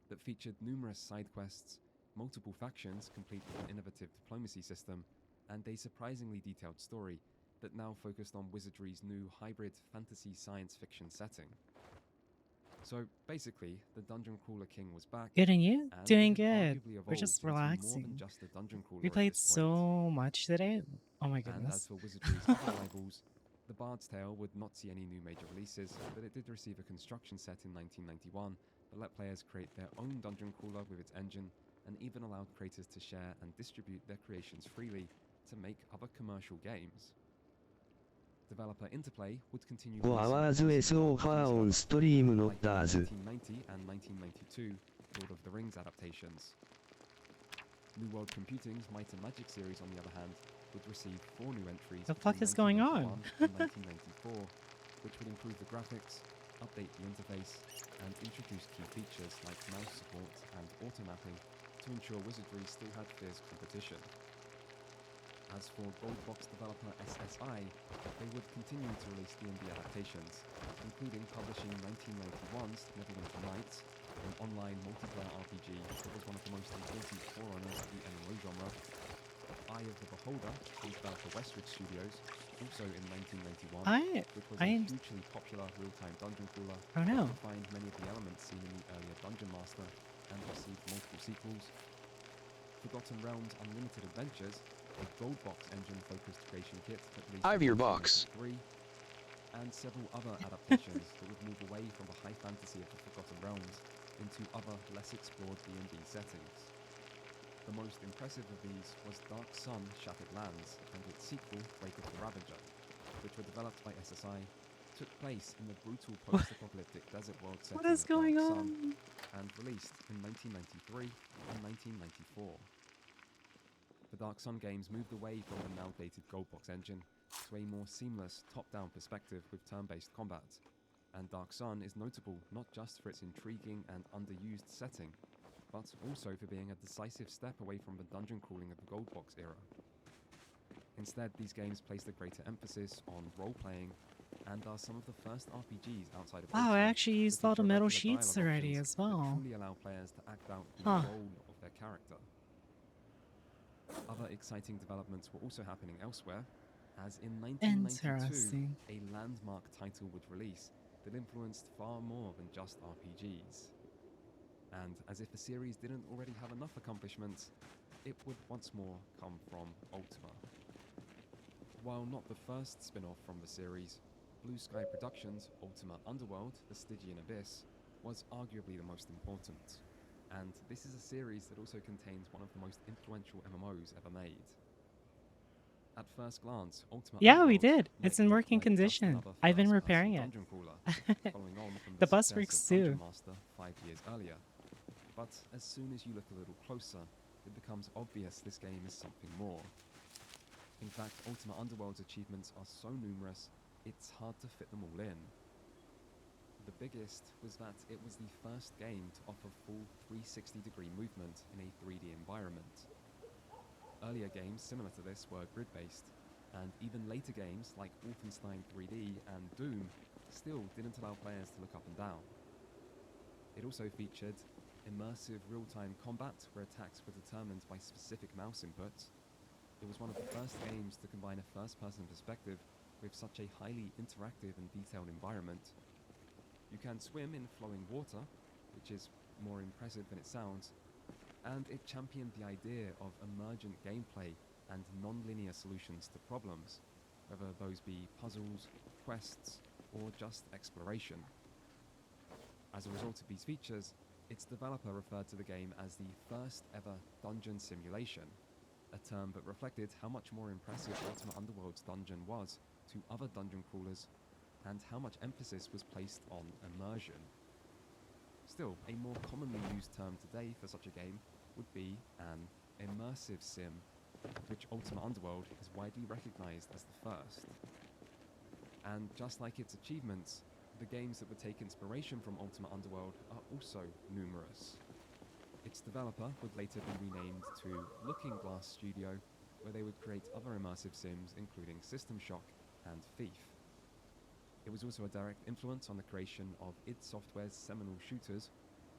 that featured numerous side quests, multiple factions complete with an innovative diplomacy system, and a surprisingly detailed story that now focused on Wizardry's new hybrid fantasy science fiction setting. So basically, the Dungeon Crawler King was back.
Good, and you?
and
Doing
it had
good.
arguably
We're just
evolved into more
relaxing.
than just a dungeon crawler
We
at
played
this point.
so much today. Oh my
And as
goodness.
for Wizardry's other rivals, The Bard's Tale would not see any new major releases, but it did receive a construction set in 1991 that let players create their own dungeon crawler with its engine, and even allowed creators to share and distribute their creations freely to make other commercial games. Developer Interplay would continue
5
releasing
hours
policy
so far on stream not
like the
as.
1990 and 1992 Lord of the Rings adaptations. New World Computing's Might and Magic series, on the other hand, would receive 4 new entries
The fuck
between
is going on?
1991 and 1994, which would improve the graphics, update the interface, and introduce key features like mouse support and auto-mapping to ensure Wizardry still had fierce competition. As for Goldbox developer SSI, they would continue to release D&D adaptations, including publishing 1991's Neverwinter Nights, an online multiplayer RPG that was one of the most important forerunners of the MMO genre. Eye of the Beholder, from developer Westwood Studios, also in 1991, which was a hugely popular real-time dungeon crawler
Oh, no.
that combined many of the elements seen in the earlier Dungeon Master and received multiple sequels. Forgotten Realms Unlimited Adventures, a Goldbox engine-focused creation kit that released
I have your
in
box.
1993, and several other adaptations that would move away from the high fantasy of the Forgotten Realms into other, less explored D&D settings. The most impressive of these was Dark Sun Shattered Lands and its sequel, Break of the Ravager, which were developed by SSI, took place in the brutal post-apocalyptic desert world setting
What is
of Dark
going
Sun,
on?
and released in 1993 and 1994. The Dark Sun games moved away from the now dated Goldbox engine to a more seamless top-down perspective with turn-based combat, and Dark Sun is notable not just for its intriguing and underused setting, but also for being a decisive step away from the dungeon crawling of the Goldbox era. Instead, these games placed a greater emphasis on role-playing, and are some of the first RPGs outside of
Wow, I
Western
actually used
that
all the
feature
metal
regular
sheets
dialogue
already
options
as
that
well.
truly allow players to act out the
Huh.
role of their character. Other exciting developments were also happening elsewhere, as in 1992,
Interesting.
a landmark title would release that influenced far more than just RPGs. And as if the series didn't already have enough accomplishments, it would once more come from Ultima. While not the first spin-off from the series, Blue Sky Productions' Ultima Underworld: The Stygian Abyss was arguably the most important. And this is a series that also contains one of the most influential MMOs ever made. At first glance, Ultima
Yeah, we
Underworld
did.
might
It's in
look
working
like just
condition.
another
I've been
first-person
repairing it.
dungeon crawler, following on from
The bus
success
works
of Dungeon
too.
Master 5 years earlier. But as soon as you look a little closer, it becomes obvious this game is something more. In fact, Ultima Underworld's achievements are so numerous, it's hard to fit them all in. The biggest was that it was the first game to offer full 360-degree movement in a 3D environment. Earlier games similar to this were grid-based, and even later games like Wolfenstein 3D and Doom still didn't allow players to look up and down. It also featured immersive real-time combat where attacks were determined by specific mouse inputs. It was one of the first games to combine a first-person perspective with such a highly interactive and detailed environment. You can swim in flowing water, which is more impressive than it sounds, and it championed the idea of emergent gameplay and non-linear solutions to problems, whether those be puzzles, quests, or just exploration. As a result of these features, its developer referred to the game as the first ever dungeon simulation, a term that reflected how much more impressive Ultima Underworld's dungeon was to other dungeon crawlers, and how much emphasis was placed on immersion. Still, a more commonly used term today for such a game would be an immersive sim, which Ultima Underworld is widely recognized as the first. And just like its achievements, the games that would take inspiration from Ultima Underworld are also numerous. Its developer would later be renamed to Looking Glass Studio, where they would create other immersive sims including System Shock and Thief. It was also a direct influence on the creation of id Software's seminal shooters,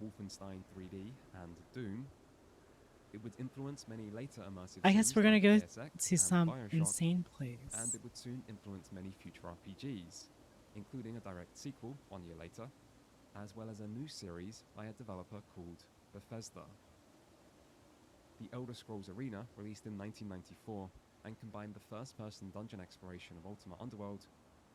Wolfenstein 3D and Doom. It would influence many later immersive
I guess
sims
we're gonna
like
go
Deus Ex
to
and
some
BioShock,
insane place.
and it would soon influence many future RPGs, including a direct sequel 1 year later, as well as a new series by a developer called Bethesda. The Elder Scrolls Arena, released in 1994, and combined the first-person dungeon exploration of Ultima Underworld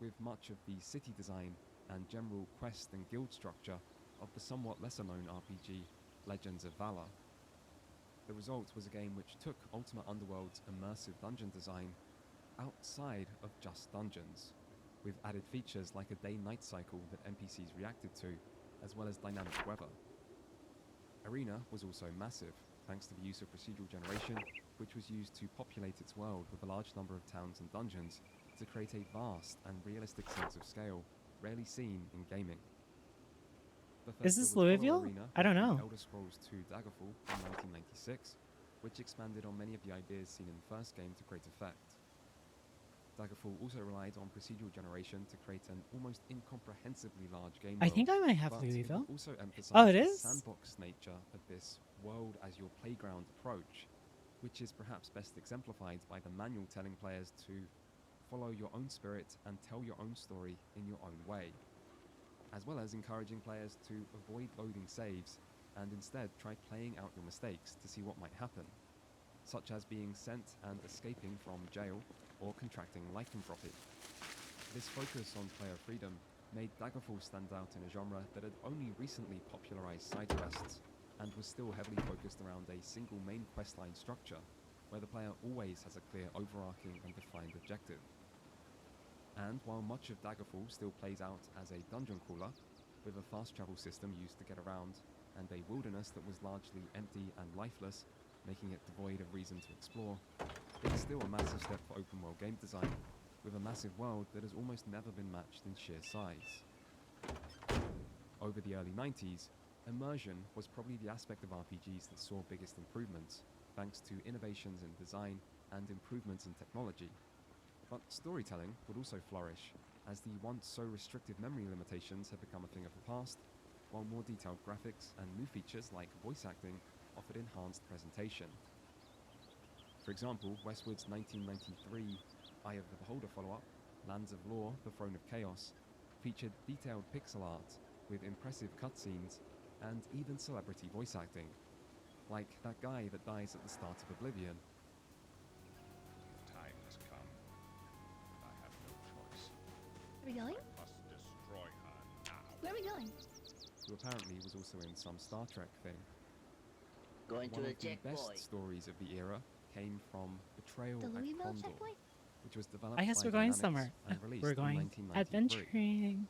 with much of the city design and general quest and guild structure of the somewhat lesser-known RPG Legends of Valor. The result was a game which took Ultima Underworld's immersive dungeon design outside of just dungeons, with added features like a day-night cycle that NPCs reacted to, as well as dynamic weather. Arena was also massive, thanks to the use of procedural generation, which was used to populate its world with a large number of towns and dungeons to create a vast and realistic sense of scale, rarely seen in gaming.
Is this
Bethesda would follow
Louisville?
Arena
I don't
with
know.
The Elder Scrolls II Daggerfall in 1996, which expanded on many of the ideas seen in the first game to great effect. Daggerfall also relied on procedural generation to create an almost incomprehensibly large game
I
world,
think I might have
but it
Louisville.
would also emphasize
Oh, it
the
is?
sandbox nature of this world as your playground approach, which is perhaps best exemplified by the manual telling players to follow your own spirit and tell your own story in your own way, as well as encouraging players to avoid loading saves and instead try playing out your mistakes to see what might happen, such as being sent and escaping from jail or contracting lycanthropy. This focus on player freedom made Daggerfall stand out in a genre that had only recently popularized side quests and was still heavily focused around a single main questline structure, where the player always has a clear overarching and defined objective. And while much of Daggerfall still plays out as a dungeon crawler, with a fast travel system used to get around, and a wilderness that was largely empty and lifeless, making it devoid of reason to explore, it's still a massive step for open world game design, with a massive world that has almost never been matched in sheer size. Over the early 90s, immersion was probably the aspect of RPGs that saw biggest improvements, thanks to innovations in design and improvements in technology. But storytelling would also flourish, as the once so restrictive memory limitations had become a thing of the past, while more detailed graphics and new features like voice acting offered enhanced presentation. For example, Westwood's 1993 Eye of the Beholder follow-up, Lands of Lore, The Throne of Chaos, featured detailed pixel art with impressive cutscenes and even celebrity voice acting, like that guy that dies at the start of Oblivion.
The time has come. I have no choice.
Where are we going?
I must destroy her now.
Where are we going?
Who apparently was also in some Star Trek thing.
Going to
One
the
of the best
checkpoint.
stories of the era came from Betrayal
The
at
Louisville
Condor,
checkpoint?
which was developed
I guess
by
we're going
Dynamics
somewhere.
and released
We're
in
going
1993.
adventuring.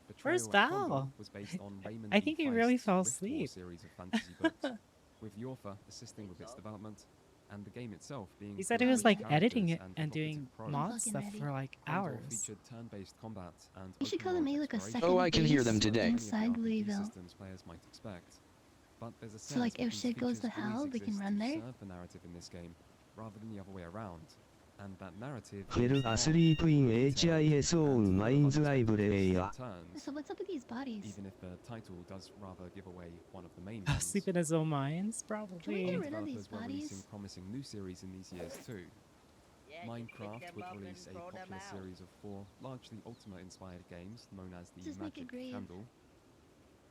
Betrayal
Where's
at Condor
Val?
was based on Raymond
I
E.
think he really
Feist's
fell
Rift War
asleep.
series of fantasy books, with the author assisting with its development, and the game itself being
He said
filled
he was
with
like
characters
editing it and
evocative
doing
prose.
mod
fucking
stuff
ready.
for like
Condor
hours.
featured turn-based combat and
You should
open
call
world
me like a
exploration,
second
Oh, I can hear
base
them today.
many of the
inside
RPG
Louisville.
systems players might expect. But there's a
So,
sense
like,
that
if
these
shit goes
features
to
always
hell, they can
exist
run
to
there?
serve the narrative in this game, rather than the other way around. And that narrative
フェ
is
ル
not
アスリープイン
detailed
HIS オン
and
マインズライブレイ
full
ヤ
of turns,
So what's up with these bodies?
even if the title does rather give away one of the main
Sleep in his own minds, probably.
Can we get rid of
Developers
these
were releasing
bodies?
promising new series in these years too.
Yeah, just pick
Minecraft
them
would
up and
release a
throw them
popular
out.
series of 4 largely Ultima-inspired games known as the
Just make a
Magic
grave.
Candle.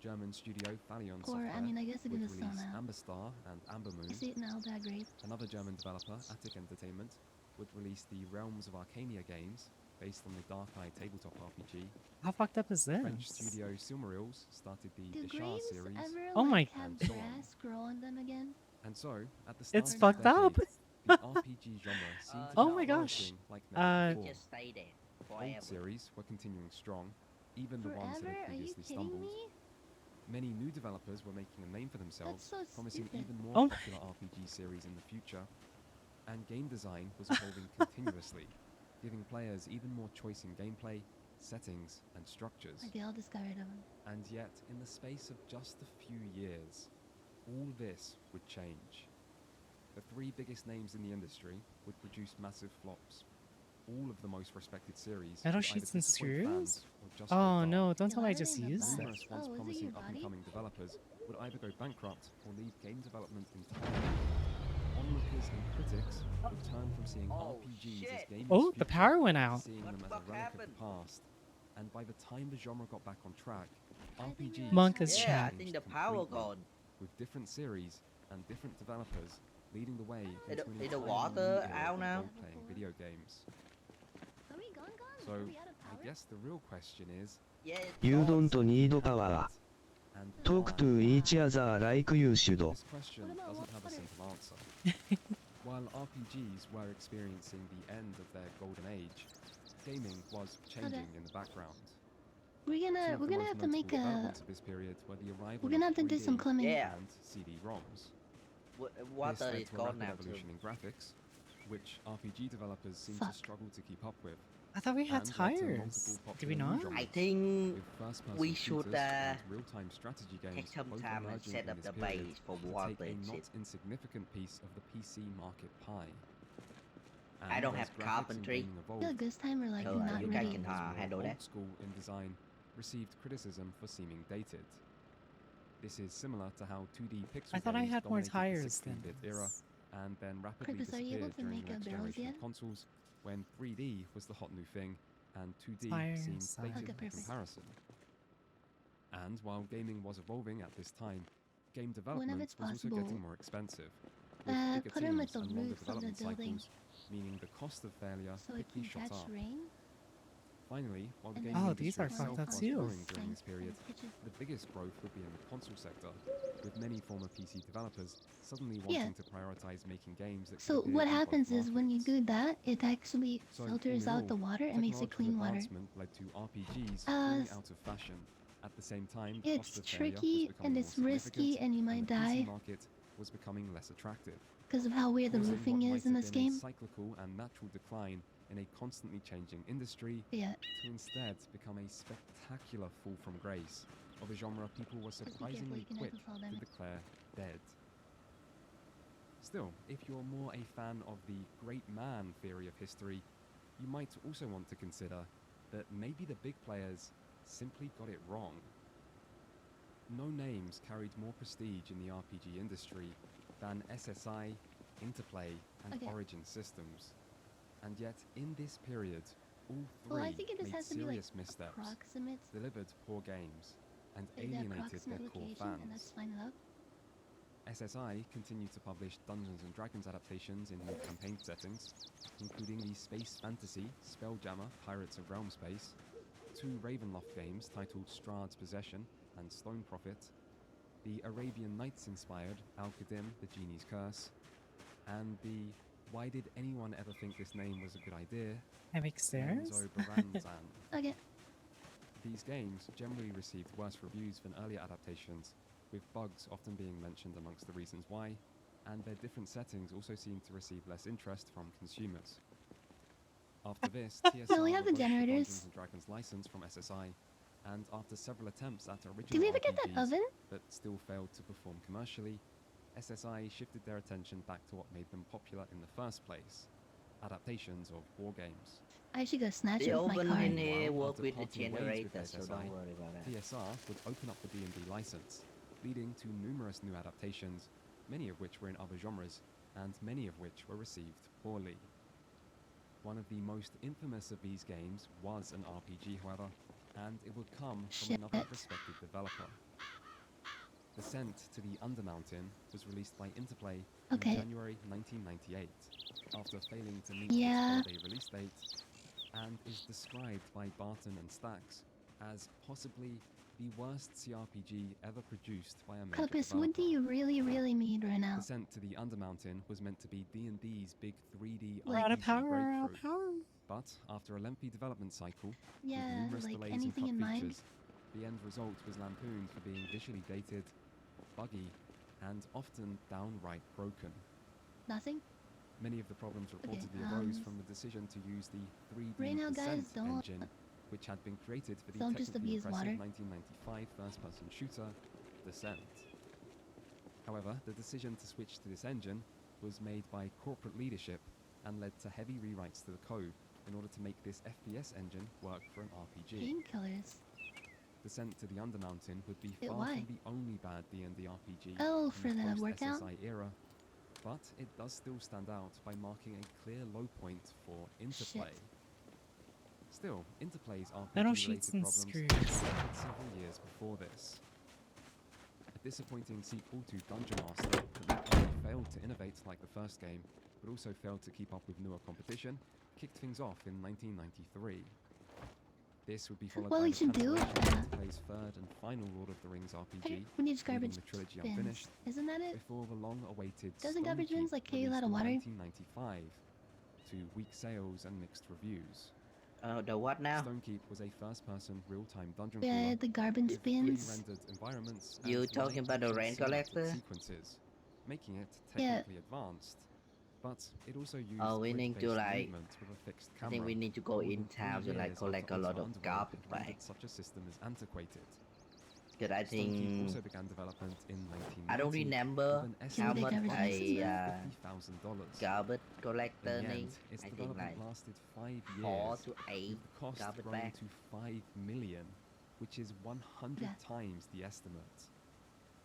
German studio Phalion
Or,
Software
I mean, I guess it
would
is
release
now.
Amber Star and Amber Moon.
I see it now that great.
Another German developer, Attic Entertainment, would release the Realms of Arcania games based on the Dark Eye tabletop RPG.
How fucked up is this?
French studio Silmarils started the
Do
Ishar
graves
series.
ever
Oh my-
like have
and so on.
grass grow on them again?
And so, at the start
It's
of
fucked
this
up.
decade, the RPG genre seemed to
Oh
be
my gosh.
flourishing like never before.
Just stay there
Old
forever.
series were continuing strong, even the ones that
Forever?
had
Are you
previously
kidding
stumbled.
me?
Many new developers were making a name for themselves,
so
promising
stupid.
even
Oh
more
my-
popular RPG series in the future. And game design was evolving continuously, giving players even more choice in gameplay, settings, and structures.
Like they all just got rid of them.
And yet, in the space of just a few years, all this would change. The three biggest names in the industry would produce massive flops. All of the most respected series
Metal
would
Sheets
either
and
disappoint
Screws?
fans or just go
Oh
dark.
no, don't tell me I
Yeah,
just
why are they in the
used that.
Numerous once
Oh, is it
promising
your body?
up-and-coming developers would either go bankrupt or leave game development entirely. Onlookers and critics would turn from seeing RPGs as gaming's
Oh, the
future
power went
to
out.
seeing them as a relic of the past. And by the time the genre got back on track, RPGs
Monka's
had
chat.
I think
changed
the power
completely,
gone.
with different series and different developers leading the way
Is
into
the-
an
is the
entirely
water
new era
out
of
now?
role-playing video games.
Are we gone?
So,
Are we out of
I
power?
guess the real question is,
Yeah.
You don't need power.
and
Talk
why?
to each other like you should.
This question
What about
doesn't have a
water?
simple answer. While RPGs were experiencing the end of their golden age, gaming was changing in the background.
We're
Some
gonna
of
we're
the
gonna
most
have to make
notable
a.
developments of this period were the arrival
We're gonna have
of
to do some
3D
climbing.
Yeah.
and CD-ROMs.
Water
This led
is
to a
gone
rapid
now
evolution
too.
in graphics, which RPG developers seem to
Fuck.
struggle to keep up with.
I thought we had
and led to
tires.
multiple
Did we
popular new
not?
genres,
I think
with first-person
we should,
shooters and real-time strategy games
take some
both
time and
emerging
set
in
up
this
the
period
base for
to
water
take a
and
not
shit.
insignificant piece of the PC market pie.
I
And
don't
as
have
graphics and
carpentry.
gaming
I feel
evolved,
like this time we're like
So,
not
you
ready.
guys can handle
old
that.
school in design received criticism for seeming dated. This is similar to how 2D pixel
I thought I
games
had more
dominated the
tires than
16-bit era
this.
and then rapidly
Kratos, are you able
disappeared
to
during
make
the next
barrels
generation
yet?
of consoles when 3D was the hot new thing and 2D
Tires,
seemed
tires.
dated
Okay,
in
perfect.
comparison. And while gaming was evolving at this time, game development
it's
was also
possible,
getting more expensive. With bigger
put 'em at
teams
the
and longer
roofs of the
development
building.
cycles, meaning the cost of failure
So it
quickly
can
shot
catch
up.
rain.
Finally, while the
And
gaming
Oh,
industry
these are
itself
fucked up
was
too.
growing during this period,
Kitchen.
the biggest growth would be in the console sector, with many former PC developers suddenly wanting
Yeah.
to prioritize making games that could
So
appear
what
in both
happens is when you
markets.
do that, it actually
So,
filters
in
out
all,
the water and makes it
technological
clean water.
advancement led to RPGs
Uh,
falling out of fashion. At the same time, the cost
It's
of failure was
tricky
becoming
and
more
it's risky
significant,
and you might
the PC
die
market was becoming less attractive,
because of how weird the
causing
roofing
what
is
might
in
have
this
been a
game.
cyclical and natural decline in a constantly changing industry
Yeah.
to instead become a spectacular fall from grace of a genre people were surprisingly
you can
quick
have a fall
to
damage.
declare dead. Still, if you're more a fan of the great man theory of history, you might also want to consider that maybe the big players simply got it wrong. No names carried more prestige in the RPG industry than SSI, Interplay, and
Okay.
Origin Systems. And yet, in this period, all three
Well, I think it just
made
has to be like
serious missteps,
approximate.
delivered poor games, and
The
alienated
approximate
their core
location, and that's
fans.
fine enough.
SSI continued to publish Dungeons & Dragons adaptations in new campaign settings, including the space fantasy Spelljammer Pirates of Realm Space, two Ravenloft games titled Strahd's Possession and Stone Prophet, the Arabian Nights-inspired Al-Qadim The Genie's Curse, and the Why Did Anyone Ever Think This Name Was a Good Idea?
I make stairs?
Enzo Baranzan.
Okay.
These games generally received worse reviews than earlier adaptations, with bugs often being mentioned amongst the reasons why, and their different settings also seemed to receive less interest from consumers. After this, TSR
No, we have the
revoked
generators.
Dungeons & Dragons license from SSI, and after several attempts at original
Did we ever get that
RPGs
oven?
that still failed to perform commercially, SSI shifted their attention back to what made them popular in the first place, adaptations of war games.
I should go snatch
The
it with my
oven
car.
in here
While
work
after
with the
parting ways with
generator, so
SSI,
don't worry about that.
TSR would open up the D&D license, leading to numerous new adaptations, many of which were in other genres, and many of which were received poorly. One of the most infamous of these games was an RPG, however, and it would come from another
Shit.
respected developer. Descent to the Undermountain was released by Interplay
Okay.
in January 1998, after failing to meet
Yeah.
its holiday release date, and is described by Barton and Stax as possibly the worst CRPG ever produced by a major
Cutlass, what do
developer.
you really need right now?
Descent to the Undermountain was meant to be D&D's big 3D
We're out of
RPG
power, out of
breakthrough.
power.
But after a lengthy development cycle,
Yeah,
with numerous
like
delays
anything
and
in
cut
mind?
features, the end result was lampooned for being visually dated, buggy, and often downright broken.
Nothing?
Many of the problems reportedly
Okay,
arose from the decision to use the 3D
right now,
Descent
guys, don't-
engine, which had been created for the
Don't just
technically
abuse
impressive
water.
1995 first-person shooter, Descent. However, the decision to switch to this engine was made by corporate leadership and led to heavy rewrites to the code in order to make this FPS engine work for an RPG.
Painkillers.
Descent to the Undermountain would be far
why?
from the only bad D&D RPG
Oh,
in
for the workout?
post-SSI era, but it does still stand out by marking a clear low point for Interplay.
Shit.
Still, Interplay's
Metal
RPG-related
sheets and
problems
screws.
started several years before this. A disappointing sequel to Dungeon Master that not only failed to innovate like the first game, but also failed to keep up with newer competition, kicked things off in 1993. This would be followed
What
by
we
the
should do,
cancellation of Interplay's third and final Lord of the Rings RPG,
We need
leaving
garbage
the trilogy
bins.
unfinished,
Isn't that it?
before the long-awaited
Doesn't garbage
Stonekeep
bins, like, carry a lot
released
of
in
water?
1995 to weak sales and mixed reviews.
The what now?
Stonekeep was a first-person real-time dungeon
Yeah,
crawler
the garbage
with fully
bins.
rendered environments
You
and
talking about the
live-action
rain
cinematic
collector?
sequences, making it
Yeah.
technically advanced. But it also used
Oh, we need to,
grid-based
like,
movement with a fixed
I
camera.
think we need to go
more than
in
3
town to like
years
collect
after
a lot
Ultima
of
Underworld
garbage
had rendered
bags.
such a system as antiquated.
Because I
Stonekeep
think
also began development in 1990
I don't remember
with an
how much
estimated budget
a
of $50,000.
garbage collector
In the
need.
end, its
I think
development
like
lasted 5 years,
4 to 8
with the cost
garbage
growing
bags.
to 5 million, which is 100
Yeah.
times the estimate.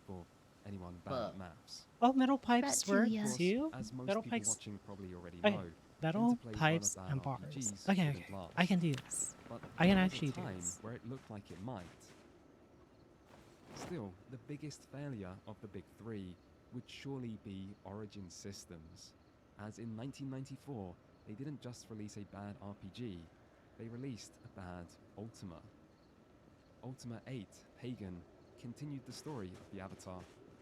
For anyone bad
But-
at maps.
Oh, metal pipes
too,
work
yeah.
Of course,
too?
as most
Metal
people
pipes.
watching probably already
Okay,
know,
metal
Interplay's
pipes
run of
and
bad
bars.
RPGs
Okay,
wouldn't
okay.
last.
I can do this.
But
I can
there was a
actually do
time
this.
where it looked like it might. Still, the biggest failure of the big three would surely be Origin Systems, as in 1994 they didn't just release a bad RPG, they released a bad Ultima. Ultima 8, Pagan, continued the story of the Avatar,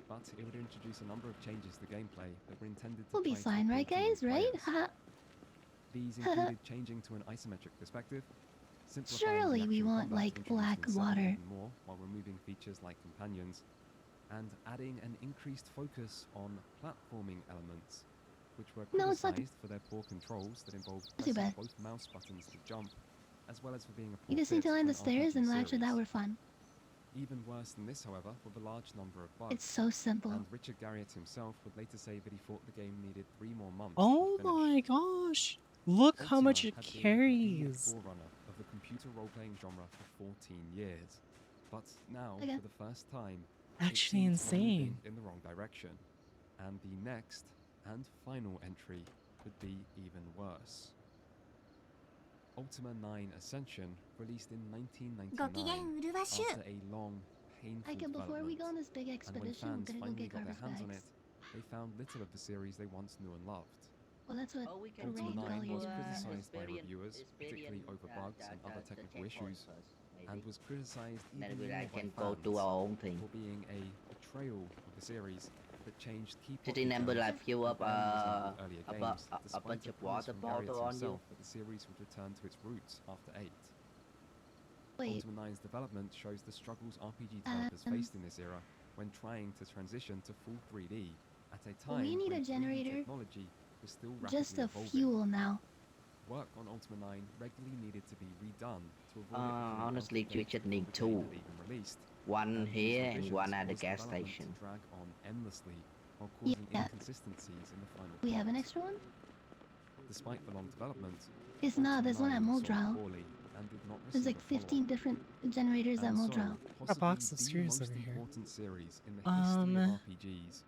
but it would introduce a number of changes to gameplay that were intended to
We'll be
try to
fine, right,
appeal to new
guys? Right?
players.
Haha.
These included changing to an isometric perspective, simplifying the
Surely we
action
want,
combat,
like,
introducing
black
several
water.
even more while removing features like companions, and adding an increased focus on platforming elements, which were
No, it's not-
criticized for their poor controls that involved
Not too
pressing
bad.
both mouse buttons to jump, as well as for being a
You
poor
just need
fit
to land
for
the
an
stairs,
RPG
and after that
series.
we're fine.
Even worse than this, however, were the large number of bugs.
It's so simple.
And Richard Garriott himself would later say that he thought the game needed 3 more months
Oh
to finish.
my gosh! Look how
Ultima
much it
had been the
carries.
forerunner of the computer role-playing genre for 14 years, but now,
Okay.
for the first time,
Actually
it seems to be moving
insane.
in the wrong direction, and the next and final entry could be even worse. Ultima 9 Ascension, released in 1999, after a long, painful
Okay, before we
development.
go on this big
And when
expedition, we're
fans
gonna go
finally
get
got their
garbage
hands on
bags.
it, they found little of the series they once knew and loved.
Well, that's what
Oh, we can
Ultima
Rain
go
9
Gull
was
uses.
criticized by
experience-
reviewers, particularly
experience,
over bugs and other
the
technical
checkpoint
issues,
first,
and
maybe.
was criticized
Then
even
we
more
like
by
can go
fans
do our own thing.
for being a betrayal of the series that changed key plot
City number
details
like fill
and
up
barely resembled earlier
a,
games,
a
despite
bunch
a
of
promise
water
from Garriott
bottle on you.
himself that the series would return to its roots after 8.
Wait,
Ultima 9's development shows the struggles RPG developers faced in this era when trying to transition to full 3D at a
Well,
time
we need
when
a
3D
generator.
technology was still rapidly
just a
evolving.
fuel now.
Work on Ultima 9 regularly needed to be redone to avoid it becoming
Honestly,
out of
you
date
just
before
need
the game
two.
had even released.
One
And these
here and
revisions
one at the
caused
gas
development
station.
to drag on endlessly while causing
Yeah.
inconsistencies in the final
We have an
product.
extra one?
Despite the long development,
It's not, there's one at
Ultima 9 sold
Moldral.
poorly and did not
There's
receive
like
a follow-up.
15 different generators at
And so,
Moldral.
possibly
box of
the
screws
most
over here.
important series in the history
Um,
of RPGs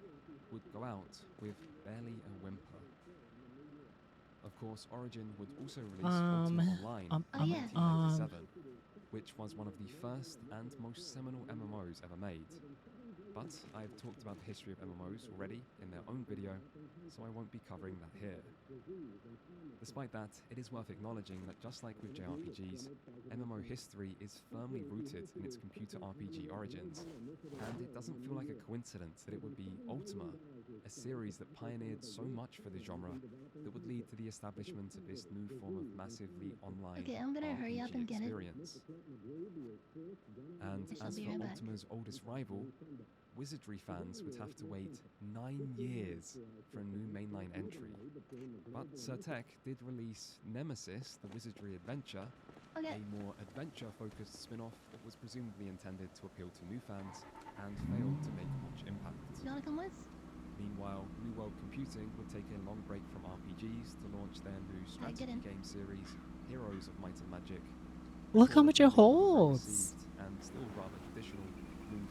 would go out with barely a whimper. Of course, Origin would also release Ultima Online
Oh,
in
yeah.
1997, which was one of the first and most seminal MMOs ever made. But I've talked about the history of MMOs already in their own video, so I won't be covering that here. Despite that, it is worth acknowledging that just like with JRPGs, MMO history is firmly rooted in its computer RPG origins, and it doesn't feel like a coincidence that it would be Ultima, a series that pioneered so much for the genre, that would lead to the establishment of this new form of massively online
Okay, I'm gonna hurry up
RPG
and get it.
experience. And
I shall
as
be
for
right back.
Ultima's oldest rival, Wizardry fans would have to wait 9 years for a new mainline entry. But Surtech did release Nemesis, the Wizardry adventure,
Okay.
a more adventure-focused spin-off that was presumably intended to appeal to new fans and failed to make much impact.
You wanna come with?
Meanwhile, New World Computing would take a long break from RPGs to launch their new
Alright, get
strategy
in.
game series, Heroes of Might and Magic.
Look how
before
much it
becoming
holds.
well-received and still rather traditional,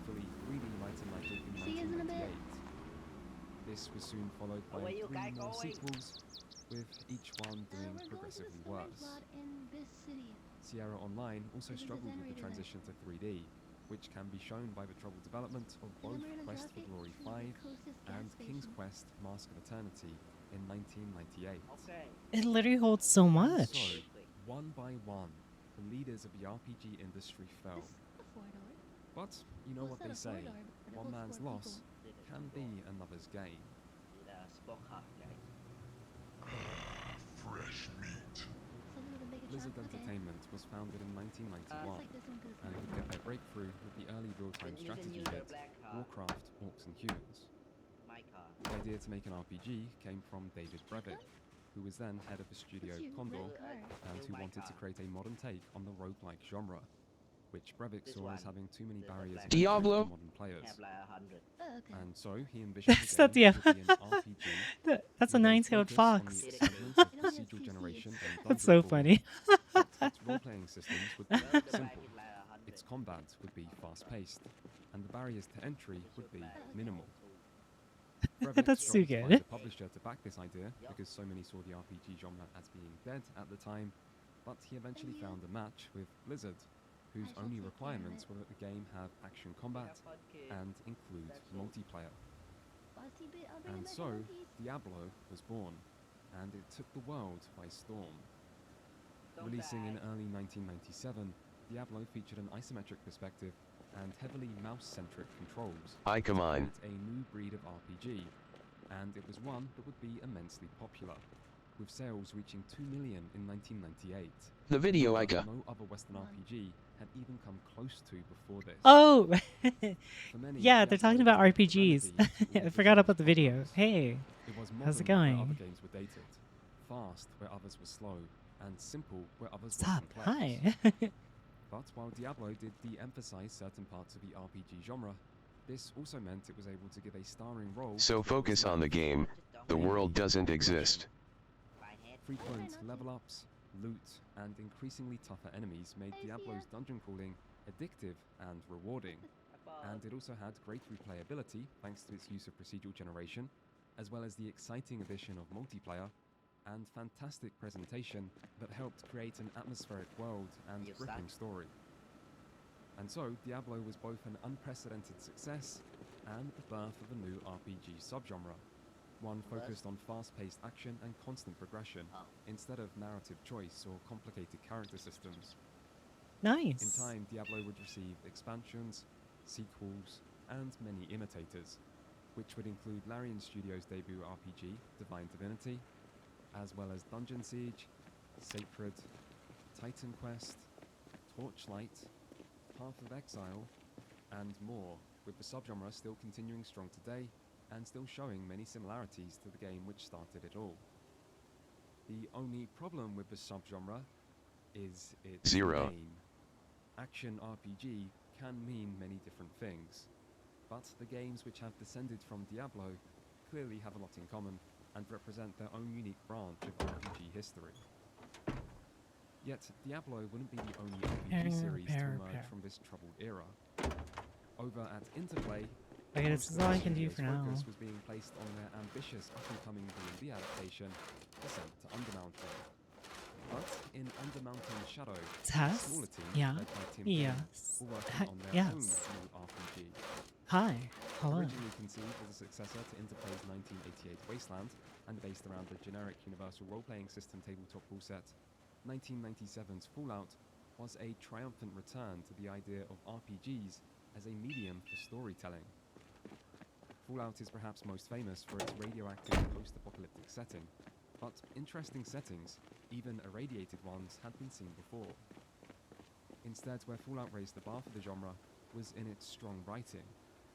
fully 3D Might and Magic in
See you in a bit.
1998. This was soon followed by
Where you
3
guys
more
going?
sequels, with each one doing
We're going to the
progressively
storage
worse.
lot in this city.
Sierra Online also
This is the
struggled with the
generator
transition to 3D, which can be shown by the troubled development of
And
both
then we're gonna
Quest
drop
for
it
Glory
to the
5
closest gas
and King's
station.
Quest Mask of Eternity in 1998.
Okay.
It literally holds so
So,
much.
one by one, the leaders of the RPG industry fell.
This is a 4-door.
But you know
Well,
what
it's
they
not a
say,
4-door, but it
one
holds
man's
4
loss
people.
can be another's gain.
Spock half, guys.
Fresh meat.
Something with a bigger
Blizzard
chunk? Okay.
Entertainment was founded in 1991
It's like this one goes
and would get their breakthrough with the early real-time
You can
strategy
use the
hit
black car.
Warcraft, Orcs and Humans.
My car.
The idea to make an RPG came from David Brevik, who was then head of the studio
It's you,
Condor
red car.
and who
My
wanted to
car.
create a modern take on the roguelike genre, which Brevik
This
saw as
one.
having too many
The
barriers
black
of entry
Diablo.
for modern players.
Have like 100.
Oh, okay.
And so he envisioned
That's
a
not
game that would be
Diablo.
an RPG
That's a
with
nine-tailed
focus on
fox.
the excitement of
It only has
procedural
two
generation
seats.
and
That's
dungeon
so
crawling,
funny.
but its role-playing systems would be
Well, the
simple.
bag is like 100.
Its combat would be fast-paced, and the barriers to entry would be minimal. Brevik
That's too
struggled to find
good.
a publisher to back this idea because so many saw the RPG genre as being dead at the time, but he eventually found a match with Blizzard, whose
I shall
only
take care of
requirements
it.
were that the game have action combat and include multiplayer.
Bossy bit, I'll bring
And
it back
so,
in one piece.
Diablo was born, and it took the world by storm.
Don't
Releasing in
die.
early 1997, Diablo featured an isometric perspective and heavily mouse-centric controls.
Ika mine.
A new breed of RPG, and it was one that would be immensely popular, with sales reaching 2 million in 1998.
The video
Number
Ica.
no other Western RPG had even come close to before this.
Oh,
For many,
yeah, they're talking
Diablo
about
was
RPGs.
remedy to all
I forgot about the
visual
video.
challenges.
Hey,
It was
how's it
modern where
going?
other games were dated, fast where others were slow, and simple where others
What's
were
up?
complex.
Hi.
But while Diablo did de-emphasize certain parts of the RPG genre, this also meant it was able to give a starring role.
So
to what was
focus on the
left.
game. The world doesn't exist.
Frequent level ups, loot, and increasingly tougher enemies made Diablo's dungeon crawling addictive and rewarding. And it also had great replayability thanks to its use of procedural generation, as well as the exciting addition of multiplayer, and fantastic presentation that helped create an atmospheric world and
You
gripping
suck.
story. And so, Diablo was both an unprecedented success and the birth of a new RPG subgenre, one focused on fast-paced action and constant progression, instead of narrative choice or complicated character systems.
Nice.
In time, Diablo would receive expansions, sequels, and many imitators, which would include Larian Studios' debut RPG, Divine Divinity, as well as Dungeon Siege, Sacred, Titan Quest, Torchlight, Path of Exile, and more, with the subgenre still continuing strong today and still showing many similarities to the game which started it all. The only problem with the subgenre is its
Zero.
name. Action RPG can mean many different things, but the games which have descended from Diablo clearly have a lot in common and represent their own unique branch of RPG history. Yet, Diablo wouldn't be the only RPG series to emerge from this troubled era. Over at Interplay,
Okay, this
most
is
of
all
the
I can do
studio's
for now.
focus was being placed on their ambitious up-and-coming D&D adaptation, Descent to Undermountain. But in Undermountain Shadow, a
Test?
smaller team
Yeah.
led by Tim King
Yes.
were working
Ha-
on their own
yes.
new RPG.
Hi. Hello.
Originally conceived as a successor to Interplay's 1988 Wasteland and based around the generic universal role-playing system tabletop rule set, 1997's Fallout was a triumphant return to the idea of RPGs as a medium for storytelling. Fallout is perhaps most famous for its radioactive post-apocalyptic setting, but interesting settings, even irradiated ones, had been seen before. Instead, where Fallout raised the bar for the genre was in its strong writing,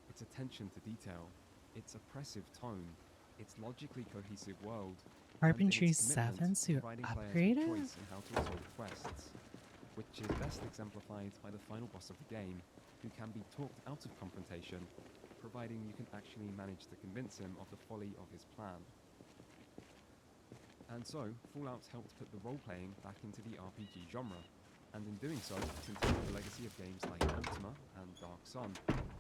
its attention to detail, its oppressive tone, its logically cohesive world,
Carpentry
and in its commitment
7 to
providing
upgrade
players with
it?
choice in how to resolve quests, which is best exemplified by the final boss of the game, who can be talked out of confrontation, providing you can actually manage to convince him of the folly of his plan. And so, Fallout helped put the role-playing back into the RPG genre, and in doing so, continued the legacy of games like Ultima and Dark Sun,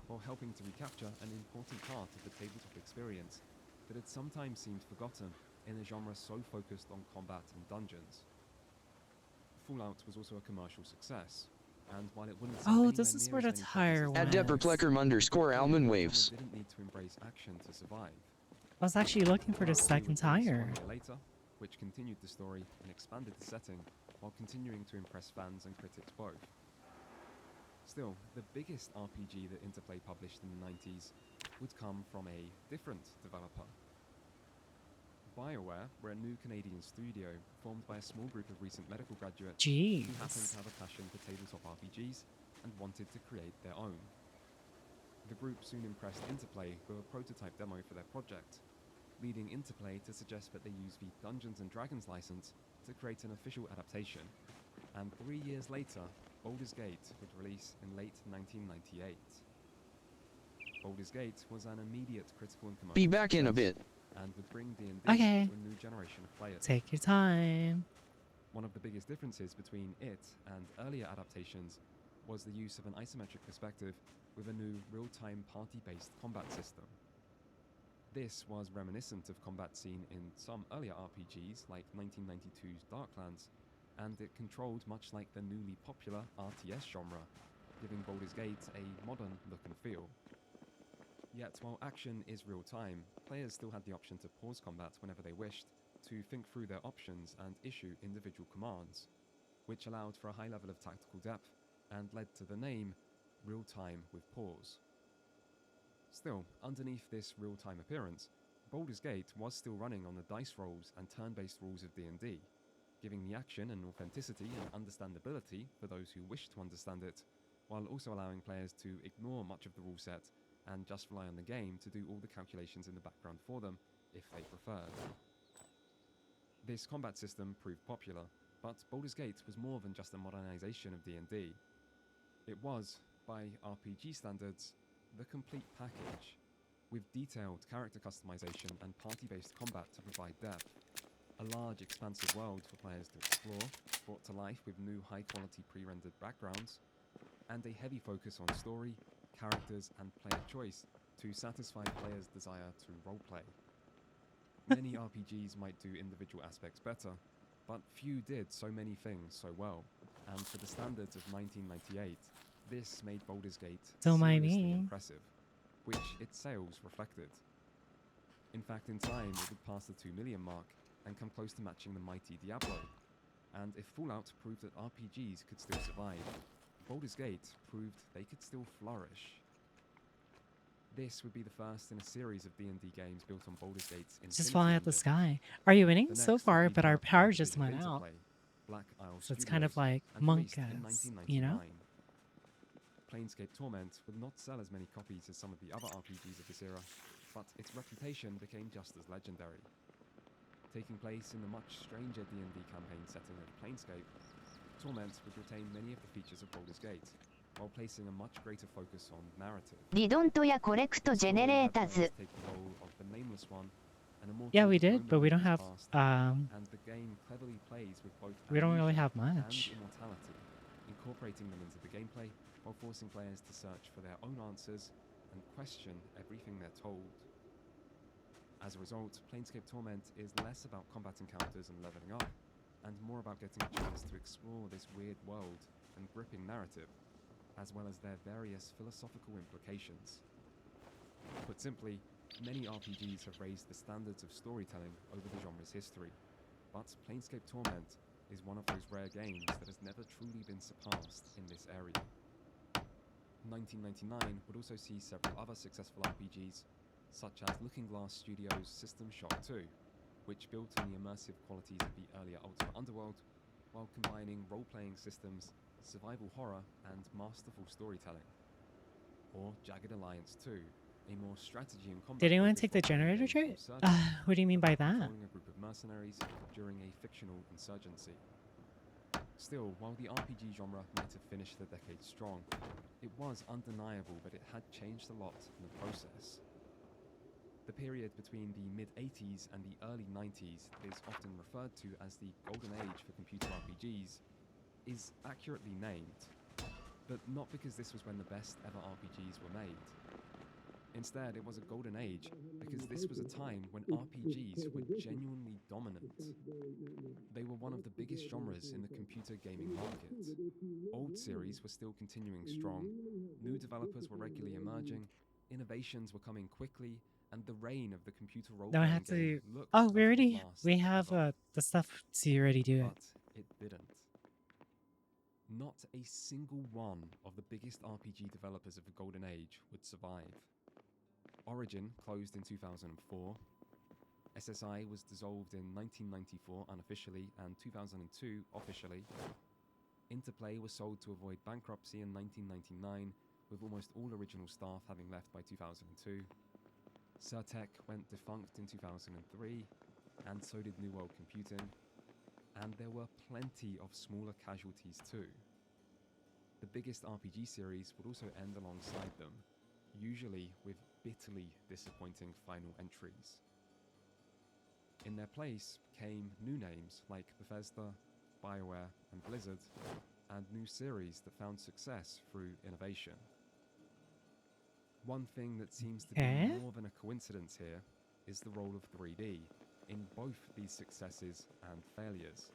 while helping to recapture an important part of the tabletop experience that had sometimes seemed forgotten in a genre so focused on combat and dungeons. Fallout was also a commercial success, and while it wouldn't sell
Oh,
anywhere
this is
near
where
as
the
many
tire
copies
was.
as
At Depperplecker_Almond
the
Waves.
genre didn't need to embrace action to survive.
I was actually looking for the
Fallout 2
second
was released
tire.
1 year later, which continued the story and expanded the setting, while continuing to impress fans and critics both. Still, the biggest RPG that Interplay published in the 90s would come from a different developer. BioWare were a new Canadian studio formed by a small group of recent medical graduates who happened to have a passion for tabletop RPGs and wanted to create their own. The group soon impressed Interplay with a prototype demo for their project, leading Interplay to suggest that they use the Dungeons & Dragons license to create an official adaptation, and 3 years later, Baldur's Gate would release in late 1998. Baldur's Gate was an immediate critical and commercial
Be back in a
success,
bit.
and would bring D&D
Okay.
to a new generation of players.
Take your time.
One of the biggest differences between it and earlier adaptations was the use of an isometric perspective with a new real-time party-based combat system. This was reminiscent of combat seen in some earlier RPGs like 1992's Darklands, and it controlled much like the newly popular RTS genre, giving Baldur's Gate a modern look and feel. Yet while action is real-time, players still had the option to pause combat whenever they wished, to think through their options and issue individual commands, which allowed for a high level of tactical depth and led to the name Real-Time with Pause. Still, underneath this real-time appearance, Baldur's Gate was still running on the dice rolls and turn-based rules of D&D, giving the action and authenticity and understandability for those who wish to understand it, while also allowing players to ignore much of the rule set and just rely on the game to do all the calculations in the background for them, if they preferred. This combat system proved popular, but Baldur's Gate was more than just a modernization of D&D. It was, by RPG standards, the complete package, with detailed character customization and party-based combat to provide depth, a large expansive world for players to explore, brought to life with new high-quality pre-rendered backgrounds, and a heavy focus on story, characters, and player choice to satisfy players' desire to roleplay. Many RPGs might do individual aspects better, but few did so many things so well, and for the standards of 1998, this made Baldur's Gate
Don't mind
seriously
me.
impressive, which its sales reflected. In fact, in time, it would pass the 2 million mark and come close to matching the mighty Diablo. And if Fallout proved that RPGs could still survive, Baldur's Gate proved they could still flourish. This would be the first in a series of D&D games built on Baldur's Gate's
Just
Infinity
flying at the
Engine.
sky. Are you winning
The
so
next
far?
would be
But our
developed by
power
the
just
division
went
of
out.
Interplay, Black Isle
So it's kind of
Studios,
like
and
Monk
released in
Us, you know?
1999. Planescape Torment would not sell as many copies as some of the other RPGs of this era, but its reputation became just as legendary. Taking place in the much stranger D&D campaign setting of Planescape, Torment would retain many of the features of Baldur's Gate, while placing a much greater focus on narrative.
リドントやコレクトジェネレーターズ
Take the role of the nameless one, an immortal
Yeah, we
whose
did,
own
but we don't
memories
have,
passed, and the game cleverly plays with both
we don't really have
amnesia
much.
and immortality, incorporating them into the gameplay while forcing players to search for their own answers and question everything they're told. As a result, Planescape Torment is less about combat encounters and leveling up, and more about getting a chance to explore this weird world and gripping narrative, as well as their various philosophical implications. Put simply, many RPGs have raised the standards of storytelling over the genre's history, but Planescape Torment is one of those rare games that has never truly been surpassed in this area. 1999 would also see several other successful RPGs, such as Looking Glass Studios' System Shock 2, which built on the immersive qualities of the earlier Ultima Underworld, while combining role-playing systems, survival horror, and masterful storytelling. Or Jagged Alliance 2, a more strategy and combat.
Did anyone take the generator trait? What do you mean by that?
Controlling a group of mercenaries during a fictional insurgency. Still, while the RPG genre might have finished the decade strong, it was undeniable that it had changed a lot in the process. The period between the mid-80s and the early 90s is often referred to as the golden age for computer RPGs, is accurately named, but not because this was when the best ever RPGs were made. Instead, it was a golden age because this was a time when RPGs were genuinely dominant. They were one of the biggest genres in the computer gaming market. Old series were still continuing strong, new developers were regularly emerging, innovations were coming quickly, and the reign of the computer
Don't
role-playing
have to.
game looked
Oh,
like
we
it
already.
would last
We have
forever.
the stuff to already do it.
But it didn't. Not a single one of the biggest RPG developers of the Golden Age would survive. Origin closed in 2004. SSI was dissolved in 1994 unofficially and 2002 officially. Interplay was sold to avoid bankruptcy in 1999, with almost all original staff having left by 2002. Surtech went defunct in 2003, and so did New World Computing, and there were plenty of smaller casualties too. The biggest RPG series would also end alongside them, usually with bitterly disappointing final entries. In their place came new names like Bethesda, BioWare, and Blizzard, and new series that found success through innovation. One thing that seems to be more than a coincidence here is the role of 3D in both these successes and failures.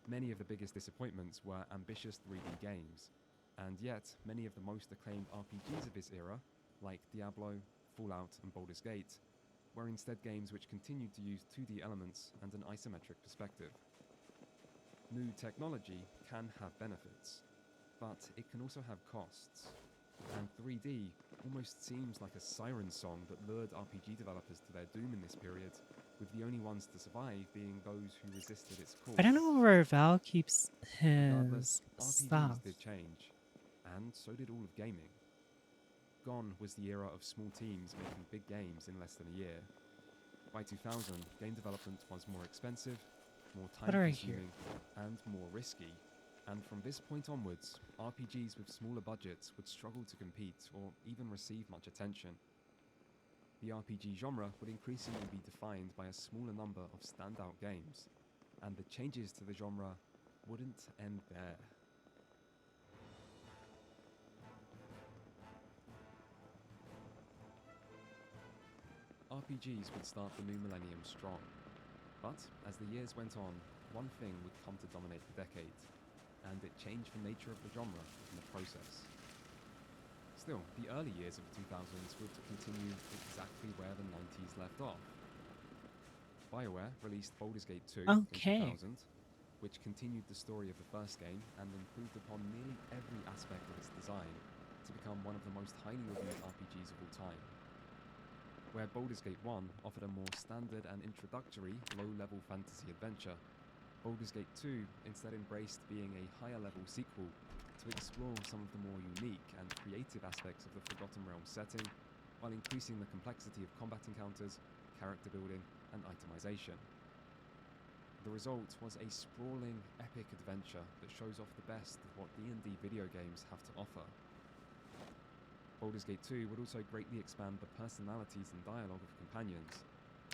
Many of the biggest disappointments were ambitious 3D games, and yet many of the most acclaimed RPGs of this era, like Diablo, Fallout, and Baldur's Gate, were instead games which continued to use 2D elements and an isometric perspective. New technology can have benefits, but it can also have costs, and 3D almost seems like a siren song that lured RPG developers to their doom in this period, with the only ones to survive being those who resisted its call.
I don't know where Val keeps
Regardless,
his
RPGs
stuff.
did change, and so did all of gaming. Gone was the era of small teams making big games in less than a year. By 2000, game development was more expensive, more
What are I here?
time-consuming, and more risky. And from this point onwards, RPGs with smaller budgets would struggle to compete or even receive much attention. The RPG genre would increasingly be defined by a smaller number of standout games, and the changes to the genre wouldn't end there. RPGs would start the new millennium strong, but as the years went on, one thing would come to dominate the decade, and it changed the nature of the genre in the process. Still, the early years of the 2000s would continue exactly where the 90s left off. BioWare released Baldur's Gate 2
Okay.
in 2000, which continued the story of the first game and improved upon nearly every aspect of its design to become one of the most highly reviewed RPGs of all time. Where Baldur's Gate 1 offered a more standard and introductory low-level fantasy adventure, Baldur's Gate 2 instead embraced being a higher-level sequel to explore some of the more unique and creative aspects of the Forgotten Realms setting, while increasing the complexity of combat encounters, character building, and itemization. The result was a sprawling, epic adventure that shows off the best of what D&D video games have to offer. Baldur's Gate 2 would also greatly expand the personalities and dialogue of companions,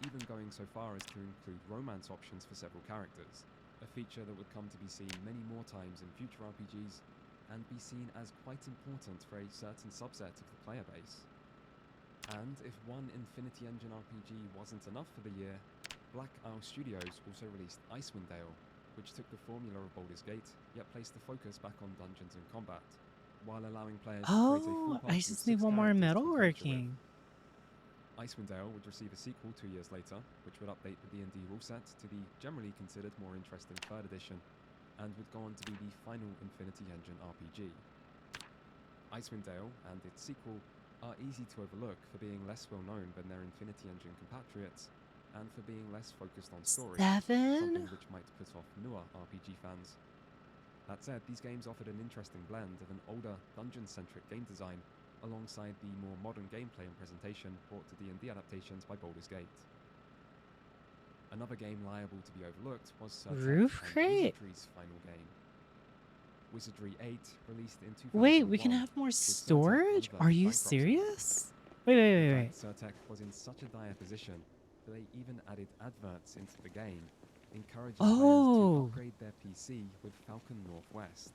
even going so far as to include romance options for several characters, a feature that would come to be seen many more times in future RPGs and be seen as quite important for a certain subset of the player base. And if one Infinity Engine RPG wasn't enough for the year, Black Isle Studios also released Icewind Dale, which took the formula of Baldur's Gate, yet placed the focus back on dungeons and combat, while allowing players to create a full
Oh,
party
I
of
just
6
need one more
characters to adventure
metalworking.
with. Icewind Dale would receive a sequel 2 years later, which would update the D&D rule set to the generally considered more interesting 3rd edition, and would go on to be the final Infinity Engine RPG. Icewind Dale and its sequel are easy to overlook for being less well known than their Infinity Engine compatriots, and for being less focused on story, something which might put off newer RPG fans. That said, these games offered an interesting blend of an older, dungeon-centric game design alongside the more modern gameplay and presentation brought to D&D adaptations by Baldur's Gate. Another game liable to be overlooked was
Roof Crate?
Wizardry's final game. Wizardry 8, released in 2001.
Wait, we can have more storage? Are you serious? Wait.
Surtech was in such a dire position that they even added adverts into the game, encouraging players to upgrade their PC with Falcon Northwest.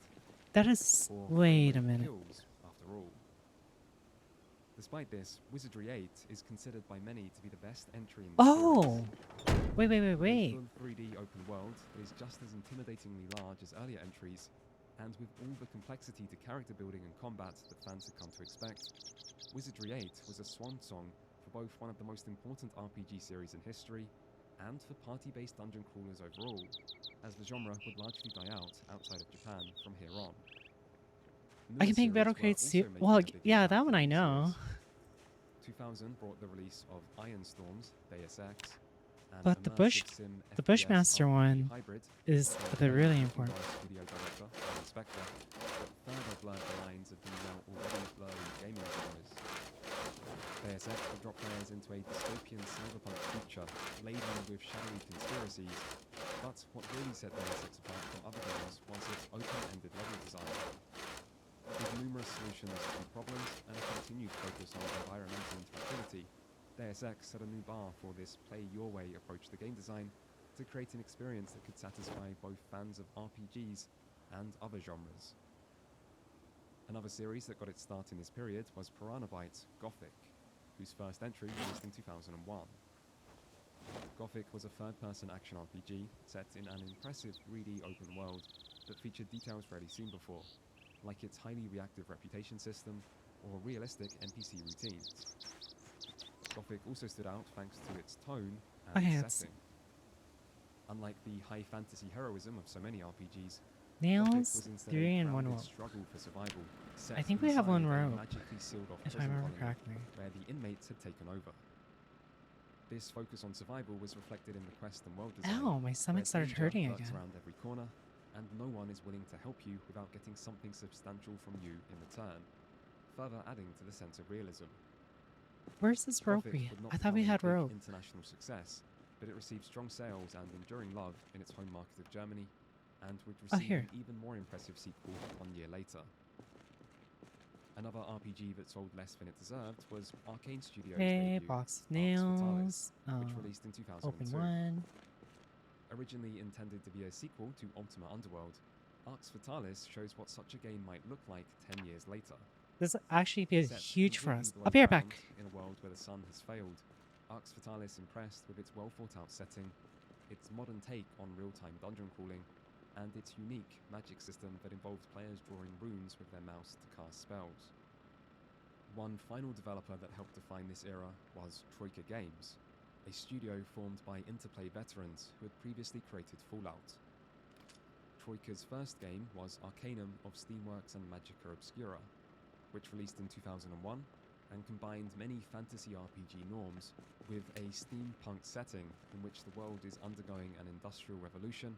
That is...
Or
Wait a minute.
Kills, after all. Despite this, Wizardry 8 is considered by many to be the best entry in the series.
Wait.
A full 3D open world that is just as intimidatingly large as earlier entries, and with all the complexity to character building and combat that fans had come to expect, Wizardry 8 was a swan song for both one of the most important RPG series in history, and for party-based dungeon crawlers overall, as the genre would largely die out outside of Japan from here on.
I can make Battle Crates too. Well, yeah, that one I know.
2000 brought the release of Iron Storms, Deus Ex, and
But the
immersive
Bushmaster
FPS
one
hybrid,
is really important.
Studio director, Alan Spector, that further blurred the lines of the now already blurry gaming genres. Deus Ex would drop players into a dystopian cyberpunk future laden with shadowy conspiracies, but what really set Deus Ex apart from other games was its open-ended level design. With numerous solutions to problems and a continued focus on environmental interactivity, Deus Ex set a new bar for this play-your-way approach to game design to create an experience that could satisfy both fans of RPGs and other genres. Another series that got its start in this period was Piranha Bytes Gothic, whose first entry released in 2001. Gothic was a third-person action RPG set in an impressive 3D open world that featured details rarely seen before, like its highly reactive reputation system or realistic NPC routines. Gothic also stood out thanks to its tone and setting. Unlike the high fantasy heroism of so many RPGs,
Nails, 3 and 1 rope.
Struggle for survival, set
I think we have 1
inside a
rope,
magically sealed off
if I
prison
remember
colony
correctly.
where the inmates had taken over. This focus on survival was reflected in the quest and world design.
Ow, my stomach started hurting
lurks
again.
around every corner, and no one is willing to help you without getting something substantial from you in return, further adding to the sense of realism.
Where's this rope?
Gothic would not
I thought we
become a
had
big
rope.
international success, but it received strong sales and enduring love in its home market of Germany, and would receive
here.
an even more impressive sequel 1 year later. Another RPG that sold less than it deserved was Arcane Studios'
Okay,
debut,
box of
Arx
nails.
Fatalis, which released in 2002.
Open one.
Originally intended to be a sequel to Ultima Underworld, Arx Fatalis shows what such a game might look like 10 years later.
This actually feels
Set
huge for
completely
us.
below
I'll be right
ground
back.
In a world where the sun has failed, Arx Fatalis impressed with its well-thought-out setting, its modern take on real-time dungeon crawling, and its unique magic system that involved players drawing runes with their mouse to cast spells. One final developer that helped define this era was Troika Games, a studio formed by Interplay veterans who had previously created Fallout. Troika's first game was Arcanum of Steamworks and Magica Obscura, which released in 2001 and combined many fantasy RPG norms with a steampunk setting in which the world is undergoing an industrial revolution,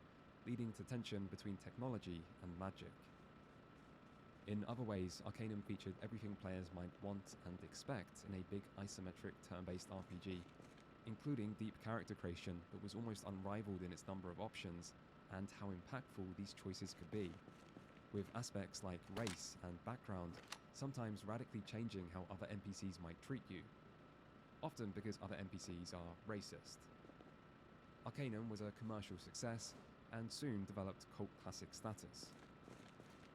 leading to tension between technology and magic. In other ways, Arcanum featured everything players might want and expect in a big isometric turn-based RPG, including deep character creation that was almost unrivaled in its number of options and how impactful these choices could be, with aspects like race and background sometimes radically changing how other NPCs might treat you, often because other NPCs are racist. Arcanum was a commercial success and soon developed cult classic status.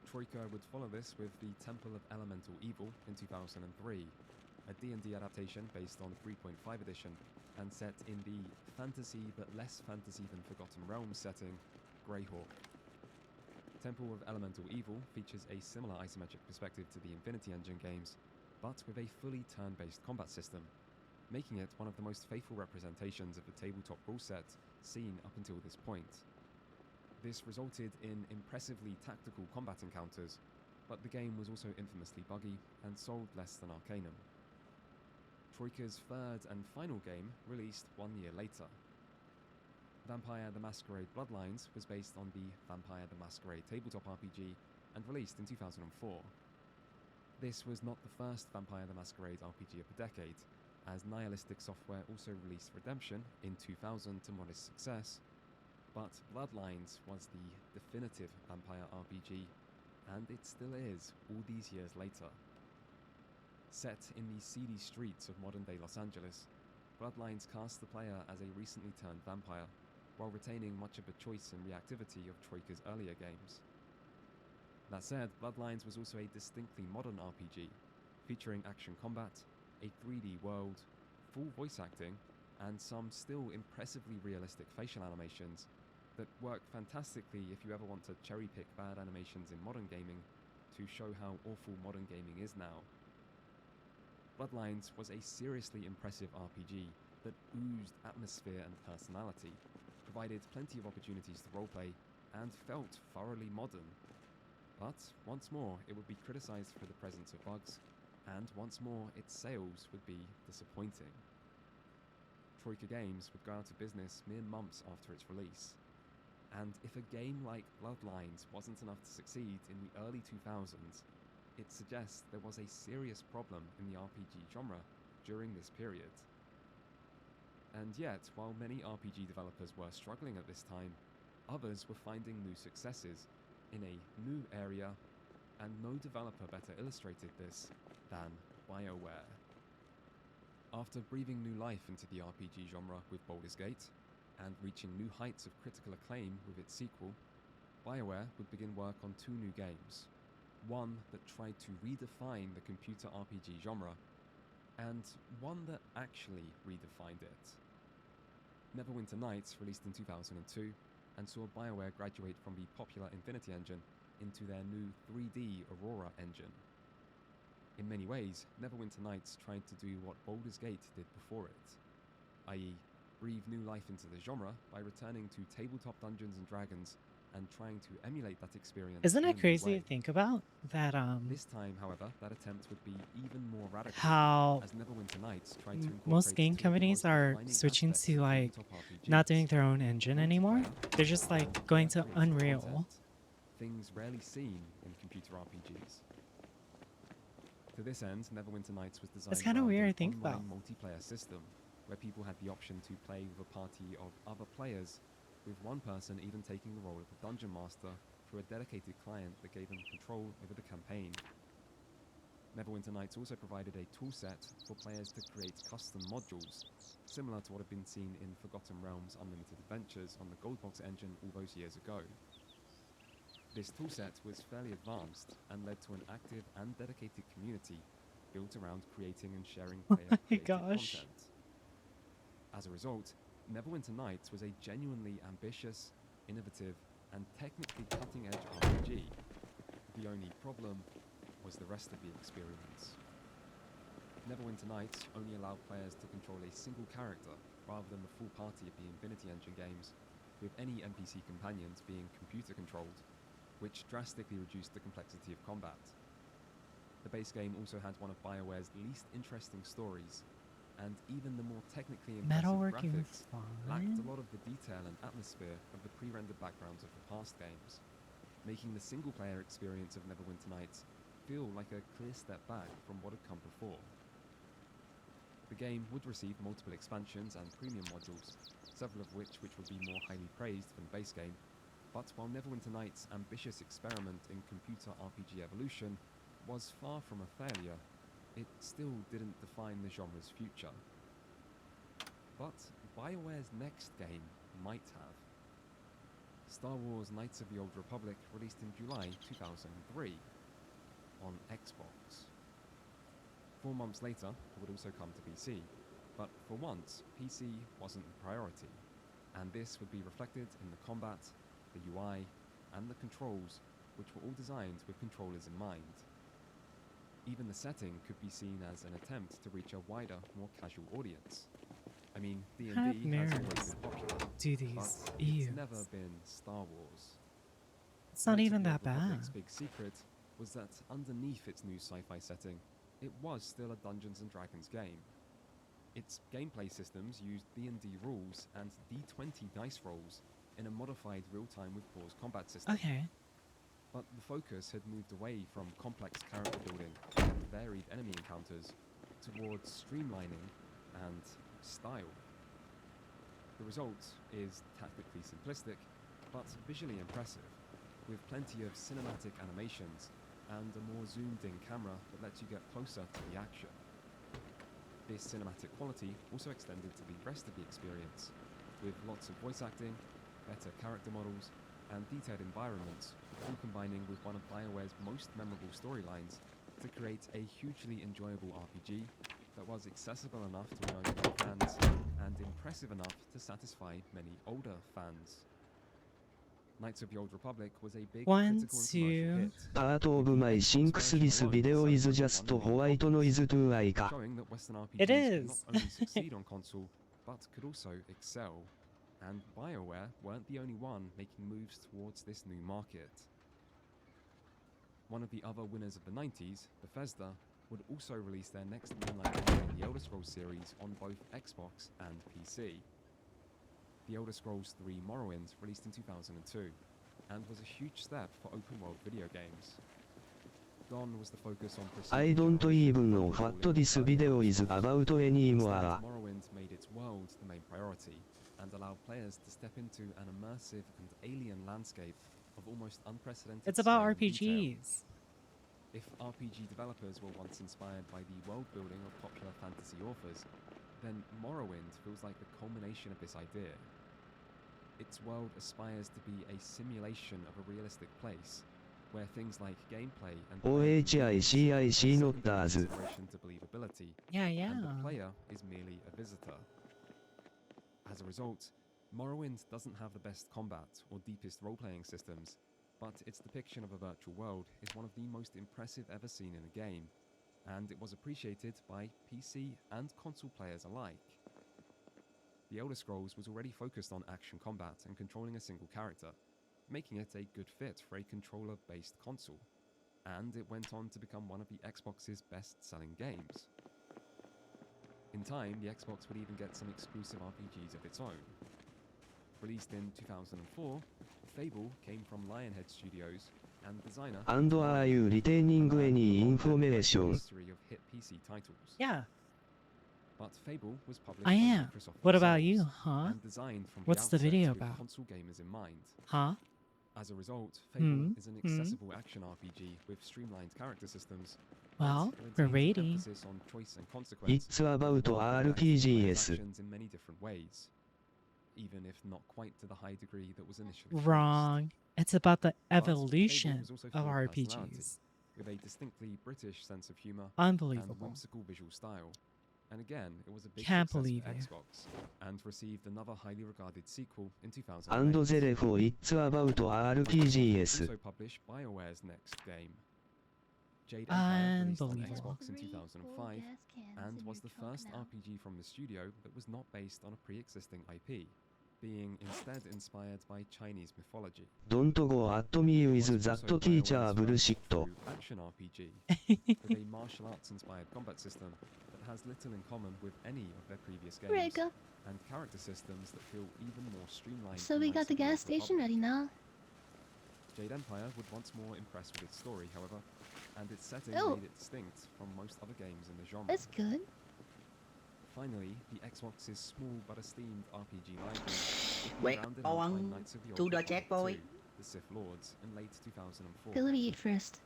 Troika would follow this with the Temple of Elemental Evil in 2003, a D&D adaptation based on 3.5 edition and set in the fantasy but less fantasy than Forgotten Realms setting, Greyhawk. Temple of Elemental Evil features a similar isometric perspective to the Infinity Engine games, but with a fully turn-based combat system, making it one of the most faithful representations of the tabletop rule set seen up until this point. This resulted in impressively tactical combat encounters, but the game was also infamously buggy and sold less than Arcanum. Troika's third and final game released 1 year later. Vampire the Masquerade Bloodlines was based on the Vampire the Masquerade tabletop RPG and released in 2004. This was not the first Vampire the Masquerade RPG of the decade, as Nihilistic Software also released Redemption in 2000 to modest success, but Bloodlines was the definitive vampire RPG, and it still is all these years later. Set in the seedy streets of modern-day Los Angeles, Bloodlines casts the player as a recently turned vampire, while retaining much of the choice and reactivity of Troika's earlier games. That said, Bloodlines was also a distinctly modern RPG, featuring action combat, a 3D world, full voice acting, and some still impressively realistic facial animations that work fantastically if you ever want to cherry-pick bad animations in modern gaming to show how awful modern gaming is now. Bloodlines was a seriously impressive RPG that oozed atmosphere and personality, provided plenty of opportunities to roleplay, and felt thoroughly modern. But, once more, it would be criticized for the presence of bugs, and once more, its sales would be disappointing. Troika Games would go out of business mere months after its release. And if a game like Bloodlines wasn't enough to succeed in the early 2000s, it suggests there was a serious problem in the RPG genre during this period. And yet, while many RPG developers were struggling at this time, others were finding new successes in a new area, and no developer better illustrated this than BioWare. After breathing new life into the RPG genre with Baldur's Gate, and reaching new heights of critical acclaim with its sequel, BioWare would begin work on two new games. One that tried to redefine the computer RPG genre, and one that actually redefined it. Neverwinter Nights released in 2002, and saw BioWare graduate from the popular Infinity engine into their new 3D Aurora engine. In many ways, Neverwinter Nights tried to do what Baldur's Gate did before it, i.e., breathe new life into the genre by returning to tabletop Dungeons and Dragons and trying to emulate that experience.
Isn't
in a
it
new
crazy
way.
to think about that?
This time, however, that attempt would be even more radical,
How
as Neverwinter Nights tried to
most
incorporate
game
two of the
companies
most
are
defining
switching
aspects
to
of
like
tabletop RPGs.
not doing their own engine anymore. They're just like going to Unreal.
Content, things rarely seen in computer RPGs. To this end, Neverwinter Nights was designed
It's kind of
around
weird
an
to think
online
about.
multiplayer system, where people had the option to play with a party of other players, with one person even taking the role of the Dungeon Master through a dedicated client that gave them control over the campaign. Neverwinter Nights also provided a toolset for players to create custom modules, similar to what had been seen in Forgotten Realms Unlimited Adventures on the Goldbox engine all those years ago. This toolset was fairly advanced and led to an active and dedicated community built around creating and sharing
Oh
player
my
created
gosh.
content. As a result, Neverwinter Nights was a genuinely ambitious, innovative, and technically cutting-edge RPG. The only problem was the rest of the experience. Neverwinter Nights only allowed players to control a single character rather than the full party of the Infinity Engine games, with any NPC companions being computer-controlled, which drastically reduced the complexity of combat. The base game also had one of BioWare's least interesting stories, and even the more technically impressive
Metalworking
graphics lacked
fine.
a lot of the detail and atmosphere of the pre-rendered backgrounds of the past games, making the single-player experience of Neverwinter Nights feel like a clear step back from what had come before. The game would receive multiple expansions and premium modules, several of which would be more highly praised than the base game, but while Neverwinter Nights' ambitious experiment in computer RPG evolution was far from a failure, it still didn't define the genre's future. But BioWare's next game might have. Star Wars Knights of the Old Republic released in July 2003 on Xbox. 4 months later, it would also come to PC, but for once, PC wasn't the priority, and this would be reflected in the combat, the UI, and the controls, which were all designed with controllers in mind. Even the setting could be seen as an attempt to reach a wider, more casual audience. I mean, D&D
Kind of
has
mirrors
always been popular,
do these
but
ears.
it's never been Star Wars.
It's not
Knights of
even
the
that
Old Republic's
bad.
big secret was that underneath its new sci-fi setting, it was still a Dungeons and Dragons game. Its gameplay systems used D&D rules and D20 dice rolls in a modified real-time with pause combat system.
Okay.
But the focus had moved away from complex character building and varied enemy encounters towards streamlining and style. The result is tactically simplistic, but visually impressive, with plenty of cinematic animations and a more zoomed-in camera that lets you get closer to the action. This cinematic quality also extended to the rest of the experience, with lots of voice acting, better character models, and detailed environments, all combining with one of BioWare's most memorable storylines to create a hugely enjoyable RPG that was accessible enough to young fans and impressive enough to satisfy many older fans. Knights of the Old Republic was a big
One,
critical and commercial
two.
hit,
Part of my syncs this video is just white noise to Aika.
showing that Western RPGs
It
could
is.
not only succeed on console, but could also excel. And BioWare weren't the only one making moves towards this new market. One of the other winners of the 90s, Bethesda, would also release their next mainline game in the Elder Scrolls series on both Xbox and PC. The Elder Scrolls 3 Morrowind released in 2002, and was a huge step for open-world video games. Dawn was the focus on
I don't even know what this video is about anymore.
Instead, Morrowind made its world the main priority, and allowed players to step into an immersive and alien landscape of almost unprecedented
It's about
scale and detail.
RPGs.
If RPG developers were once inspired by the world building of popular fantasy authors, then Morrowind feels like the culmination of this idea. Its world aspires to be a simulation of a realistic place, where things like gameplay and
OHICIC not does.
consideration to believability,
Yeah,
and the
yeah.
player is merely a visitor. As a result, Morrowind doesn't have the best combat or deepest role-playing systems, but its depiction of a virtual world is one of the most impressive ever seen in a game, and it was appreciated by PC and console players alike. The Elder Scrolls was already focused on action combat and controlling a single character, making it a good fit for a controller-based console, and it went on to become one of the Xbox's best-selling games. In time, the Xbox would even get some exclusive RPGs of its own. Released in 2004, Fable came from Lionhead Studios and designer
And are you retaining any information?
history of hit PC titles.
Yeah.
But Fable was published
I
by
am.
Microsoft
What about
themselves
you, huh?
and designed from
What's
the
the
outset
video
with
about?
console gamers in mind.
Huh?
As a result, Fable
Hmm,
is an
hmm.
accessible action RPG with streamlined character systems.
Well,
that
we're
maintains
ready.
emphasis on choice and consequence,
It's about
while
RPGs.
actions in many different ways, even if not quite to the high degree that was initially promised.
Wrong. It's about the
But Fable
evolution
was also
of
full personality,
RPGs.
with a distinctly British sense of humour and
Unbelievable.
whimsical visual style. And again, it was a big
Can't
success
believe
for
you.
Xbox, and received another highly regarded sequel in 2008.
And therefore it's about RPGs.
Also published BioWare's next game. Jade Empire released on
Unbelievable.
Xbox in 2005, and was the first RPG from the studio that was not based on a pre-existing IP, being instead inspired by Chinese mythology.
Don't go at me with that teacher bullshit.
True action RPG, with a martial arts-inspired combat system that has little in common with any of their previous games,
Rega.
and character systems that feel even more streamlined.
So
than
we
Knights
got the
of Old
gas station
Republic.
ready now.
Jade Empire would once more impress with its story, however, and its setting
Oh.
made it distinct from most other games in the genre.
That's good.
Finally, the Xbox's small but esteemed RPG library would be
Wait,
rounded out by
on
Knights of the
to
Old
the
Republic
checkpoint.
2, The Sith Lords, in late 2004.
Go to eat first.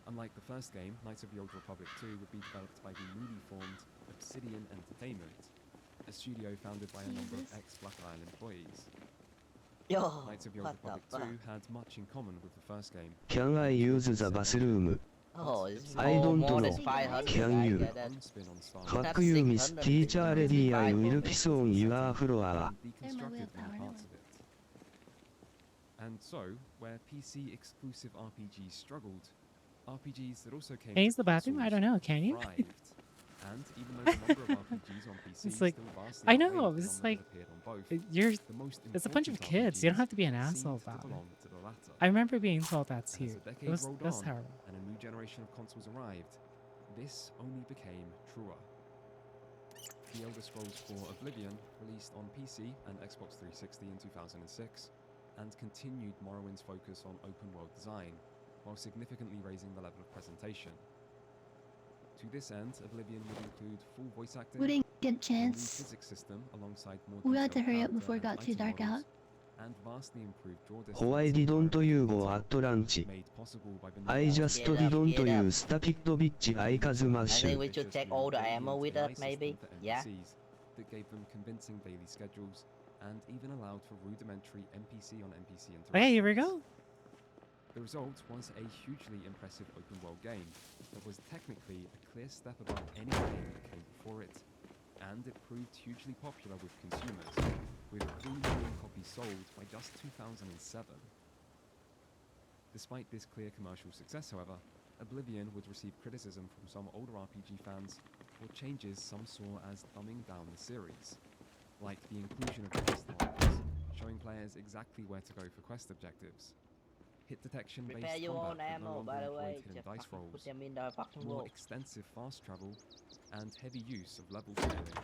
Unlike the first game, Knights of the Old Republic 2 would be developed by the newly formed Obsidian Entertainment, a studio founded by a number of
Jesus.
ex-Black Isle employees.
Yo,
Knights of the Old
what the
Republic 2
fuck?
had much in common with the first game.
Can I use the bathroom?
Oh, it's
I
more-
don't
more than
know.
500,
Can
I
you?
get that.
Spin on Star
Fuck
That's
you, Miss
600,
Teacher Lady, I will
600.
piss on your floor.
and
They're my
deconstructed many
willpower,
parts of it. And so, where PC exclusive RPGs struggled, RPGs that also came
Can you
to
use the bathroom? I don't know. Can you?
thrived. And even though the number of RPGs on PC
It's like,
still vastly
I
outweighed
know.
the
It's
number
like,
that appeared on both,
you're.
the most
It's a bunch of
important
kids. You don't
RPGs
have to be an
seemed
asshole
to
about it.
belong to the latter.
I remember being told that
And
too.
as the
It
decade
was
rolled
that's
on
terrible.
and a new generation of consoles arrived, this only became truer. The Elder Scrolls 4 Oblivion released on PC and Xbox 360 in 2006, and continued Morrowind's focus on open-world design, while significantly raising the level of presentation. To this end, Oblivion would include full voice acting,
We didn't get a
a new
chance.
physics system alongside more
We had to
detailed
hurry up
character
before it
and
got too
item
dark
models,
out.
and vastly improved draw distance
ホワイ
and
ディドント
environmental
ユーゴ
detail,
アットランチ
made possible by the new
I just
Get up,
didn't
get up.
use Stupid Bitch I Kazu
I
Mash
think we should take all the ammo with us, maybe. Yeah.
That gave them convincing daily schedules and even allowed for rudimentary NPC on NPC interactions.
Okay, here we go.
The result was a hugely impressive open world game that was technically a clear step above any game that came before it, and it proved hugely popular with consumers, with 3 million copies sold by just 2007. Despite this clear commercial success, however, Oblivion would receive criticism from some older RPG fans for changes some saw as dumbing down the series, like the inclusion of quest markers, showing players exactly where to go for quest objectives, hit detection-based
Prepare your
combat
own
that no
ammo,
longer
by the
employed
way.
hidden
Just
dice
fucking
rolls,
put them in the fucking
more
roll.
extensive fast travel, and heavy use of level scaling.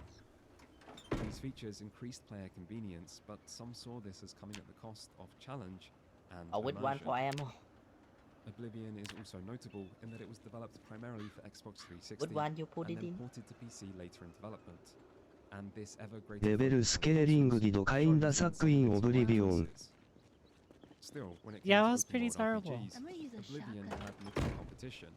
These features increased player convenience, but some saw this as coming at the cost of challenge and
I would one
immersion.
for ammo.
Oblivion is also notable in that it was developed primarily for Xbox 360
Good one, you put
and
it
then
in.
ported to PC later in development. And this ever greater
レベル
focus
ス
on
ケーリング
consoles
ディドカインダ
shows
サ
in
ックイン
some
オブリビオン
cases. Still, when it
Yeah,
came
it was
to
pretty
open world
terrible.
RPGs,
I'm gonna use a
Oblivion
shotgun.
had little competition.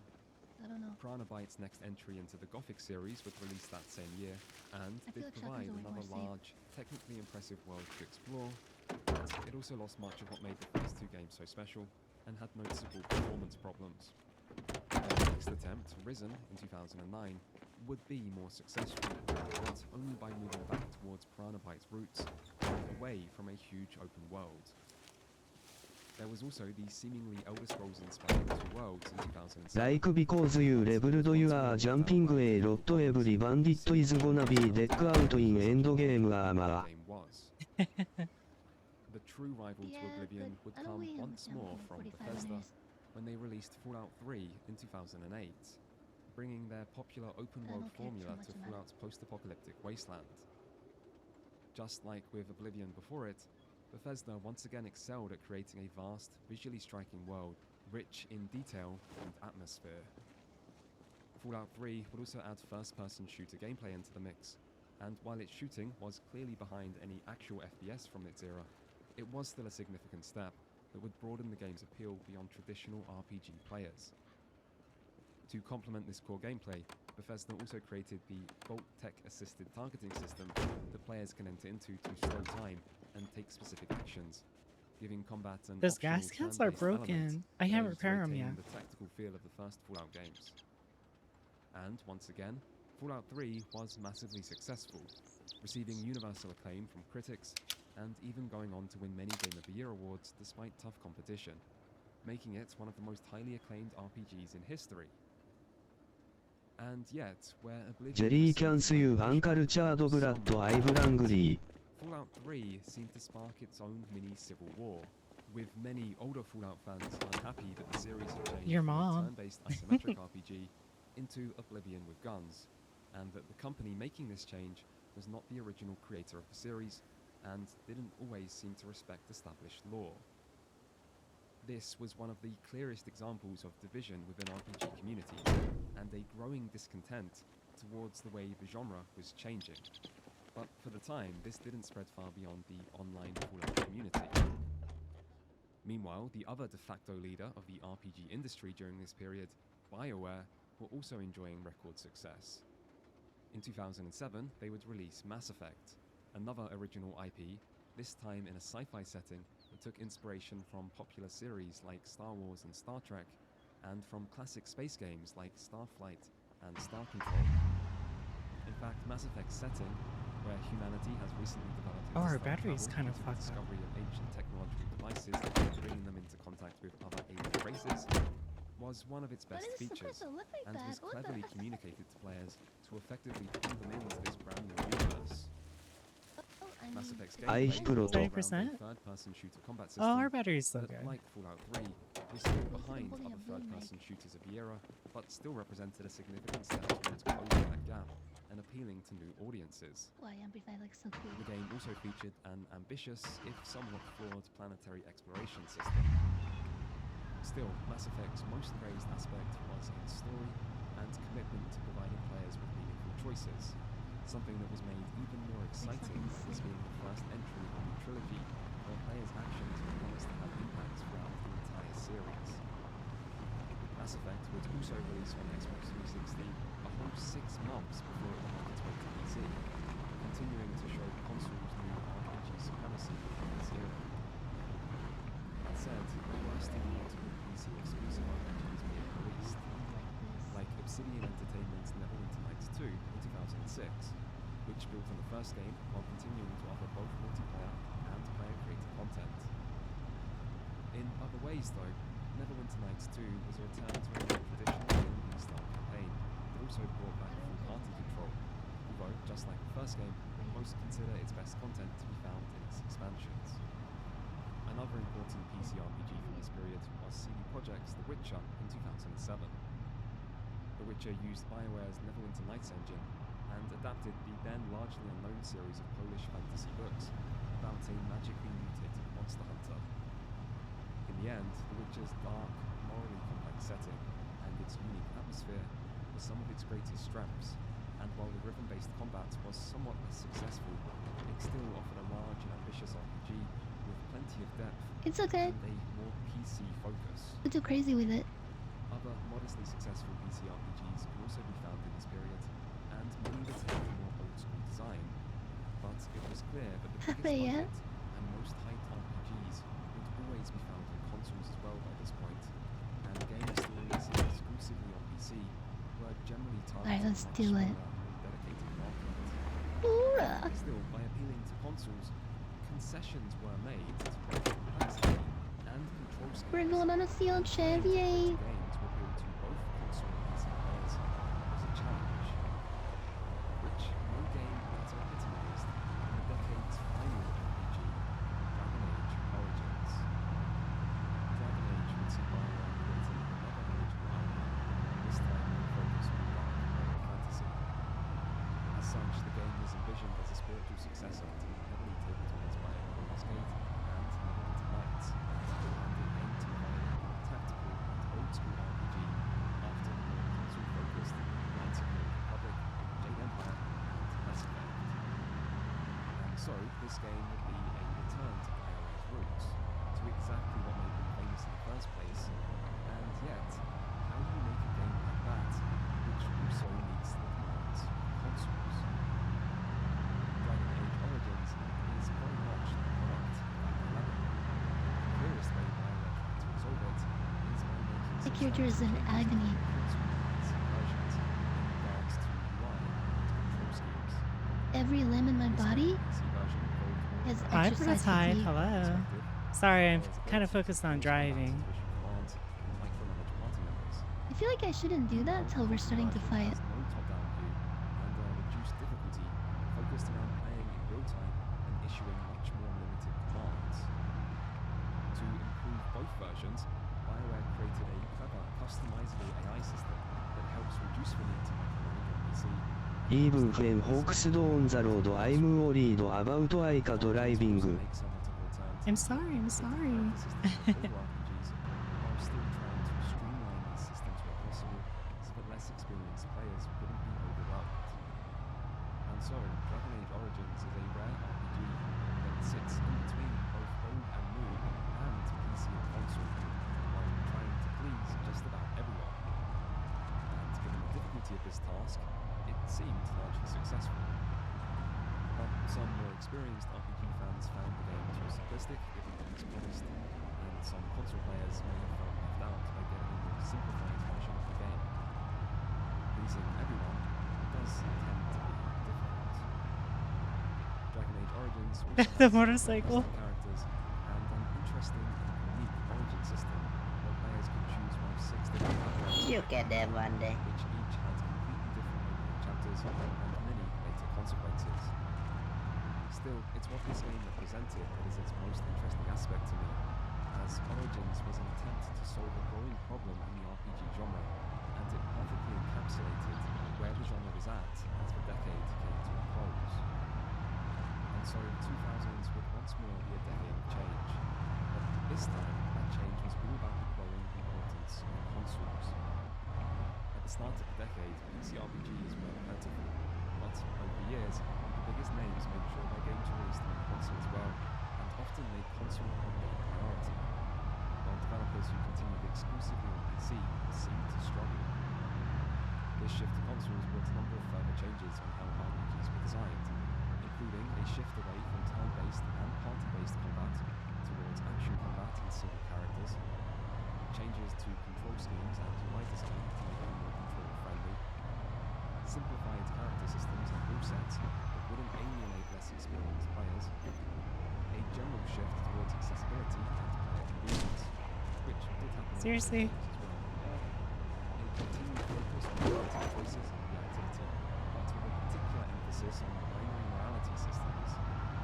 I don't know.
Prana Byte's next entry into the Gothic series would release that same year, and
I feel
did
like
provide
shotguns are way
another
more
large, technically impressive world to explore, but it also lost much of what made the first 2 games so special, and had noticeable performance problems. Their next attempt, Risen, in 2009, would be more successful, but only by moving back towards Prana Byte's roots, and away from a huge open world. There was also the seemingly Elder Scrolls-inspired 2 worlds in 2007.
Like because you leveled your jumping a lot every bandit is gonna be decked out in endgame armor.
Game was. The true rival to
Yeah,
Oblivion
but
would
I don't
come
really have
once
the time
more
for
from
45
Bethesda
minutes.
when they released Fallout 3 in 2008, bringing their popular open
I
world
don't care too
formula
much
to
about it.
Fallout's post-apocalyptic wasteland. Just like with Oblivion before it, Bethesda once again excelled at creating a vast, visually striking world, rich in detail and atmosphere. Fallout 3 would also add first-person shooter gameplay into the mix, and while its shooting was clearly behind any actual FPS from its era, it was still a significant step that would broaden the game's appeal beyond traditional RPG players. To complement this core gameplay, Bethesda also created the Bolt Tech-assisted targeting system that players can enter into to slow time and take specific actions, giving combat an
Those
optional
gas cans are
turn-based element
broken. I
that
can't
aims to
repair 'em
retain
yet.
the tactical feel of the first Fallout games. And once again, Fallout 3 was massively successful, receiving universal acclaim from critics and even going on to win many Game of the Year awards despite tough competition, making it one of the most highly acclaimed RPGs in history. And yet, where Oblivion
ジェリー
received
キャンス
the
ユー
recognition
アンカルチャードブラッドアイブラングリー
Fallout 3 seemed to spark its own mini civil war, with many older Fallout fans unhappy that the series had changed
Your
from a
mom.
turn-based isometric RPG into Oblivion with guns, and that the company making this change was not the original creator of the series, and didn't always seem to respect established lore. This was one of the clearest examples of division within RPG communities, and a growing discontent towards the way the genre was changing. But for the time, this didn't spread far beyond the online Fallout community. Meanwhile, the other de facto leader of the RPG industry during this period, BioWare, were also enjoying record success. In 2007, they would release Mass Effect, another original IP, this time in a sci-fi setting that took inspiration from popular series like Star Wars and Star Trek, and from classic space games like Starflight and Star Control. In fact, Mass Effect's setting, where humanity has recently developed
Oh, our
interstellar
battery's
travel
kind of
due to the
fucked up.
discovery of ancient technological devices, bringing them into contact with other alien races, was one of its
Why
best
does it
features,
supposed to look like
and
that?
was
What the-
cleverly communicated to players to effectively pull them into this brand new universe. Mass Effect's gameplay
iPro
revolved around a
20%?
third-person shooter combat system
Oh, our battery's still
that,
good.
like Fallout 3, was still behind other third-person shooters of the era, but still represented a significant step towards closing that gap and appealing to new audiences.
Why Amplify looks so cool.
The game also featured an ambitious, if somewhat flawed, planetary exploration system. Still, Mass Effect's most praised aspect was its story and commitment to providing players with meaningful choices, something that was made even more exciting by this being the first entry in the trilogy where players' actions were promised to have impacts throughout the entire series. Mass Effect would also release on Xbox 360 a whole 6 months before it made its way to PC, continuing to show the console's new RPG supremacy in this era. That said, there were still multiple PC exclusive RPGs being released, like Obsidian Entertainment's Neverwinter Nights 2 in 2006, which built on the first game while continuing to offer both multiplayer and player-created content. In other ways, though, Neverwinter Nights 2 was a return to a more traditional D&D-style campaign that also brought back full party control, although, just like the first game, most consider its best content to be found in its expansions. Another important PC RPG from this period was CD Projekt's The Witcher in 2007. The Witcher used BioWare's Neverwinter Nights engine and adapted the then largely unknown series of Polish fantasy books about a magically mutated monster hunter. In the end, The Witcher's dark, morally complex setting and its unique atmosphere were some of its greatest strengths, and while the rhythm-based combat was somewhat less successful, it still offered a large and ambitious RPG with plenty of depth
It's okay.
and a more PC focus.
Don't do crazy with it.
Other modestly successful PC RPGs can also be found in this period, and many retained a more old-school design. But it was clear that the biggest
Yeah.
budget and most hyped RPGs would always be found on consoles as well by this point, and games still releasing exclusively on PC were generally targeted
let's
at a
do
smaller,
it.
more dedicated market.
Hoorah!
Still, by appealing to consoles, concessions were made to both complexity and control schemes.
We're going on a field trip, yay!
Game to appeal to both console and PC players was a challenge, which no game better epitomized than the decade's final RPG, Dragon Age Origins. Dragon Age would see BioWare creating another original IP, this time with focus on dark rogue fantasy. As such, the game was envisioned as a spiritual successor to the heavily tabletop-inspired Baldur's Gate and Neverwinter Nights, and it aimed to provide a more tactical and old-school RPG after the more console-focused Knights of the Old Republic, Jade Empire, and Mass Effect. And so, this game would be a return to BioWare's roots, to exactly what made them famous in the first place, and yet, how do you make a game like that, which also meets the demands of consoles? Dragon Age Origins is very much the product of that dilemma. The clearest way BioWare tried to resolve it is by making
The character is in agony.
versions in regards to UI and control schemes.
Every limb in my body
PC version involved more
has
Hi,
exercise
Prototype.
fatigue.
Hello. Sorry, I'm kind of focused on driving.
commands and micromanage party members.
I feel like I shouldn't do that till we're starting to fight.
Has no top-down view and reduced difficulty, focused around playing in real time and issuing much more limited commands. To improve both versions, BioWare created a clever, customizable AI system that helps reduce the need to micromanage on PC.
Even when Hawks do on the road, I'm worried about Aika driving.
I'm sorry, I'm sorry.
RPGs, while still trying to streamline these systems where possible so that less experienced players wouldn't be overwhelmed. And so, Dragon Age Origins is a rare RPG that sits in between both old and new and PC and console, while trying to please just about everyone. And given the difficulty of this task, it seemed largely successful. But some more experienced RPG fans found the game too simplistic given what was promised, and some console players may have felt left out by getting a more simplified version of the game. Pleasing everyone does tend to be difficult. Dragon Age Origins also
The
has
motorcycle.
interesting characters and an interesting and unique origin system where players could choose one of 6 different
get there one day.
which each had completely different opening chapters and many later consequences. Still, it's what this game represented that is its most interesting aspect to me, as Origins was an attempt to solve a growing problem in the RPG genre, and it perfectly encapsulated where the genre was at as the decade came to a close. And so the 2000s would once more be a decade of change, but this time that change was all about the growing importance of consoles. At the start of the decade, PC RPGs were plentiful, but over the years, the biggest names made sure their games were released on console as well, and often made console only a priority, while developers who continued exclusively on PC seemed to struggle. This shift to consoles brought a number of further changes on how RPGs were designed, including a shift away from turn-based and party-based combat towards action combat and single characters, changes to control schemes and UI design to make them more controller-friendly, simplified character systems and movesets that wouldn't alienate less experienced players, a general shift towards accessibility and player convenience, which did happen
Seriously?
as well, a continued focus on creative choices and reactivity, but with a particular emphasis on binary morality systems,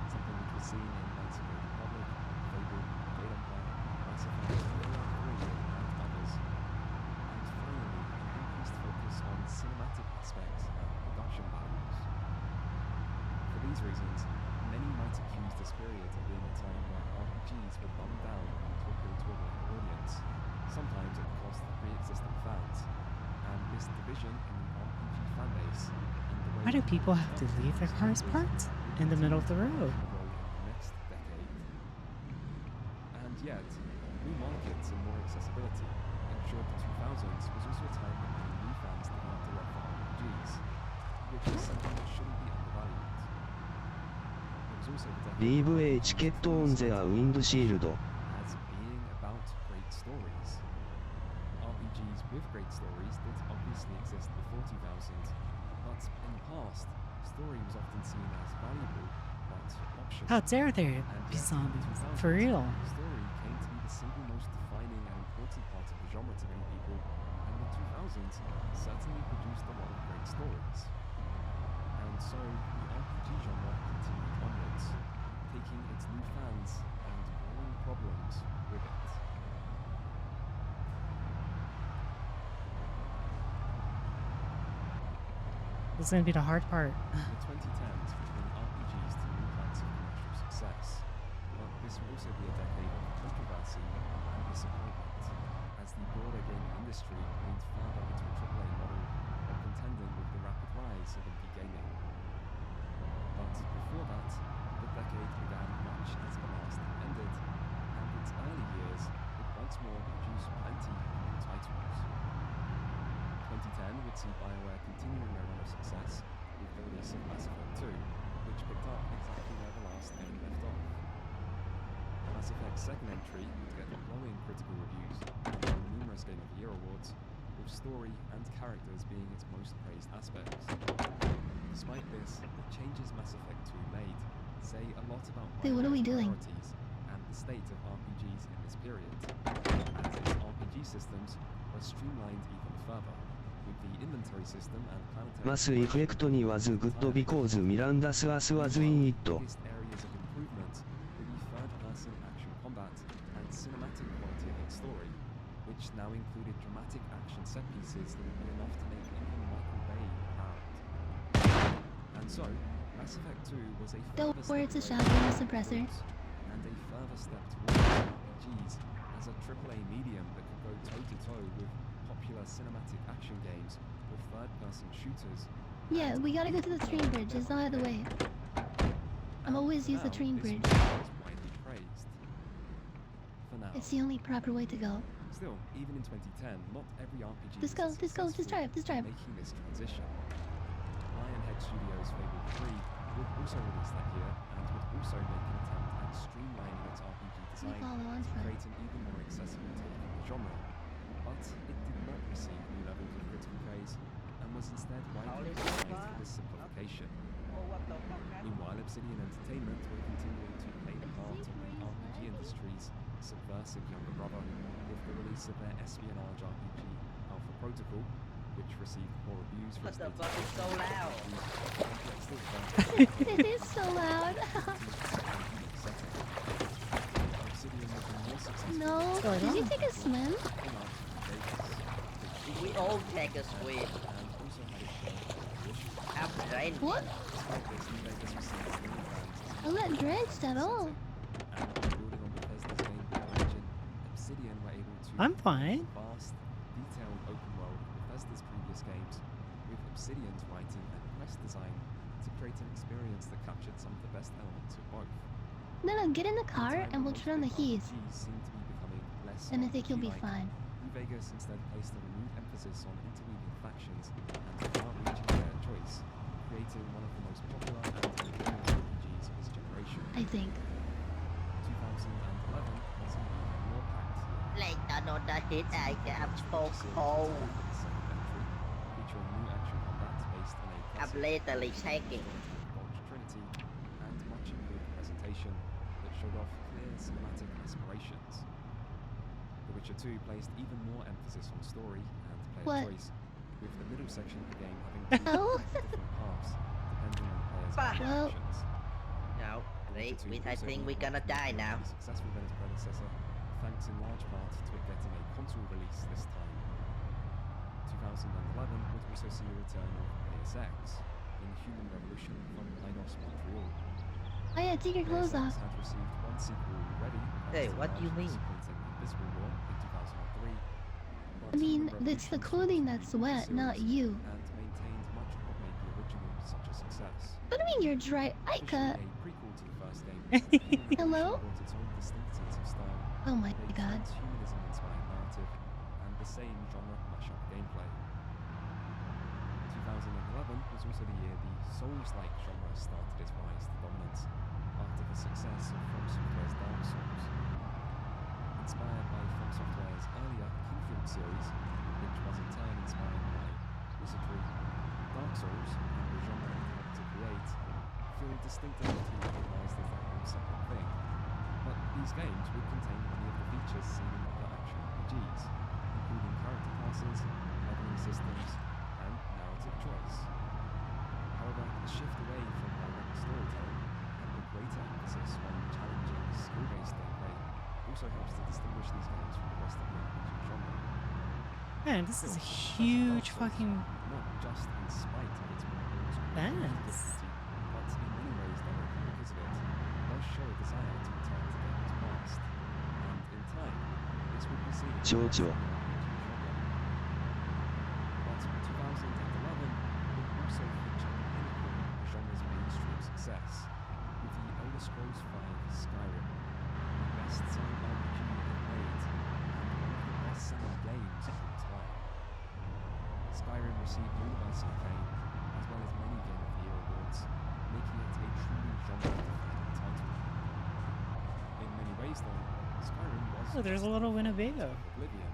something which was seen in Knights of the Old Republic, Fable, Gate Empire, Mass Effect, Fallout 3, and others, and finally an increased focus on cinematic aspects and production values. For these reasons, many might accuse this period of being a time where RPGs were dumbed down to appeal to a wider audience, sometimes at the cost of pre-existing fans, and this division in the RPG fanbase and the way
Why do people have to leave their cars parked in the middle of the road?
role in the next decade. And yet, new markets and more accessibility ensured the 2000s was also a time when many new fans developed a love for RPGs, which is something that shouldn't be undervalued. It was also the decade
DVA チケットオンゼアウィンドシールド
as being about great stories. RPGs with great stories did obviously exist before 2000, but in the past, story was often seen as valuable, but optional.
How dare there
And
be
yet, in
zombies?
the 2000s,
For real.
story came to be the single most defining and important part of the genre to many people, and the 2000s certainly produced a lot of great stories. And so, the RPG genre continued onwards, taking its new fans and growing problems with it.
This is gonna be the hard part.
The 2010s would bring RPGs to new heights of commercial success, but this would also be a decade of controversy and disappointment, as the broader gaming industry leaned further into a AAA model while contending with the rapid rise of indie gaming. But before that, the decade began much as the last ended, and its early years would once more produce plenty of new titles. 2010 would see BioWare continuing their run of success with the release of Mass Effect 2, which picked up exactly where the last game left off. Mass Effect's second entry would get glowing critical reviews and won numerous Game of the Year awards, with story and characters being its most praised aspects. Despite this, the changes Mass Effect 2 made say a lot about
Dude, what are we
BioWare's
doing?
priorities and the state of RPGs in this period, as its RPG systems were streamlined even further, with the inventory system and planetary
マスエフェクトに was good because Miranda's as was in it
biggest areas of improvement were the third-person action combat and cinematic quality of its story, which now included dramatic action set pieces that would be enough to make even Michael Bay proud. And so, Mass Effect 2 was a
Don't
further
worry, it's a
step
shotgun
away
with
from
suppressor.
roots, and a further step towards RPGs as a AAA medium that could go toe-to-toe with popular cinematic action games with third-person shooters.
Yeah, we gotta go to the train bridge. It's not the way. I'm always use the
Now,
train
this
bridge.
was widely praised. For now.
It's the only proper way to go.
Still, even in 2010, not every RPG
Just
was
go, just go, just
successful
drive, just drive.
in making this transition. Lionhead Studios' Fable 3 would also release that year and would also make an attempt at streamlining its RPG design
follow on
to
from.
create an even more accessible take on the genre. But it did not receive new levels of critical praise and was instead widely criticized for this simplification. Meanwhile, Obsidian Entertainment were continuing to play the part of the RPG industry's subversive younger brother with the release of their espionage RPG Alpha Protocol, which received poor reviews for
What
its
the
data
fuck is so
collection,
loud?
It is so loud.
Obsidian have been more successful
No,
with
did you
its
take a swim?
in-art Vegas,
We all take a swim.
and also had its share of acquisitions.
I'm drained.
What?
Despite this, New Vegas was seen as new brands as
I'm not drenched at all.
and building on Bethesda's game engine, Obsidian were able to
I'm fine.
vast, detailed open world of Bethesda's previous games, with Obsidian's writing and quest design to create an experience that captured some of the best elements of both.
No, get in the car and we'll turn on the heat.
RPGs seem to be becoming less
And I think you'll be
RPG-like.
fine.
New Vegas instead placed a renewed emphasis on interweaving factions and far-reaching player choice, creating one of the most popular and enduring RPGs of its generation.
I think.
2011 was an even more packed year.
Later on the hit, I get spoke cold.
Featuring new action combat based on a
I'm
classic
literally shaking.
Bulge Trinity, and much improved presentation that showed off clear cinematic aspirations. The Witcher 2 placed even more emphasis on story and player
What?
choice, with the middle section of the game having two
Oh.
different paths depending on the player's
Bah.
Well-
actions.
No,
The
wait,
Witcher 2
wait, I
also
think
went
we're
on
gonna
to be
die now.
more successful than its predecessor, thanks in large part to it getting a console release this time. 2011 would also see a return of Deus Ex in Human Revolution from Eidos Montreal.
Oh yeah, take your clothes
Deus
off.
Ex had received one sequel already.
Hey,
thanks to
what do you
large
mean?
disappointing Invisible War in 2003. but
I mean,
Human
it's the
Revolution
clothing
continued
that's
the
wet, not
series
you.
And maintained much of what made the original such a success.
What do you mean you're dry?
Officially
Aika.
a prequel to the first game, Human
Hello?
Revolution brought its own distinct sense of style,
Oh my
a
god.
transhumanism-inspired narrative, and the same genre mashup gameplay. 2011 was also the year the Souls-like genre started its rise to dominance, after the success of From Software's Dark Souls. Inspired by From Software's earlier Kingfield series, which was in turn inspired by Wizardry, Dark Souls, and the genre it helped to create, feel distinct enough to be recognized as their own separate thing. But these games would contain many of the features seen in other action RPGs, including character classes, leveling systems, and narrative choice. However, the shift away from direct storytelling and the greater emphasis on challenging, skill-based gameplay also helps to distinguish these games from the rest of the RPG genre.
Man, this is a
Still,
huge
Dark Souls,
fucking
not just in spite of its more old-school
fence.
difficulty, but in many ways directly because of it, does show a desire to return to games past. And in time, this would be seen as
Jojo.
the RPG genre. But 2011 would also feature the pinnacle of the genre's mainstream success, with the Elder Scrolls V Skyrim, the best-selling RPG ever made, and one of the best-selling games of all time. Skyrim received universal acclaim, as well as many Game of the Year awards, making it a truly genre-defining title. In many ways, though, Skyrim was
Oh, there's a little Winnebago.
Oblivion,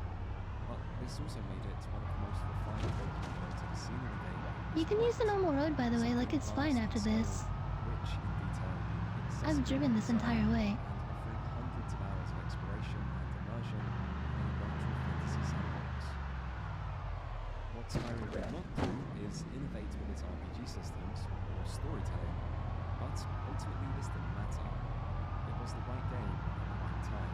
but this also made it one of the most refined open worlds ever seen in a game.
You can use the normal road, by the way, like it's fine after this.
Rich in detail,
I've
accessible
driven this
design,
entire way.
and offering hundreds of hours of exploration and immersion in a virtual fantasy sandbox. What Skyrim did not do is innovate with its RPG systems or storytelling, but ultimately this didn't matter. It was the right game at the right time.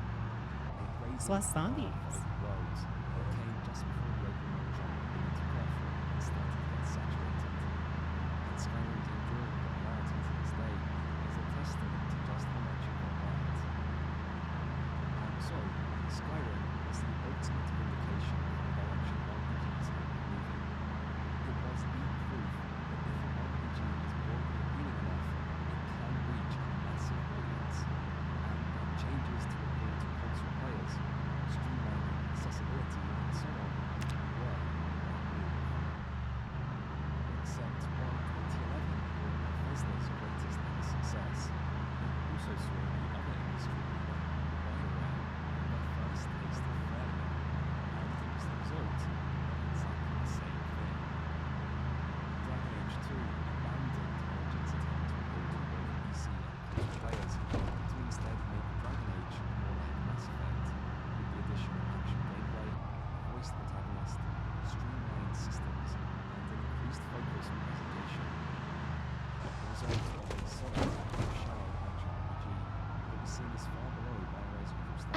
A brazen
It's less zombies.
open world that came just before the open world genre began to perform and started to get saturated. And Skyrim's enduring popularity to this day is a testament to just how much it got right. And so, Skyrim was the ultimate vindication of the direction RPGs have been moving. It was the proof that if an RPG is broadly appealing enough, it can reach a massive audience, and that changes to appeal to console players, streamlining accessibility and so on, were the right move. Except while 2011 brought Bethesda's greatest ever success, it also saw the other industry leader, BioWare, get their first taste of failure, and it was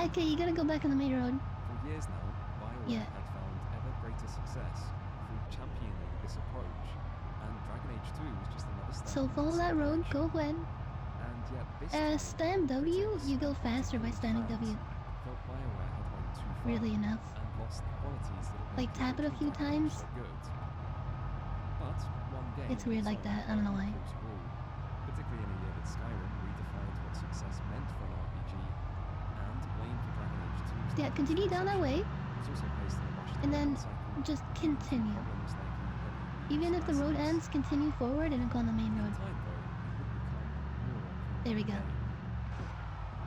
Okay, you gotta go back on the main road.
For years now, BioWare
Yeah.
had found ever greater success through championing this approach, and Dragon Age 2 was just another step.
So
in
follow
the
that
same
road,
direction.
go ahead.
And yet this
Stam W, you go faster by standing W.
felt BioWare had went too far
Really enough.
and lost the qualities that had
Like
made
tap it a
the
few
original Dragon Age
times.
so good. But one game
It's weird like that, I don't know why.
Particularly in a year that Skyrim redefined what success meant for an RPG, and blame for Dragon Age 2's
Yeah, continue down that way,
was also placed on a rush
and then
development cycle.
just continue.
Problems like the heavy
Even if the road ends, continue forward and go on the main road.
time, though, it would become more of a
There we go.
game.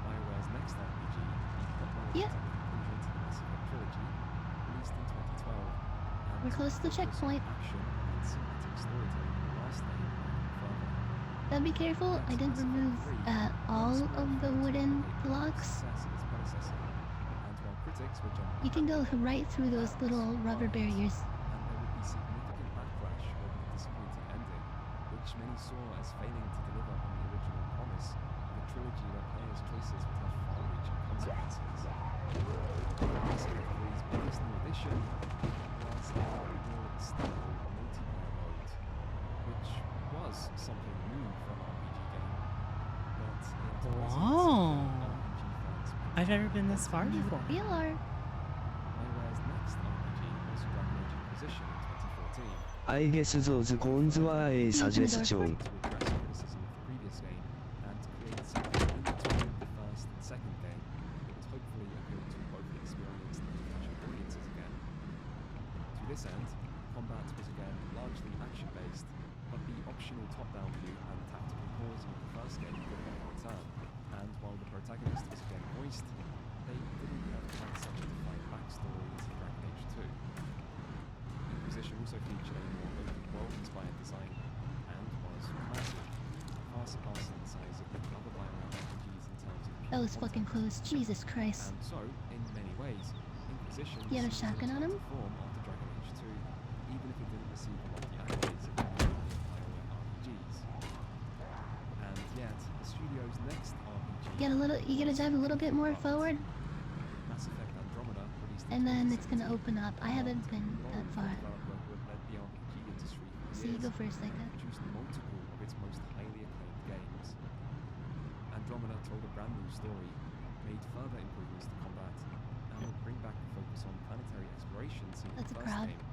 BioWare's next RPG, the Hotline
Yeah.
conclusion to the Mass Effect trilogy, released in 2012, and
We're close to the
focused on
checkpoint.
action and cinematic storytelling in the last game further.
But be careful, I didn't remove all of the wooden blocks.
Success of its predecessor, and while critics were jumping
You can go right through those little rubber barriers.
and there would be significant backlash over the disappointing ending, which many saw as failing to deliver on the original promise of a trilogy where players' choices would have far-reaching consequences. Mass Effect 3's biggest new addition was a world-style multiplayer mode, which was something new for an RPG game, but it wasn't
Whoa.
something RPG fans
I've never been this far before.
BLR.
BioWare's next RPG was Dragon Age Inquisition in 2014.
I guess those cons were a suggestion.
To address criticism of the previous game and to create something in between the first and second game that would hopefully appeal to both experienced and casual audiences again. To this end, combat was again largely action-based, but the optional top-down view and tactical pausing of the first game did not return, and while the protagonist was again voiced, they didn't have quite such a defined backstory as in Dragon Age 2. Inquisition also featured a more open world-inspired design and was massive, far surpassing the size of the other BioWare RPGs in terms of
That was fucking close. Jesus Christ.
and so, in many ways, Inquisition
You had a
seemed to
shotgun on
return
him?
to form after Dragon Age 2, even if it didn't receive a lot of the accolades of other BioWare RPGs. And yet, the studio's next RPG,
You gotta drive a little bit more forward,
Mass Effect Andromeda, released in
and then it's gonna
2017,
open up. I haven't been that
borrowed from
far.
a developer who had led the RPG industry for
So you
years
go first, Ika.
and produced multiple of its most highly acclaimed games. Andromeda told a brand new story, made further improvements to combat, and would bring back the focus on planetary exploration seen in
That's
the
a
first
crowd.
game,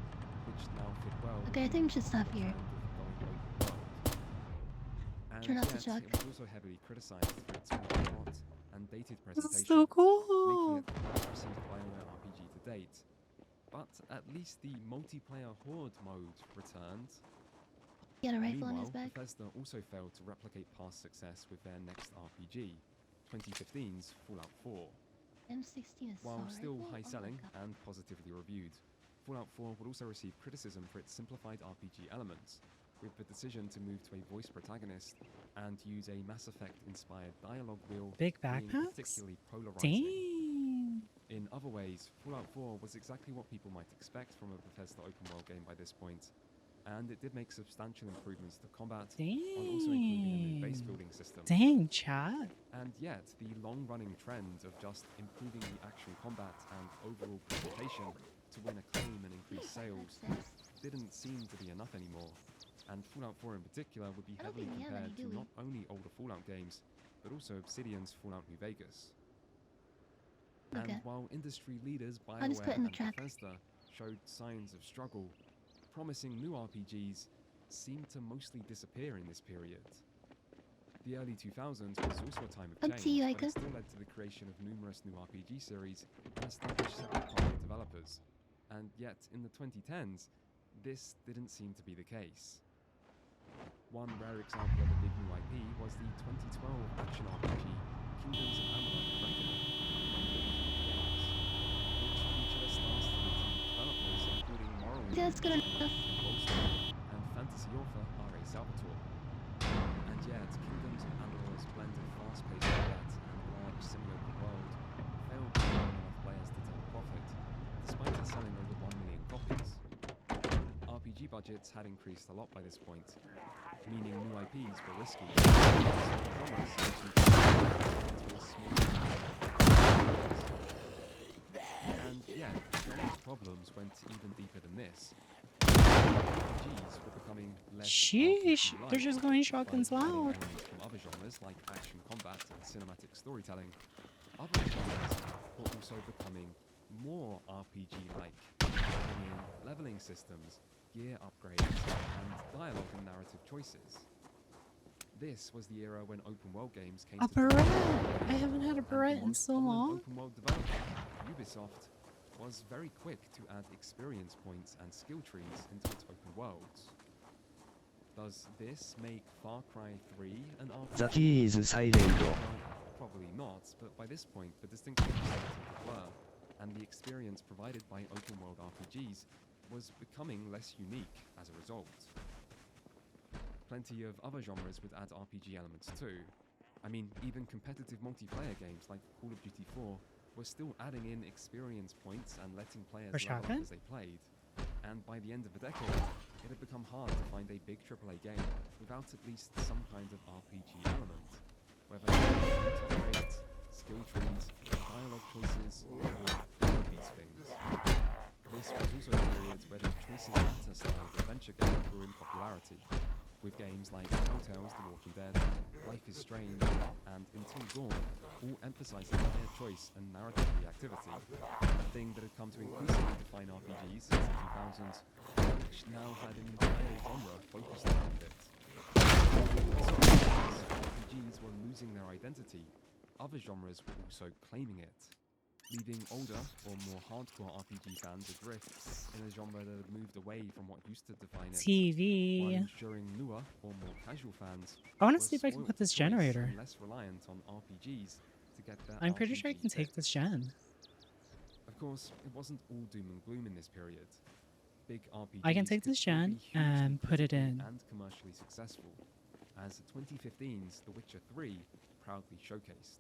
which now fit well
Okay, I
with
think we
the
should stop here.
trend of going open world. And
Turn off the
yet,
truck.
it was also heavily criticized for its hot and dated presentation,
This is so cool.
making it the most received BioWare RPG to date. But at least the multiplayer Horde mode returned.
He had a rifle on his
Meanwhile,
back.
Bethesda also failed to replicate past success with their next RPG, 2015's Fallout 4.
M16 is
While
so
still
rifle? Oh my
high-selling
God.
and positively reviewed, Fallout 4 would also receive criticism for its simplified RPG elements, with the decision to move to a voice protagonist and use a Mass Effect-inspired dialogue wheel
Big
being
backpacks?
particularly polarizing.
Dang.
In other ways, Fallout 4 was exactly what people might expect from a Bethesda open-world game by this point, and it did make substantial improvements to combat, while also including a new base
Dang.
building system.
Dang, chat.
And yet, the long-running trend of just improving the actual combat and overall presentation to win acclaim and increase sales didn't seem to be enough anymore. And Fallout 4 in particular would be
I don't
heavily
think we have any,
compared to
do we?
not only older Fallout games, but also Obsidian's Fallout New Vegas.
Okay.
And while industry leaders
I'll just put
BioWare
in the
and
track.
Bethesda showed signs of struggle, promising new RPGs seemed to mostly disappear in this period. The early 2000s was also a time of
Up
change,
to you,
but
Aika.
it still led to the creation of numerous new RPG series and established several prominent developers. And yet, in the 2010s, this didn't seem to be the case. One rare example of a big new IP was the 2012 action RPG Kingdoms of Amalur: Reckoning, among the games, which featured a star-studded team of developers including Morrowind,
Yeah, that's good enough.
Bolster, and fantasy author R.A. Salvatore. And yet, Kingdoms of Amalur's blend of fast-paced combat and large semi-open world failed to draw enough players to turn a profit, despite it selling over 1 million copies. RPG budgets had increased a lot by this point, meaning new IPs were risky. So promise to a small went even deeper than this. RPGs were becoming less
Sheesh,
RPG-like
they're just going
by
shotguns
adding
loud.
elements from other genres like action combat and cinematic storytelling. Other genres were also becoming more RPG-like, adding in leveling systems, gear upgrades, and dialogue and narrative choices. This was the era when open world games came
A
to
barrette!
dominate,
I haven't had a
and the
barrette in
most
so
prominent
long.
open world developer, Ubisoft, was very quick to add experience points and skill trees into its open worlds. Does this make Far Cry 3 an RPG?
The key is silent.
Well, probably not, but by this point the distinctions started to blur, and the experience provided by open world RPGs was becoming less unique as a result. Plenty of other genres would add RPG elements too. I mean, even competitive multiplayer games like Call of Duty 4 were still adding in experience points and letting players level up
shotgun?
as they played. And by the end of the decade, it had become hard to find a big AAA game without at least some kind of RPG element, whether it was upgrades, skill trees, dialogue choices, or all of these things. This was also a period where the choices matter style of adventure game grew in popularity, with games like Telltale's The Walking Dead, Life is Strange, and Until Dawn all emphasizing player choice and narrative reactivity, a thing that had come to increasingly define RPGs since the 2000s, which now had an entire genre focused around it. As RPGs were losing their identity, other genres were also claiming it, leaving older or more hardcore RPG fans adrift in a genre that had moved away from what used to define it,
TV.
while ensuring newer or more casual fans
I want
were
to see if I can
spoiled
put this
for choice
generator.
and less reliant on RPGs to get their
I'm pretty sure I
RPG
can take
fix.
this gen.
Of course, it wasn't all doom and gloom in this period. Big RPGs
I can take
could
this
still
gen
be hugely
and put it
profitable
in.
and commercially successful, as 2015's The Witcher 3 proudly showcased.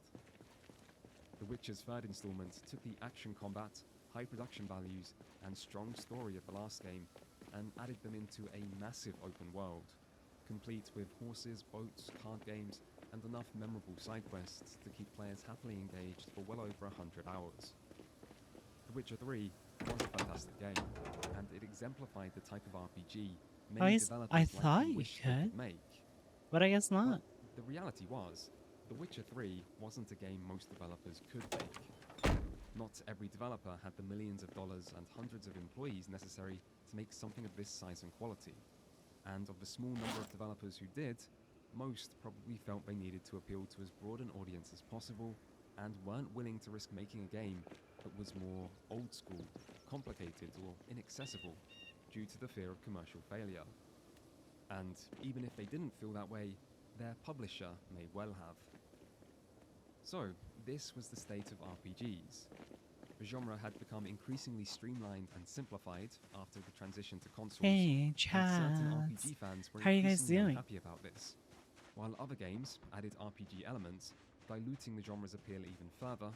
The Witcher's third installment took the action combat, high production values, and strong story of the last game and added them into a massive open world, complete with horses, boats, card games, and enough memorable side quests to keep players happily engaged for well over 100 hours. The Witcher 3 was a fantastic game, and it exemplified the type of RPG many developers
I
likely
thought you
wished they
could,
could make.
but I guess not.
The reality was, The Witcher 3 wasn't a game most developers could make. Not every developer had the millions of dollars and hundreds of employees necessary to make something of this size and quality. And of the small number of developers who did, most probably felt they needed to appeal to as broad an audience as possible and weren't willing to risk making a game that was more old school, complicated, or inaccessible due to the fear of commercial failure. And even if they didn't feel that way, their publisher may well have. So, this was the state of RPGs. The genre had become increasingly streamlined and simplified after the transition to consoles.
Hey,
and certain
Chaz.
RPG fans were
How are you guys
increasingly
doing?
unhappy about this, while other games added RPG elements, diluting the genre's appeal even further,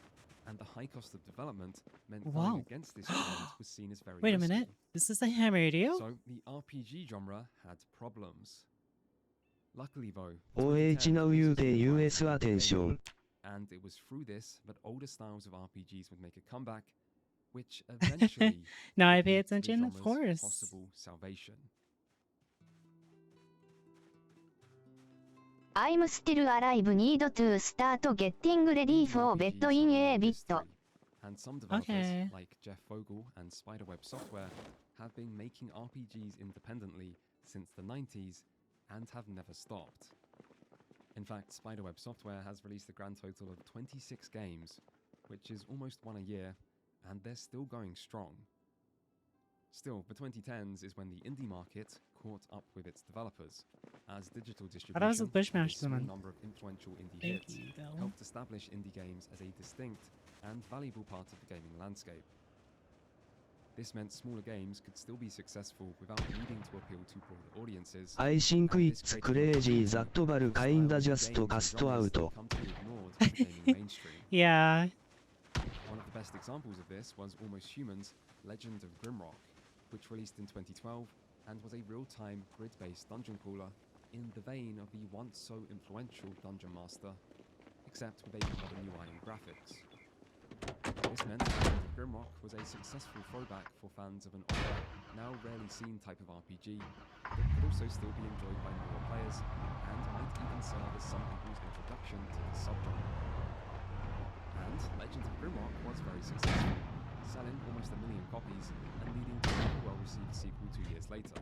and the high cost of development meant going
Wow.
against this trend was seen as very
Wait a
risky.
minute. This is a ham radio?
So, the RPG genre had problems. Luckily though,
OH
2010
now
was a
you pay
small
US
rise in
attention.
gaming, and it was through this that older styles of RPGs would make a comeback, which eventually
Now I
would
pay
lead to the
attention, of
genre's
course.
possible salvation.
I'm still alive need to start getting ready for bed in a bit.
And some developers,
Okay.
like Jeff Vogel and Spiderweb Software, have been making RPGs independently since the 90s and have never stopped. In fact, Spiderweb Software has released a grand total of 26 games, which is almost one a year, and they're still going strong. Still, the 2010s is when the indie market caught up with its developers, as digital
thought I was a
distribution and a
Bushmash
small
woman.
number of influential indie
Thank
hits
you, though.
helped establish indie games as a distinct and valuable part of the gaming landscape. This meant smaller games could still be successful without needing to appeal to broader audiences.
I think
and this
it's
created
crazy
opportunity
that Val
for
kinda
styles of
just
games and
cast
genres that
out.
come to be ignored by the gaming mainstream.
Yeah.
One of the best examples of this was Almost Humans, Legend of Grimrock, which released in 2012 and was a real-time grid-based dungeon crawler in the vein of the once so influential Dungeon Master, except with a lot of new iron graphics. This meant that Grimrock was a successful throwback for fans of an older, now rarely seen type of RPG that could also still be enjoyed by newer players and might even serve as some people's introduction to the subgenre. And Legend of Grimrock was very successful, selling almost 1 million copies and leading to a well-received sequel 2 years later.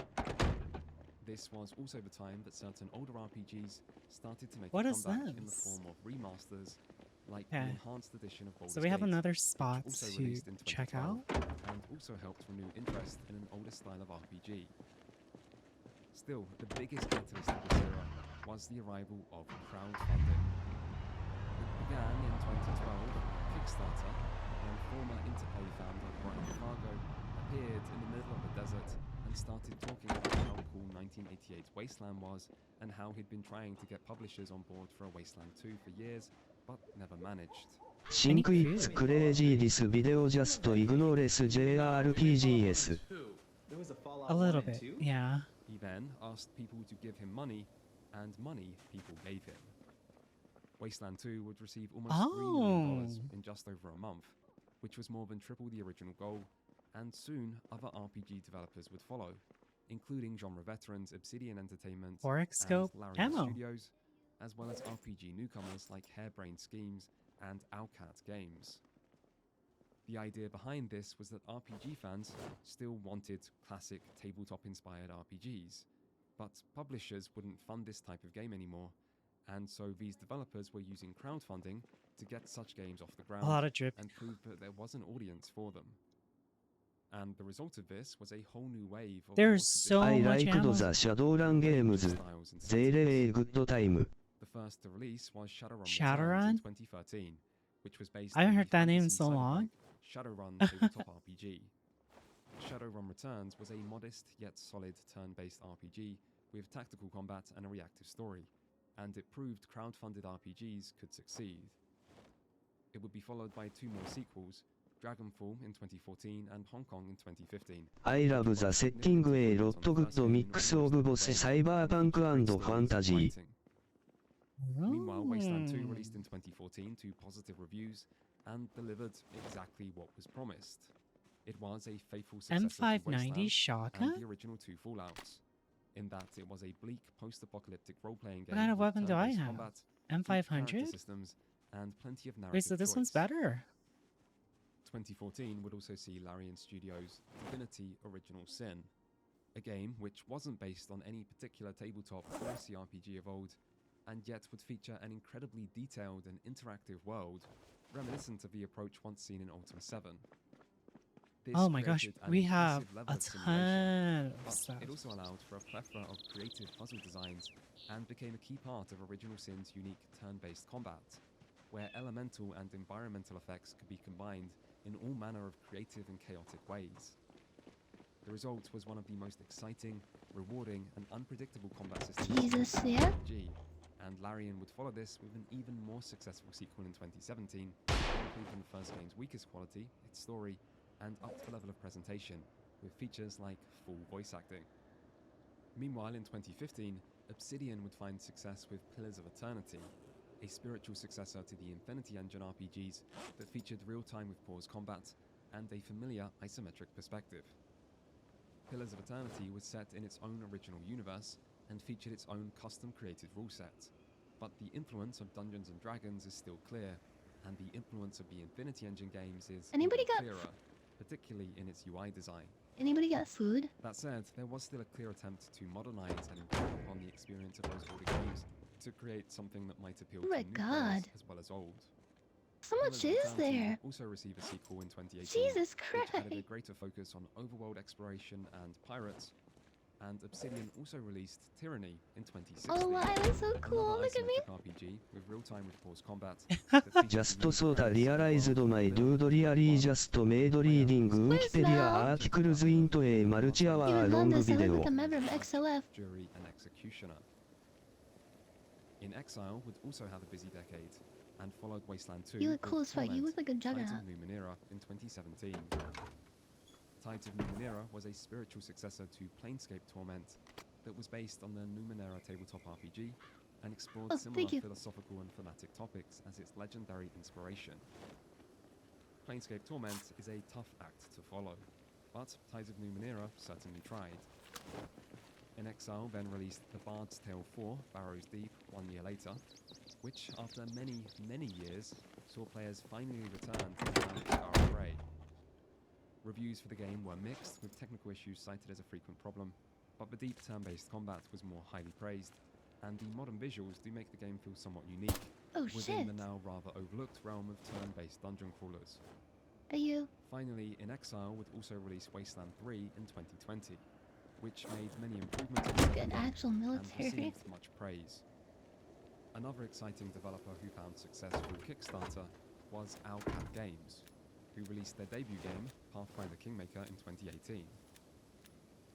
This was also the time that certain older RPGs started to make
What
a
is
comeback in the
this?
form of remasters, like the
Okay.
enhanced edition of Baldur's
So we have
Gate,
another
which
spot
also
to
released in
check
2012,
out.
and also helped renew interest in an older style of RPG. Still, the biggest catalyst of this era was the arrival of crowdfunding. It began in 2012 with Kickstarter, when former Interplay founder Brian Fargo appeared in the middle of the desert and started talking about how cool 1988's Wasteland was and how he'd been trying to get publishers on board for a Wasteland 2 for years, but never managed.
Think it's crazy this video just ignores JRPGs.
A little bit, yeah.
He then asked people to give him money, and money people gave him. Wasteland 2 would receive almost $3 million in just over a month, which was more than triple the original goal, and soon other RPG developers would follow, including genre veterans Obsidian Entertainment
Horoscope
and Larian
Ammo.
Studios, as well as RPG newcomers like Harebrained Schemes and Owlcat Games. The idea behind this was that RPG fans still wanted classic tabletop-inspired RPGs, but publishers wouldn't fund this type of game anymore, and so these developers were using crowdfunding to get such games off the ground
lot of drip.
and prove that there was an audience for them. And the result of this was a whole new wave of
There's so
I
much
like
ammo.
the Shadowrun games. They really good time.
The first to release was Shadowrun
Shadowrun?
Returns in 2013, which was based
I haven't
on
heard
the
that name in
fantasy
so long.
cyberpunk Shadowrun tabletop RPG. Shadowrun Returns was a modest yet solid turn-based RPG with tactical combat and a reactive story, and it proved crowd-funded RPGs could succeed. It would be followed by 2 more sequels, Dragonfall in 2014 and Hong Kong in 2015.
I love the setting a lot good mix of both cyberpunk and fantasy.
Meanwhile, Wasteland 2 released in 2014 to positive reviews and delivered exactly what was promised. It was a faithful successor to
M590
Wasteland
shotgun?
and the original 2 Fallouts, in that it was a bleak post-apocalyptic role-playing game
What kind of
with
weapon do I
turn-based
have?
combat, deep character
M500?
systems, and plenty of narrative
Wait, so this one's
choice.
better.
2014 would also see Larian Studios' Divinity Original Sin, a game which wasn't based on any particular tabletop or CRPG of old, and yet would feature an incredibly detailed and interactive world, reminiscent of the approach once seen in Ultima 7. This
Oh my gosh,
created an
we have
impressive level
a
of simulation,
ton of
but
stuff.
it also allowed for a plethora of creative puzzle designs and became a key part of Original Sin's unique turn-based combat, where elemental and environmental effects could be combined in all manner of creative and chaotic ways. The result was one of the most exciting, rewarding, and unpredictable combat systems
Jesus,
in
yeah?
RPG, and Larian would follow this with an even more successful sequel in 2017, improving the first game's weakest quality, its story, and up to the level of presentation, with features like full voice acting. Meanwhile, in 2015, Obsidian would find success with Pillars of Eternity, a spiritual successor to the Infinity Engine RPGs that featured real-time with pause combat and a familiar isometric perspective. Pillars of Eternity was set in its own original universe and featured its own custom-created rule set, but the influence of Dungeons & Dragons is still clear, and the influence of the Infinity Engine games is
Anybody
even
got
clearer, particularly in its UI design.
Anybody got food?
That said, there was still a clear attempt to modernize and improve upon the experience of those older games to create something that might appeal
Oh my
to new players
God.
as well as old.
So much
Pillars of
is
Eternity
there?
would also receive a sequel in 2018,
Jesus
which added a
Christ.
greater focus on overworld exploration and pirates, and Obsidian also released Tyranny in 2016.
Oh wow, that's so cool.
another
Look at me.
isometric RPG with real-time with pause combat. that featured
Just
unique
so that
premise,
realized
world,
my
villain,
dude really just made reading Wikipedia articles into a multi-hour
Even
long
London sounded
video.
like a member of XOF.
jury, and executioner. In Exile would also have a busy decade, and followed Wasteland 2
You look
with
cool as fuck. You
Torment,
look like a
Tides
juggernaut.
of Numenera in 2017. Tides of Numenera was a spiritual successor to Planescape Torment that was based on the Numenera tabletop RPG and explored
Oh,
similar
thank you.
philosophical and thematic topics as its legendary inspiration. Planescape Torment is a tough act to follow, but Tides of Numenera certainly tried. In Exile then released The Bard's Tale 4, Barrows Deep, 1 year later, which, after many, many years, saw players finally return to the land of Scar Grey. Reviews for the game were mixed, with technical issues cited as a frequent problem, but the deep turn-based combat was more highly praised, and the modern visuals do make the game feel somewhat unique within the now rather overlooked realm of turn-based dungeon crawlers.
Are you?
Finally, In Exile would also release Wasteland 3 in 2020, which made many improvements to the
Good
game
actual
and
military.
received much praise. Another exciting developer who found success through Kickstarter was Owlcat Games, who released their debut game, Pathfinder Kingmaker, in 2018.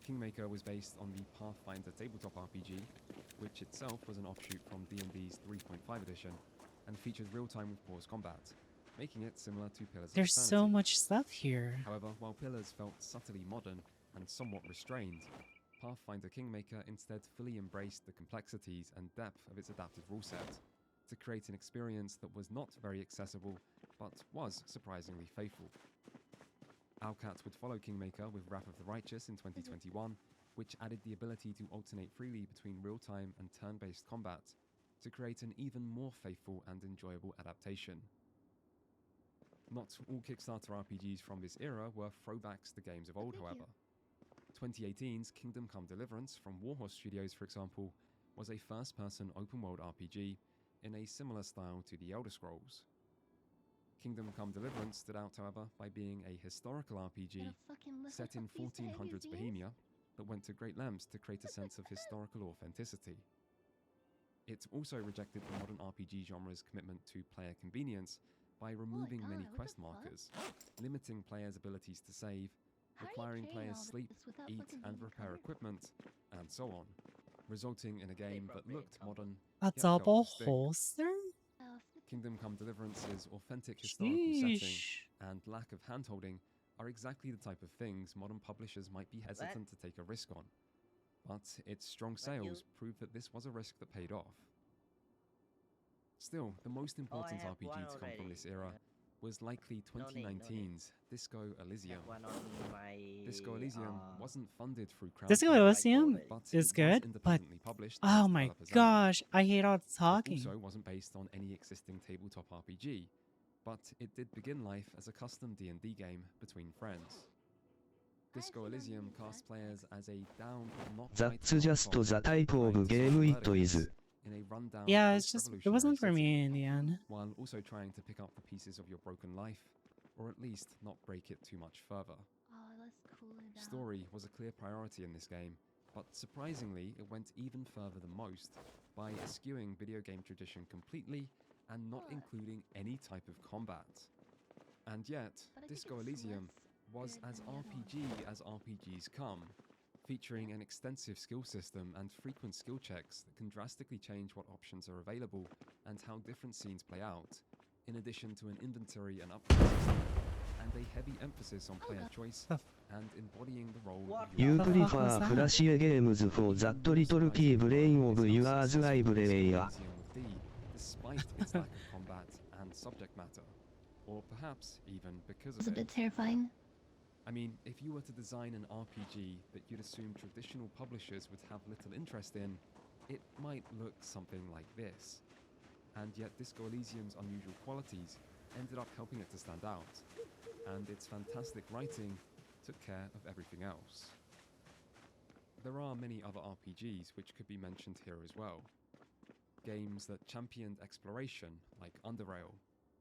Kingmaker was based on the Pathfinder tabletop RPG, which itself was an offshoot from D&D's 3.5 edition, and featured real-time with pause combat, making it similar to Pillars
There's
of
so
Eternity.
much stuff here.
However, while Pillars felt subtly modern and somewhat restrained, Pathfinder Kingmaker instead fully embraced the complexities and depth of its adaptive rule set to create an experience that was not very accessible, but was surprisingly faithful. Owlcat would follow Kingmaker with Wrath of the Righteous in 2021, which added the ability to alternate freely between real-time and turn-based combat to create an even more faithful and enjoyable adaptation. Not all Kickstarter RPGs from this era were throwbacks to games of old, however. 2018's Kingdom Come Deliverance from Warhorse Studios, for example, was a first-person open-world RPG in a similar style to The Elder Scrolls. Kingdom Come Deliverance stood out, however, by being a historical RPG set in 1400s Bohemia that went to great lengths to create a sense of historical authenticity. It also rejected the modern RPG genre's commitment to player convenience by removing many quest markers, limiting players' abilities to save, requiring players sleep, eat and repair equipment, and so on, resulting in a game that looked modern
A
yet felt
double
distinct.
holster?
Kingdom Come Deliverance's authentic historical setting and lack of handholding are exactly the type of things modern publishers might be hesitant to take a risk on. But its strong sales prove that this was a risk that paid off. Still, the most important
have
RPG
one
to come from
already.
this era was likely
No need, no need.
2019's Disco Elysium.
One on my,
Disco Elysium wasn't funded through
Disco
crowdfunding,
Elysium
but
is
it was
good, but
independently published by
oh
its
my
developers
gosh, I hate all the
It
talking.
also wasn't based on any existing tabletop RPG, but it did begin life as a custom D&D game between friends. Disco Elysium cast players as a down but not quite
That's just the type of game it is.
in a rundown
Yeah, it's just, it wasn't for
post-revolutionary
me in the end.
city, while also trying to pick up the pieces of your broken life, or at least not break it too much further.
Oh, let's cool it down.
Story was a clear priority in this game, but surprisingly it went even further than most by eschewing video game tradition completely and not including any type of combat. And yet, Disco Elysium was as RPG as RPGs come, featuring an extensive skill system and frequent skill checks that can drastically change what options are available and how different scenes play out, in addition to an inventory and upgrade system, and a heavy emphasis on player choice and embodying the role of
You
your
prefer flash games for that little key brain of yours library.
Elysium with D, despite its lack of combat and subject matter, or perhaps even because
It's
of
a
it.
bit terrifying.
I mean, if you were to design an RPG that you'd assume traditional publishers would have little interest in, it might look something like this. And yet Disco Elysium's unusual qualities ended up helping it to stand out, and its fantastic writing took care of everything else. There are many other RPGs which could be mentioned here as well. Games that championed exploration, like Underrail,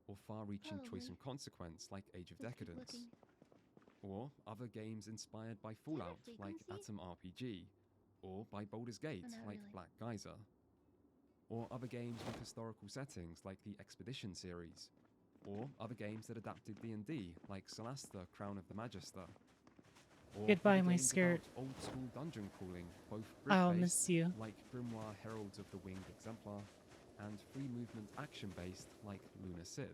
or far-reaching choice and consequence, like Age of Decadence. Or other games inspired by Fallout, like Atom RPG, or by Baldur's Gate, like Black Geyser. Or other games with historical settings, like the Expedition series. Or other games that adapted D&D, like Solasta, Crown of the Magister. Or
Goodbye,
other
my
games
skirt.
about old-school dungeon crawling, both
I'll
grid-based,
miss you.
like Grimoire Heralds of the Winged Exemplar, and free movement action-based, like Lunar Sid.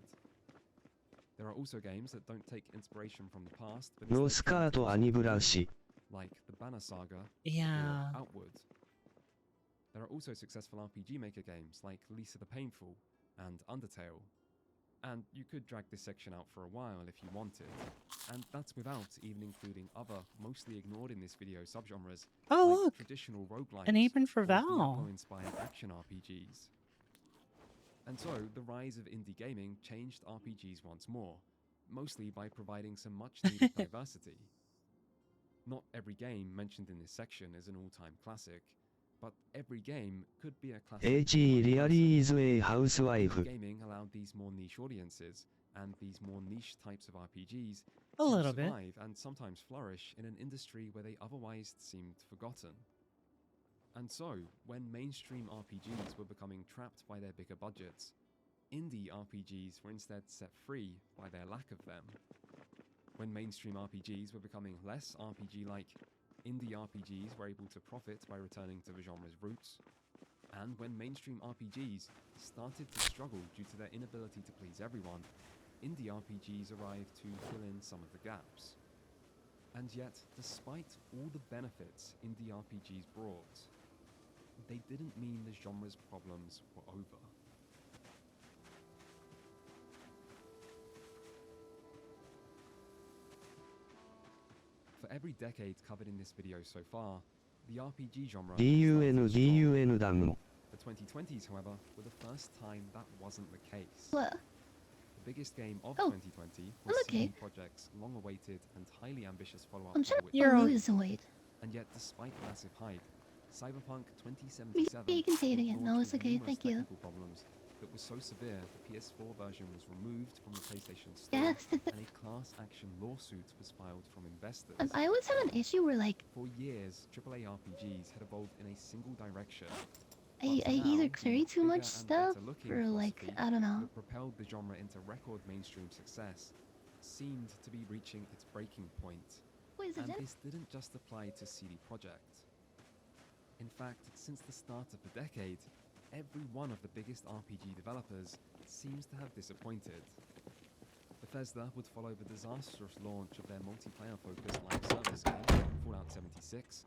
There are also games that don't take inspiration from the past, but
No
instead
skirt
try to
ani
use
brush.
like the Banner Saga
Yeah.
or Outward. There are also successful RPG Maker games like Lisa the Painful and Undertale. And you could drag this section out for a while if you wanted, and that's without even including other, mostly ignored in this video subgenres,
Oh,
like
look!
traditional roguelikes
An apron for
or
Val.
Diablo-inspired action RPGs. And so, the rise of indie gaming changed RPGs once more, mostly by providing some much-needed diversity. Not every game mentioned in this section is an all-time classic, but every game could be a classic.
HE really is a housewife.
Gaming allowed these more niche audiences and these more niche types of RPGs
A
to
little bit.
survive and sometimes flourish in an industry where they otherwise seemed forgotten. And so, when mainstream RPGs were becoming trapped by their bigger budgets, indie RPGs were instead set free by their lack of them. When mainstream RPGs were becoming less RPG-like, indie RPGs were able to profit by returning to the genre's roots. And when mainstream RPGs started to struggle due to their inability to please everyone, indie RPGs arrived to fill in some of the gaps. And yet, despite all the benefits indie RPGs brought, they didn't mean the genre's problems were over. For every decade covered in this video so far, the RPG genre
DUN ダム。
The 2020s, however, were the first time that wasn't the case.
What?
The biggest game of
Oh,
2020
I'm
was
okay.
CD Projekt's long-awaited and highly ambitious follow-up
I'm
to
trying
The
to
Witcher 3.
lose weight.
And yet, despite massive hype, Cyberpunk
You
2077
can say it again. No,
launched
it's
with
okay.
numerous
Thank you.
technical problems that were so severe the PS4 version was removed from the PlayStation Store
Yes.
and a class action lawsuit was filed from investors.
I always had an issue where like
For years, AAA RPGs had evolved in a single direction.
I either carry too much stuff or like I don't know.
That propelled the genre into record mainstream success seemed to be reaching its breaking point.
Wait, is it
And
Jen?
this didn't just apply to CD Projekt. In fact, since the start of the decade, every one of the biggest RPG developers seems to have disappointed. Bethesda would follow the disastrous launch of their multiplayer-focused live service game, Fallout 76,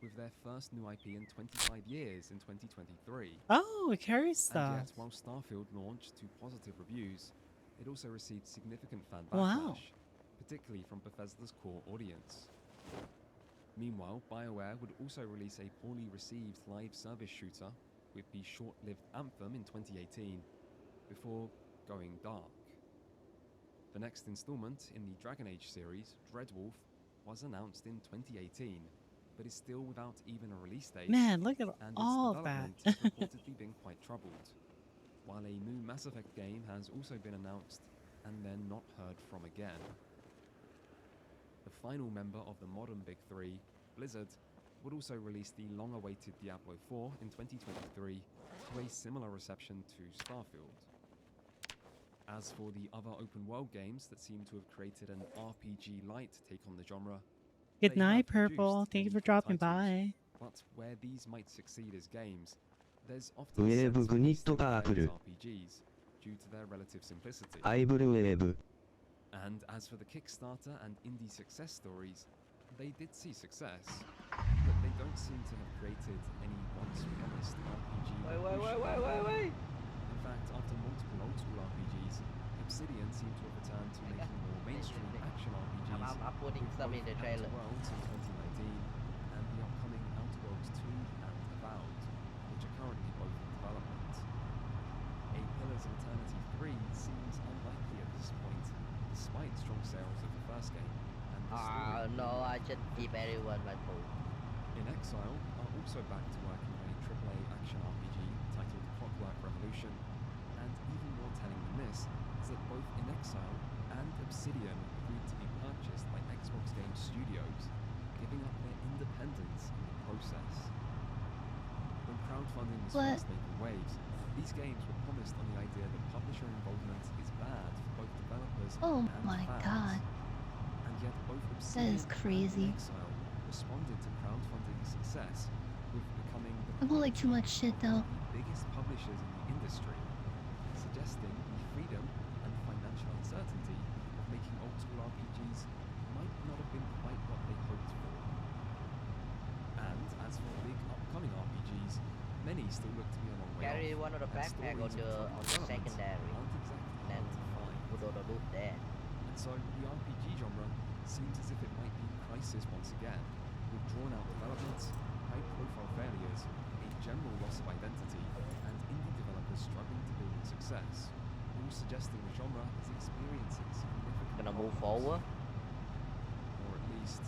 with their first new IP in 25 years in 2023.
Oh, it carries
And
stuff.
yet, while Starfield launched to positive reviews, it also received significant fan
Wow.
backlash, particularly from Bethesda's core audience. Meanwhile, BioWare would also release a poorly received live service shooter with the short-lived Anthem in 2018, before going dark. The next installment in the Dragon Age series, Dreadwolf, was announced in 2018, but is still without even a release date.
Man, look at
and
all
its
of that.
development has reportedly been quite troubled, while a new Mass Effect game has also been announced and then not heard from again. The final member of the modern Big Three, Blizzard, would also release the long-awaited Diablo 4 in 2023 to a similar reception to Starfield. As for the other open-world games that seem to have created an RPG-light take on the genre,
Good
they
night,
have
Purple.
produced
Thank you
many
for dropping
titles,
by.
But where these might succeed as games, there's often a
Wave
sense of
Gnit
wasted play
Purple.
as RPGs due to their relative simplicity.
I believe.
And as for the Kickstarter and indie success stories, they did see success, but they don't seem to have created any once promised RPG revolution. In fact, after multiple old school RPGs, Obsidian seemed to have returned to making more mainstream action RPGs
I'm putting
with
some
both
in the
Outer
trailer.
Worlds in 2019 and the upcoming Outer Worlds 2 and Avowed, which are currently both in development. A Pillars of Eternity 3 seems unlikely at this point, despite strong sales of the first game. And the story
No, I just keep everyone my food.
In Exile are also back to working on a AAA action RPG titled Clockwork Revolution, and even more telling than this is that both In Exile and Obsidian agreed to be purchased by Xbox Game Studios, giving up their independence in the process. When crowdfunding was
What?
first making waves, these games were promised on the idea that publisher involvement is bad for both developers
Oh
and
my
fans.
god.
And yet both
That
Obsidian
is crazy.
and Exile responded to crowdfunding success with becoming the
I feel like too much shit though.
biggest publishers in the industry, suggesting the freedom and financial uncertainty of making old school RPGs might not have been quite what they hoped for. And as for big upcoming RPGs, many still look to be a long way
Carry
off,
one of the
and
backpack on
stories
the
from development
secondary.
aren't exactly
Then
hard to find.
there.
And so the RPG genre seems as if it might be in crisis once again, with drawn-out development, high-profile failures, a general loss of identity, and indie developers struggling to build success, all suggesting the genre is experiencing significant
Gonna move
problems.
forward.
Or at least,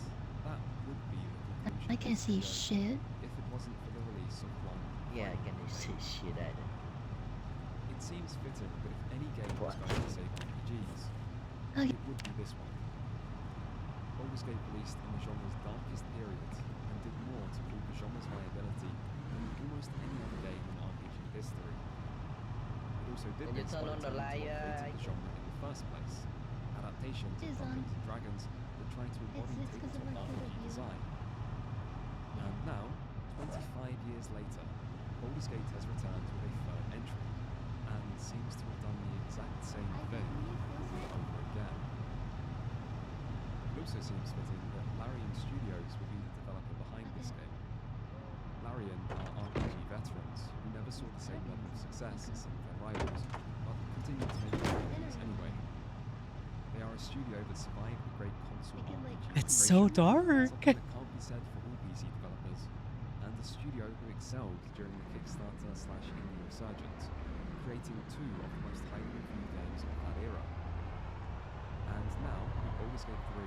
that would be the conclusion.
I can
of
see
the video
shit.
if it wasn't for the release of one.
Yeah, I
final
can see
upgrade.
shit at it.
It seems fitting that if any game was going to save RPGs,
Okay.
it would be this one. Baldur's Gate released in the genre's darkest period and did more to prove the genre's viability than almost any other game in RPG history. It also did
Can you
this
turn
by
on the
returning to
light,
what created the genre in the first place. Adaptations of
It is on.
Dungeons and Dragons that try to embody
it's 'cause of
tabletop
our point of
RPG
view.
design. And now, 25 years later, Baldur's Gate has returned with a third entry, and seems to have done the exact same thing over and over again. It also seems fitting that Larian Studios will be the developer behind this game. Larian are RPG veterans who never saw the same level of success as some of their rivals, but continued to make great games anyway. They are a studio that survived the great console RPG
It's so
generation,
dark.
something that can't be said for all PC developers, and a studio who excelled during the Kickstarter/indie resurgence, creating two of the most highly reviewed games of that era. And now, with Baldur's Gate 3,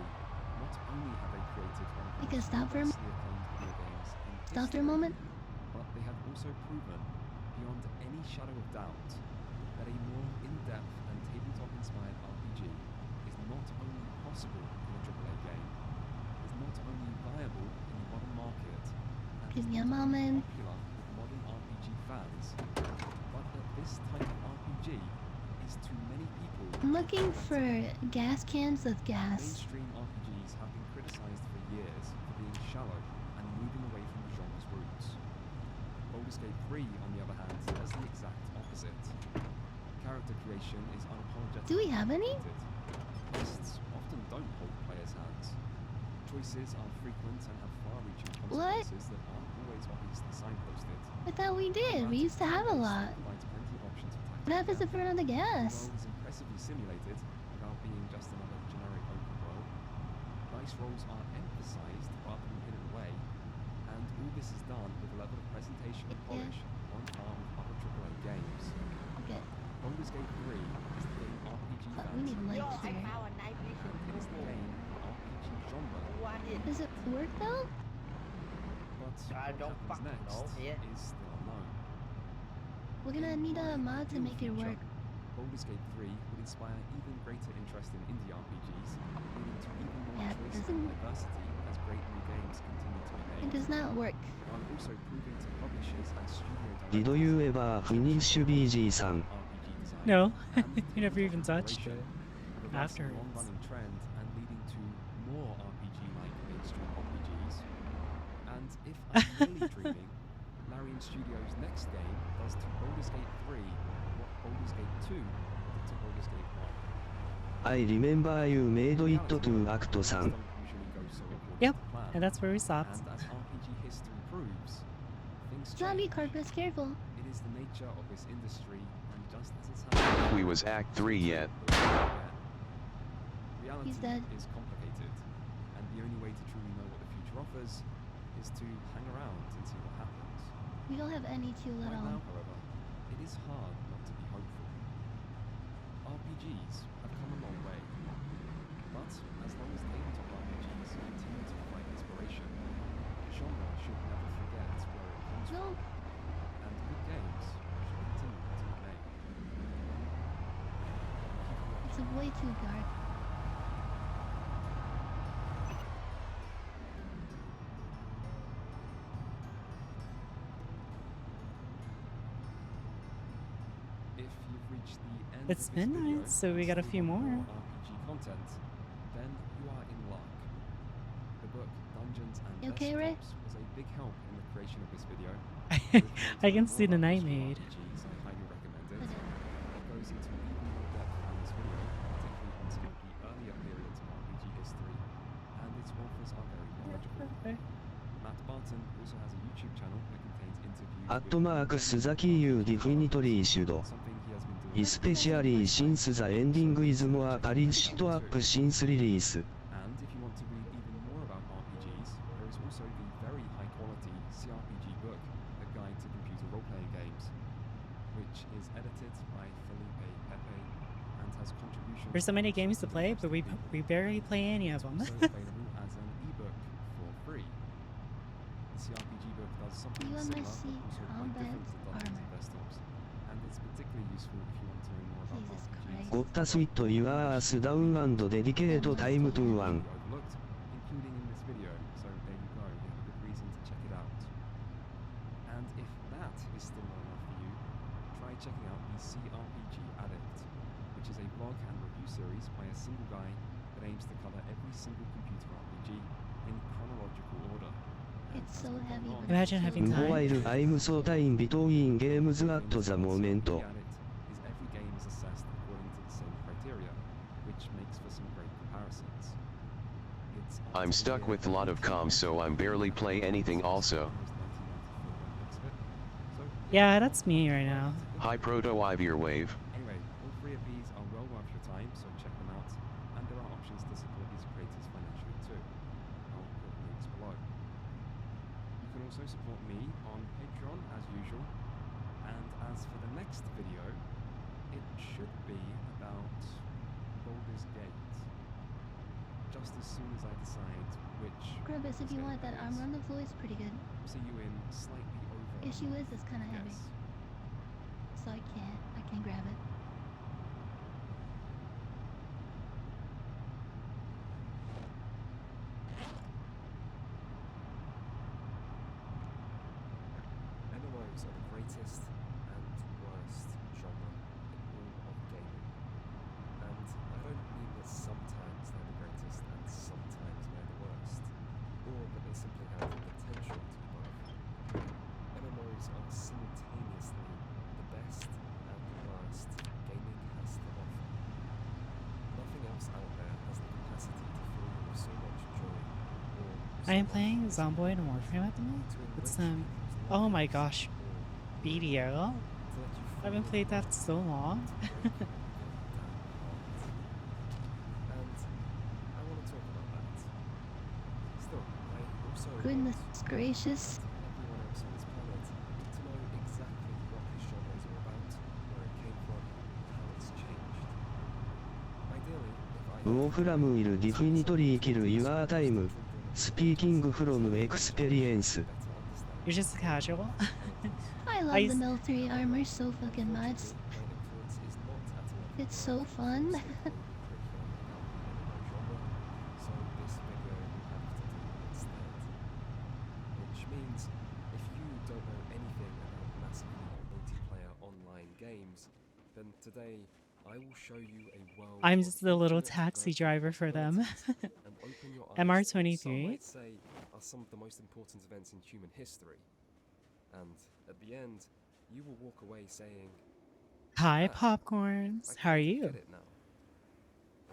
not only have they created one of the
We can
most
stop for a
universally acclaimed video games in
Stop for a
history,
moment.
but they have also proven, beyond any shadow of doubt, that a more in-depth and tabletop-inspired RPG is not only possible in a AAA game, is not only viable in the modern market, and
Give
is
me a
not only
moment.
popular with modern RPG fans, but that this type of RPG is to many people
I'm looking for gas cans of gas.
Mainstream RPGs have been criticized for years for being shallow and moving away from the genre's roots. Baldur's Gate 3, on the other hand, does the exact opposite. Character creation is unapologetic.
Do we have any?
Quests often don't hold players' hands. Choices are frequent and have far-reaching
What?
consequences that aren't always obviously signposted.
I thought we did. We used to have a lot.
Provides plenty of options for
What happens if we run out of
the
gas?
world is impressively simulated without being just another generic open world. Dice rolls are emphasized rather than hidden away, and all this is done with a level of presentation and polish on par with other AAA games.
Okay.
Baldur's Gate 3 is the game RPG
Fuck,
fans
we need lights
love,
here.
and it is the game RPG genre.
Does it work though?
But
I
what
don't
happens
fucking
next
know. Yeah.
is still unknown.
We're gonna need a mod to make it
Future,
work.
Baldur's Gate 3 would inspire even greater interest in indie RPGs, leading to even more
Yeah,
choice
doesn't-
and diversity as great new games continue to be
It
made,
does not work.
while also proving to publishers and studio
Did
directors
you ever finish BG さん
RPG design
No,
and
you never even touched
collaboration,
it
reversing a
afterwards.
long-running trend and leading to more RPG-like mainstream RPGs. And if I'm really dreaming, Larian Studios' next game does to Baldur's Gate 3 what Baldur's Gate 2 did to Baldur's Gate 1.
I remember you made it to Act 3.
Things don't usually go so according
Yep,
to plan.
and that's where we stopped.
And as RPG history proves, things
Zombie
change.
carpus, careful.
It is the nature of this industry, and just as it's happening,
We was Act 3 yet.
reality
He's dead.
is complicated, and the only way to truly know what the future offers is to hang around and see what happens.
We don't have any fuel at
Right
all.
now, however, it is hard not to be hopeful. RPGs have come a long way, but as long as tabletop RPGs continue to provide inspiration, the genre should never forget where it comes
No.
from, and good games should continue to be made.
It's way too dark.
If you've reached the end
It's
of this video
midnight, so we
and
got a
still
few
want
more.
RPG content, then you are in luck. The book Dungeons and
You okay, Ray?
Desktops was a big help in the creation of this video.
I can see the night maid.
RPGs, I highly recommend it. It goes into even more depth than this video, particularly on some of the earlier periods of RPG history, and its authors are very knowledgeable. Matt Barton also has a YouTube channel that contains interviews with
@Suzaki you definitely should.
something he has been doing
especially since the ending is more polished up since release.
And if you want to read even more about RPGs, there is also the very high quality CRPG book, A Guide to Computer Role-Playing Games, which is edited by Felipe Pepe and has contributions.
There's so many games to play, but we barely play any of them.
Also available as an ebook for free. The CRPG book does something
You
similar,
must see
but also quite
combat
different to Dungeons
armor.
and Desktops, and it's particularly useful if you want to know more about
Jesus
RPGs.
Christ.
Gotta sweet your ass down and dedicate time to one.
Overlooked, including in this video, so there you go, you have a good reason to check it out. And if that is still not enough for you, try checking out the CRPG Addict, which is a blog and review series by a single guy that aims to cover every single computer RPG in chronological order.
It's so heavy. but
Imagine
it's so
having
good.
time.
Meanwhile, I'm so time between games at the moment.
The Addict is every game is assessed according to the same criteria, which makes for some great comparisons. It's
I'm stuck with a lot of comms, so I'm barely play anything also.
Yeah, that's me right now.
Hi Proto Ivier Wave.
Anyway, all three of these are well worth your time, so check them out. And there are options to support these creators financially too. I'll put links below. You can also support me on Patreon as usual. And as for the next video, it should be about Baldur's Gate. Just as soon as I decide which.
Grubus, if you want that armor on the floor is pretty good.
See you in slightly over.
Issue is it's kind of heavy,
Yes.
so I can't grab it.
MMOs are the greatest and worst genre in all of gaming. And I don't mean that sometimes they're the greatest and sometimes they're the worst, or that they simply have the potential to be both. MMOs are simultaneously the best and the worst gaming has to offer. Nothing else out there has the capacity to fill you with so much joy or
I am playing Zomboid and Warframe at the moment. It's oh my gosh, BDO. I haven't played that so long.
And I want to talk about that. Still, I also
Goodness gracious.
everyone else on this planet to know exactly what these genres are about, where it came from, how it's changed. Ideally, if I
ウォーフラム will definitely kill your time. Speaking from experience.
You're just casual.
I love the military armor so fucking much. It's so fun.
so this video we have to do instead. Which means if you don't know anything about massively multiplayer online games, then today I will show you a world
I'm
of
just the little
infinite
taxi
virtual
driver for them.
realities and open your eyes to what some
MR23.
might say are some of the most important events in human history. And at the end, you will walk away saying,
Hi,
"Ah,
popcorns.
I
How are
kind of
you?
get it now."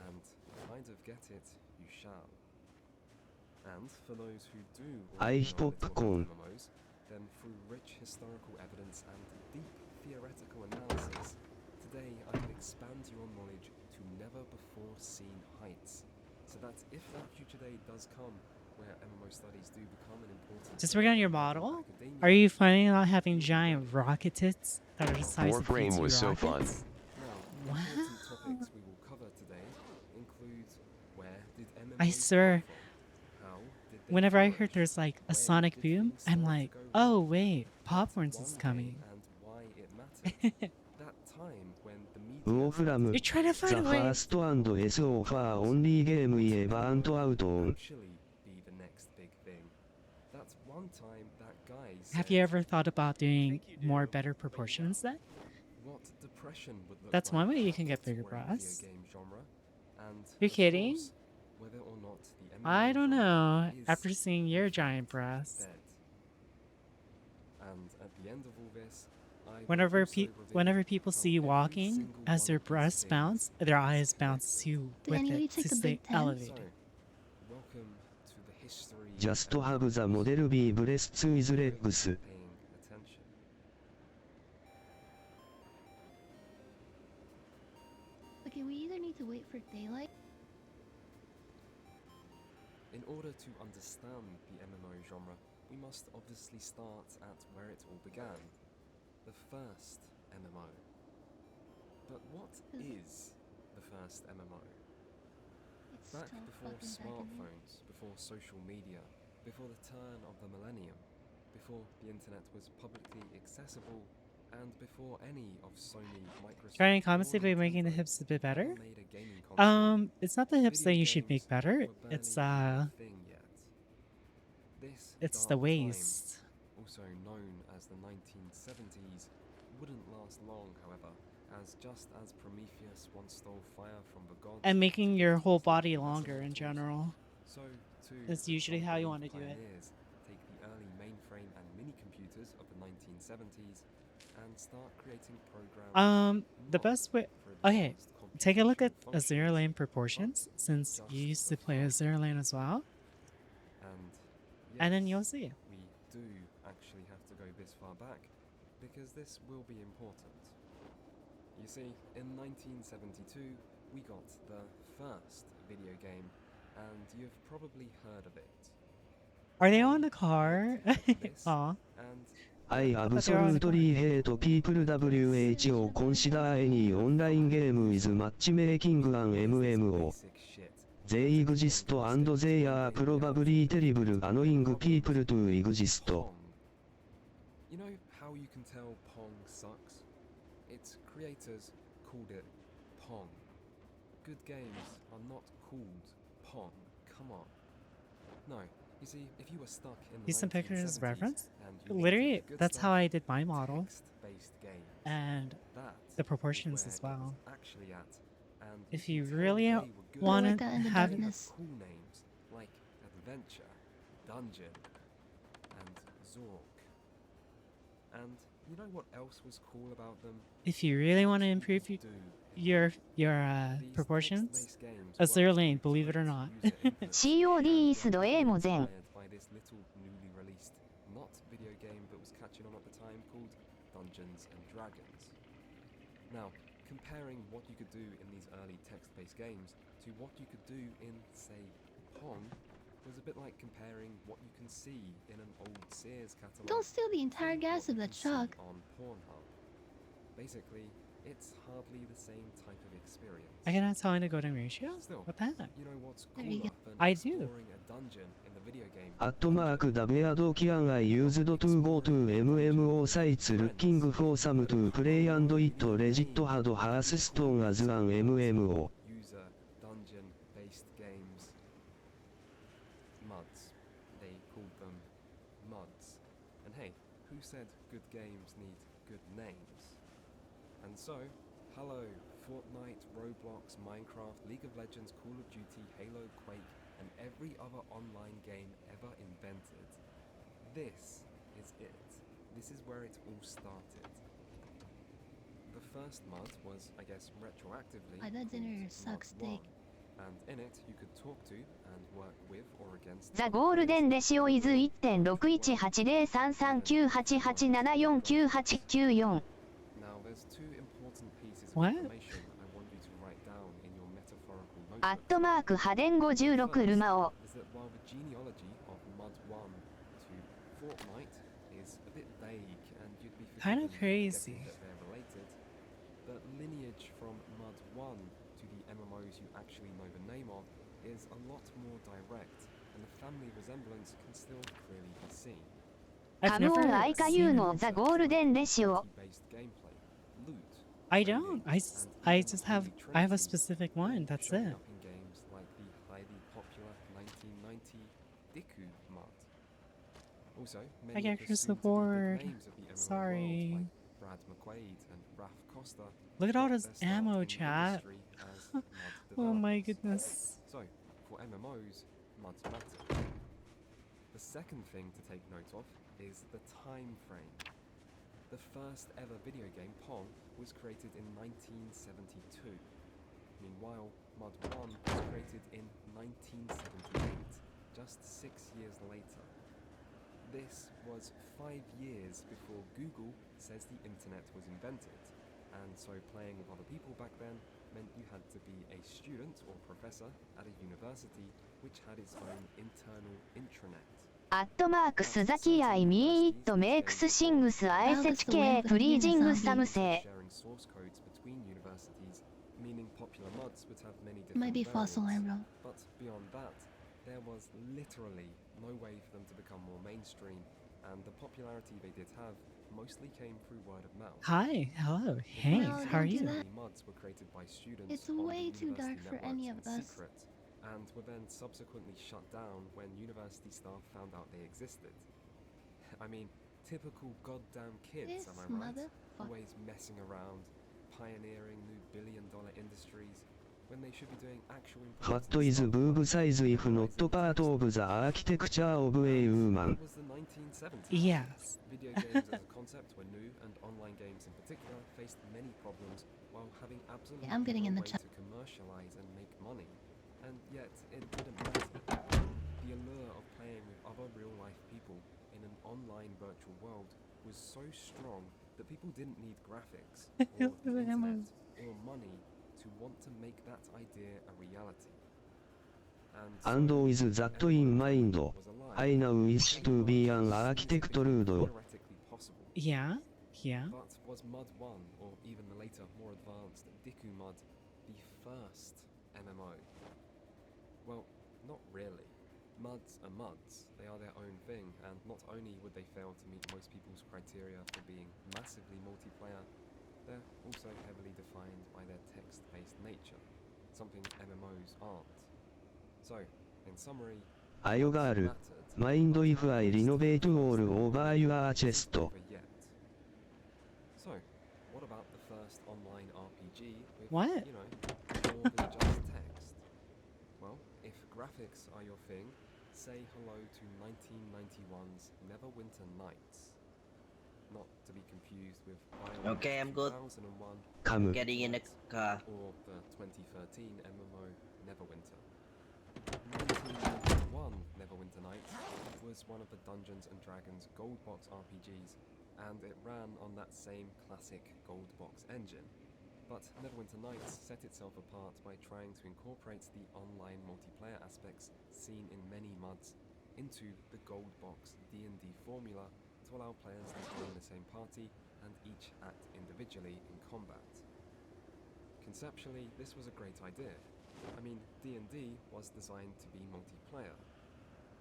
And kind of get it, you shall. And for those who do
I
already know a little
popcorn.
about MMOs, then through rich historical evidence and deep theoretical analysis, today I can expand your knowledge to never before seen heights. So that if that future day does come, where MMO studies do become an important
Just work on your model? Are you finding out having giant rocket tits that are the size of
Warframe
P2
was so fun.
rockets?
Now, important topics we will cover today include where did MMOs
I swear,
come from? How did they
whenever I
flourish?
heard there's like a
When
sonic
did
boom,
things
I'm
start to
like,
go
oh
wrong?
wait,
That's
Popcorns
one
is
way
coming.
and why it mattered. That time when the media
ウォーフラム
You're trying to find
The
a way.
first and SO for only game we ever out on.
actually be the next big thing. That's one time that guy
Have
said,
you ever thought about doing more better proportions then?
what depression would look
That's
like
one way you can get
to
bigger
a video
bras.
game genre, and
You're
of
kidding?
course, whether or not the
I
MMO
don't
genre
know.
is
After seeing your giant breasts.
dead. And at the end of all this, I will
Whenever
also reveal
whenever people
how
see you
every
walking,
single
as
one
their
of these
breasts
things
bounce, their eyes bounce too
Did
with
anybody
it
take
to
the
stay
Big Ten?
elevated.
So, welcome to the history
Just
of
have the model be blessed with legs.
paying attention.
to wait for daylight?
In order to understand the MMO genre, we must obviously start at where it all began. The first MMO. But what is the first MMO?
It's
Back
still
before
fucking back in me.
smartphones, before social media, before the turn of the millennium, before the internet was publicly accessible, and before any of Sony, Microsoft,
Trying
or
constantly making the
Nintendo
hips a bit better.
ever made a gaming console,
It's not the hips that
video
you should make
games
better.
were
It's
barely even a thing yet. This
it's the
dark
waist.
time, also known as the 1970s, wouldn't last long, however, as just as Prometheus once stole fire from the gods,
And making your whole body longer in general.
so too
Is
did
usually
some
how you
brave
want to do it.
pioneers take the early mainframe and mini computers of the 1970s and start creating programs.
The best way. Okay, take a look at Azure Lane proportions, since you used to play Azure Lane as well, and then you'll see.
We do actually have to go this far back because this will be important. You see, in 1972, we got the first video game, and you've probably heard of it.
Are they on the car? Aw.
I absolutely hate people WHO consider any online game is matchmaking an MMO. They exist and they are probably terrible annoying people to exist.
You know how you can tell Pong sucks? Its creators called it Pong. Good games are not called Pong. Come on. No, you see, if you were stuck in the
Decent pictures
1970s
reference.
and you
Literally,
wanted the good
that's
stuff,
how I did my model,
text-based games,
and
that
the
is
proportions
where
as
it
well.
was actually at, and
If
you
you
can tell
really
they were good.
want
Like
to
that in the
have
They had
darkness.
cool names like Adventure, Dungeon, and Zork. And you know what else was cool about them?
If you really want to improve your proportions, Azure Lane, believe it or not.
COD イースド A も全
by this little newly released, not video game but was catching on at the time, called Dungeons and Dragons. Now, comparing what you could do in these early text-based games to what you could do in, say, Pong, was a bit like comparing what you can see in an old Sears catalog.
Don't steal the entire gas of that truck.
On Pornhub. Basically, it's hardly the same type of experience.
I cannot tell in a golden ratio?
Still,
What the heck?
you know what's
There you
cooler
go.
than
I do.
exploring a dungeon in the video game?
The word can I used to go to MMO sites looking for some to play and it legit had Hearthstone as an MMO.
User dungeon-based games. MUDs. They called them MUDs. And hey, who said good games need good names? And so, hello, Fortnite, Roblox, Minecraft, League of Legends, Call of Duty, Halo, Quake, and every other online game ever invented. This is it. This is where it all started. The first MUD was, I guess, retroactively
Why that dinner
called
sucks
MUD 1,
dick.
and in it you could talk to and work with or against
ザ・ゴールデンレシオイズ 1.6180398749894
Now, there's two important pieces of
What?
information I want you to write down in your metaphorical notebook.
アットマーク派電56ルマオ
Is that while the genealogy of MUD 1 to Fortnite is a bit vague and you'd be
Kinda
forgiven for
crazy.
guessing that they're related, the lineage from MUD 1 to the MMOs you actually know the name of is a lot more direct, and the family resemblance can still clearly be seen.
カムオンアイカユーのザ・ゴールデンレシオ
Based gameplay, loot,
I don't. I just have a specific one. That's
showing
it.
up in games like the highly popular 1990 Deku MUD. Also,
I
many
get
of the
Chris
soon-to-be big
Ford.
names of the MMO
Sorry.
world, like Brad McQuaid and Raph Costa,
Look at all
got
this
their start
ammo,
in the
chat.
industry as MUD
Oh my
developers.
goodness.
So, for MMOs, MUDs matter. The second thing to take note of is the time frame. The first ever video game, Pong, was created in 1972. Meanwhile, MUD 1 was created in 1978, just 6 years later. This was 5 years before Google says the internet was invented, and so playing with other people back then meant you had to be a student or professor at a university which had its own internal intranet.
@スザキアイミーイットメイクスシングス ISHK プリージングサムセ
Sharing source codes between universities, meaning popular mods would have many
Might
different
be false alarm, bro.
But beyond that, there was literally no way for them to become more mainstream, and the popularity they did have mostly came through word of mouth.
Hi, hello, hey,
Well,
how are
don't do
you?
that.
Many mods were created by students
It's
on the
way too dark
university
for any of
networks in
us.
secret, and were then subsequently shut down when university staff found out they existed. I mean, typical goddamn kids,
This
am I right?
motherfucker.
Always messing around, pioneering new billion-dollar industries, when they should be doing actual
What is boob size if not part of the architecture of a human?
It was the 1970s.
Yes.
Video games as a concept were new, and online games in particular faced many problems while having absolutely
Yeah, I'm getting in
no
the
way
chat.
to commercialize and make money. And yet, it didn't matter. The allure of playing with other real-life people in an online virtual world was so strong that people didn't need graphics, or the internet, or money to want to make that idea a reality.
And with that in mind, I now wish to be an architect Rudo.
Theoretically possible.
Yeah, yeah.
But was Mud 1, or even the later, more advanced Diku Mud, the first MMO? Well, not really. Muds are muds. They are their own thing, and not only would they fail to meet most people's criteria for being massively multiplayer, they're also heavily defined by their text-based nature, something MMOs aren't. So, in summary,
Ayogaru, mind if I renovate all over your chest.
over yet. So, what about the first online RPG with,
What?
you know, more than just text? Well, if graphics are your thing, say hello to 1991's Neverwinter Nights. Not to be confused with BioWare
Okay, I'm good.
2001
Come.
Getting in the car.
or the 2013 MMO Neverwinter. 1991 Neverwinter Nights was one of the Dungeons & Dragons Gold Box RPGs, and it ran on that same classic Gold Box engine. But Neverwinter Nights set itself apart by trying to incorporate the online multiplayer aspects seen in many mods into the Gold Box D&D formula to allow players to join the same party and each act individually in combat. Conceptually, this was a great idea. I mean, D&D was designed to be multiplayer.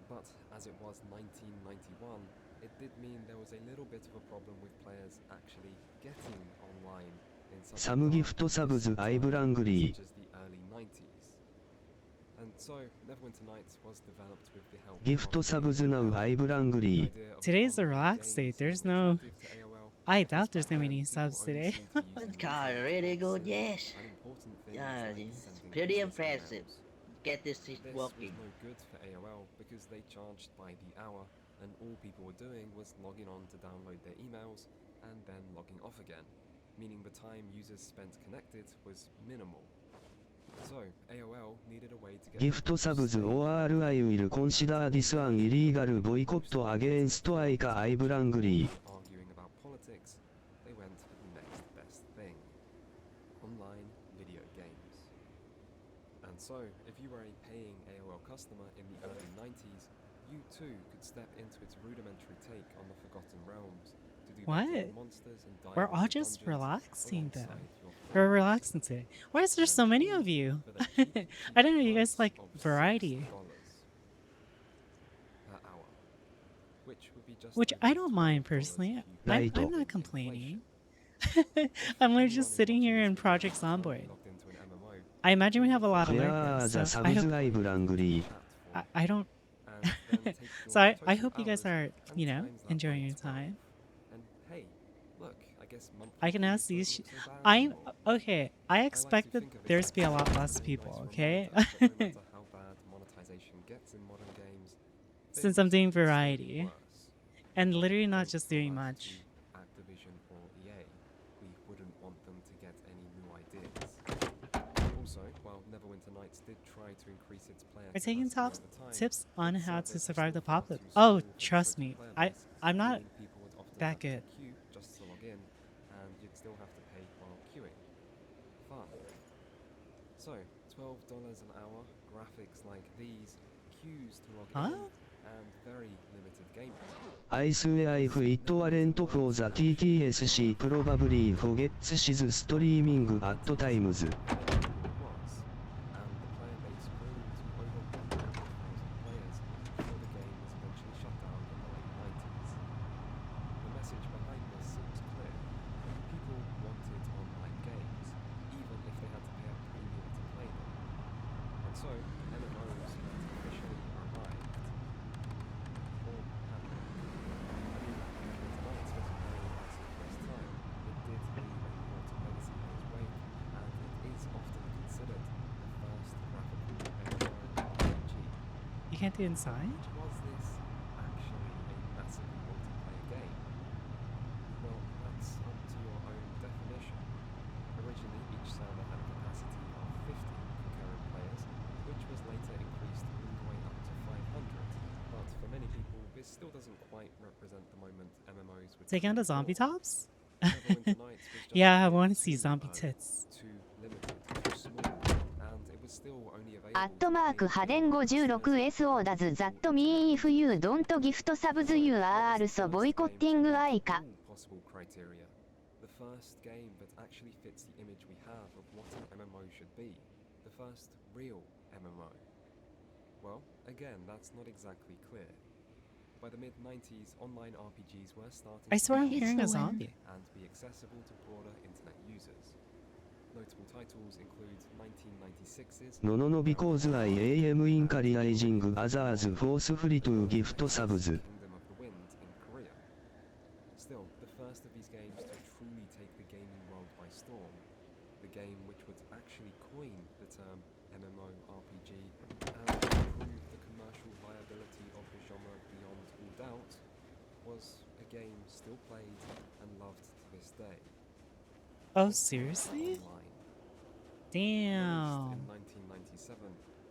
But as it was 1991, it did mean there was a little bit of a problem with players actually getting online in such a
Some gift subs I brangly.
such as the early 90s. And so, Neverwinter Nights was developed with the help
Gift
of
subs now I brangly.
Today's a relaxed day. There's no. I doubt there's gonna be any subs today.
This car really good, yes. Yeah, it's pretty impressive. Get this shit
This
working.
was no good for AOL because they charged by the hour, and all people were doing was logging on to download their emails and then logging off again, meaning the time users spent connected was minimal. So, AOL needed a way to get
Gift
people to
subs
stay
or I will consider this an illegal boycott against Aika I brangly.
arguing about politics, they went with the next best thing: online video games. And so, if you were a paying AOL customer in the early 90s, you too could step into its rudimentary take on the Forgotten Realms to do
What?
battle with monsters and dive
We're all
into
just
dungeons
relaxing
alongside
though.
your
We're relaxing today. Why is there so many of you? I didn't know you guys like variety.
per hour, which would be just
Which
over
I don't mind
$12
personally.
if you
I'm
Right.
not complaining. I'm literally just sitting here in Project Zomboid.
logged into an MMO.
I imagine we have a lot of
Where
lurkers,
the
so I
subs
hope
I brangly.
I don't.
And then take
So
your
I
total
hope you guys
hours
are,
and
you know,
times that
enjoying
by
your
12.
time.
And hey, look, I guess monthly
I can
fees
ask these.
doesn't look so bad
I'm
anymore.
okay. I expected
think of it
there to
as
be a lot
a
less
nice
people. Okay,
reminder that no matter how bad monetization gets in modern games,
since
things
I'm doing
can still get
variety,
worse.
and literally not
Think
just doing
back
much.
to Activision or EA, we wouldn't want them to get any new ideas. Also, while Neverwinter Nights did try to increase its player
We're taking top
capacity over time,
tips on
its
how to
service
survive
was
the
still far
apocalypse.
too
Oh,
small for its
trust
total
me,
player base,
I'm not
meaning people would often
that
have to
good.
queue just to log in, and you'd still have to pay while queuing. Fun. So, $12 an hour, graphics like these, queues to log
Huh?
in, and very limited gameplay.
I swear if it weren't for the TTS probably forgets she's streaming at times.
Was, and the player base grew to over 100,000 players before the game was eventually shut down in the late 90s. The message behind this seems clear. People wanted online games, even if they had to pay a premium to play them. And so, MMOs had officially arrived. Or had they? I mean, despite its very massive press time, it did leave a important legacy in its wake, and it is often considered the first graphical MMORPG.
You can't do inside?
Was this actually a massively multiplayer game? Well, that's up to your own definition. Originally, each server had a capacity of 50 concurrent players, which was later increased all the way up to 500. But for many people, this still doesn't quite represent the moment MMOs would
Take on the
see
zombie
more.
tops?
Neverwinter Nights was just
Yeah, I
way
want to see
too
zombie
early,
tits.
too limited, too small, and it was still only available
アットマークハデン 56SO does that mean if you don't gift subs you are also boycotting Aika.
all possible criteria. The first game that actually fits the image we have of what an MMO should be. The first real MMO. Well, again, that's not exactly clear. By the mid-90s, online RPGs were starting
I swear I'm
to
hearing a
It's the
zombie.
and be accessible to broader internet users. Notable titles include 1996's
No no no because I am encouraging others forcefully to gift subs.
Kingdom of the Wind in Korea. Still, the first of these games to truly take the gaming world by storm, the game which would actually coin the term MMORPG and prove the commercial viability of the genre beyond all doubt, was a game still played and loved to this day.
Oh, seriously?
Online.
Damn.
Released in 1997,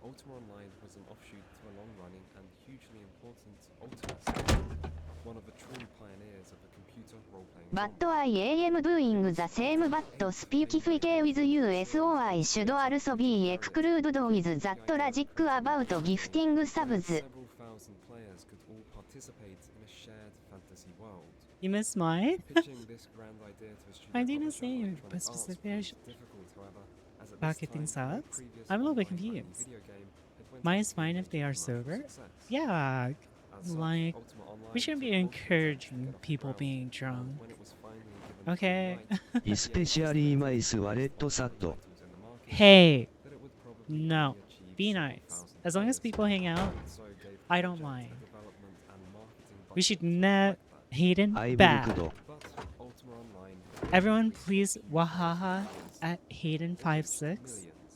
Ultima Online was an offshoot to a long-running and hugely important Ultima series, one of the true pioneers of the computer role-playing
But
genre.
I am doing the same but specifically with you so I should also be excluded with that logic about gifting subs.
Several thousand players could all participate in a shared fantasy world.
You missed mine?
Pitching this grand idea to a studio
I didn't
publisher,
say it,
Electronic
but
Arts,
specifically
proved difficult, however, as at
about
this
getting
time, no
subs?
previous
I'm a little bit
online running
confused.
video game had went
Mine
on
is
to
fine
reach
if they are
commercial
sober.
success.
Yeah,
As such,
like,
Ultima Online
we shouldn't be
took multiple years to
encouraging
get off the
people
ground,
being
and
drunk.
when it was finally given the
Okay.
green light,
Especially my wallet sad.
titles in the market,
Hey,
that it would probably
no,
only achieve
be
several
nice.
thousand
As long as
players,
people hang out,
and so gave the
I don't
project
mind.
a development and marketing
We should
budget
net
like that.
Hayden
I
back.
will do.
But Ultima Online
Everyone,
increased
please
its
wahaha
millions.
at
It
Hayden56.
reached millions,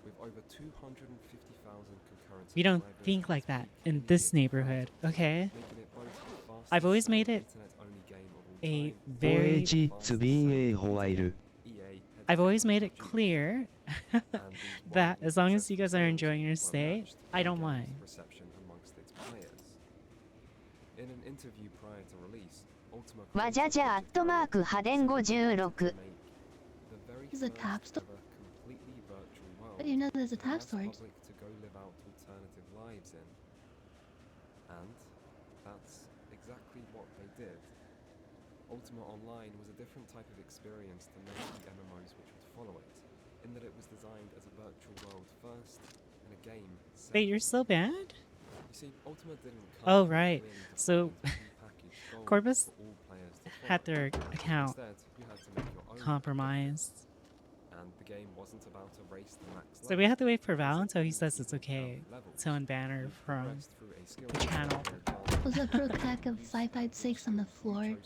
with over 250,000 concurrent
We don't
subscribers
think like
each
that
week
in
in
this
the
neighborhood, okay?
making it both the fastest
I've always made
selling
it
internet-only game of all
a
time,
very.
OH it's been a while.
EA had
I've always
taken
made it
produced,
clear
and these
that
wildly
as long as you guys
successful
are
sales
enjoying your
were
stay,
matched
I
by
don't
game's
mind.
reception amongst its players. In an interview prior to release, Ultima
わじゃじゃアットマークハデン56
Is it tab store? I didn't know there's a tab storage.
Public to go live out alternative lives in. And that's exactly what they did. Ultima Online was a different type of experience to many of the MMOs which would follow it, in that it was designed as a virtual world first and a game second.
Wait, you're so bad?
You see, Ultima didn't come
Oh,
with a
right.
clearly
So,
defined prepackaged goal
Corvus
for all players to
had
follow.
their account
Instead, you had to make your own
compromised.
and the game wasn't about a race to max
So we have to wait for Val until he says it's okay to unban her from the channel.
Was a pro pack of Sci-Fi 6 on the floor?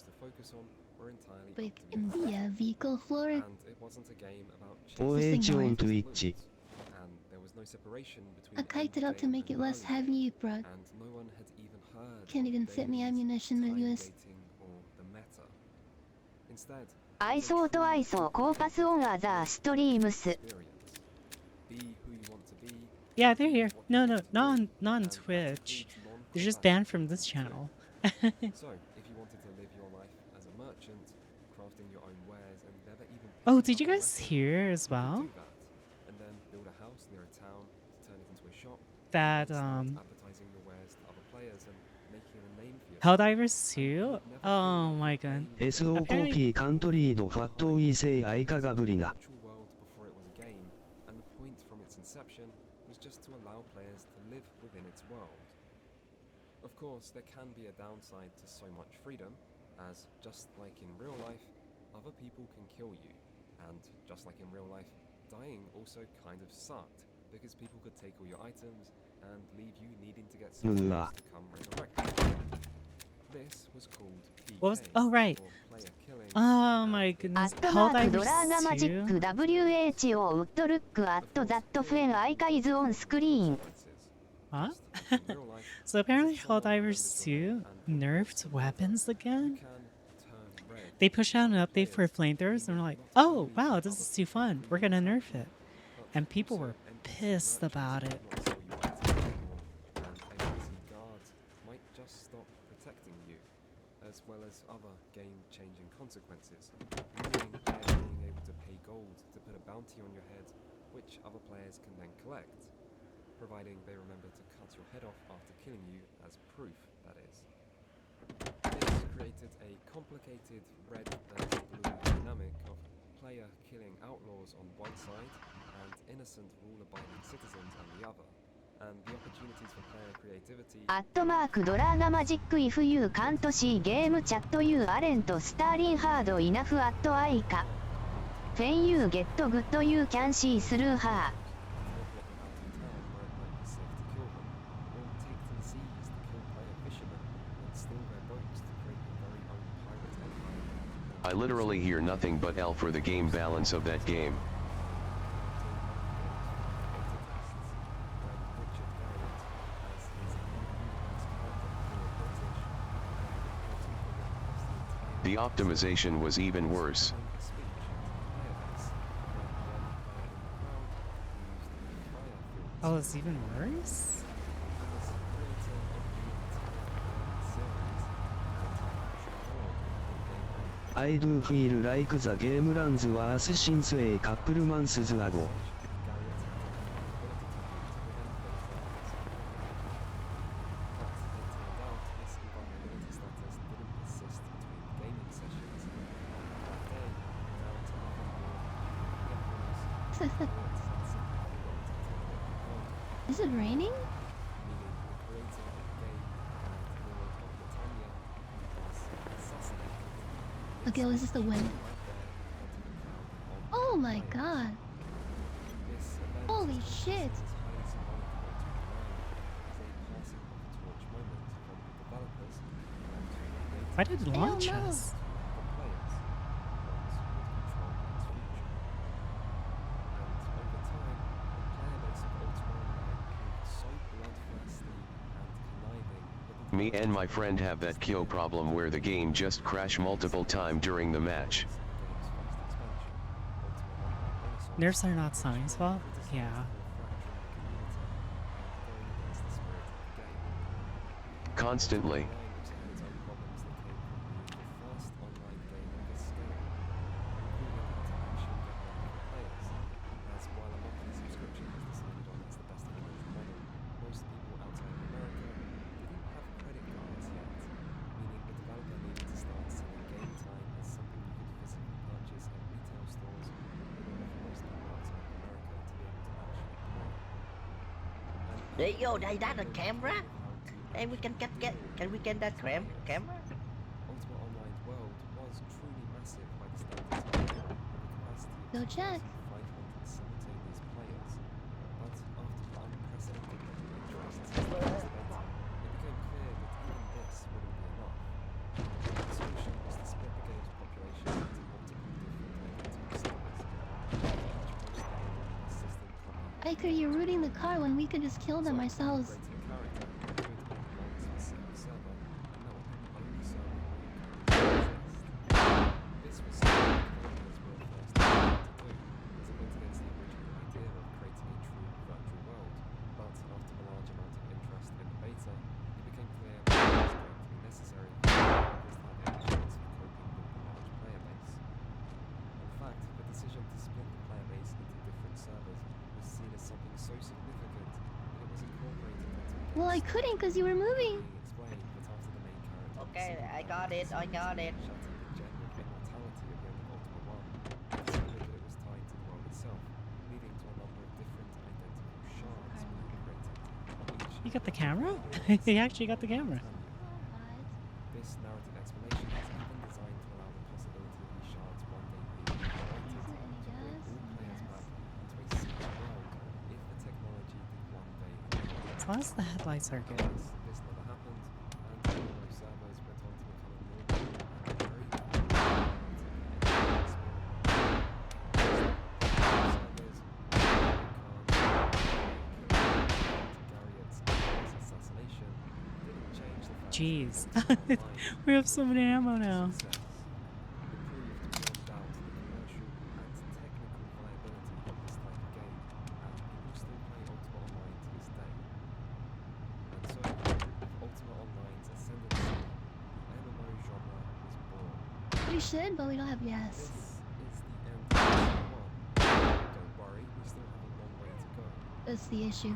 Like in the vehicle floor?
And it wasn't a game about
OH
This thing
on
works.
Twitch.
and there was no separation between
I kiked it up to
end
make it
and
less
mode,
heavy, bro.
and no one had even heard
Can't
of
even fit me
dailies,
ammunition in
time
US.
gating, or the meta. Instead,
I thought I saw Corpus on other streams.
be who you want to be,
Yeah, they're here. No, no, not on Twitch. They're just banned from this channel.
So, if you wanted to live your life as a merchant, crafting your own wares and never even
Oh,
picking
did you
up a
guys
weapon,
hear as
you could
well?
do that, and then build a clear a town, to turn it into a shop,
that
advertising your wares to other players and making a name for yourself.
Helldivers 2? Oh my god.
SO コピーカントリードファットウィーセイアイカガブリナ
World before it was a game, and the point from its inception was just to allow players to live within its world. Of course, there can be a downside to so much freedom, as just like in real life, other people can kill you, and just like in real life, dying also kind of sucked, because people could take all your items and leave you needing to get someone else to come resurrect you. This was called PK,
What was? Oh right.
or player killing.
Oh my goodness.
ドラーガ
Helldivers
マジッ
2?
ク WHO ウッドルックアットザットフェンアイカイズオンスクリーン
Huh? So apparently Helldivers 2 nerfed weapons again? They pushed out an update for flamethrowers and were like, oh wow, this is too fun. We're gonna nerf it. And people were pissed about it.
Guards might just stop protecting you, as well as other game-changing consequences, including players being able to pay gold to put a bounty on your head, which other players can then collect, providing they remember to cut your head off after killing you as proof, that is. This created a complicated red versus blue dynamic of player killing outlaws on one side and innocent rule-abiding citizens on the other, and the opportunities for player creativity.
アットマークドラーガマジック if you can't see game chat you aren't starting hard enough at アイカ When you get good you can see through her
I literally hear nothing but L for the game balance of that game. The optimization was even worse.
Oh, it's even worse?
I do feel like the game runs worse since a couple months ago.
Is it raining? Okay, this is the wind. Oh my god. Holy shit.
Why did it launch
no.
us?
Me and my friend have that KO problem where the game just crash multiple time during the match.
Nerfs are not Sony's fault? Yeah.
Constantly.
Hey yo, is that a camera? Hey, we can can we get that camera?
Ultima Online's world was truly massive by the standards of the capacity
Go check.
500 simultaneous players. But after the unprecedented level of interest since the first beta, it became clear that even this wouldn't be enough. The solution was to split the game's population into multiple different servers. Each hosting a system copy.
Iker, you're rooting the car when we could just kill them ourselves.
So
Well, I couldn't because you were moving.
Okay, I got it. I got it.
You got the camera? He actually got the camera.
This narrative explanation is even designed to allow the possibility of these shards one day being integrated to bring all players back into a single world if the technology did one day enable it.
So that's the headlight circuit.
This never happened, and Halo servers went on to become a normal and very popular assassination didn't change the fact
Jeez. We have so many ammo now.
We should, but we don't have gas. That's the issue.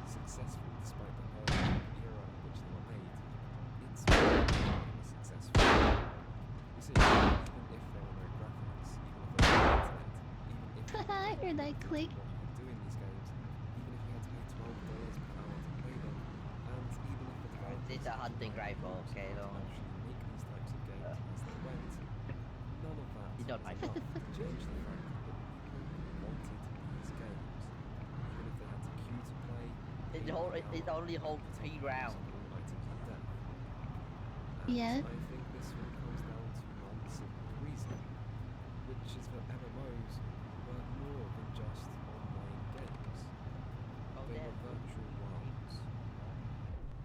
Successful despite the early era in which they were made. It's successful. You see, even if there were no graphics, even if there were no internet, even if
I heard that click.
doing these games, even if you had to pay $12 per hour to play them, and even if the developers
It's a hunting rifle, okay, though.
actually make these types of games as they went, none of that
You don't
was
like
enough to change the fact that people wanted these games, even if they had to queue to play.
It only holds 3 rounds.
Yeah.
I think this all comes down to one simple reason, which is that MMOs were more than just online games. They were virtual worlds.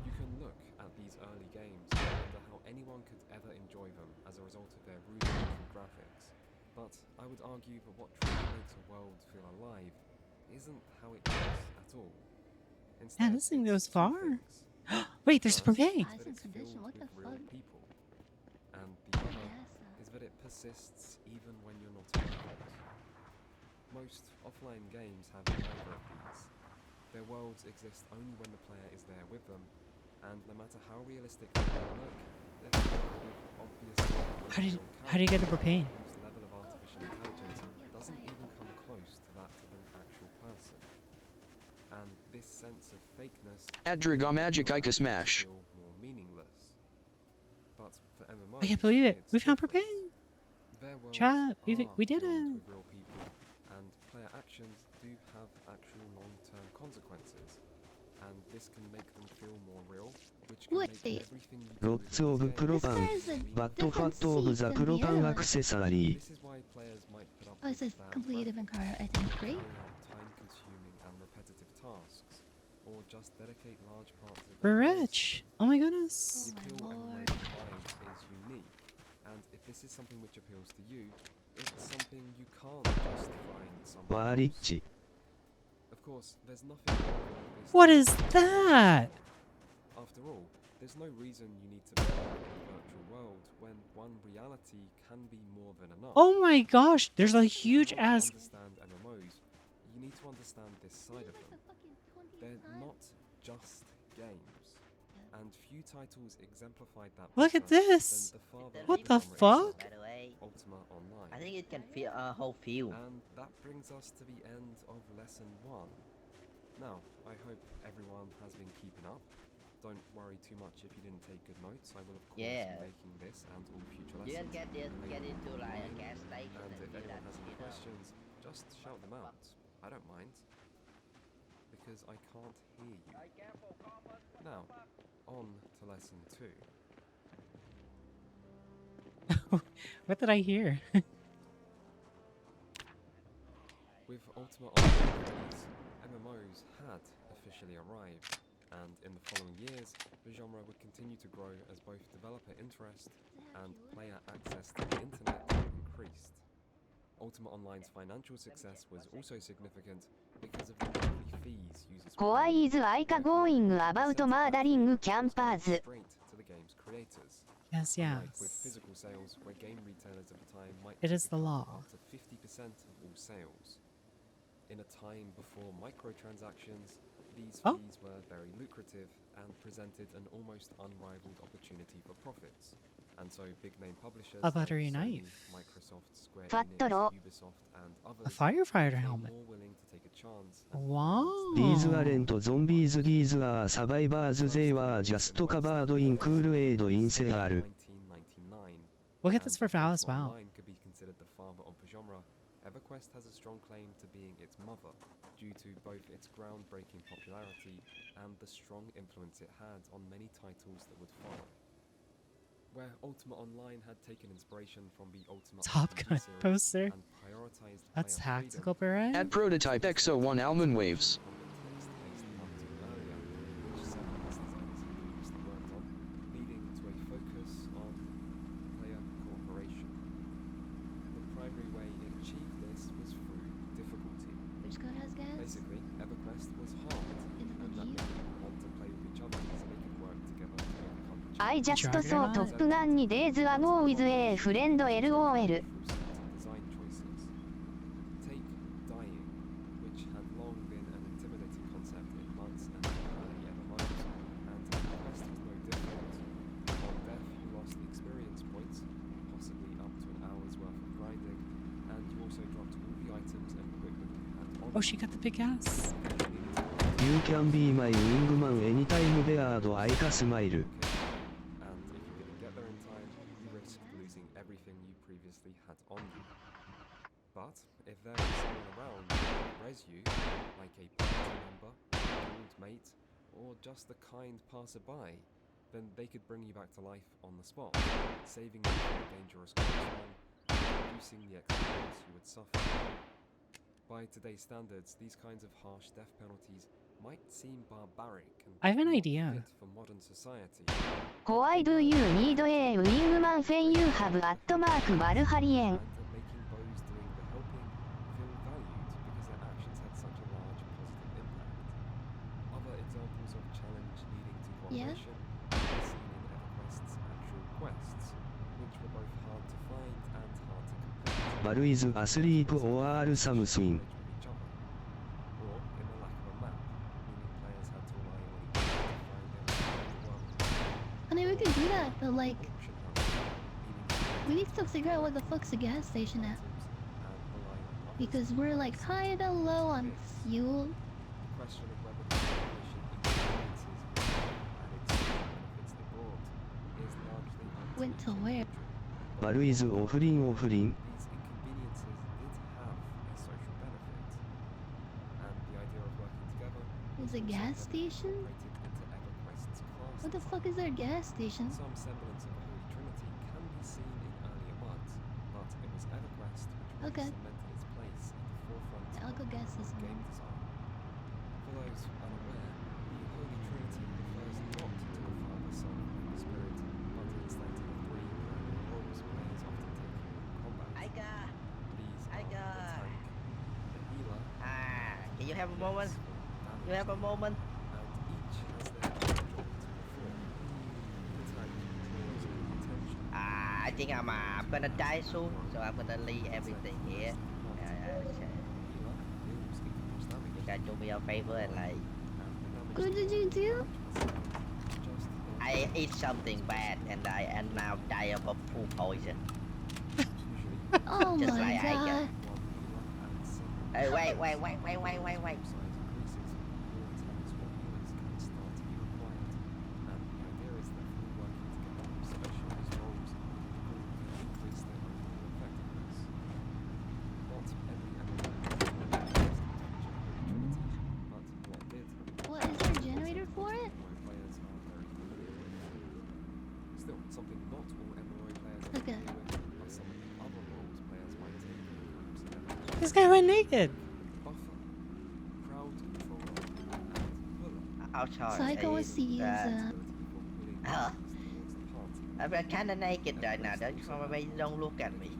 You can look at these early games and wonder how anyone could ever enjoy them as a result of their rudimentary graphics. But I would argue that what truly makes a world feel alive isn't how it looks at all.
Man, this thing goes far. Wait, there's propane.
That it's filled with real people. And the other is that it persists even when you're not around. Most offline games have neither of these. Their worlds exist only when the player is there with them, and no matter how realistic they may look, they're filled with obviously
How do you get the propane?
whose level of artificial intelligence doesn't even come close to that of an actual person. And this sense of fakeness
Magic Ica Smash.
feel more meaningless. But for MMOs,
I can't believe it. We
it's
found
different.
propane.
Their worlds
Chat, we
are
did
filled
it.
with real people, and player actions do have actual long-term consequences, and this can make them feel more real, which can make
Wait.
everything you do
Lots of Propan, but fat of the Propan accessory.
This is why players might put up
Oh, it says
with bad
completely different car. I think great.
carry out time-consuming and repetitive tasks, or just dedicate large parts of
We're
their days.
rich. Oh my goodness.
The appeal MMO provides is unique, and if this is something which appeals to you, it's something you can't just find somewhere else.
Rich.
Of course, there's nothing wrong with this.
What is that?
After all, there's no reason you need to be in a virtual world when one reality can be more than enough.
Oh my gosh, there's a huge
To
ass.
understand MMOs, you need to understand this side of them. They're not just games, and few titles exemplified that.
Look at
better
this.
than the father
What
of
the
genre
fuck?
By the way,
Ultima Online.
I think it can feel hold fuel.
And that brings us to the end of lesson 1. Now, I hope everyone has been keeping up. Don't worry too much if you didn't take good notes. I will of course
Yeah.
be making this and all future
You
lessons.
can get into like a gas station
And
and
if
do
anyone
that,
has any
you know.
questions, just shout them out. I don't mind. Because I can't hear you. Now, on to lesson 2.
What did I hear?
With Ultima Online release, MMOs had officially arrived, and in the following years, the genre would continue to grow as both developer interest and player access to the internet increased. Ultima Online's financial success was also significant because of the monthly fees users
Why
paid,
is Aika going about murdering campers?
straight to the game's creators.
Yes,
Unlike with
yes.
physical sales, where game retailers at the time might
It is the
typically
law.
up to 50% of all sales. In a time before microtransactions, these
Oh.
fees were very lucrative and presented an almost unrivaled opportunity for profits. And so big-name publishers
A buttery
like Sony,
knife.
Microsoft, Square
Fat
Enix,
Toro.
Ubisoft, and
A
others
firefighter
became
helmet.
more willing to take a chance and
Wow.
These aren't zombies, these are survivors, they were just covered in Kool-Aid in CR.
1999.
We'll get this for
And
Val as
Ultima
well.
Online could be considered the father of the genre. EverQuest has a strong claim to being its mother, due to both its groundbreaking popularity and the strong influence it had on many titles that would follow. Where Ultima Online had taken inspiration from the Ultima
Top
RPG
Gun
series
poster.
and prioritized
That's
player freedom,
tactical beret.
Add prototype XO1 Almond Waves.
on the text-based hunting earlier, which several designers had previously worked on, leading to a focus on player cooperation. The primary way it achieved this was through difficulty.
Which code has gas?
Basically, EverQuest was hard, and that made people want to play with each other so they could work together to overcome the
I just
Juggernaut.
saw Top Gun に Days Ago with a friend LOL.
through certain design choices. Take dying, which had long been an intimidating concept in months and early MMOs, and EverQuest was no different. On death, you lost experience points, possibly up to an hour's worth of grinding, and you also dropped all the items and equipment you had on
Oh, she got the big ass.
You can be my wingman anytime Beard Aika smile.
And if you didn't get there in time, you risked losing everything you previously had on you. But if there was someone around who could res you, like a party member, old mate, or just a kind passerby, then they could bring you back to life on the spot, saving you from a dangerous close run, and reducing the experience you would suffer. By today's standards, these kinds of harsh death penalties might seem barbaric and
I have an
not
idea.
fit for modern society.
Why do you need a wingman when you have @Valharien?
And making those doing the helping feel valued because their actions had such a large positive impact. Other examples of challenge leading to
Yeah?
cooperation are seen in EverQuest's actual quests, which were both hard to find and hard to complete.
Val is asleep or something.
Knowledge of each other, or in the lack of a map, meaning players had to rely on each other to find their way around the world.
I mean, we could do that, but like,
Auction house, meaning
we need to figure out what the fuck's the gas station at.
items and rely on others.
Because we're like kinda low on fuel.
The question of whether the information inconveniences added to the benefits they brought is largely up to
Went
each
to where?
individual.
Val is offering.
These inconveniences did have a social benefit, and the idea of working together
There's a gas station?
incorporated into EverQuest's class
What the
design.
fuck is their gas station?
Some semblance of a Holy Trinity can be seen in earlier mods, but it was EverQuest which really
Okay.
cemented its place at the forefront
Yeah, I'll go
of
gas this
game
one.
design. For those unaware, the Holy Trinity refers not to the Father, Son, and the Spirit, but instead to the three primary roles players often take in combat.
Aika!
These are
Aika!
the tank, the healer,
Ah, can you have a moment?
for
You have a moment?
and each has their own job to perform. The tank draws in attention.
I think I'm gonna die soon, so I'm gonna leave everything here. You can do me a favor and like,
What did you do?
I eat something bad and I now die of a food poison.
Oh
Just
my
like I
god.
got. Hey, wait.
What, is there a generator for it?
Still, something not all MMO players are
Okay.
familiar with are some of the other roles players might take in groups and MMOs.
This guy went naked.
Buffer, crowd controller, and puller.
I'll charge.
So I can only see is
I'm kinda naked right now, don't look at me.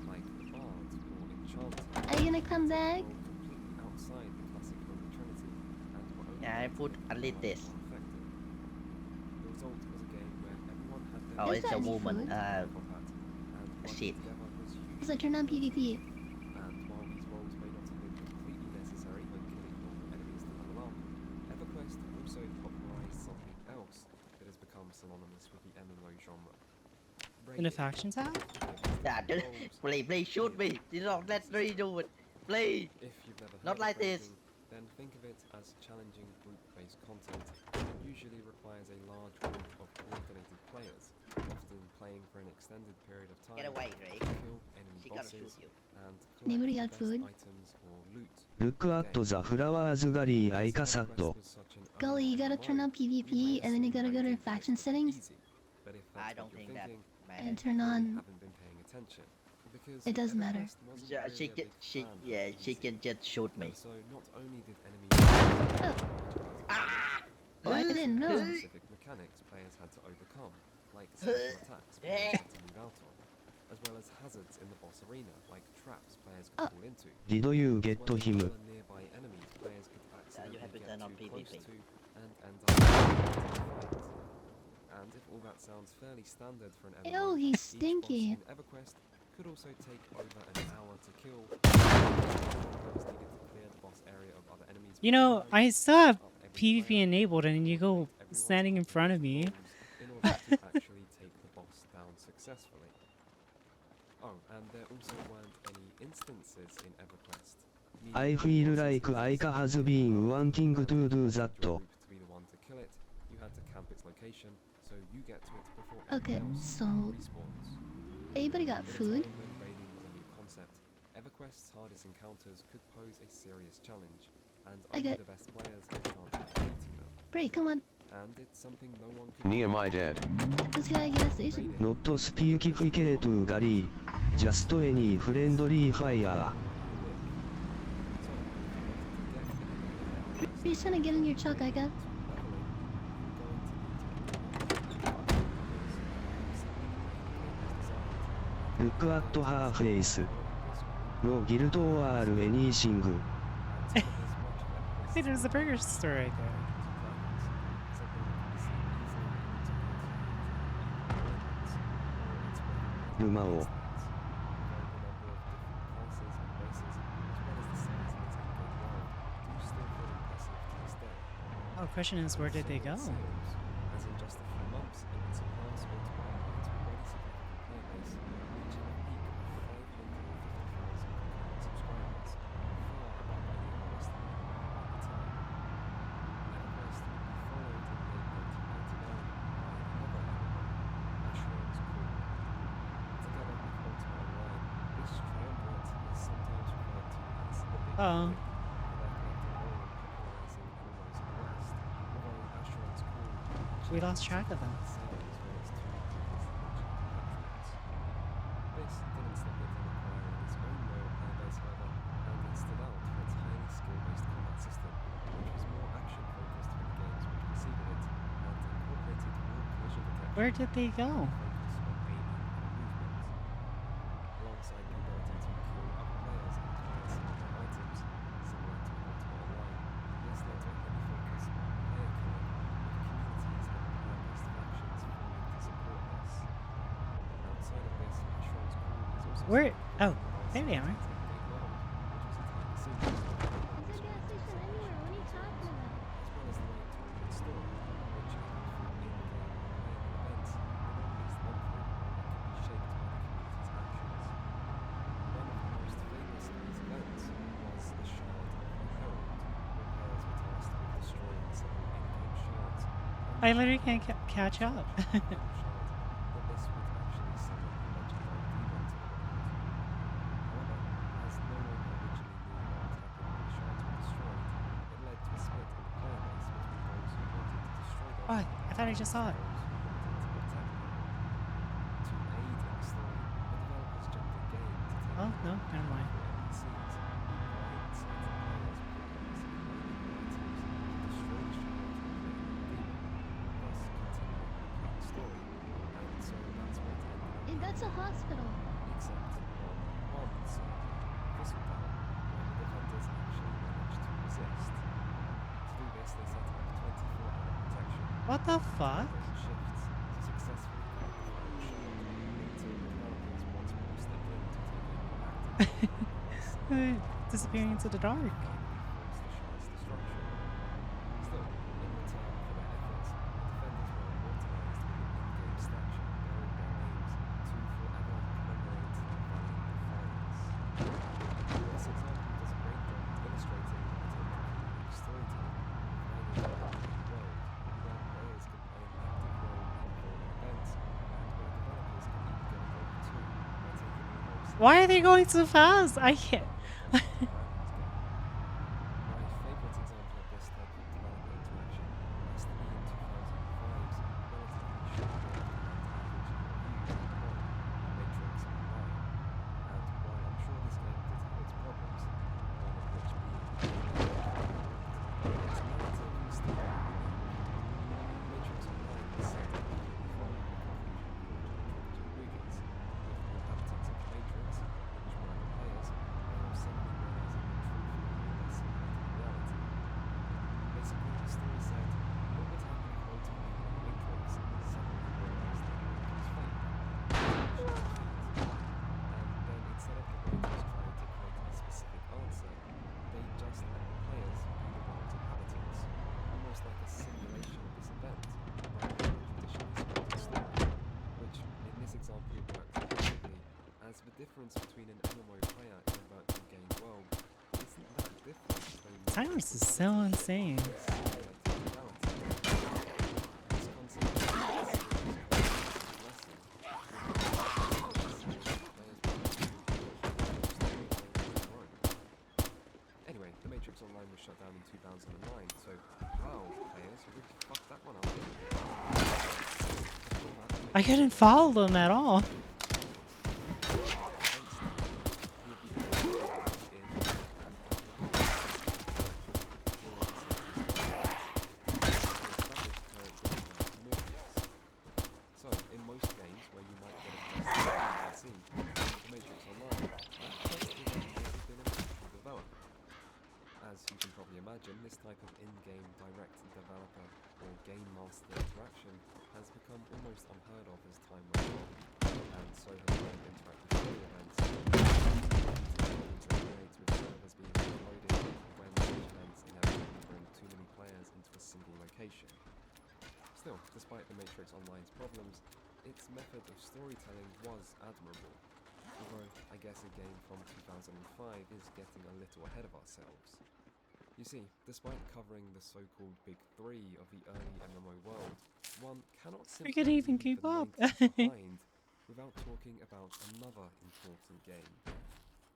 Like bards or enchanters.
Are you gonna come back?
Completely outside the classic Holy Trinity and were only
Yeah, I put a little this.
effective. The result was a game where everyone
Oh,
Is
it's
that
a
any
woman.
food?
Shit.
Does it turn on PvP?
And while these roles may not have been completely necessary when killing all enemies to level up, EverQuest also popularized something else that has become synonymous with the MMO genre.
In a faction tab?
Yeah, please shoot me. You don't let me do it. Please.
If you've never
Not
heard
like
of
this.
raiding, then think of it as challenging group-based content that usually requires a large group of coordinated players, often playing for an extended period of time.
Get away, Ray.
To kill enemy
She gotta shoot
bosses
you.
and
Anybody
collect
got
the
food?
best items or loot.
Look at the flowers Gary Aika Sato.
Gully, you gotta turn on PvP and then you gotta go to faction settings
But if
I
that's
don't
what you're
think that
thinking,
and
matters.
turn
you
on.
haven't been paying attention. Because
It doesn't matter.
EverQuest wasn't
Yeah,
really a big fan of
yeah, she
easy.
can just shoot me.
So not only did enemies
Oh, I didn't know.
specific mechanics players had to overcome, like special attacks players had to move out on, as well as hazards in the boss arena, like traps players could fall into.
Did you get
as well as
him?
other nearby enemies players could accidentally
have to
get
turn on
too close
PvP.
to and end up in a fight. And if all that sounds fairly standard for an MMO,
Ew, he's
each
stinky.
boss in EverQuest could also take over an hour to kill. Players needed to clear the boss area of other enemies
You know,
before
I still have
up every
PvP
player,
enabled and you go
everyone's
standing in front of me.
in order to actually take the boss down successfully. Oh, and there also weren't any instances in EverQuest. meaning
I
all
feel
bosses
like
could
Aika
spawn
has
in
been
one
wanting
and
to
you
do
had
that.
your group to be the one to kill it. You had to camp its location, so you get to it before
Okay,
anyone else
so
respawns.
anybody got
In a
food?
time when raiding was a new concept, EverQuest's hardest encounters could pose a serious challenge, and
I
only
get-
the best players had a chance of defeating them.
Break, come on.
And it's something no one could
Nehemiah dead.
Let's get a gas station.
Not specificate to Gary. Just any friendly fire.
You're just trying to get in your truck, I got.
Look at her face. No guilt or anything.
Hey, there's a burger store right there.
Lumao.
Oh, question is, where did they go?
As in just a few months, it would surpass Ultimate Online's already significant player base, reaching a peak of 550,000 subscribers, far above any other Western MMO at the time. EverQuest would be followed in late 1999 by another MMO, Asheron's Call. Together with Ultimate Online, this triumvirate is sometimes referred to as the Big
Oh.
Three, for their collective role in popularizing MMOs in the West, although Asheron's Call
We lost track of them.
this didn't stop it from acquiring its own loyal player base, however, and it stood out for its highly skill-based combat system, which was more action-focused from the games which preceded it, and incorporated real collision detection
Where did they go?
focus on aiming and movement. Alongside the ability to kill other players and acquire similar items, similar to Ultimate Online, this led to a heavy focus on player killing, with communities and player-based factions forming to support this. Outside of this, Asheron's Call is also
Where?
supported
Oh,
by
there they are.
Gate World, which was entirely single player,
There's a gas station anywhere. What are you talking about?
as well as the Light 200 store, which allowed for in-game playable events released monthly and could be shaped by the community's actions. One of the most famous of these events was the Shard of the Herald, where players were tasked with destroying several in-game shards.
I literally can't catch up.
That this would actually summon the legendary demon to the world. However, as no one originally knew what would happen when the shards were destroyed, it led to a split in the player base between those who wanted to destroy them
Oh, I thought I just saw it.
and those who wanted to protect them. To aid in the story, the developers jumped in game to take
Oh, no, never mind.
NPCs, provide certain players with weapons and valuable items to destroy the shard and create a new demon, thus continuing the complete story. And so that's where it ended up.
And that's a hospital.
Except on one side, Thistledown, where the defenders actually managed to resist. To do this, they set up 24-hour protection.
What the fuck?
Shifts to successfully cut the
Disappearing into the dark. Why are they going so fast? I can't. Cyrus is so insane.
Anyway, The Matrix Online was shut down in 2009, so wow, players, you really fucked that one up.
I couldn't follow them at all. This type of in-game direct developer or game master interaction has become almost unheard of as time went on, and so have live interactive story events. With servers being overloaded when such events inevitably bring too many players into a single location. Still, despite The Matrix Online's problems, its method of storytelling was admirable, although I guess a game from 2005 is getting a little ahead of ourselves. You see, despite covering the so-called big three of the early MMO world, one cannot simply could even
leave
keep
the
up.
90s behind without talking about another important game.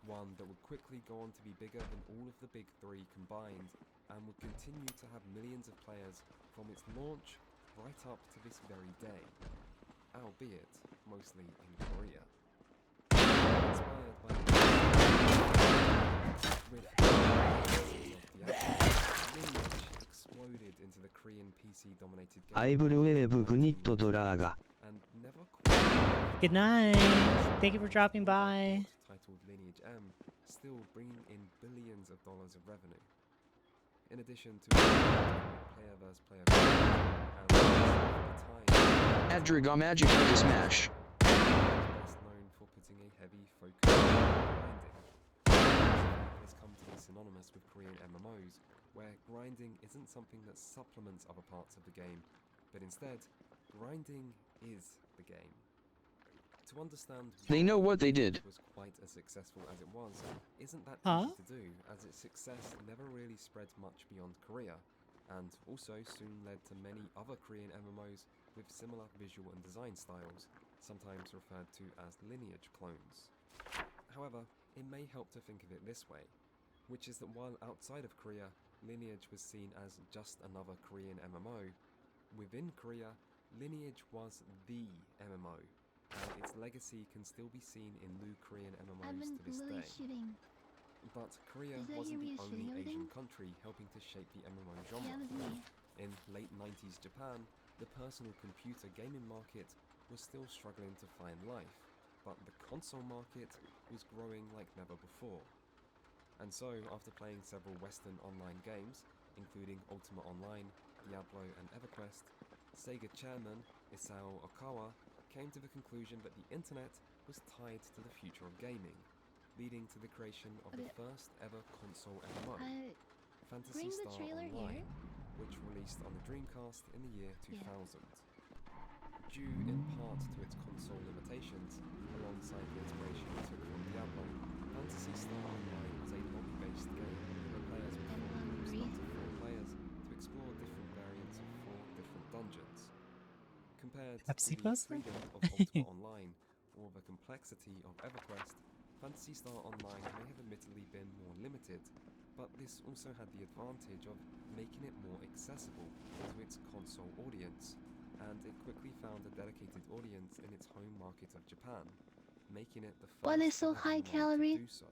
One that would quickly go on to be bigger than all of the big three combined, and would continue to have millions of players from its launch right up to this very day, albeit mostly in Korea. Inspired by Lineage exploded into the Korean PC-dominated game.
I will wave Gnit Draga.
And never quite.
Good night. Thank you for dropping by.
Titled Lineage M, still bringing in billions of dollars of revenue. In addition to player versus player and at the time,
Magic to Smash.
Best known for putting a heavy focus on grinding. Has come to be synonymous with Korean MMOs, where grinding isn't something that supplements other parts of the game, but instead, grinding is the game. To understand
They know what they did.
It was quite as successful as it was, isn't that
Huh?
easy to do, as its success never really spread much beyond Korea, and also soon led to many other Korean MMOs with similar visual and design styles, sometimes referred to as lineage clones. However, it may help to think of it this way, which is that while outside of Korea, Lineage was seen as just another Korean MMO, within Korea, Lineage was the MMO, and its legacy can still be seen in new Korean MMOs to this day.
Shooting.
But Korea
Is that
wasn't
you
the only
shooting
Asian
everything?
country helping to shape the MMO genre.
Yeah, that's me.
In late 90s Japan, the personal computer gaming market was still struggling to find life, but the console market was growing like never before. And so, after playing several Western online games, including Ultima Online, Diablo and EverQuest, Sega chairman Isao Okawa came to the conclusion that the internet was tied to the future of gaming, leading to the creation of the
Okay.
first ever console MMO,
I
Phantasy
bring the
Star
trailer
Online,
here.
which released on the Dreamcast in the year
Yeah.
2000. Due in part to its console limitations, alongside the inspiration it took from Diablo, Phantasy Star Online was a lobby-based game where players would form groups up to 4 players to explore different variants of 4 different dungeons. Compared
Pepsi
to the
poster?
freedom of Ultima Online or the complexity of EverQuest, Phantasy Star Online may have admittedly been more limited, but this also had the advantage of making it more accessible to its console audience, and it quickly found a dedicated audience in its home market of Japan, making it the first
What is so
ever
high
MMO
calorie?
to do so.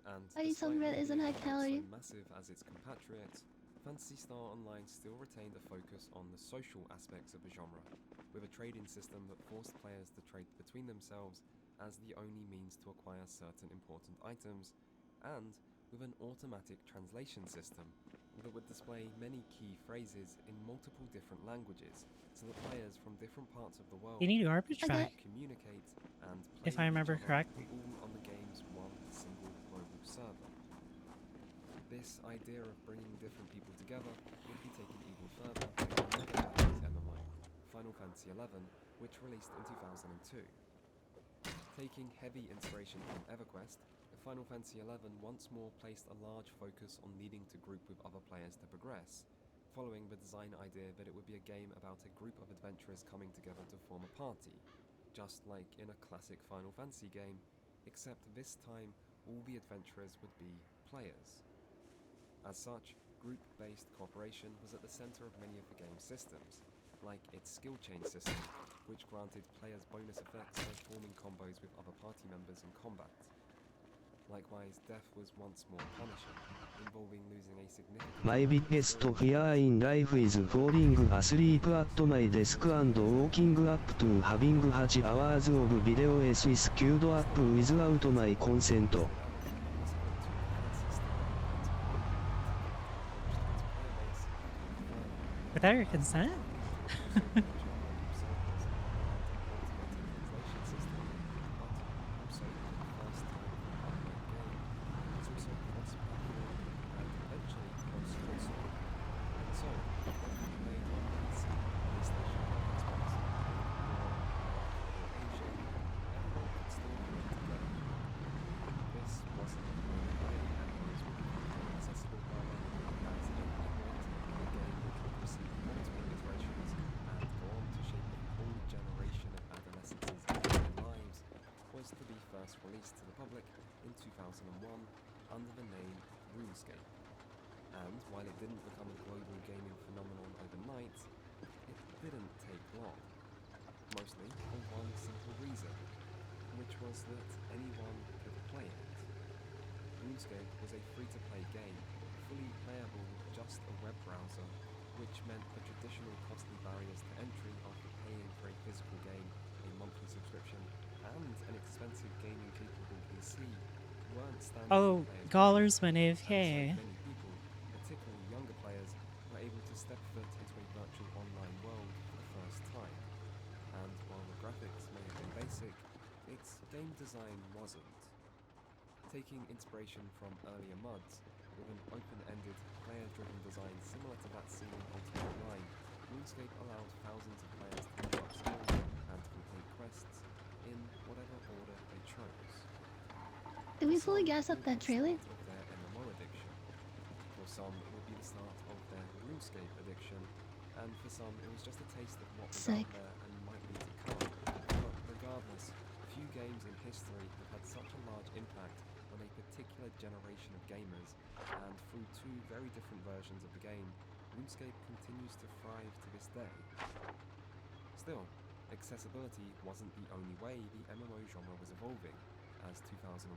And
Why you
despite
talking about
not
isn't
being
high
quite
calorie?
so massive as its compatriots, Phantasy Star Online still retained a focus on the social aspects of the genre, with a trading system that forced players to trade between themselves as the only means to acquire certain important items, and with an automatic translation system that would display many key phrases in multiple different languages, so that players from different parts of the world
They need a garbage
could
bag.
communicate and play
If I
with
remember
each other,
correctly.
all on the game's one single global server. This idea of bringing different people together would be taken even further by another Japanese MMO, Final Fantasy XI, which released in 2002. Taking heavy inspiration from EverQuest, Final Fantasy XI once more placed a large focus on needing to group with other players to progress, following the design idea that it would be a game about a group of adventurers coming together to form a party, just like in a classic Final Fantasy game, except this time all the adventurers would be players. As such, group-based cooperation was at the center of many of the game's systems, like its skill chain system, which granted players bonus effects by forming combos with other party members in combat. Likewise, death was once more punishing, involving losing a significant
My
amount of
biggest
skill
fear in life is falling asleep at my desk and waking up to having 8 hours of video essays queued up without my consent.
Without your consent?
Released to the public in 2001 under the name RuneScape. And while it didn't become a global gaming phenomenon overnight, it didn't take long. Mostly for one simple reason, which was that anyone could play it. RuneScape was a free-to-play game, fully playable with just a web browser, which meant the traditional costly barriers to entry after paying for a physical game, a monthly subscription, and an expensive gaming-capable PC weren't standard
Oh,
players'
Gallers
minds,
went
and so
AFK.
many people, particularly younger players, were able to step foot into a virtual online world for the first time. And while the graphics may have been basic, its game design wasn't. Taking inspiration from earlier MUDs, with an open-ended, player-driven design similar to that seen in Ultima Online, RuneScape allowed thousands of players to level up skills and complete quests in whatever order they chose.
Did we fully gas up that trailer?
Of their MMO addiction. For some, it would be the start of their RuneScape addiction, and for some, it was just a taste of what was
Sick.
out there and might be to come. But regardless, few games in history have had such a large impact on a particular generation of gamers, and through two very different versions of the game, RuneScape continues to thrive to this day. Still, accessibility wasn't the only way the MMO genre was evolving, as 2001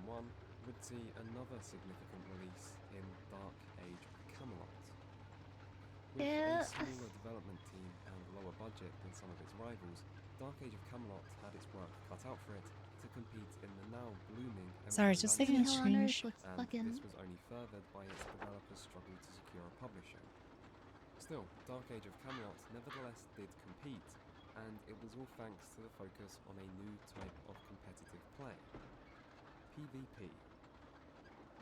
would see another significant release in Dark Age of Camelot. With a smaller development team and lower budget than some of its rivals, Dark Age of Camelot had its work cut out for it to compete in the now blooming
Sorry,
MMO
just taking a
landscape,
screenshot.
and this was only furthered by its developers' struggle to secure a publisher. Still, Dark Age of Camelot nevertheless did compete, and it was all thanks to the focus on a new type of competitive play. PvP.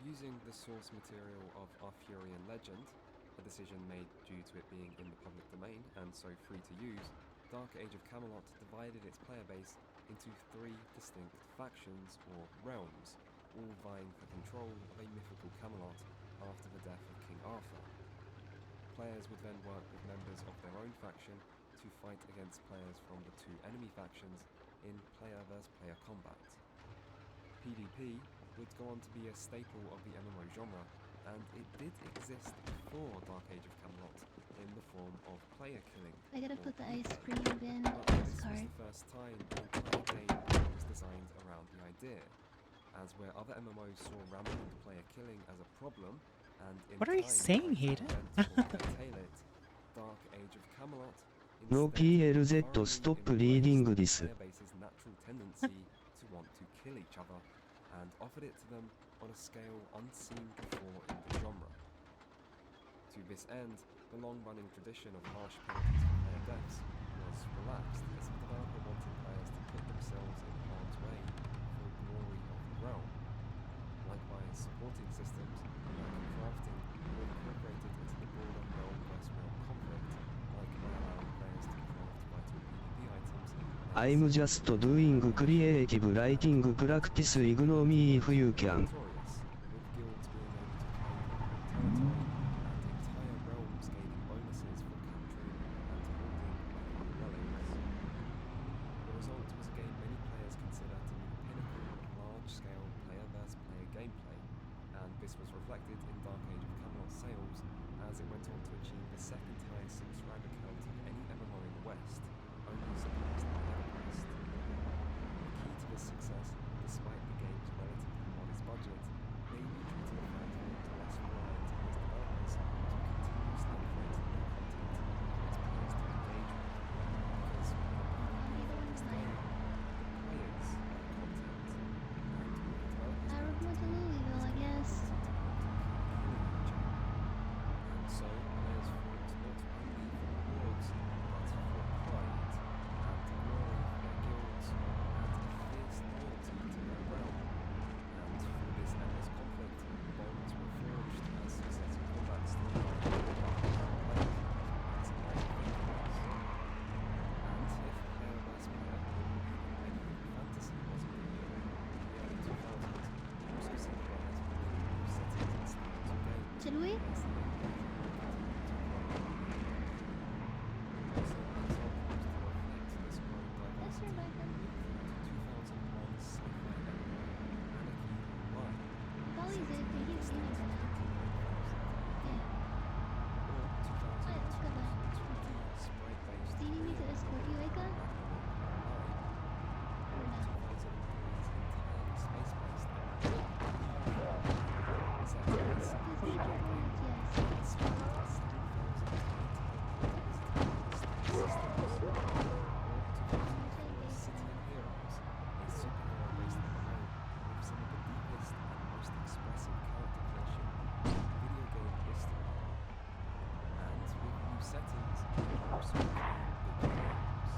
Using the source material of Arthurian legend, a decision made due to it being in the public domain and so free to use, Dark Age of Camelot divided its player base into 3 distinct factions or realms, all vying for control of a mythical Camelot after the death of King Arthur. Players would then work with members of their own faction to fight against players from the 2 enemy factions in player versus player combat. PvP would go on to be a staple of the MMO genre, and it did exist before Dark Age of Camelot in the form of player killing.
I gotta
or
put the ice
PvP.
cream in
But
this
this was
card.
the first time an entire game was designed around the idea, as where other MMOs saw rampant player killing as a problem, and in
What are you
time
saying,
tried to
Hayden?
prevent or curtail it, Dark Age of Camelot
No
instead
PLZ
thoroughly
stop
embraced
reading
the
this.
player base's natural tendency to want to kill each other, and offered it to them on a scale unseen before in the genre. To this end, the long-running tradition of harsh penalties for player deaths was relaxed, as the developer wanted players to put themselves in harm's way for the glory of the realm. Likewise, supporting systems like crafting were incorporated into the broader realm versus realm conflict, like by allowing players to craft vital PvP items.
I'm just doing creative writing practice, ignore me if you can.
Victorious, with guilds being able to claim territory and entire realms gaining bonuses for capturing and holding magical relics. The result was a game many players consider to be the pinnacle of large-scale player-versus-player gameplay, and this was reflected in Dark Age of Camelot sales, as it went on to achieve the second highest subscriber count of any MMO in the West, only surpassed by EverQuest. The key to this success, despite the game's relatively modest budget, may be due to the fact that it was less reliant on its developers to continuously create new content for its players to engage with, because in a PvP-focused game, the players are the content, and with the developers
I
wanting
went to
to
Louisville, I guess.
and so players fought not only for rewards, but for pride, and glory for their guilds, and a fierce loyalty to their realm. And through this endless conflict, bonds were forged as successive combat storyline players maximized victories. And if player versus player, even medieval fantasy wasn't the year, in the early 2000s, we also see players bringing new settings and styles of games.
Should we?
As the
Yes, Rebecca. Dolly's it, but he's eating it now. Yeah. Alright, let's go back. Do you need me to escort you, Eka? Or no? Yes,
settings also became big games.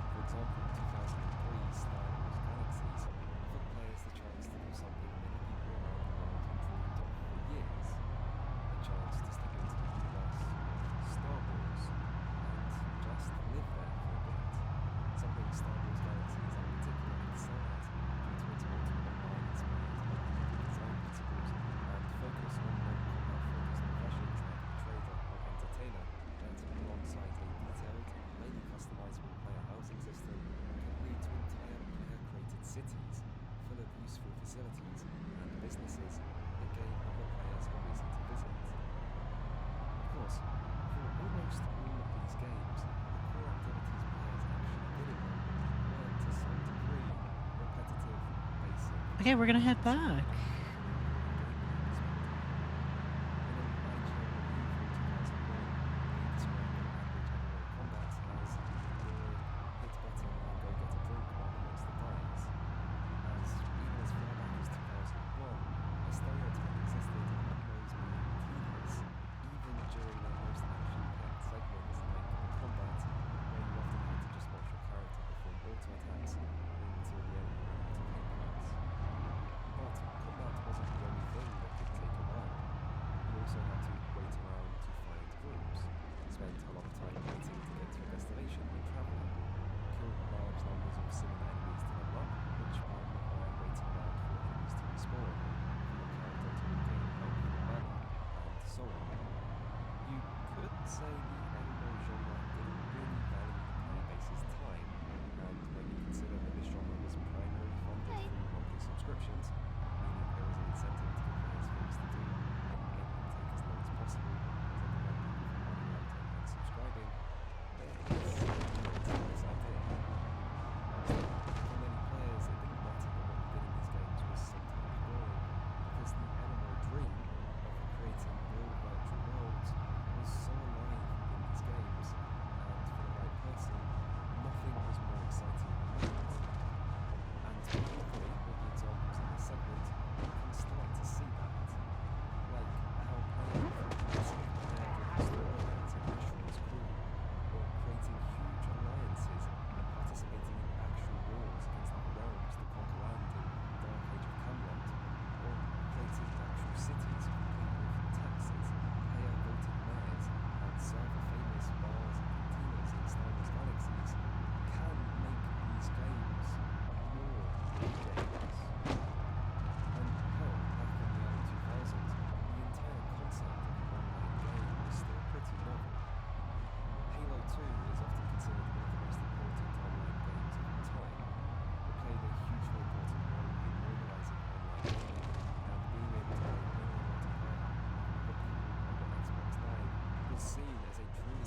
For example, 2003 Star Wars Galaxies offered players the chance to do something many people around the world had dreamed of for years, a chance to step into the universe of Star Wars and just live there for a bit, something Star Wars Galaxies in particular excelled at due to its multiple online-inspired design principles and focus on non-combat focused professions like a trader or entertainer that, alongside a detailed and highly customizable player housing system, can lead to entire player-created cities full of useful facilities and businesses that gave other players a reason to visit. Of course, for almost all of these games, the core activities players actually did in them were, to some degree, repetitive, basic.
Okay, we're gonna head back.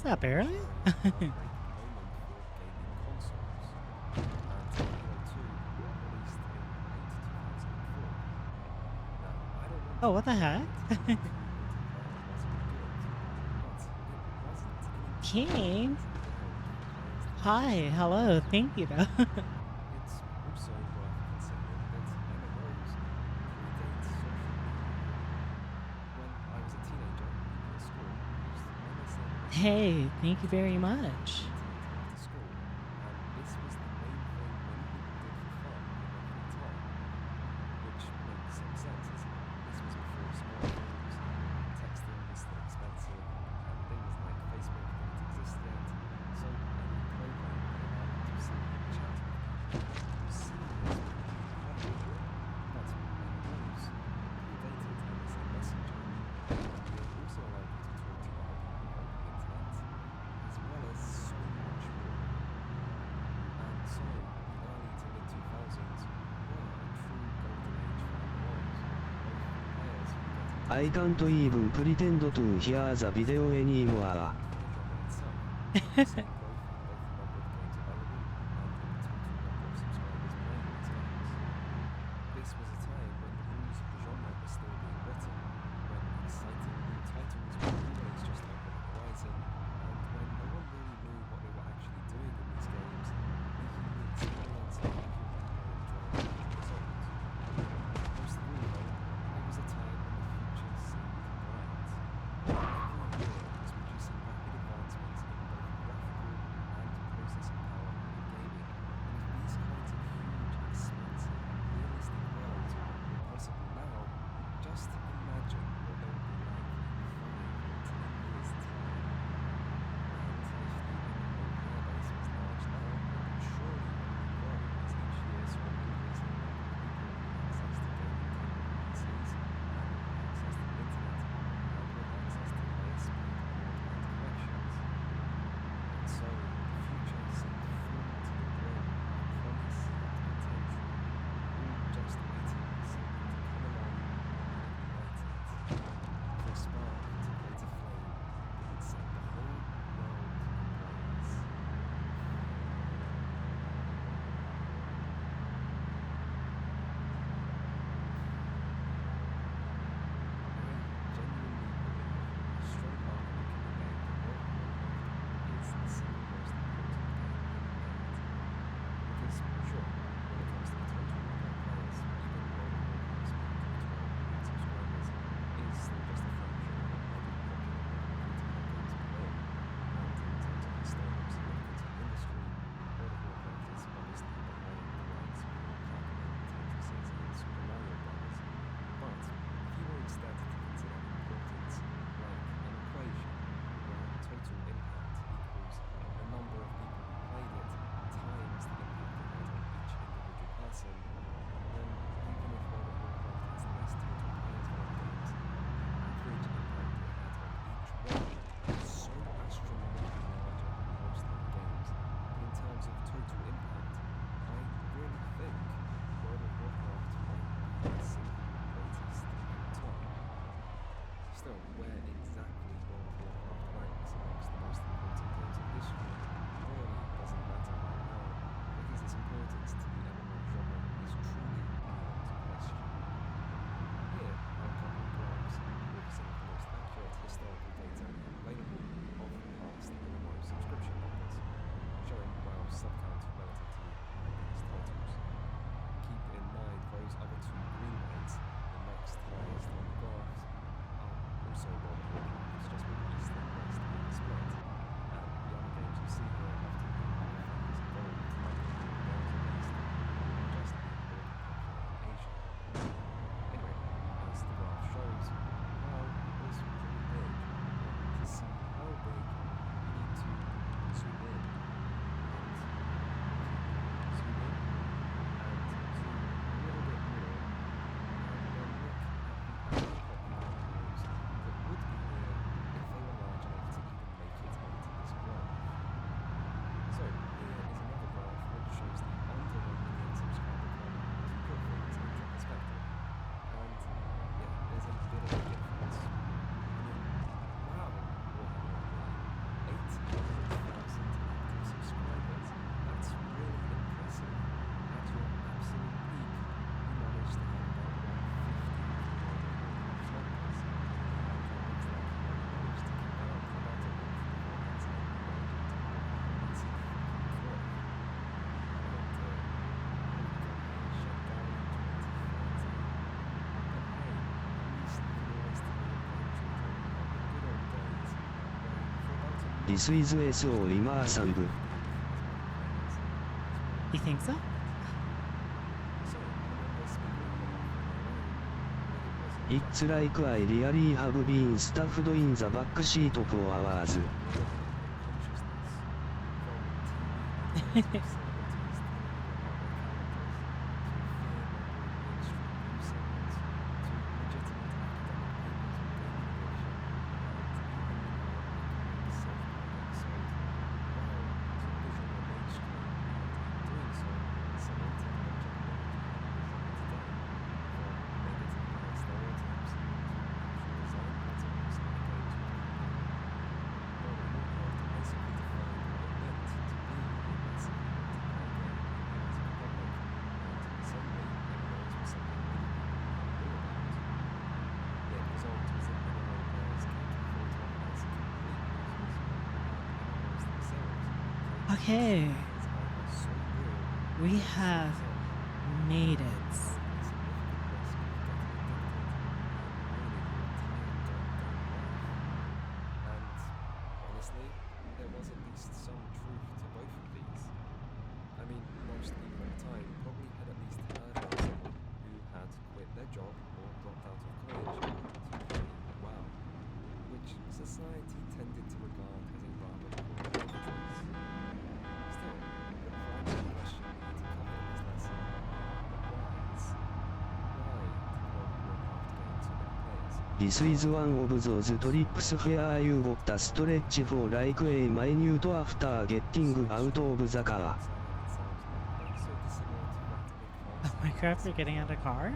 Is that barely? Oh, what the heck? King? Hi, hello, thank you though. Hey, thank you very much.
I can't even pretend to hear the video anymore. This is SO immersive.
You think so?
It's like I really have been stuffed in the back seat for hours.
Okay. We have made it.
Honestly, there was at least some truth to both of these. I mean, most people at the time probably had at least heard of someone who had quit their job or dropped out of college to play WoW, which society tended to regard as a rather poor life choice. Still, the primary question we need to cover in this lesson is why did World of Warcraft gain so many players?
This is one of those trips where you gotta stretch for like a minute after getting out of the car.
Oh my crap, you're getting out of the car?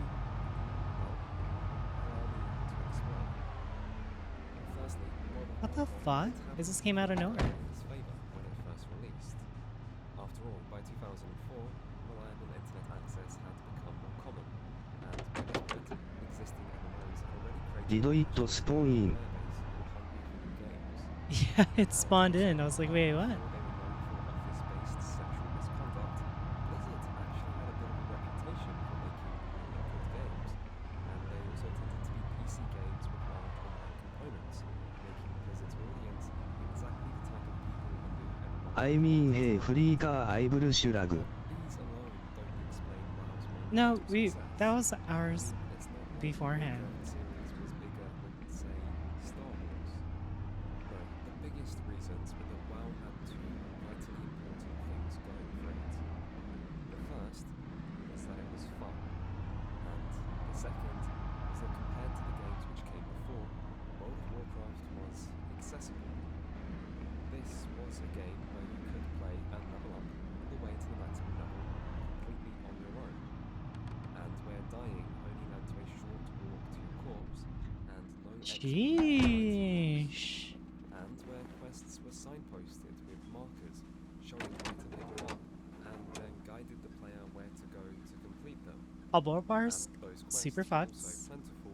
What the fuck? This just came out of nowhere.
After all, by 2004, reliable internet access had become more common, and by this point, existing MMOs had already created
Did it spawn in?
Yeah, it spawned in. I was like, wait, what?
office-based sexual misconduct. Blizzard actually had a bit of a reputation for making really good games, and they also tended to be PC games with large online components, making Blizzard's audience exactly the type of people who knew MMOs.
I mean, hey, free car, I shurag.
These alone don't explain WoW's moment
No,
of
we
success.
that was ours
It's not like
beforehand.
the series was bigger than, say, Star Wars. No, the biggest reasons were that WoW had two vitally important things going for it. The first was that it was fun, and the second was that compared to the games which came before, World of Warcraft was accessible. This was a game where you could play and level up all the way to the maximum level completely on your own, and where dying only led to a short walk to your corpse and no extra
Sheesh.
and where quests were signposted with markers showing where to pick them up and then guided the player where to go to complete them.
Bubble bars,
And those quests
super
were also
fucks.
plentiful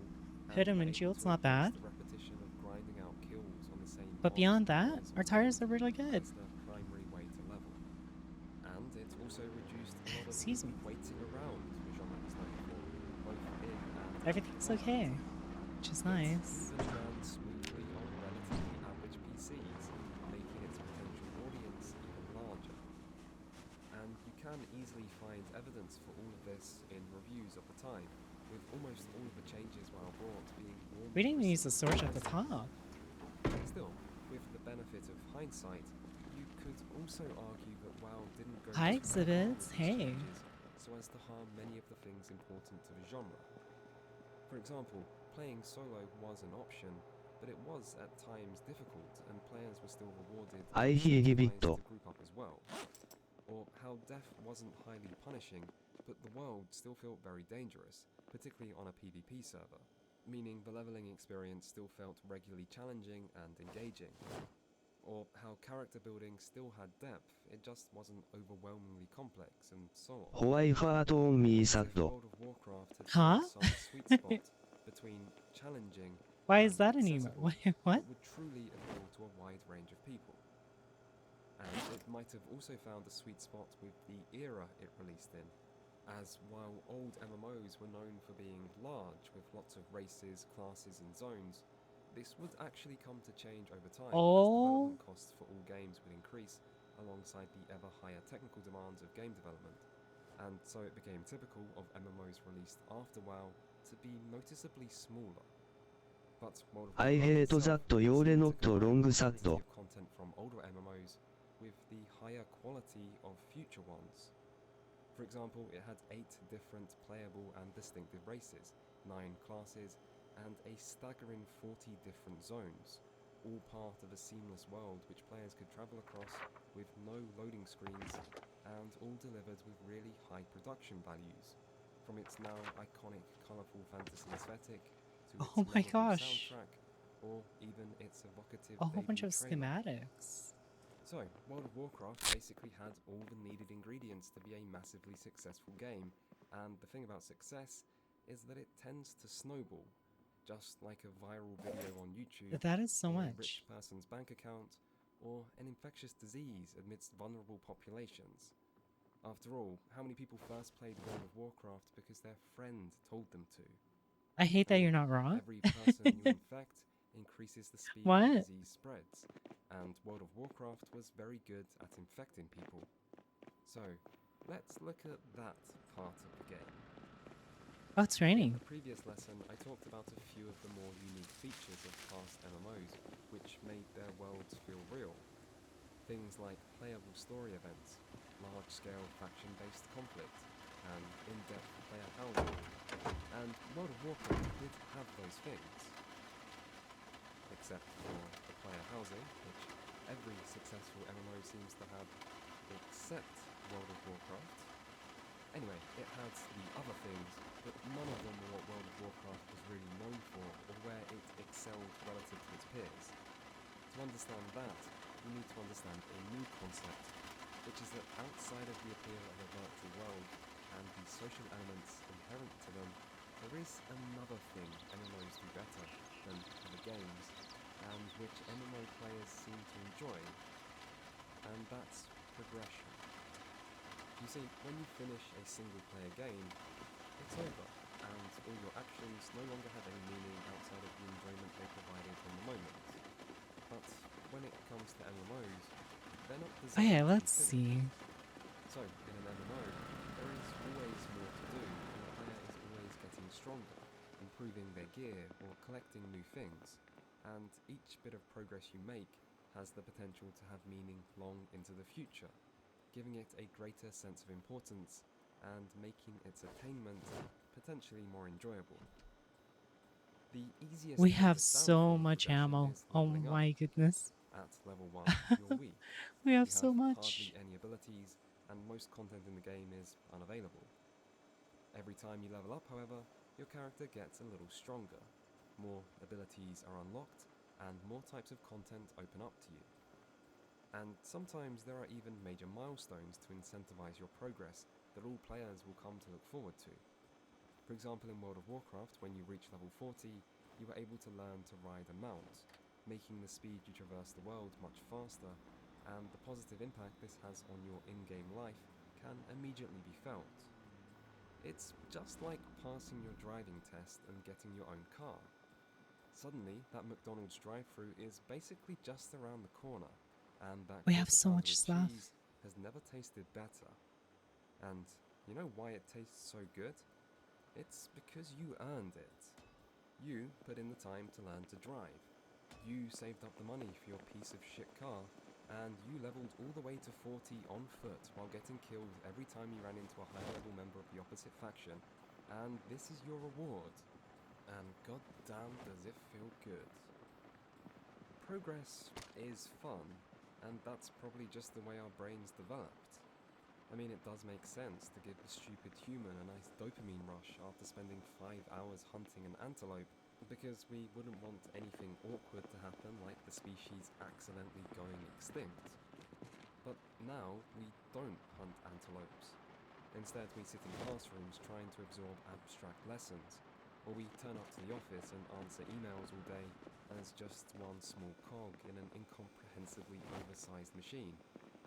Hood and
and
windshield's
able to
not bad.
replace the repetition of grinding out kills on the same
But
boss
beyond that,
as
our tires are really good.
as the primary way to level. And it also reduced a lot of
Excuse me.
waiting around the genre was known for, both in and
Everything's okay, which is nice.
It even ran smoothly on relatively average PCs, making its potential audience even larger. And you can easily find evidence for all of this in reviews of the time, with almost all of the changes WoW brought being warmly
We didn't even use the
received
sword at the
positively.
top.
Still, with the benefit of hindsight, you could also argue that WoW didn't go
Hi,
too far
exhibits.
with its
Hey.
changes so as to harm many of the things important to the genre. For example, playing solo was an option, but it was at times difficult and players were still rewarded
I
and
hear you,
incentivized
Victor.
to group up as well. Or how death wasn't highly punishing, but the world still felt very dangerous, particularly on a PvP server, meaning the leveling experience still felt regularly challenging and engaging. Or how character building still had depth, it just wasn't overwhelmingly complex and so on.
Why fart on me,
As if
Sato?
World of Warcraft had
Huh?
found some sweet spot between challenging
Why is
and
that an emo?
accessible
Wait, what?
that would truly appeal to a wide range of people. And it might have also found a sweet spot with the era it released in, as while old MMOs were known for being large with lots of races, classes and zones, This would actually come to change over time as
Oh.
development costs for all games would increase alongside the ever higher technical demands of game development, and so it became typical of MMOs released after WoW to be noticeably smaller. But World of
I
Warcraft
hate
itself
that you're
seemed
not
to combine
wrong
the
sad.
quantity of content from older MMOs with the higher quality of future ones. For example, it had 8 different playable and distinctive races, 9 classes, and a staggering 40 different zones, all part of a seamless world which players could travel across with no loading screens, and all delivered with really high production values, from its now iconic colourful fantasy aesthetic to its
Oh my
memorable
gosh.
soundtrack, or even its evocative
A whole bunch
debut
of
trailer.
schematics.
So, World of Warcraft basically had all the needed ingredients to be a massively successful game, and the thing about success is that it tends to snowball, just like a viral video on YouTube,
That is so
or a
much.
rich person's bank account, or an infectious disease amidst vulnerable populations. After all, how many people first played World of Warcraft because their friend told them to?
I hate that you're not wrong.
Every person you infect increases the speed
What?
the disease spreads, and World of Warcraft was very good at infecting people. So, let's look at that part of the game.
Oh, it's
In
raining.
the previous lesson, I talked about a few of the more unique features of past MMOs, which made their worlds feel real. Things like playable story events, large-scale faction-based conflict, and in-depth player housing. And World of Warcraft did have those things. Except for the player housing, which every successful MMO seems to have, except World of Warcraft. Anyway, it had the other things, but none of them were what World of Warcraft was really known for, or where it excelled relative to its peers. To understand that, you need to understand a new concept, which is that outside of the appeal of a virtual world and the social elements inherent to them, there is another thing MMOs do better than other games, and which MMO players seem to enjoy, and that's progression. You see, when you finish a single-player game, it's over, and all your actions no longer have any meaning outside of the enjoyment they provided in the moment. But when it comes to MMOs, they're not designed
Okay,
to be
let's
finished.
see.
So, in an MMO, there is always more to do, and the player is always getting stronger, improving their gear or collecting new things, and each bit of progress you make has the potential to have meaning long into the future, giving it a greater sense of importance and making its attainment potentially more enjoyable. The easiest
We
way
have
to
so
downfall
much
progression
ammo.
is
Oh
leveling up.
my goodness.
At level 1, you're weak.
We have
You
so much.
hardly any abilities, and most content in the game is unavailable. Every time you level up, however, your character gets a little stronger. More abilities are unlocked, and more types of content open up to you. And sometimes there are even major milestones to incentivize your progress that all players will come to look forward to. For example, in World of Warcraft, when you reach level 40, you are able to learn to ride a mount, making the speed you traverse the world much faster, and the positive impact this has on your in-game life can immediately be felt. It's just like passing your driving test and getting your own car. Suddenly, that McDonald's drive-thru is basically just around the corner, and that
We have
quarter
so
pounder
much
with
stuff.
cheese has never tasted better. And you know why it tastes so good? It's because you earned it. You put in the time to learn to drive. You saved up the money for your piece of shit car, and you leveled all the way to 40 on foot while getting killed every time you ran into a higher level member of the opposite faction, and this is your reward. And goddamn does it feel good. Progress is fun, and that's probably just the way our brains developed. I mean, it does make sense to give the stupid human a nice dopamine rush after spending 5 hours hunting an antelope, because we wouldn't want anything awkward to happen like the species accidentally going extinct. But now we don't hunt antelopes. Instead, we sit in classrooms trying to absorb abstract lessons, or we turn up to the office and answer emails all day as just one small cog in an incomprehensibly oversized machine.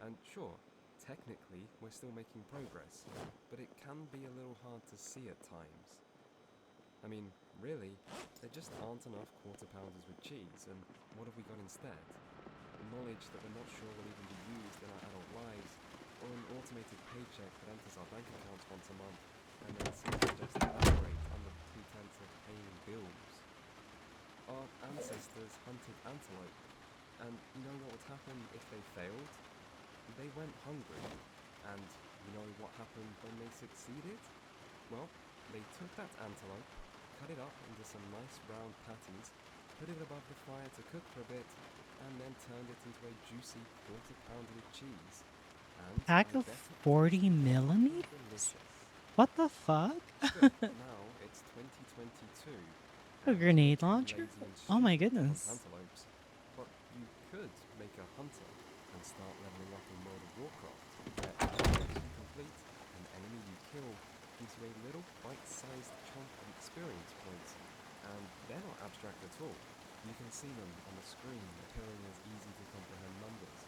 And sure, technically, we're still making progress, but it can be a little hard to see at times. I mean, really, there just aren't enough quarter pounders with cheese, and what have we got instead? Knowledge that we're not sure will even be used in our adult lives, or an automated paycheck that enters our bank accounts once a month and then seems to just evaporate under the pretense of paying bills. Our ancestors hunted antelope, and you know what would happen if they failed? They went hungry, and you know what happened when they succeeded? Well, they took that antelope, cut it up into some nice round patties, put it above the fire to cook for a bit, and then turned it into a juicy quarter-pounder with cheese. And
Pack of 40 millimeters?
delicious.
What the fuck?
Good. Now it's 2022.
A grenade launcher? Oh my goodness.
Antelopes, but you could make a hunter and start leveling up in World of Warcraft, where each you complete, an enemy you kill gives you a little bite-sized chunk of experience points, and they're not abstract at all. You can see them on the screen appearing as easy to comprehend numbers,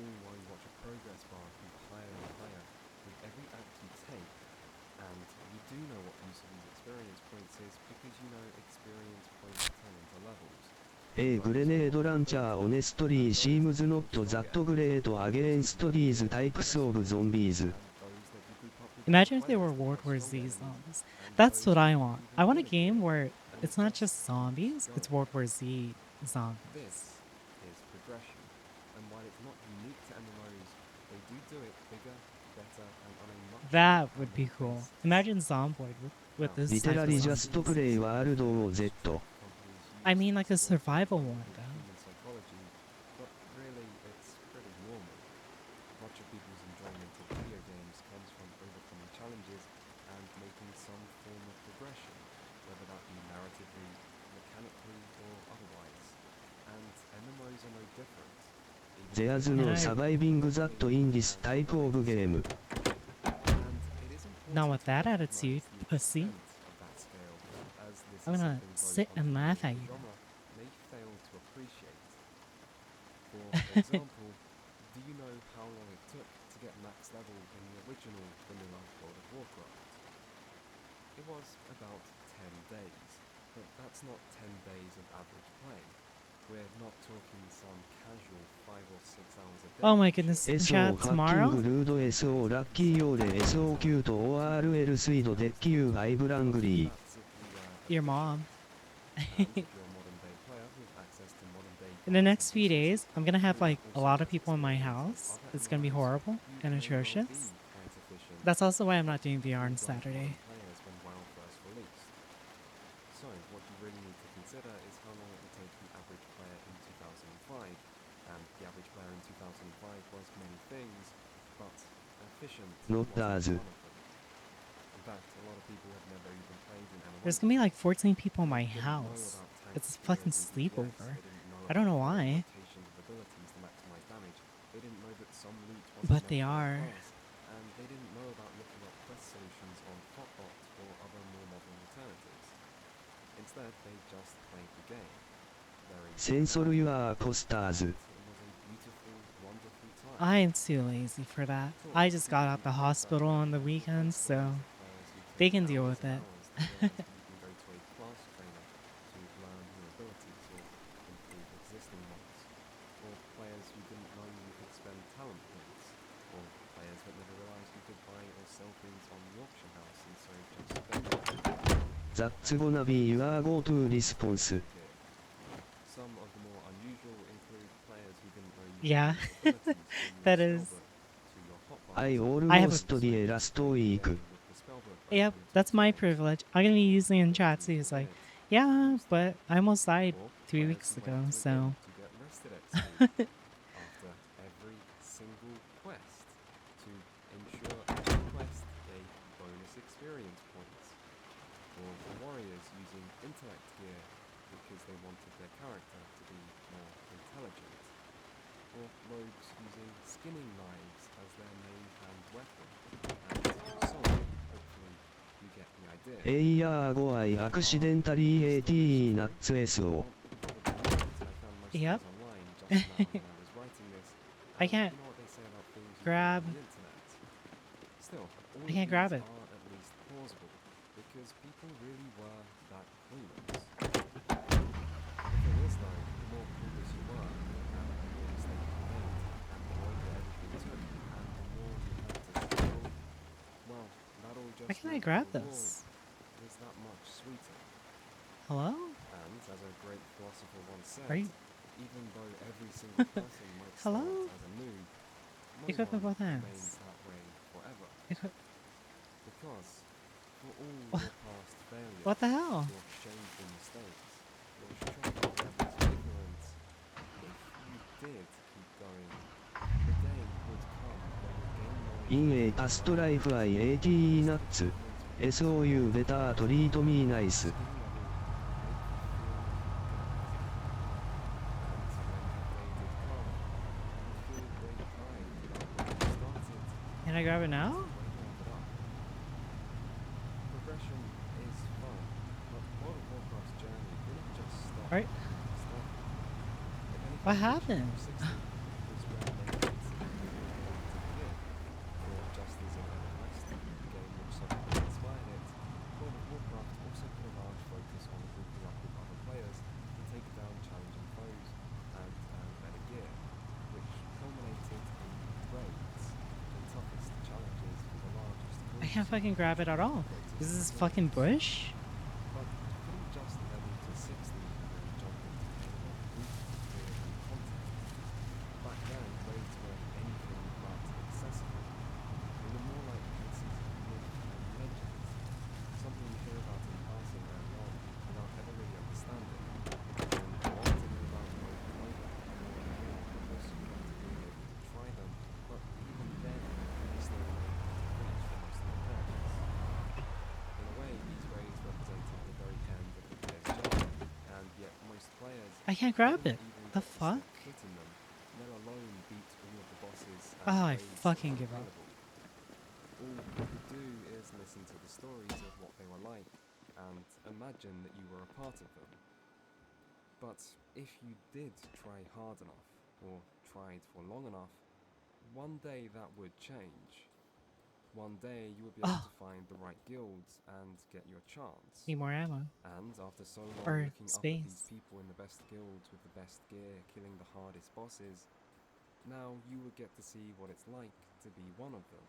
all while you watch a progress bar creep higher and higher with every act you take. And you do know what use of these experience points is because you know experience points turn into levels.
A grenade launcher honestly seems not that great against these types of zombies.
Imagine if they were World War Z zombies. That's what I want. I want a game where it's not just zombies, it's World War Z zombies.
This is progression, and while it's not unique to MMOs, they do it bigger, better, and on a much
That would be cool. Imagine Zomboid with this type of
Literally
zombie.
just play World War Z.
I mean like a survival one though.
human psychology, but really it's pretty normal. Much of people's enjoyment of video games comes from overcoming challenges and making some form of progression, whether that be narratively, mechanically, or otherwise. And MMOs are no different.
There's no surviving that in this type of game.
Not with that attitude, pussy. I'm gonna sit and laugh at you.
May fail to appreciate. For example, do you know how long it took to get max level in the original vanilla World of Warcraft? It was about 10 days, but that's not 10 days of average play. We're not talking some casual 5 or 6 hours a day.
Oh my goodness,
SO
chat tomorrow?
ハッキングルード SO ラッキーヨーレ SO キュート ORL スイードデッキューアイブラングリー
Your mom. In the next few days, I'm gonna have like a lot of people in my house. It's gonna be horrible and atrocious. That's also why I'm not doing VR on Saturday.
Players when WoW first released. So, what you really need to consider is how long it would take the average player in 2005. And the average player in 2005 was many things, but efficient
Not
was
as.
one of them. In fact, a lot of people have never even played an MMO.
There's gonna be like 14 people in my house. It's a fucking sleepover. I don't know why. But they are.
And they didn't know about looking up quest solutions on Hotbot or other more modern alternatives. Instead, they just played the game. Very
Censor your posters.
It was a beautiful, wonderful time.
I'm too lazy for that. I just got out the hospital on the weekends, so they can deal with it.
You can go to a class trainer to learn new abilities or improve existing ones. Or players who didn't know you could spend talent points. Or players that never realized you could buy or sell things on the auction house and so just spend it.
That's gonna be your go-to response.
Some of the more unusual include players who didn't know you
Yeah,
could use abilities
that
from your
is.
spellbook to your hotbar.
I
I have a-
almost did last week.
Yep, that's my privilege. I'm gonna be using it in chat too. It's like, yeah, but I almost died 3 weeks ago, so.
To get rested XP after every single quest to ensure every quest gave bonus experience points. Or for warriors using intellect gear because they wanted their character to be more intelligent. Or rogues using skinning knives as their main hand weapon. And so on. Hopefully you get the idea.
エイヤーゴアイアクシデンタリー AT ナッツ SO
Yep. I can't grab. I can't grab it.
because people really were that clueless. The thing is though, the more clueless you were, and the more mistakes you made, and the longer everything took, and the more you had to struggle, well, that all just
Why can't I
made
grab
the reward
this?
was that much sweeter.
Hello?
And as a great philosopher once said,
Are you-
even though every single person might start
Hello?
as a noob, no
Equip with
one
both hands.
remains that way forever.
Equip-
Because for all
What?
your past failures,
What the hell?
your shameful mistakes, your shocking levels of ignorance, if you did keep going, the day would come when your game knowledge
インエイタストライフアイ ATE ナッツ SOU ベタートリートミーナイス
Can I grab it now?
progression is fun, but World of Warcraft's journey didn't just stop.
Right. What happened? I can't fucking grab it at all. This is fucking bush?
But you couldn't just level to 60 and jump into any more brute content. Back then, raids were anything but accessible. They were more like pieces of myth and legends, something you hear about in passing early on without ever really understanding. And you want to hear about them over and over, because you want to be able to try them, but even then, they still remain out of reach for most of the players. In a way, these raids represented the very end of the player's journey, and yet most players
I can't grab
didn't
it.
even
The
get to
fuck?
step foot in them, let alone beat all of the bosses and
Oh, I
raids that
fucking
were
give up.
available. All you could do is listen to the stories of what they were like, and imagine that you were a part of them. But if you did try hard enough, or tried for long enough, one day that would change. One day you would be able to find the right guilds and get your chance.
Need more ammo.
And after so long
Or
looking up at these
space.
people in the best guilds with the best gear, killing the hardest bosses, now you would get to see what it's like to be one of them.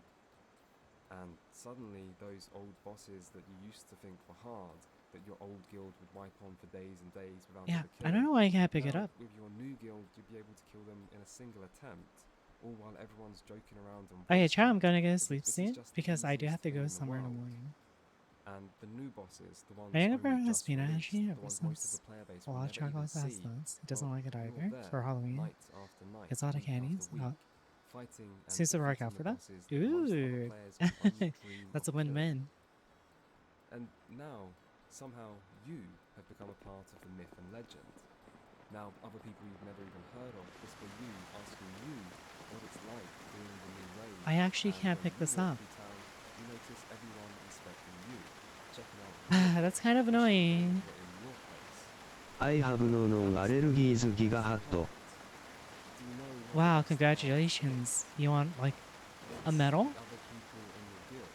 And suddenly those old bosses that you used to think were hard, that your old guild would wipe on for days and days without
Yeah,
ever
I
killing,
don't know why I can't pick it
now,
up.
with your new guild, you'd be able to kill them in a single attempt, all while everyone's joking around and
Okay,
voice
ciao, I'm
chat,
gonna go
as if
sleep
this is
soon
just the
because I do
easiest
have to
thing
go
in the
somewhere in the
world.
morning.
And the new bosses, the ones
I never
only
has
just
peanut
released,
actually
the
ever
ones most of
since
the player base
a
will
lot of
never even
chocolate
see,
pastas. He doesn't
well,
like it
you're
either
there
for Halloween.
night after night,
Gets a lot of
week after
candies.
week,
Oh.
fighting and
Seems to work out
defeating
for
the
them.
bosses that most other
Ooh.
players would only dream
That's a
of killing.
win-win.
And now, somehow, you have become a part of the myth and legend. Now, other people you've never even heard of whisper you, asking you what it's like doing the new raid.
I actually
And
can't
when
pick
you
this
walk
up.
through town, you notice everyone inspecting you, checking out
That's kind of annoying.
what in your place.
I have no known allergies giga hot.
Wow, congratulations. You want, like, a medal?
Other people in your guild.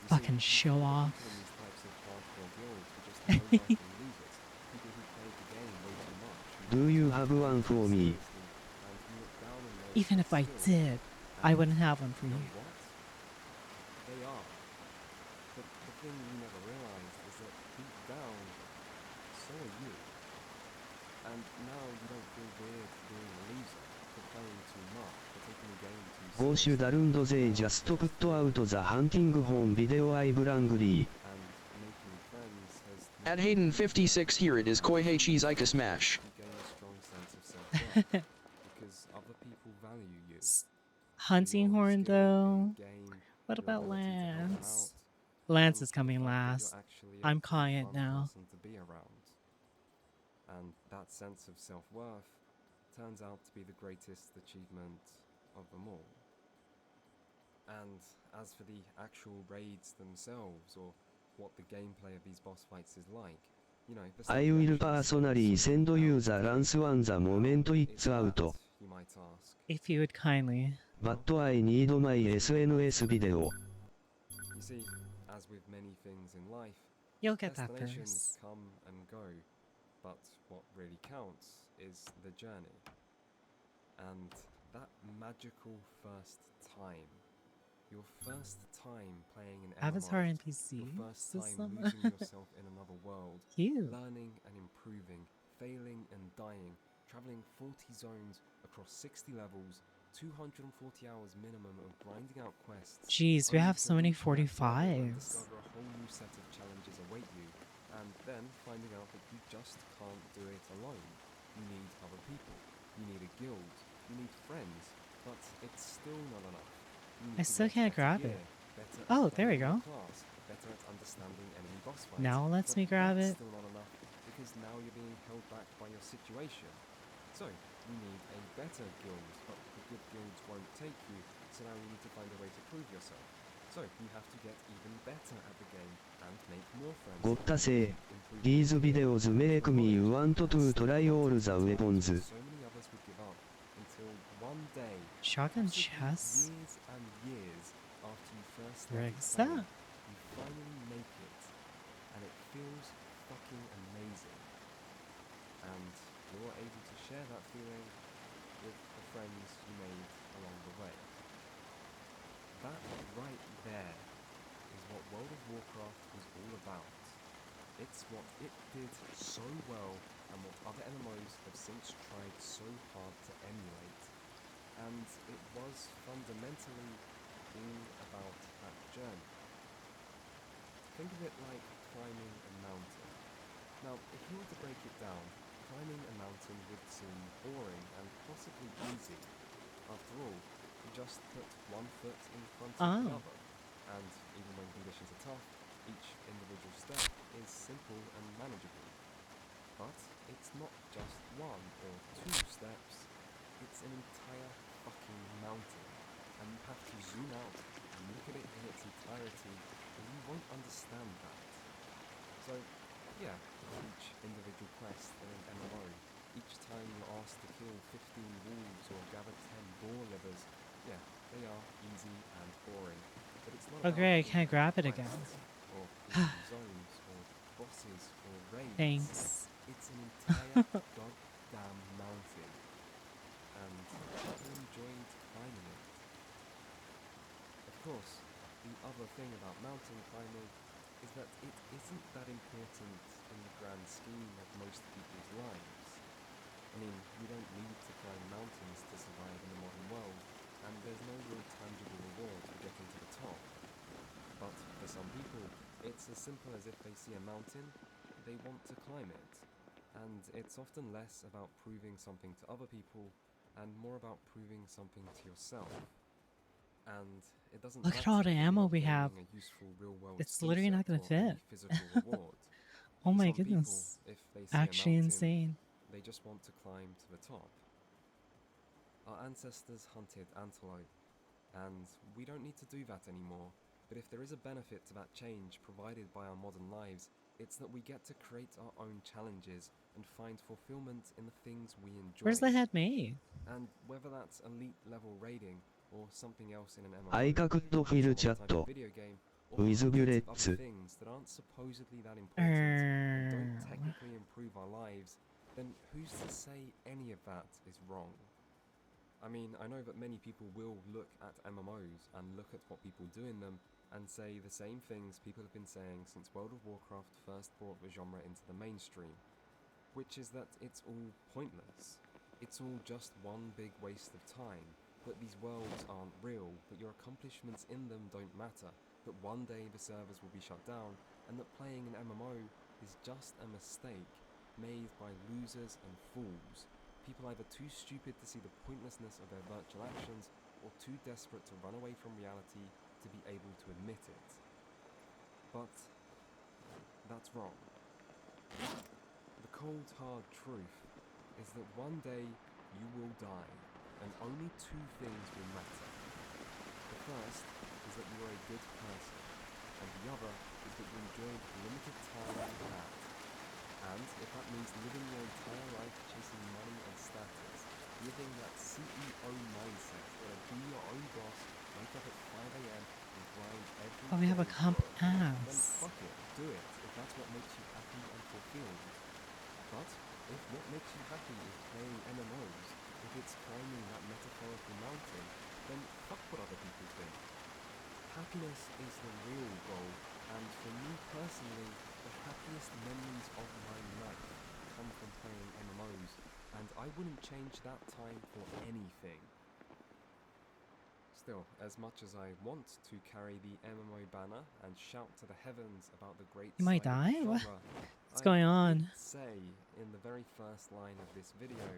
You
Fucking
see,
show
the
off.
people in these types of hardcore guilds were just low-life losers, people who played the game way too much,
Do you have one for me?
Even if I did, I wouldn't have one for you.
What? They are. But the thing you never realized is that deep down, so are you. And now you don't feel weird being a loser, for playing too much, for taking the game too
ゴーシュダルンドゼイジャストプットアウトザハンティングホーンビデオアイブラングリー
and making friends has
At Hayden 56 here it is Koiheichi's Ica Smash.
you gain a strong sense of self-worth, because other people value you.
Hunting horn, though.
Game,
What
your
about
ability to help them
Lance?
out,
Lance
and
is coming
the fact that
last.
you're actually
I'm
a
calling it
fun
now.
person to be around. And that sense of self-worth turns out to be the greatest achievement of them all. And as for the actual raids themselves, or what the gameplay of these boss fights is like, you know, the stuff
I
you
will
actually
personally
see
send you
out
the
in the
lance
game
one the moment
is
it's out.
that, you might ask.
If you would kindly.
But I need my SNS video.
You see, as with many things in life,
You'll get that
destinations
first.
come and go, but what really counts is the journey. And that magical first time, your first time playing an
Avatar
MMO,
NPC
your first
system.
time losing yourself in another world,
Cute.
learning and improving, failing and dying, traveling 40 zones across 60 levels, 240 hours minimum of grinding out quests.
Jeez, we
only
have
to
so many
reach that level and
45s.
discover a whole new set of challenges await you, and then finding out that you just can't do it alone. You need other people, you need a guild, you need friends, but it's still not enough. You
I
need to
still
get
can't
better
grab
gear,
it.
better at
Oh, there we
playing your
go.
class, better at understanding enemy boss fights.
Now it lets
but
me grab
that's
it.
still not enough, because now you're being held back by your situation. So, you need a better guild, but the good guilds won't take you, so now you need to find a way to prove yourself. So, you have to get even better at the game and make more friends.
ごったせい。These videos make me want to try all the weapons.
So many others would give up until one day,
Shotgun
possibly
chest?
years and years after you first
Where
started
is
playing,
that?
you finally make it, and it feels fucking amazing. And you're able to share that feeling with the friends you made along the way. That right there is what World of Warcraft was all about. It's what it did so well and what other MMOs have since tried so hard to emulate. And it was fundamentally all about that journey. Think of it like climbing a mountain. Now, if you were to break it down, climbing a mountain would seem boring and possibly easy. After all, you just put one foot in front of the other. And even when conditions are tough, each individual step is simple and manageable. But it's not just one or two steps, it's an entire fucking mountain. And you have to zoom out and look at it in its entirety, and you won't understand that. So, yeah, each individual quest in an MMO, each time you're asked to kill 15 wolves or gather 10 boar livers, yeah, they are easy and boring. But it's not
Oh
about
great, I can't grab it
quests,
again.
or completing zones, or bosses, or raids.
Thanks.
It's an entire goddamn mountain. And I enjoyed climbing it. Of course, the other thing about mountain climbing is that it isn't that important in the grand scheme of most people's lives. I mean, you don't need to climb mountains to survive in the modern world, and there's no real tangible reward for getting to the top. But for some people, it's as simple as if they see a mountain, they want to climb it. And it's often less about proving something to other people, and more about proving something to yourself. And it doesn't
Look at
matter
all the
if you're
ammo
not
we have.
gaining a useful real-world
It's
skill
literally not
set
gonna
or any
fit.
physical reward.
Oh my
Some people,
goodness.
if they see a
Actually
mountain,
insane.
they just want to climb to the top. Our ancestors hunted antelope, and we don't need to do that anymore. But if there is a benefit to that change provided by our modern lives, it's that we get to create our own challenges and find fulfillment in the things we enjoy.
Where's the head made?
And whether that's elite level raiding or something else in an MMO,
I could fill chat
video game, or
with
hundreds of
bullets.
other things that aren't supposedly that important and don't technically improve our lives, then who's to say any of that is wrong? I mean, I know that many people will look at MMOs and look at what people do in them and say the same things people have been saying since World of Warcraft first brought the genre into the mainstream, which is that it's all pointless. It's all just one big waste of time, that these worlds aren't real, that your accomplishments in them don't matter, that one day the servers will be shut down, and that playing an MMO is just a mistake made by losers and fools. People either too stupid to see the pointlessness of their virtual actions, or too desperate to run away from reality to be able to admit it. But that's wrong. The cold hard truth is that one day you will die, and only two things will matter. The first is that you are a good person, and the other is that you enjoyed the limited time you had. And if that means living your entire life chasing money and status, living that CEO mindset where be your own boss, wake up at 5 AM and grind every
Oh, we have a
day
comp
then
ass.
fuck it, do it if that's what makes you happy and fulfilled. But if what makes you happy is playing MMOs, if it's climbing that metaphorical mountain, then fuck what other people think. Happiness is the real goal, and for me personally, the happiest memories of my life come from playing MMOs, and I wouldn't change that time for anything. Still, as much as I want to carry the MMO banner and shout to the heavens about the great
You might
side
die?
of the
What?
genre,
What's
I
going on?
did say in the very first line of this video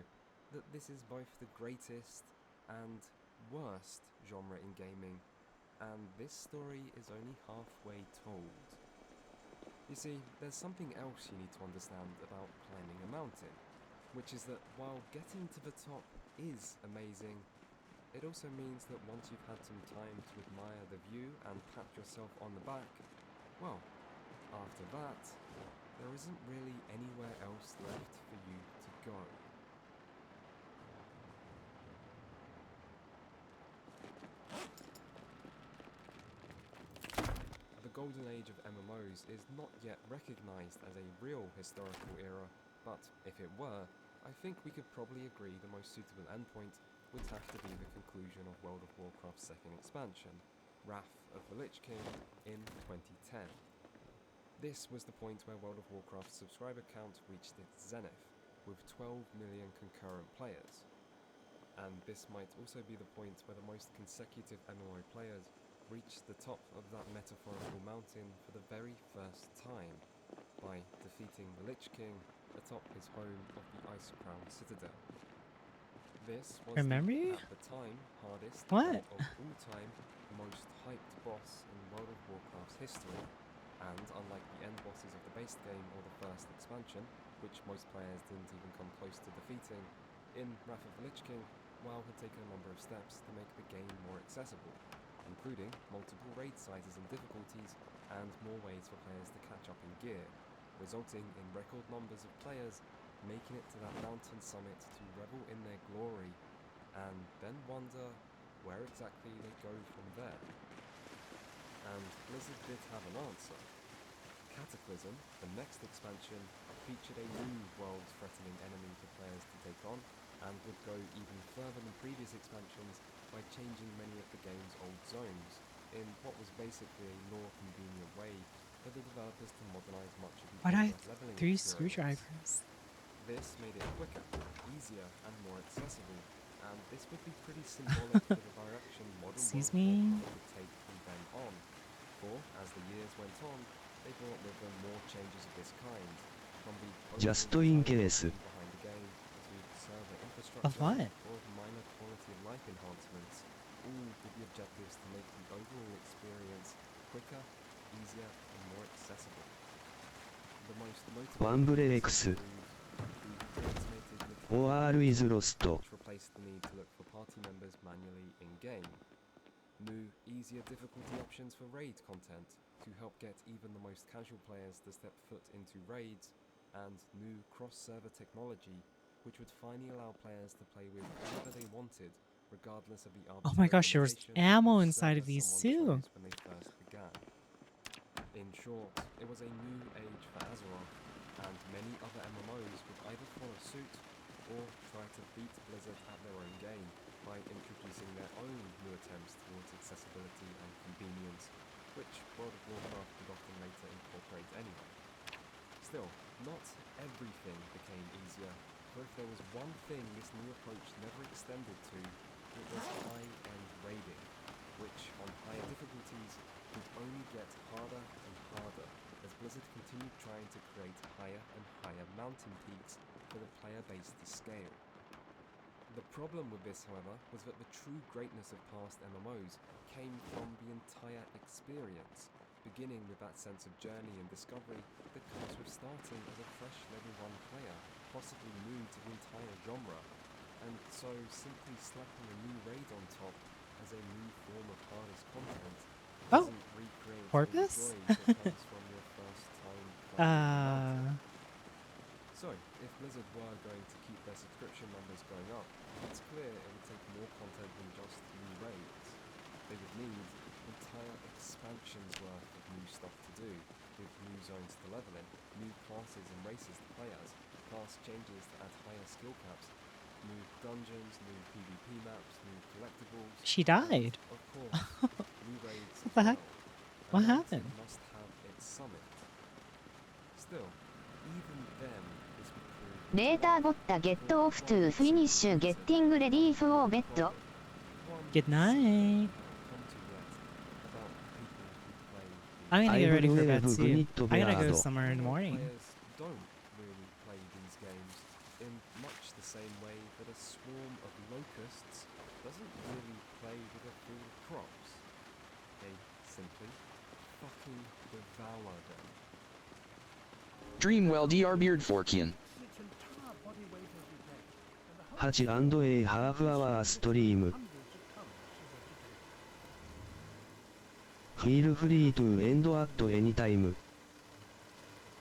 that this is both the greatest and worst genre in gaming, and this story is only halfway told. You see, there's something else you need to understand about climbing a mountain, which is that while getting to the top is amazing, it also means that once you've had some time to admire the view and pat yourself on the back, well, after that, there isn't really anywhere else left for you to go. The golden age of MMOs is not yet recognised as a real historical era, but if it were, I think we could probably agree the most suitable endpoint would have to be the conclusion of World of Warcraft's second expansion, Wrath of the Lich King, in 2010. This was the point where World of Warcraft's subscriber count reached its zenith, with 12 million concurrent players. And this might also be the point where the most consecutive MMO players reached the top of that metaphorical mountain for the very first time, by defeating the Lich King atop his home of the Icecrown Citadel. This was
Remember you?
at the time, hardest
What?
and of all time, most hyped boss in World of Warcraft's history, and unlike the end bosses of the base game or the first expansion, which most players didn't even come close to defeating, in Wrath of the Lich King, WoW had taken a number of steps to make the game more accessible, including multiple raid sizes and difficulties, and more ways for players to catch up in gear, resulting in record numbers of players making it to that mountain summit to revel in their glory, and then wonder where exactly they go from there. And Blizzard did have an answer. Cataclysm, the next expansion, featured a new world-threatening enemy for players to take on, and would go even further than previous expansions by changing many of the game's old zones, in what was basically a more convenient way for the developers to modernize much of the
Why do I
progress
have
leveling
3
experience.
screwdrivers?
This made it quicker, easier, and more accessible, and this would be pretty symbolic for the direction modern
Excuse
World of
me?
Warcraft would take from then on. For, as the years went on, they brought with them more changes of this kind, from the
Just
overall
in
design
case.
philosophy behind the game, to server infrastructure,
Of what?
or of minor quality of life enhancements, all with the objectives to make the overall experience quicker, easier, and more accessible. The most notable
One Break
include the automated looking
OR is lost.
which replaced the need to look for party members manually in-game. New, easier difficulty options for raid content to help get even the most casual players to step foot into raids, and new cross-server technology which would finally allow players to play with whoever they wanted, regardless of the
Oh my gosh, there was
limitations
ammo
which
inside of
server
these
someone
too.
chose when they first began. In short, it was a new age for Azeroth, and many other MMOs would either follow suit or try to beat Blizzard at their own game by introducing their own new attempts towards accessibility and convenience, which World of Warcraft would often later incorporate anyway. Still, not everything became easier, for if there was one thing this new approach never extended to, it was high-end raiding, which on higher difficulties would only get harder and harder as Blizzard continued trying to create higher and higher mountain peaks for the player base to scale. The problem with this, however, was that the true greatness of past MMOs came from the entire experience, beginning with that sense of journey and discovery that comes with starting as a fresh level 1 player, possibly new to the entire genre, and so simply slapping a new raid on top as a new form of hardest content
Oh,
doesn't recreate
Porpoise?
the joy that comes from your first time playing the mountain. So, if Blizzard were going to keep their subscription numbers going up, it's clear it would take more content than just new raids. They would need entire expansion's worth of new stuff to do, with new zones to level in, new classes and races to play as, class changes to add higher skill caps, new dungeons, new PvP maps, new collectibles.
She died.
And, of course, new raids
What the heck?
as well.
What
And
happened?
it must have its summit. Still, even then, this would prove
レーターゴッタゲットオフトゥフィニッシュゲッティングレディーフオーベッド
Good night. I'm gonna get ready for bed too. I gotta go somewhere in the morning.
Players don't really play these games in much the same way that a swarm of locusts doesn't really play with a field of crops. They simply fucking devour them.
Dreamwell DR Beard Forkian.
8&A ハーフアワーストリーム Feel free to end at any time.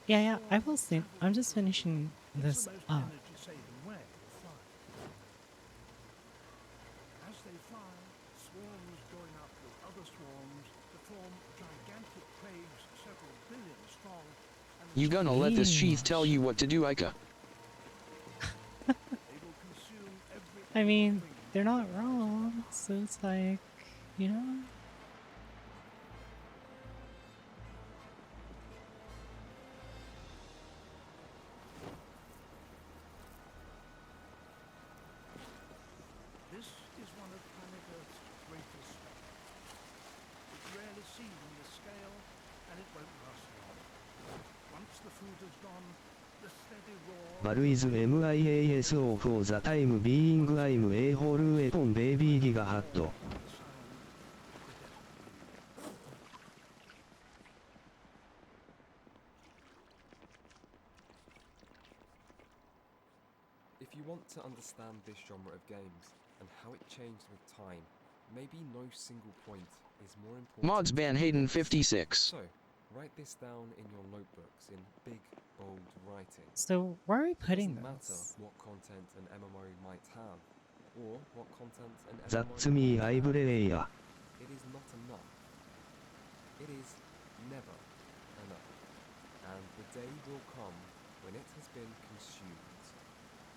Yeah, I will soon. I'm just finishing this up.
As they fly, swarms join up with other swarms to form gigantic plagues several billion strong.
You gonna let this sheath tell you what to do, Ica?
I mean, they're not wrong, so it's like, you know?
This is one of planet Earth's greatest spectacles. It's rarely seen on this scale, and it won't last long. Once the food is gone, the steady roar...
Val is MIASO for the time being I'm a whole weapon baby gigahat.
If you want to understand this genre of games and how it changed with time, maybe no single point is more important.
Mods Van Hayden 56.
So, write this down in your notebooks in big, bold writing.
So where are we putting
It doesn't matter
this?
what content an MMO might have, or what content an MMO
That's me
might
I
have.
play.
It is not enough. It is never enough. And the day will come when it has been consumed.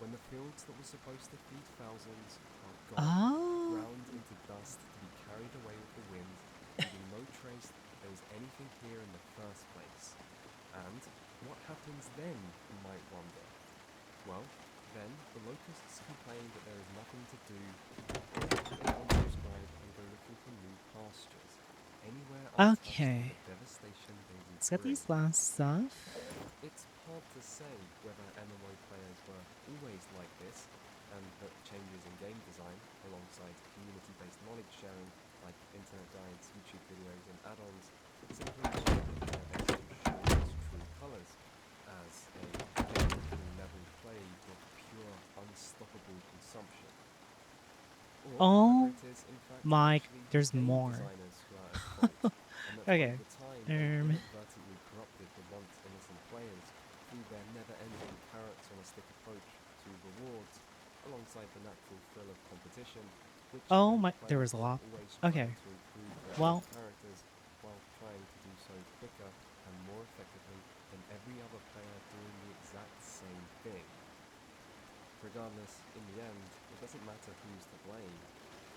When the fields that were supposed to feed thousands are gone,
Oh.
ground into dust to be carried away with the wind, leaving no trace that there was anything here in the first place. And what happens then, you might wonder? Well, then the locusts complain that there is nothing to do, they unsubscribe and go looking for new pastures. Anywhere untouched
Okay.
by the devastation they will
Let's get
bring.
these last stuff.
It's hard to say whether MMO players were always like this, and that changes in game design, alongside community-based knowledge sharing, like internet guides, YouTube videos, and add-ons, simply showed their best to show its true colours, as a technically level play with pure, unstoppable consumption. Or
Oh
whether it is, in fact,
my,
actually
there's
game
more.
designers who are at fault, and that
Okay.
over time they inadvertently corrupted the once innocent players through their never-ending carrots on a stick approach to rewards, alongside the natural thrill of competition, which
Oh
made
my, there was
players
a lot.
always try
Okay.
to improve their
Well,
own characters while trying to do so quicker and more effectively than every other player doing the exact same thing. Regardless, in the end, it doesn't matter who's to blame.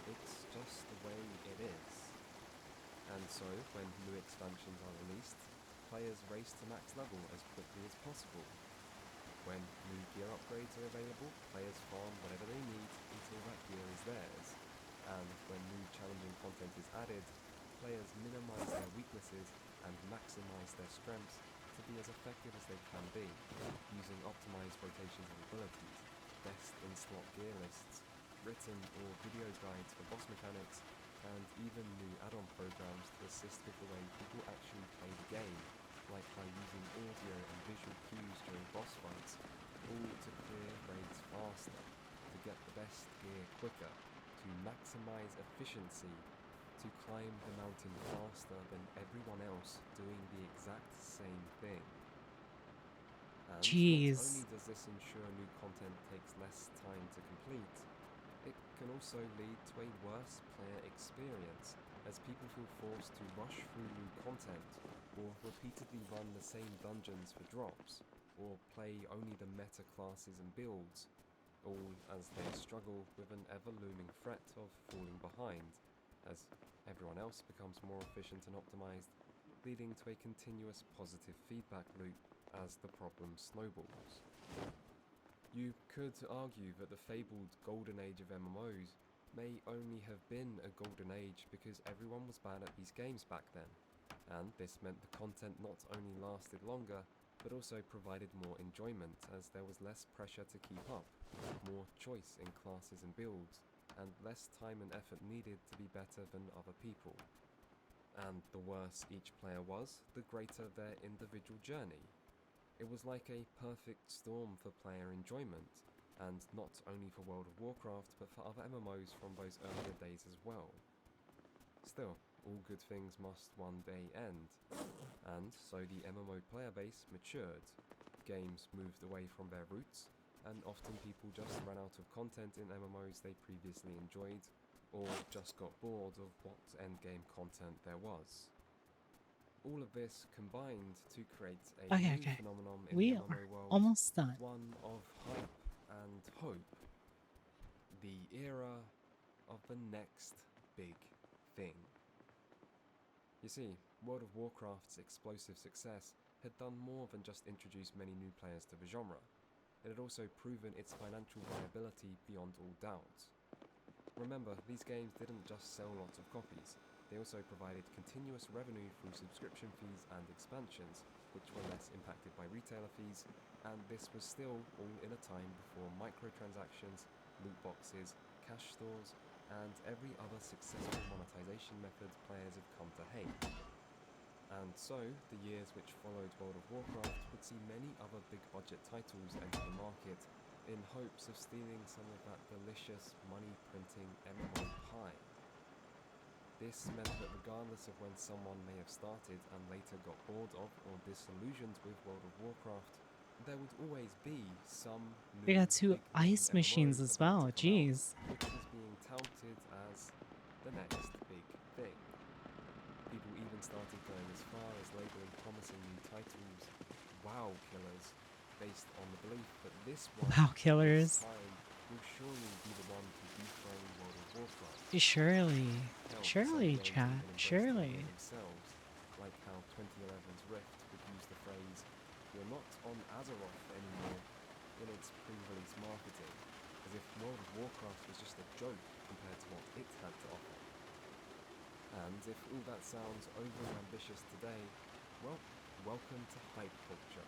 It's just the way it is. And so, when new expansions are released, players race to max level as quickly as possible. When new gear upgrades are available, players farm whatever they need until that gear is theirs. And when new challenging content is added, players minimize their weaknesses and maximize their strengths to be as effective as they can be, using optimized rotations of abilities, best in-slot gear lists, written or video guides for boss mechanics, and even new add-on programs to assist with the way people actually play the game, like by using audio and visual cues during boss fights, all to clear raids faster, to get the best gear quicker, to maximize efficiency, to climb the mountain faster than everyone else doing the exact same thing. And
Jeez.
not only does this ensure new content takes less time to complete, it can also lead to a worse player experience, as people feel forced to rush through new content, or repeatedly run the same dungeons for drops, or play only the meta classes and builds, all as they struggle with an ever-looming threat of falling behind, as everyone else becomes more efficient and optimized, leading to a continuous positive feedback loop as the problem snowballs. You could argue that the fabled golden age of MMOs may only have been a golden age because everyone was bad at these games back then, and this meant the content not only lasted longer, but also provided more enjoyment as there was less pressure to keep up, more choice in classes and builds, and less time and effort needed to be better than other people. And the worse each player was, the greater their individual journey. It was like a perfect storm for player enjoyment, and not only for World of Warcraft, but for other MMOs from those earlier days as well. Still, all good things must one day end, and so the MMO player base matured, games moved away from their roots, and often people just ran out of content in MMOs they previously enjoyed, or just got bored of what endgame content there was. All of this combined to create a new phenomenon in
We
the
are
MMO world,
almost done.
one of hype and hope. The era of the next big thing. You see, World of Warcraft's explosive success had done more than just introduce many new players to the genre. It had also proven its financial viability beyond all doubt. Remember, these games didn't just sell lots of copies, they also provided continuous revenue through subscription fees and expansions, which were less impacted by retailer fees, and this was still all in a time before microtransactions, loot boxes, cash stores, and every other successful monetization method players have come to hate. And so, the years which followed World of Warcraft would see many other big budget titles enter the market in hopes of stealing some of that delicious money-printing MMO pie. This meant that regardless of when someone may have started and later got bored of or disillusioned with World of Warcraft, there would always be some
We
new
got two ice machines as well. Jeez.
which is being touted as the next big thing. People even started going as far as labeling promising new titles WoW killers, based on the belief that this one
WoW killers.
this time will surely be the one to dethrone World of Warcraft.
Surely.
Hell,
Surely,
some games
chat.
even embraced the
Surely.
name themselves, like how 2011's Rift would use the phrase, "You're not on Azeroth anymore," in its pre-release marketing, as if World of Warcraft was just a joke compared to what it had to offer. And if all that sounds overly ambitious today, well, welcome to hype culture,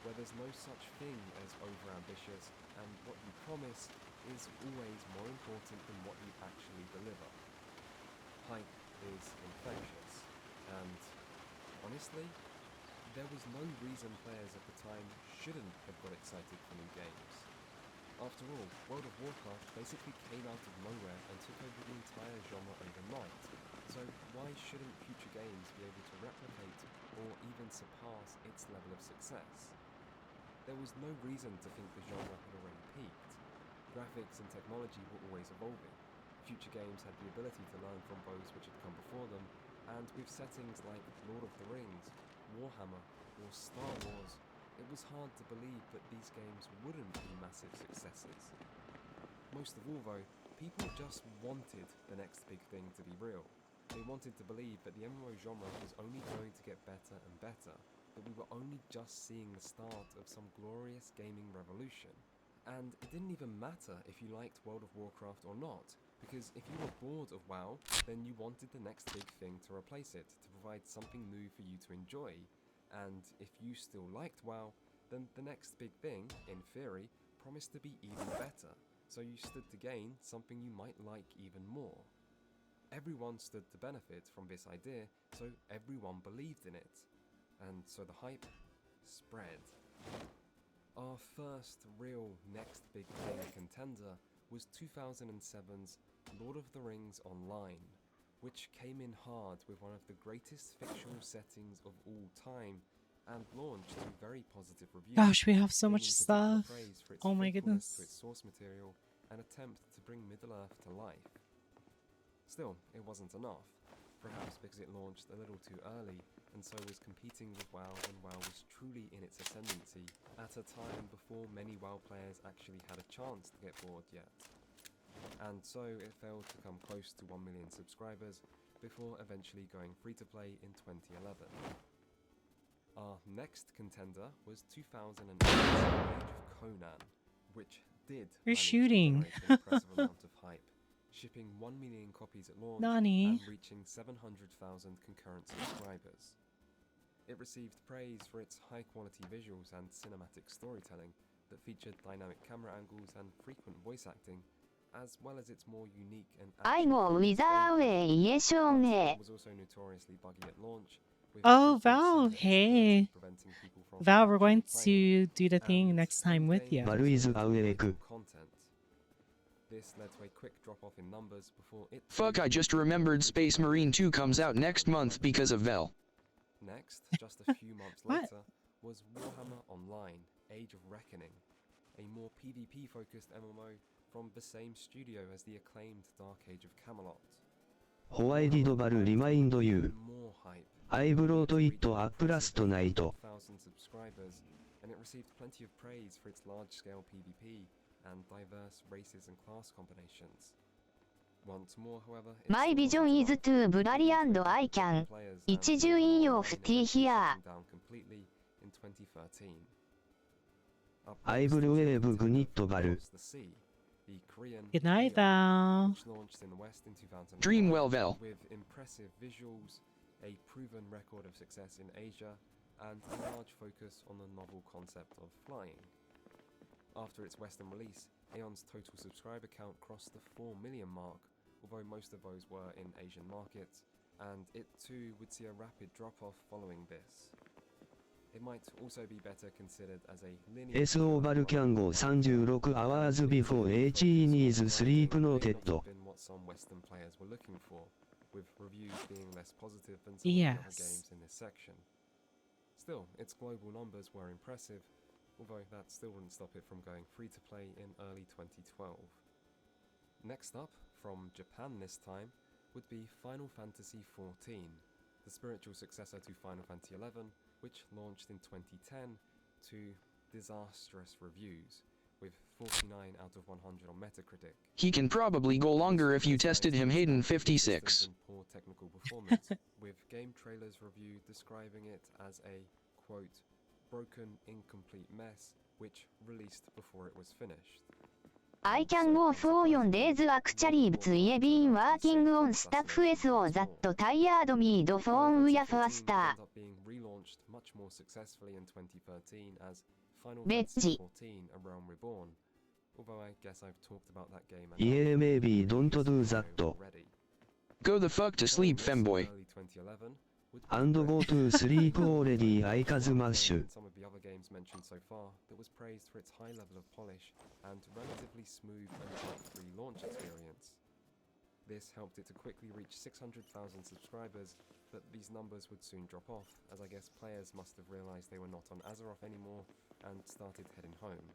where there's no such thing as over-ambitious, and what you promise is always more important than what you actually deliver. Hype is infectious, and honestly, there was no reason players at the time shouldn't have got excited for new games. After all, World of Warcraft basically came out of nowhere and took over the entire genre overnight, so why shouldn't future games be able to replicate or even surpass its level of success? There was no reason to think the genre had already peaked. Graphics and technology were always evolving. Future games had the ability to learn from those which had come before them, and with settings like Lord of the Rings, Warhammer, or Star Wars, it was hard to believe that these games wouldn't be massive successes. Most of all though, people just wanted the next big thing to be real. They wanted to believe that the MMO genre was only going to get better and better, that we were only just seeing the start of some glorious gaming revolution. And it didn't even matter if you liked World of Warcraft or not, because if you were bored of WoW, then you wanted the next big thing to replace it, to provide something new for you to enjoy. And if you still liked WoW, then the next big thing, in theory, promised to be even better, so you stood to gain something you might like even more. Everyone stood to benefit from this idea, so everyone believed in it. And so the hype spread. Our first real next big thing contender was 2007's Lord of the Rings Online, which came in hard with one of the greatest fictional settings of all time and launched to very positive reviews.
Gosh, we have so
gaining
much
particular
stuff.
praise for its
Oh my
faithfulness
goodness.
to its source material and attempt to bring Middle-earth to life. Still, it wasn't enough. perhaps because it launched a little too early and so was competing with WoW when WoW was truly in its ascendancy at a time before many WoW players actually had a chance to get bored yet. And so it failed to come close to 1 million subscribers before eventually going free to play in 2011. Our next contender was 2008's Age of Conan, which did
You're
manage to
shooting.
generate an impressive amount of hype, shipping 1 million copies at launch
Nani.
and reaching 700,000 concurrent subscribers. It received praise for its high-quality visuals and cinematic storytelling that featured dynamic camera angles and frequent voice acting, as well as its more unique and
I go with our way, yes,
it was also notoriously buggy at launch. With
Oh,
frequent
Val,
server
hey.
exploits preventing people from
Val, we're going
actually playing,
to do the thing
and
next time with you.
Maru is awake.
content. This led to a quick drop-off in numbers before it.
Fuck, I just remembered Space Marine 2 comes out next month because of Vel.
Next, just a few months
What?
later, was Warhammer Online: Age of Reckoning, a more PvP-focused MMO from the same studio as the acclaimed Dark Age of Camelot.
ホワイディドバルリマインドユ
Even
ー。
more hype.
I brought it up last night.
1,000 subscribers, and it received plenty of praise for its large-scale PvP and diverse races and class combinations. Once more, however, it
My
still
vision is
lost
to blurry and I can.
players and
一重引用不
ended
定
up
here.
shutting down completely in 2013. Up
I
next
will
was
wave
Across
Gunit Baru.
the Sea, the Korean
Good night,
MMO,
Val.
which launched in the West in 2009
Dreamwell Vel.
with impressive visuals, a proven record of success in Asia, and a large focus on the novel concept of flying. After its Western release, Aeon's total subscriber count crossed the 4 million mark, although most of those were in Asian markets, and it too would see a rapid drop-off following this. It might also be better considered as a linear
SO バルキャンゴ36 hours before H is sleep noted.
been what some Western players were looking for, with reviews being less positive than some of the other
Yes.
games in this section. Still, its global numbers were impressive, although that still wouldn't stop it from going free to play in early 2012. Next up, from Japan this time, would be Final Fantasy XIV, the spiritual successor to Final Fantasy XI, which launched in 2010 to disastrous reviews, with 49 out of 100 on Metacritic.
He can probably go longer if you tested him Hayden 56.
And poor technical performance, with game trailers review describing it as a, quote, broken, incomplete mess, which released before it was finished.
I can go for 4 days actually but I've been working on stuff so that tired me the phone we faster.
Ended up being relaunched much more successfully in 2013 as Final
Betsy.
Fantasy XIV: A Realm Reborn. Although I guess I've talked about that game enough
Yeah, maybe don't do that.
already.
Go the fuck to sleep, femboy.
Early 2011 would be
And go to sleep already, I Kazumash.
and some of the other games mentioned so far that was praised for its high level of polish and relatively smooth and bug-free launch experience. This helped it to quickly reach 600,000 subscribers, but these numbers would soon drop off, as I guess players must have realized they were not on Azeroth anymore and started heading home.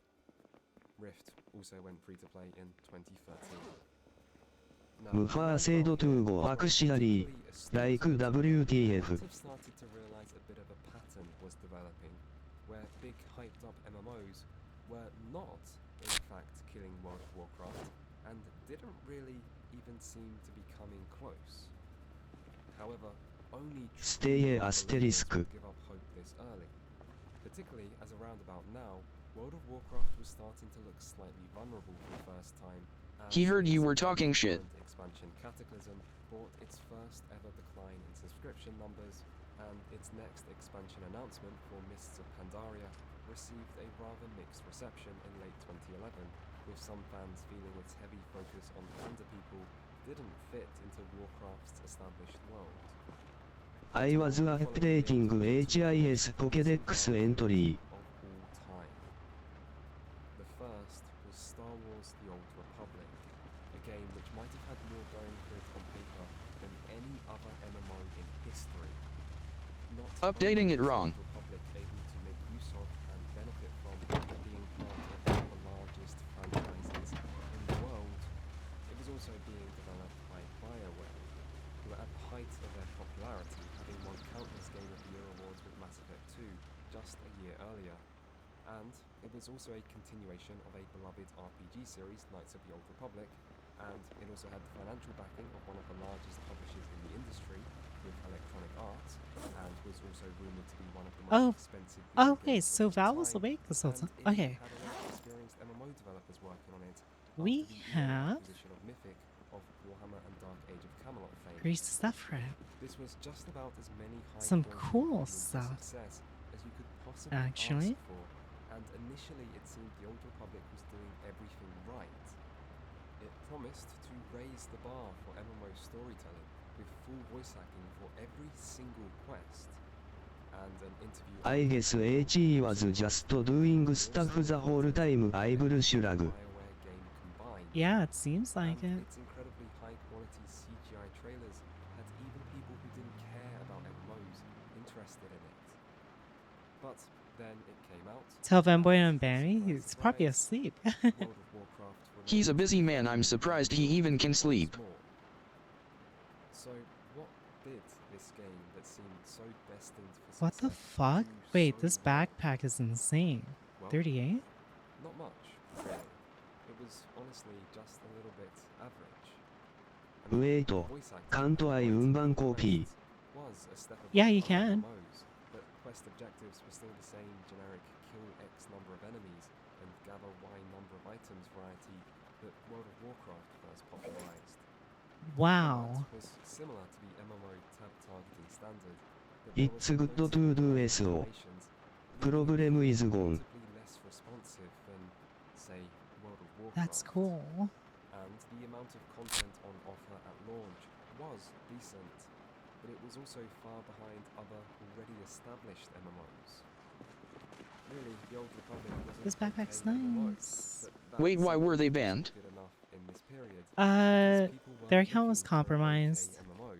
Rift also went free to play in 2013. Now,
Move said to go actually, like WTF.
have started to realize a bit of a pattern was developing, where big hyped up MMOs were not, in fact, killing World of Warcraft, and didn't really even seem to be coming close. However, only
Stay
true
asterisk.
would give up hope this early, particularly as around about now, World of Warcraft was starting to look slightly vulnerable for the first time. as
He heard you
its
were talking shit.
current expansion Cataclysm brought its first ever decline in subscription numbers, and its next expansion announcement for Mists of Pandaria received a rather mixed reception in late 2011, with some fans feeling its heavy focus on Panda people didn't fit into Warcraft's established world.
I was updating HIS Pokédex entry.
Of all time. The first was Star Wars: The Old Republic, a game which might have had more going for it on paper than any other MMO in history. Not
Updating
only
it
was
wrong.
The Republic able to make use of and benefit from being part of one of the largest franchises in the world, it was also being developed by BioWare, who were at the height of their just a year earlier. And it was also a continuation of a beloved RPG series, Knights of the Old Republic, and it also had the financial backing of one of the largest publishers in the industry, with Electronic Arts, and was also rumored to be one of the most expensive video
Okay,
games
so
of all
Val was
time,
awake this whole
and
time.
it
Okay.
had a lot of experienced MMO developers working on it.
We have
Acquisition of Mythic, of Warhammer and Dark Age of Camelot fame.
great stuff for him.
This was just about as many
Some
high-quality
cool
games
stuff.
of success as you could possibly
Actually.
ask for, and initially it seemed the Old Republic was doing everything right. It promised to raise the bar for MMO storytelling with full voice acting for every single quest, and an interview.
I guess HE was just doing stuff the whole time. I will shrug.
Yeah, it seems like it.
Its incredibly high-quality CGI trailers had even people who didn't care about MMOs interested in it. But then it came out.
Tell Fanboy and Bammy he's probably asleep.
World of Warcraft
He's a busy man, I'm surprised he even can sleep.
So what did this game that seemed so destined for
What the
success
fuck?
do
Wait,
so
this
well?
backpack is insane.
Well,
38?
Not much, really. It was honestly just a little bit average.
Wait, can't I unban copy?
Was a step above
Yeah, you
other
can.
MMOs, but quest objectives were still the same generic kill X number of enemies and gather Y number of items variety that World of Warcraft first popularized.
Wow.
It was similar to the MMO tab targeting standard, but there
It's
was
good
no
to do
significant
SO.
innovations,
Problem is gone.
notably less responsive than, say, World of Warcraft.
That's cool.
And the amount of content on offer at launch was decent, but it was also far behind other already established MMOs. Really, the Old Republic was
This
an
backpack's
okay MMO,
nice.
but
Wait,
that
why were they
wasn't
banned?
good enough in this period,
Uh,
because people
their
weren't
account was
looking for an okay
compromised.
MMO.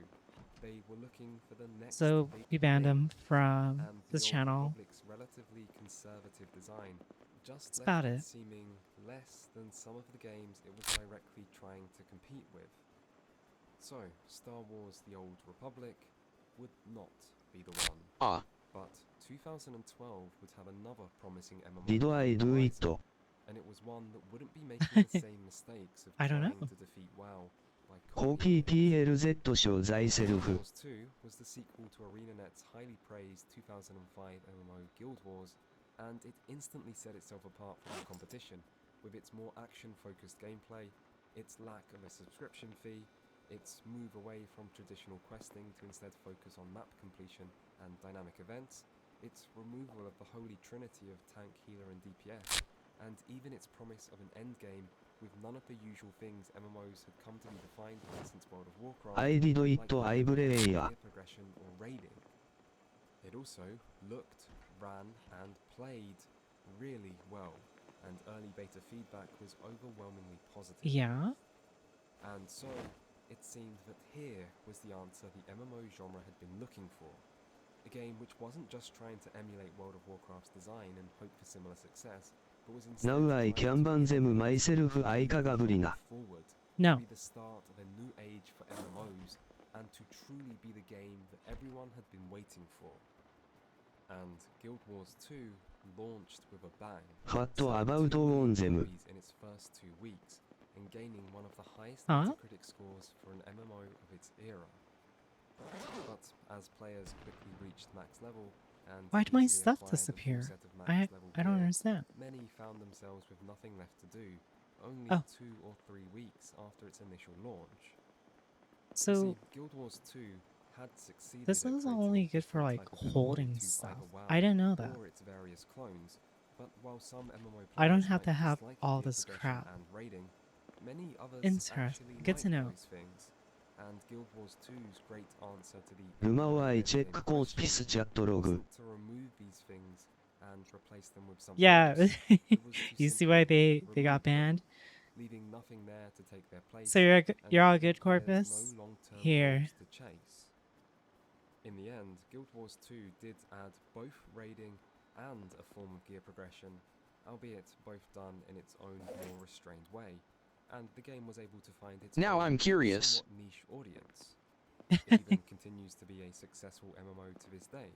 They were looking for the next
So
big
we banned
thing,
him from
and
this
the Old
channel.
Republic's relatively conservative design just
That's
left
about
it
it.
seeming less than some of the games it was directly trying to compete with. So, Star Wars The Old Republic would not be the one.
Ah.
But 2012 would have another promising MMO.
Did I do it?
And it was one that wouldn't be making the same mistakes of
I don't
trying
know.
to defeat WoW by
Copy PLZ show
Star
thyself.
Wars 2 was the sequel to ArenaNet's highly praised 2005 MMO Guild Wars, and it instantly set itself apart from the competition, with its more action-focused gameplay, its lack of a subscription fee, its move away from traditional questing to instead focus on map completion and dynamic events, its removal of the holy trinity of tank, healer and DPS, and even its promise of an endgame with none of the usual things MMOs had come to be defined with since World of Warcraft,
I did it,
like
I play.
clear progression or raiding. It also looked, ran and played really well, and early beta feedback was overwhelmingly positive.
Yeah.
And so, it seemed that here was the answer the MMO genre had been looking for. A game which wasn't just trying to emulate World of Warcraft's design and hope for similar success, but was instead
Now I can ban them myself, Aika Gabrina.
forward
No.
to be the start of a new age for MMOs and to truly be the game that everyone had been waiting for. And Guild Wars 2 launched with a bang,
What
selling
about
2 million
on them?
copies in its first 2 weeks and gaining one of the highest
Huh?
Metacritic scores for an MMO of its era. But as players quickly reached max level and
Why did my
easily
stuff
acquired a full
disappear?
set of max level
I don't
gear,
understand.
many found themselves with nothing left to do, only
Oh.
2 or 3 weeks after its initial launch. You
So
see, Guild Wars 2 had succeeded
this
at
is
creating
only
a
good for like
different type of
holding
MMO to
stuff.
either WoW
I didn't know that.
or its various clones, but while some MMO
I don't
players
have to
might
have
dislike
all
gear
this
progression
crap.
and raiding, many others
Interesting.
actually
Good to
like
know.
those things. And Guild Wars 2's great answer to the
Rumor I
MMO
check
in
coach
question
piece chat log.
wasn't to remove these things and replace them with something
Yeah.
else. It was to
You see
simply
why they
remove
got
them,
banned?
leaving nothing there to take their place.
So you're
and
you're all
leaving
good,
players
Corpus?
no long-term
Here.
goals to chase. In the end, Guild Wars 2 did add both raiding and a form of gear progression, albeit both done in its own more restrained way, and the game was able to find its
Now
own
I'm curious.
somewhat niche audience. It even continues to be a successful MMO to this day.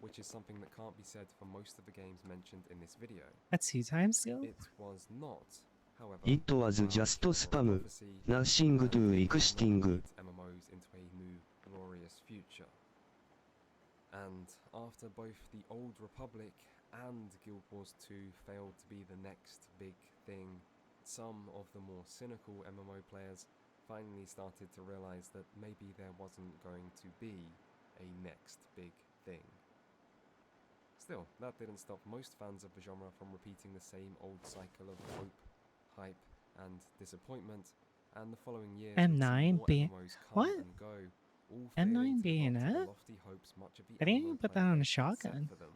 which is something that can't be said for most of the games mentioned in this video.
A 2-time skill?
It was not, however,
It was just spam. Nothing too exciting.
MMOs into a new glorious future. And after both the Old Republic and Guild Wars 2 failed to be the next big thing, some of the more cynical MMO players finally started to realize that maybe there wasn't going to be a next big thing. Still, that didn't stop most fans of the genre from repeating the same old cycle of hope, hype, and disappointment, and the following years
M9 being what?
and go, all
M9
failing to
being
live up to the
it?
lofty hopes much of the
I didn't
MMO
even put that
player
on a
base had set
shotgun.
for them.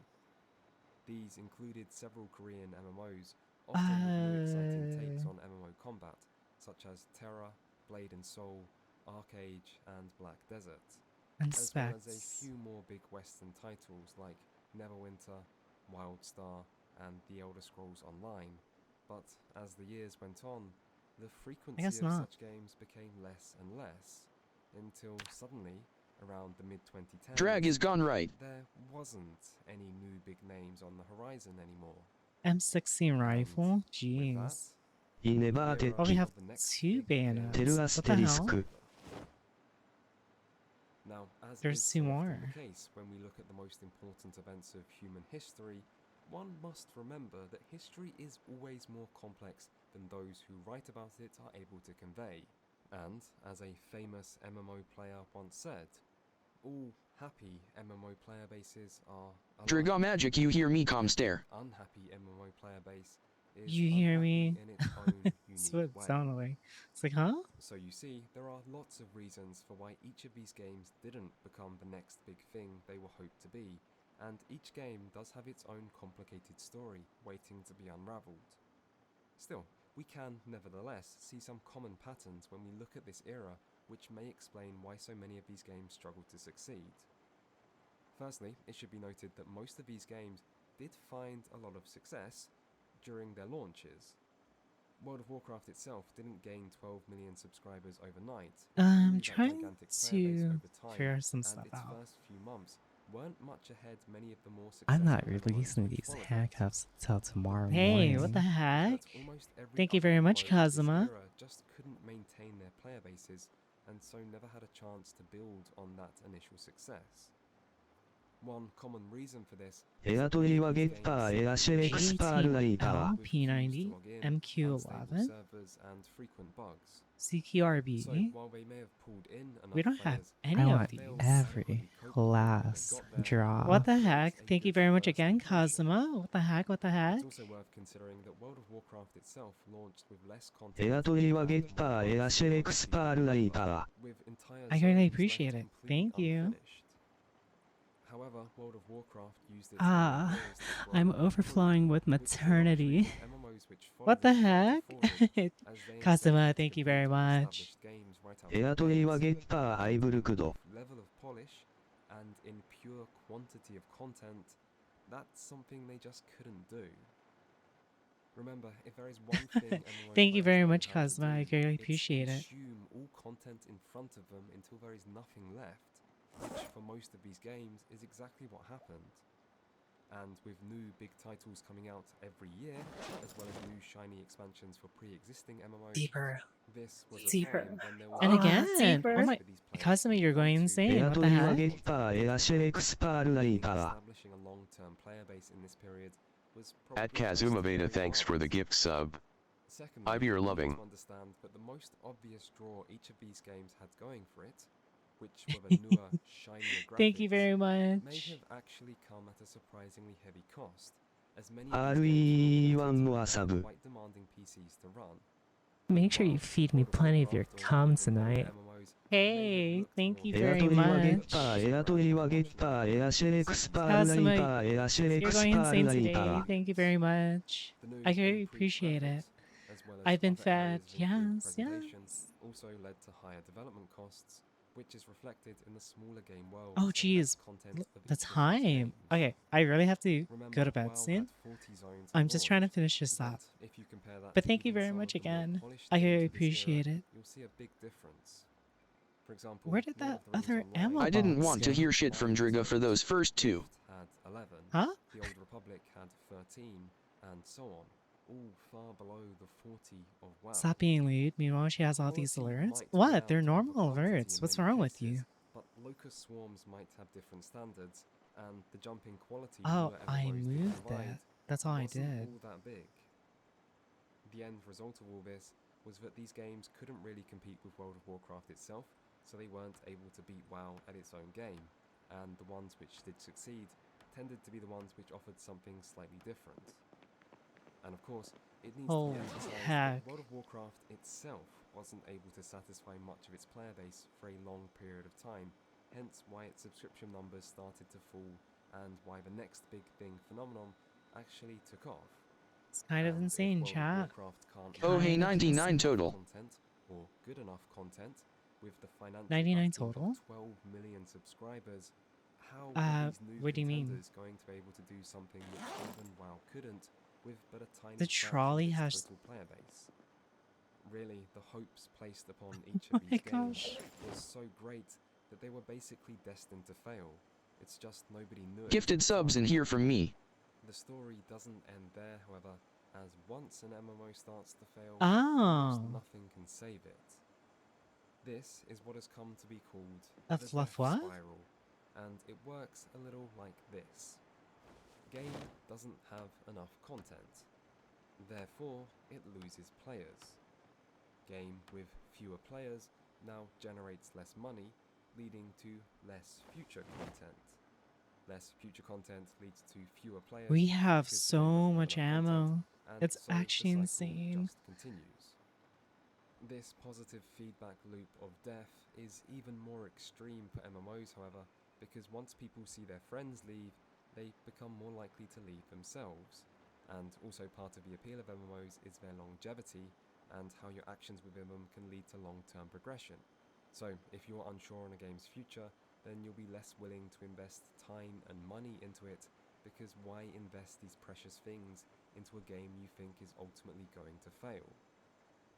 These included several Korean MMOs, often with new exciting takes on MMO combat, such as Terra, Blade and Soul, Arcade, and Black Desert,
And
as well as a
Specs.
few more big Western titles like Neverwinter, Wildstar, and The Elder Scrolls Online. But as the years went on, the frequency
guess
of
not.
such games became less and less, until suddenly, around the mid-2010s,
Drag is gone right.
there wasn't any new big names on the horizon anymore.
M16 rifle? Jeez.
Inevate
Oh, we have
the next
2 bayonets.
Teru
What the hell?
asterisk.
Now, as
There's
is
2
often
more.
the case when we look at the most important events of human history, one must remember that history is always more complex than those who write about it are able to convey. And, as a famous MMO player once said, all happy MMO player bases are alike.
Drago Magic, you hear me, calm stare.
Unhappy MMO player base is
You hear me?
unhappy in its own
That's what
unique
it
way.
sounded like. It's like, huh?
So you see, there are lots of reasons for why each of these games didn't become the next big thing they were hoped to be, and each game does have its own complicated story waiting to be unraveled. Still, we can, nevertheless, see some common patterns when we look at this era which may explain why so many of these games struggled to succeed. Firstly, it should be noted that most of these games did find a lot of success during their launches. World of Warcraft itself didn't gain 12 million subscribers overnight.
I'm
It grew that
trying
gigantic player base
to
over time,
figure some
and
stuff
its
out.
first few months weren't much ahead many of the more
I'm not
successful MMOs
releasing
which
these
followed it.
handcuffs until tomorrow
Hey,
morning.
what the heck?
But almost every
Thank you
other
very much,
MMO of this
Kazuma.
era just couldn't maintain their player bases, and so never had a chance to build on that initial success. One common reason for this is that
Airtoy wa
these
get pa
games
air shell Pearl Rider.
P90,
unstable
MQ11,
servers and frequent bugs. So
CQRB.
while they may have pulled in enough
We don't have
players,
any
I
of
want
these.
every last drop.
What the heck? Thank you very much again, Kazuma. What the heck? What the heck?
it's also worth considering that World of Warcraft itself launched with less content.
Airtoy wa get pa air shell Pearl Rider.
with entire
I greatly
zones
appreciate
left
it.
completely
Thank you.
unfinished. However, World of Warcraft used its
Ah,
players to grow
I'm
and
overflowing with
improve, which is
maternity.
actually MMOs which followed
What the
this path
heck?
forward, as they
Kazuma,
instead
thank you
completely
very much.
established games right out of the
Airtoy wa
gates.
get pa Ivorkdo.
Level of polish and in pure quantity of content, that's something they just couldn't do. Remember, if there is one thing MMO
Thank you
players
very
know
much,
how to
Kazuma. I
do,
greatly
it's
appreciate it.
consume all content in front of them until there is nothing left, which for most of these games is exactly what happened. And with new big titles coming out every year, as well as new shiny expansions for pre-existing MMOs,
Deeper.
this was a
Deeper.
time when there was
And
no
again,
deeper.
oh my,
for these players
Kazuma, you're going
to
insane. What the
Airtoy wa
heck?
get pa air shell Pearl Rider.
establishing a long-term player base in this period was
At
probably
Kazuma
most
Beta,
very
thanks for the
wise.
gift sub.
Secondly,
Ivy, you're
we need
loving.
to understand that the most obvious draw each of these games had going for it, which were the newer, shinier graphics,
Thank you very
may
much.
have actually come at a surprisingly heavy cost, as many of these games were
RE1
ported
more
to
sub.
quite demanding PCs to run.
Make sure you feed me plenty of your cum tonight.
Hey, thank you very
Airtoy wa get
much.
pa Airtoy wa get pa air shell Pearl
Kazuma,
Rider air shell
you're going
Pearl
insane today.
Rider.
Thank you very much.
The new
I greatly
improved
appreciate it.
graphics, as well as
I've been
other
fed.
areas of improved
Yes,
presentation,
yes.
also led to higher development costs, which is reflected in the smaller game world.
Oh, jeez. The time. Okay, I really have to go to bed soon. I'm just trying to finish this up.
If you compare that
But
to
thank you
even
very
some
much
of the more
again.
polished
I
games
really
of this era,
appreciate it.
You'll see a big difference. For example,
Where did
Lord
that
of the Rings
other
Online
ammo
I didn't
box
want to
go?
hear shit from Driga for those first two.
had 11,
Huh?
the Old Republic had 13, and so on, all far below the 40 of WoW.
Stop being lewd. Meanwhile, she has all these
Quality
alerts.
might be
What?
down
They're
to
normal
quantity
alerts.
in
What's
many
wrong with
cases,
you?
but locust swarms might have different standards, and the jump in quality
Oh,
newer
I
MMOs did
moved
provide
that. That's all I
wasn't
did.
all that big. The end result of all this was that these games couldn't really compete with World of Warcraft itself, so they weren't able to beat WoW at its own game, and the ones which did succeed tended to be the ones which offered something slightly different. And of course, it needs to
Holy
be emphasized
heck.
that World of Warcraft itself wasn't able to satisfy much of its player base for a long period of time, hence why its subscription numbers started to fall, and why the next big thing phenomenon actually took off.
It's kind of
And if
insane,
World of
chat.
Warcraft can't
Oh, hey,
provide
99
enough
total.
content, or good enough content, with the financial
99
backing of
total?
12 million subscribers, how are
Uh,
these new
what do you mean?
contenders going to be able to do something which even WoW couldn't, with but a tiny
The
fraction
trolley
of its
has-
total player base? Really, the hopes placed upon each
Oh
of
my
these games
gosh.
was so great that they were basically destined to fail. It's just nobody knew it.
Gifted subs in here from me.
The story doesn't end there, however, as once an MMO starts to fail,
Oh.
almost nothing can save it. This is what has come to be called
A
the
fluff
death
what?
spiral, and it works a little like this. Game doesn't have enough content, therefore it loses players. Game with fewer players now generates less money, leading to less future content. Less future content leads to fewer players.
We have
because
so
the game doesn't
much
have enough
ammo.
content, and
It's
so the
actually
cycle
insane.
just continues. This positive feedback loop of death is even more extreme for MMOs, however, because once people see their friends leave, they become more likely to leave themselves. And also part of the appeal of MMOs is their longevity, and how your actions within them can lead to long-term progression. So, if you're unsure on a game's future, then you'll be less willing to invest time and money into it, because why invest these precious things into a game you think is ultimately going to fail?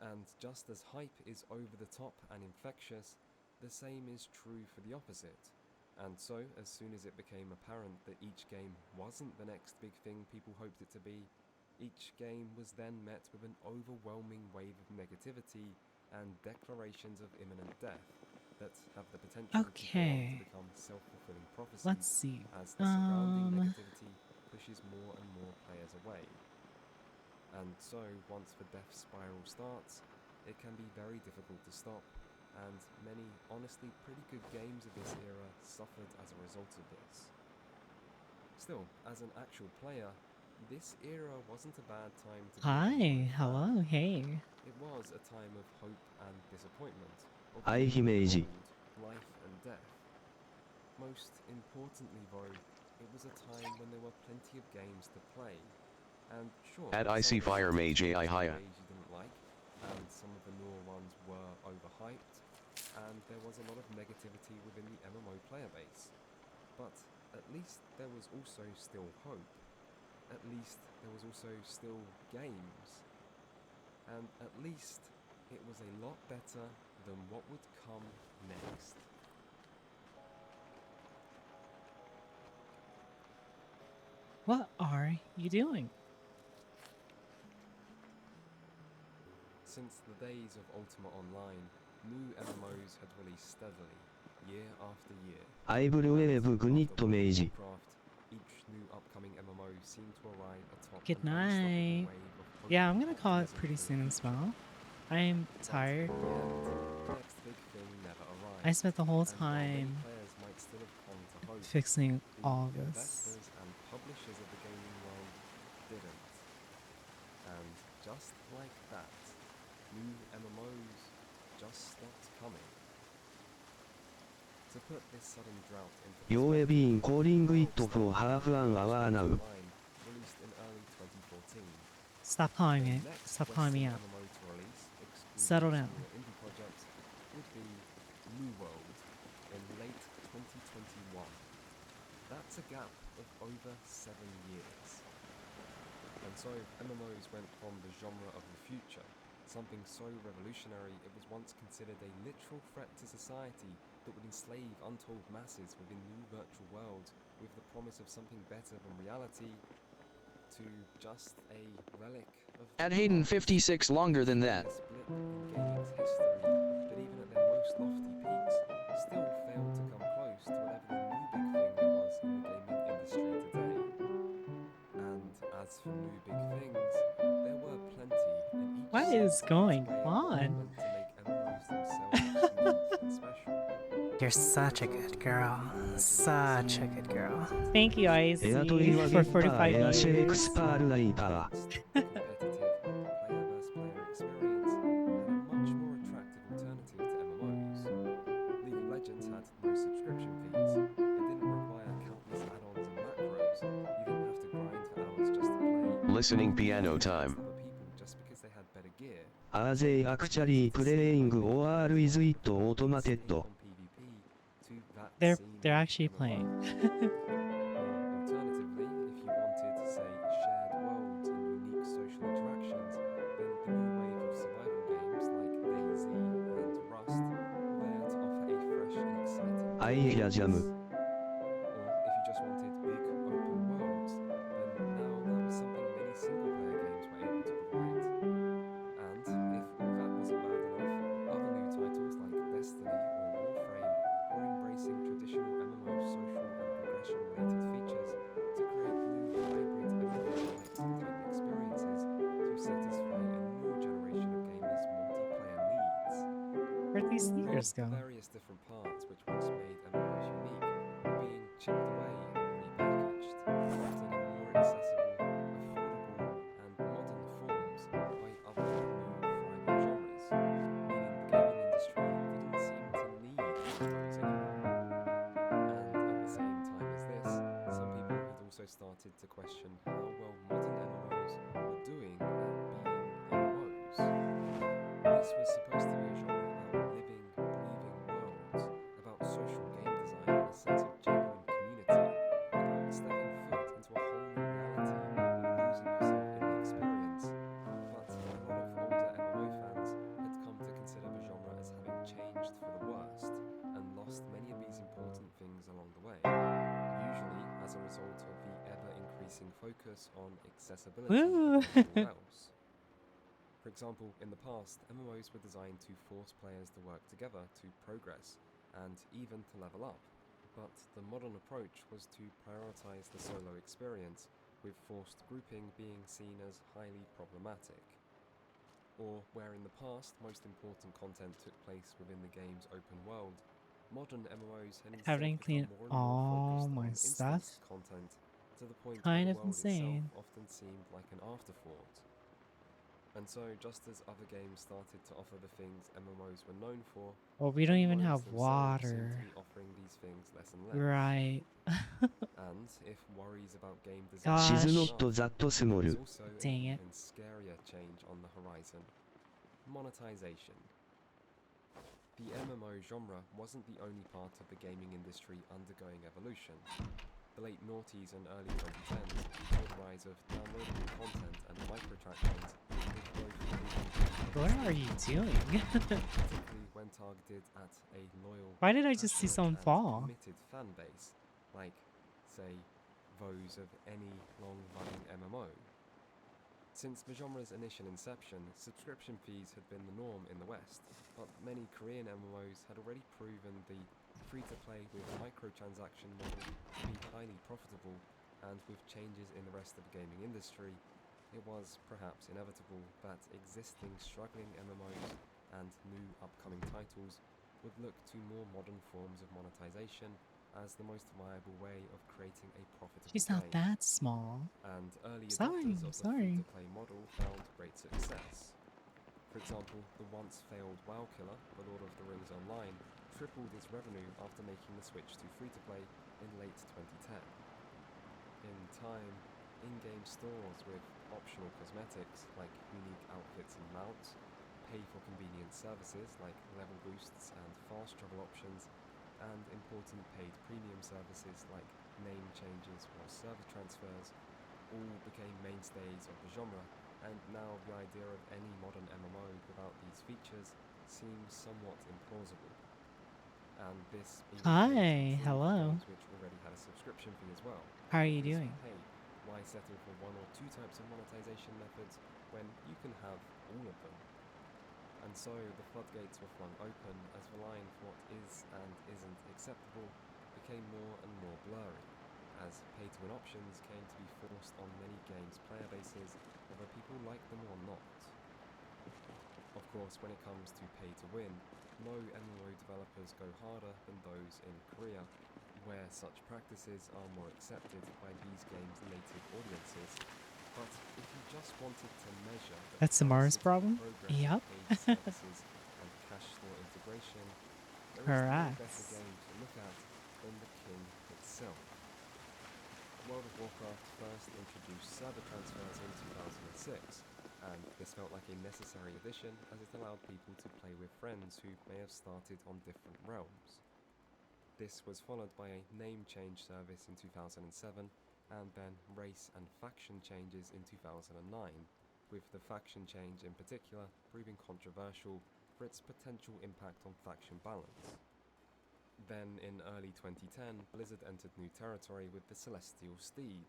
And just as hype is over the top and infectious, the same is true for the opposite. And so, as soon as it became apparent that each game wasn't the next big thing people hoped it to be, each game was then met with an overwhelming wave of negativity and declarations of imminent death that have the potential to go on
Okay.
to become self-fulfilling prophecies.
Let's see.
As the surrounding negativity pushes more and more players away. And so, once the death spiral starts, it can be very difficult to stop, and many honestly pretty good games of this era suffered as a result of this. Still, as an actual player, this era wasn't a bad time to be
Hi. Hello. Hey.
It was a time of hope and disappointment, of
Ai Himeji.
cold, life and death. Most importantly though, it was a time when there were plenty of games to play. And sure,
At
some
Icy
of the
Fire Mage
games
AI Haya.
you didn't like, and some of the newer ones were overhyped, and there was a lot of negativity within the MMO player base. But at least there was also still hope. At least there was also still games. And at least it was a lot better than what would come next.
What are you doing?
Since the days of Ultima Online, new MMOs had released steadily, year after year.
I will wave Gnit Mage.
Each new upcoming MMO seemed to arrive atop
Good
an unstoppable
night.
wave of hope,
Yeah, I'm gonna call it
optimism,
pretty
and
soon as
future.
well. I am tired.
Yet, the next big thing never arrived,
I spent the whole
and while many
time
players might still have clung to hope,
fixing
the
all this.
investors and publishers of the gaming world didn't. And just like that, new MMOs just stopped coming. To put this sudden drought into
You have been calling it for half an hour now.
Online, released in early 2014.
Stop calling
The
me.
next
Stop calling me
Western
out.
MMO to release, exclusive
Settle
to
down.
newer indie projects, would be New World in late 2021. That's a gap of over 7 years. And so MMOs went from the genre of the future, something so revolutionary it was once considered a literal threat to society, that would enslave untold masses within new virtual worlds with the promise of something better than reality, to just a relic of
At Hayden 56 longer than that.
blip in gaming's history that even at their most lofty peaks still failed to come close to whatever the new big thing there was in the gaming industry today. And as for new big things, there were plenty, and each
What is going on?
meant to make MMOs themselves unique and special.
You're such a good girl. Such a good girl.
Thank you, Ice,
エアトリはゲ
for
ッター
45
エアシェイク
years.
スパールライター
Listening piano time.
アーゼイアクチャリープレイング OR is it automated
They're actually playing.
Alternatively, if you wanted, say, shared worlds and unique social interactions, then the new wave of survival games like DayZ and Rust were there to offer a fresh and exciting
アイヤジャム
Or if you just wanted big open worlds, then now that was something many single-player games were able to provide. And if all that wasn't bad enough, other new titles like Destiny or Warframe were embracing traditional MMO social and progression-related features to create new hybrid MMO-like type experiences to satisfy a new generation of gamers' multiplayer needs.
Where'd these leaders go?
Various different parts which once made MMOs unique are being chipped away and repackaged, often in more accessible, affordable, and modern forms by other new thriving genres, meaning the gaming industry didn't seem to need MMOs anymore. And at the same time as this, some people had also started to question how well modern MMOs were doing at being MMOs. This was supposed to be a genre about living, breathing worlds, about social game design and a sense of genuine community, about stepping foot into a whole new reality and losing yourself in the experience. But a lot of older MMO fans had come to consider the genre as having changed for the worst and lost many of these important things along the way, usually as a result of the ever-increasing focus on accessibility
Woo.
above all else. For example, in the past, MMOs were designed to force players to work together to progress, and even to level up. But the modern approach was to prioritize the solo experience, with forced grouping being seen as highly problematic. Or where in the past most important content took place within the game's open world, modern MMOs had instead
Having cleaned
become more and more
all
focused
my
on
stuff.
instance content, to the point
Kind
where
of
the world
insane.
itself often seemed like an afterthought. And so, just as other games started to offer the things MMOs were known for,
Well, we don't even
MMOs
have
themselves seemed to
water.
be offering these things less and less.
Right.
And if worries about game
Gosh.
design
She's
were
not
enough,
that small.
there's also an
Dang it.
even scarier change on the horizon: monetization. The MMO genre wasn't the only part of the gaming industry undergoing evolution. The late noughties and early 2010s saw the rise of downloadable content and microtransactions, with growth in
What are you doing?
particularly when targeted at a loyal,
Why did I just see someone
passionate, and
fall?
committed fan base, like, say, those of any long-running MMO. Since the genre's initial inception, subscription fees had been the norm in the West, but many Korean MMOs had already proven the free-to-play with microtransaction model to be highly profitable, and with changes in the rest of the gaming industry, it was perhaps inevitable that existing struggling MMOs and new upcoming titles would look to more modern forms of monetization as the most viable way of creating a profitable
She's not
game.
that small.
And early
Sorry,
adopters of the
sorry.
free-to-play model found great success. For example, the once failed WoW killer, The Lord of the Rings Online, tripled its revenue after making the switch to free-to-play in late 2010. In time, in-game stores with optional cosmetics like unique outfits and mounts, pay for convenient services like level boosts and fast travel options, and important paid premium services like name changes or server transfers all became mainstays of the genre, and now the idea of any modern MMO without these features seems somewhat implausible. And this
Hi, hello.
which already had a subscription fee as well.
How are you
Because,
doing?
hey, why settle for one or two types of monetization methods when you can have all of them? And so the floodgates were flung open as the line for what is and isn't acceptable became more and more blurry, as pay-to-win options came to be forced on many games' player bases, whether people like them or not. Of course, when it comes to pay-to-win, no MMO developers go harder than those in Korea, where such practices are more accepted by these games' native audiences. But if you just wanted to measure the
That's Samara's problem?
progress
Yep.
of paid services and cash store integration, there is no
Correct.
better game to look at than the King itself. World of Warcraft first introduced server transfers in 2006, and this felt like a necessary addition as it allowed people to play with friends who may have started on different realms. This was followed by a name change service in 2007, and then race and faction changes in 2009, with the faction change in particular proving controversial for its potential impact on faction balance. Then in early 2010, Blizzard entered new territory with the Celestial Steed,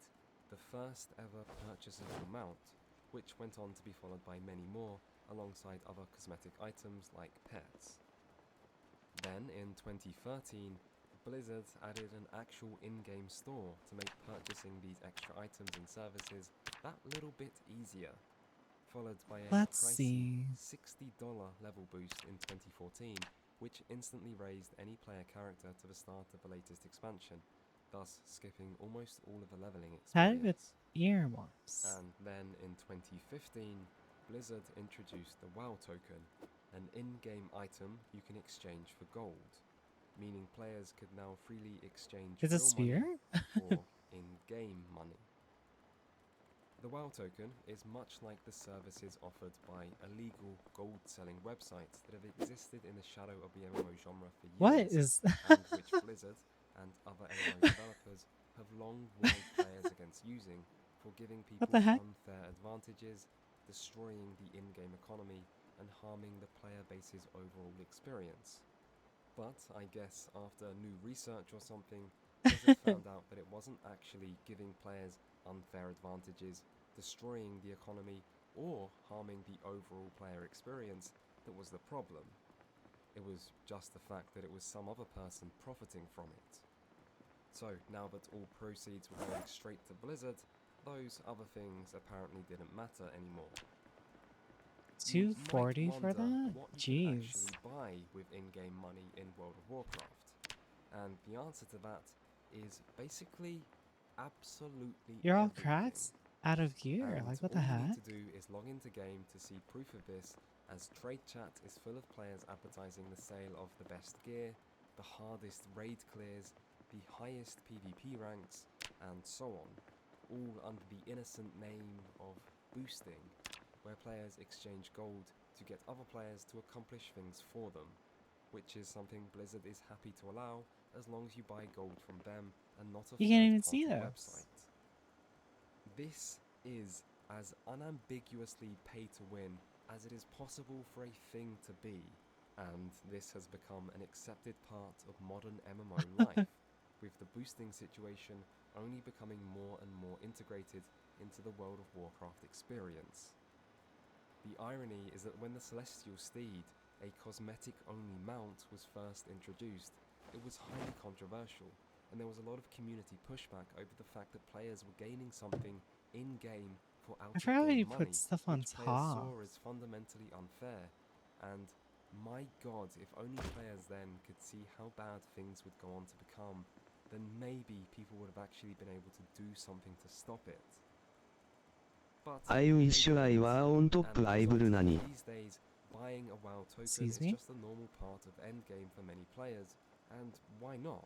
the first ever purchasable mount, which went on to be followed by many more alongside other cosmetic items like pets. Then in 2013, Blizzard added an actual in-game store to make purchasing these extra items and services that little bit easier, followed by a
Let's
pricey
see.
$60 level boost in 2014, which instantly raised any player character to the start of the latest expansion, thus skipping almost all of the leveling
Had it with
experience.
earmuffs.
And then in 2015, Blizzard introduced the WoW token, an in-game item you can exchange for gold, meaning players could now freely exchange
Is it
real
Sphere?
money for in-game money. The WoW token is much like the services offered by illegal gold-selling websites that have existed in the shadow of the MMO genre for years,
What is
and which Blizzard and other MMO developers have long warned players against using for giving people
What the heck?
unfair advantages, destroying the in-game economy, and harming the player base's overall experience. But I guess after new research or something, Blizzard found out that it wasn't actually giving players unfair advantages, destroying the economy, or harming the overall player experience that was the problem. It was just the fact that it was some other person profiting from it. So now that all proceeds were going straight to Blizzard, those other things apparently didn't matter anymore. You might
240 for
wonder
that?
what you can
Jeez.
actually buy with in-game money in World of Warcraft, and the answer to that is basically absolutely
You're all
everything.
cracked out of gear.
And
Like, what the
all you
heck?
need to do is log into game to see proof of this, as Trade Chat is full of players advertising the sale of the best gear, the hardest raid clears, the highest PvP ranks, and so on, all under the innocent name of boosting, where players exchange gold to get other players to accomplish things for them, which is something Blizzard is happy to allow as long as you buy gold from them and not a
You can't even
third-party
see those.
website. This is as unambiguously pay to win as it is possible for a thing to be, and this has become an accepted part of modern MMO life, with the boosting situation only becoming more and more integrated into the World of Warcraft experience. The irony is that when the Celestial Steed, a cosmetic-only mount, was first introduced, it was highly controversial, and there was a lot of community pushback over the fact that players were gaining something in-game for
I forgot how
out-of-game
you
money,
put stuff on
which players
top.
saw as fundamentally unfair. And my god, if only players then could see how bad things would go on to become, then maybe people would have actually been able to do something to stop it. But
I wish
they
I
didn't,
were on top
and
I would nani.
these days, buying a WoW token
Excuse
is
me?
just a normal part of endgame for many players, and why not?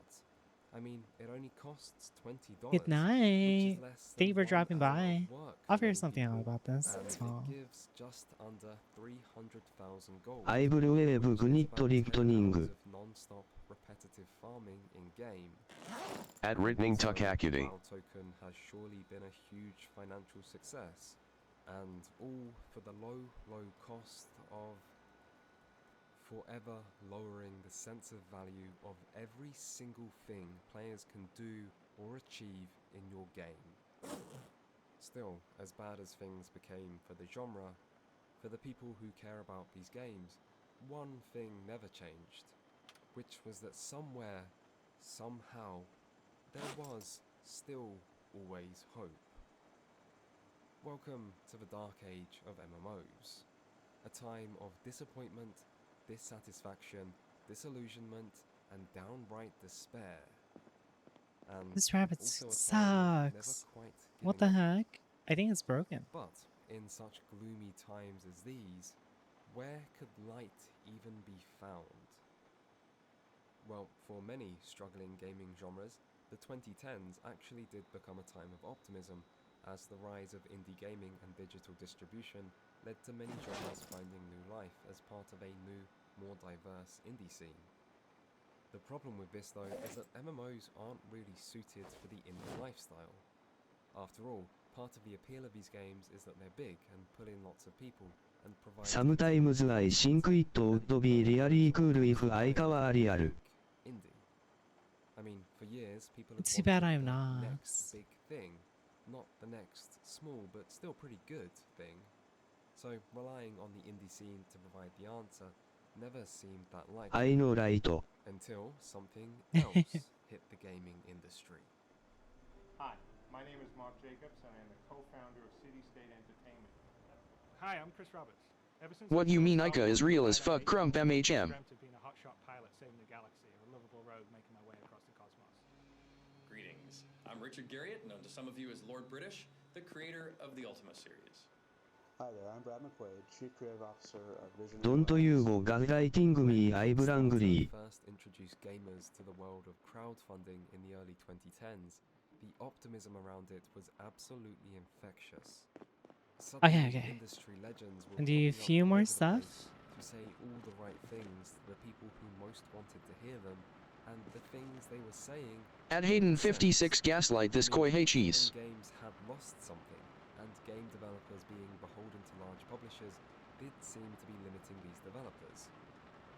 I mean, it only costs $20,
Good night.
which is less
Thank you
than
for dropping
1 hour
by.
of work
I'll
for
figure
many
something out
people,
about this.
and
It's
it
fine.
gives just under 300,000 gold,
I will wave
which is
gnit
about 10
lightning.
hours of non-stop repetitive farming in-game.
At Ritning
So,
Tuckacity.
WoW token has surely been a huge financial success, and all for the low cost of forever lowering the sense of value of every single thing players can do or achieve in your game. Still, as bad as things became for the genre, for the people who care about these games, one thing never changed, which was that somewhere, somehow, there was still always hope. Welcome to the dark age of MMOs, a time of disappointment, dissatisfaction, disillusionment, and downright despair. And
This rabbit
also
suit
a time of never
sucks.
quite
What
giving
the
up.
heck? I think it's broken.
But in such gloomy times as these, where could light even be found? Well, for many struggling gaming genres, the 2010s actually did become a time of optimism, as the rise of indie gaming and digital distribution led to many genres finding new life as part of a new, more diverse indie scene. The problem with this though is that MMOs aren't really suited for the indie lifestyle. After all, part of the appeal of these games is that they're big and pull in lots of people and provide
Sometimes I think it would be really cool if I were real.
indie. I mean, for years people have
It's too bad
wanted
I'm
the
not.
next big thing, not the next small but still pretty good thing. So relying on the indie scene to provide the answer never seemed that likely.
I know, right?
Until something else hit the gaming industry.
Hi, my name is Mark Jacobs, and I am the co-founder of City State Entertainment. Hi, I'm Chris Roberts. Ever since
What you mean Ica is real as fuck Crump MHM.
dreamt of being a hotshot pilot saving the galaxy, or a livable rogue making my way across the cosmos.
Greetings. I'm Richard Garriott, known to some of you as Lord British, the creator of the Ultima series.
Hi there, I'm Brad McQuaid, Chief Creative Officer of Vision.
Don't you go gaslighting me, I'm angry.
First introduced gamers to the world of crowdfunding in the early 2010s, the optimism around it was absolutely infectious. Suddenly,
Okay.
industry legends were
And do you
popping up
few
all
more
over the
stuff?
place to say all the right things to the people who most wanted to hear them, and the things they were saying.
At Hayden 56 gaslight this koi hey cheese.
Games had lost something, and game developers being beholden to large publishers did seem to be limiting these developers.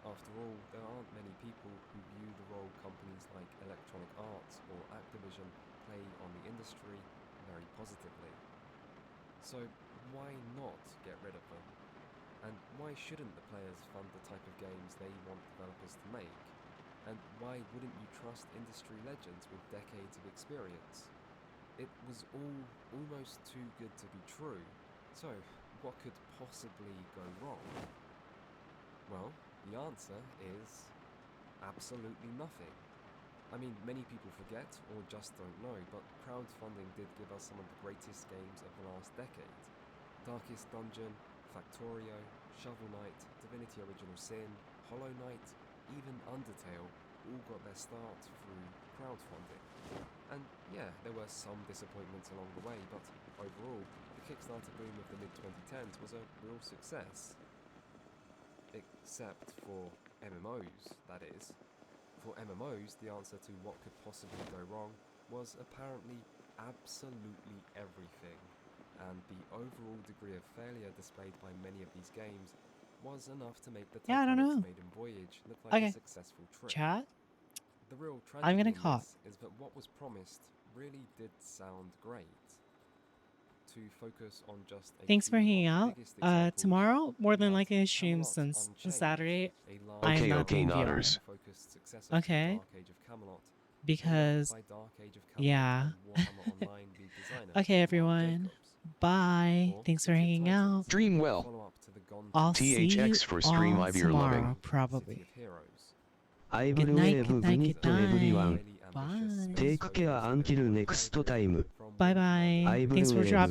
After all, there aren't many people who view the role companies like Electronic Arts or Activision play on the industry very positively. So why not get rid of them? And why shouldn't the players fund the type of games they want developers to make? And why wouldn't you trust industry legends with decades of experience? It was all almost too good to be true. So what could possibly go wrong? Well, the answer is absolutely nothing. I mean, many people forget or just don't know, but crowdfunding did give us some of the greatest games of the last decade. Darkest Dungeon, Factorio, Shovel Knight, Divinity Original Sin, Hollow Knight, even Undertale all got their start through crowdfunding. And yeah, there were some disappointments along the way, but overall, the Kickstarter boom of the mid-2010s was a real success. Except for MMOs, that is. For MMOs, the answer to what could possibly go wrong was apparently absolutely everything, and the overall degree of failure displayed by many of these games was enough to make the
Yeah, I don't
Titanic's
know.
maiden voyage look like
Okay.
a successful trip.
Chat?
The real
I'm gonna
tragedy in
cough.
this is that what was promised really did sound great. To focus on just a
Thanks for
few
hanging
of the
out.
biggest examples,
Tomorrow, more than likely, I stream since Saturday. I'm not doing VR.
focused successor to
Okay.
Dark Age of Camelot,
Because,
by Dark Age of Camelot
yeah.
and Warhammer Online lead designer
Okay, everyone. Bye. Thanks for hanging out.
Dream well.
follow-up to the Gone
I'll see you
THX for stream
all
I've you're loving.
tomorrow, probably.
I
Good
will
night,
wave
good
good
night,
night
good
to everyone.
night. Bye.
Take care until next time.
Bye bye.
I will
Thanks for
wave.
dropping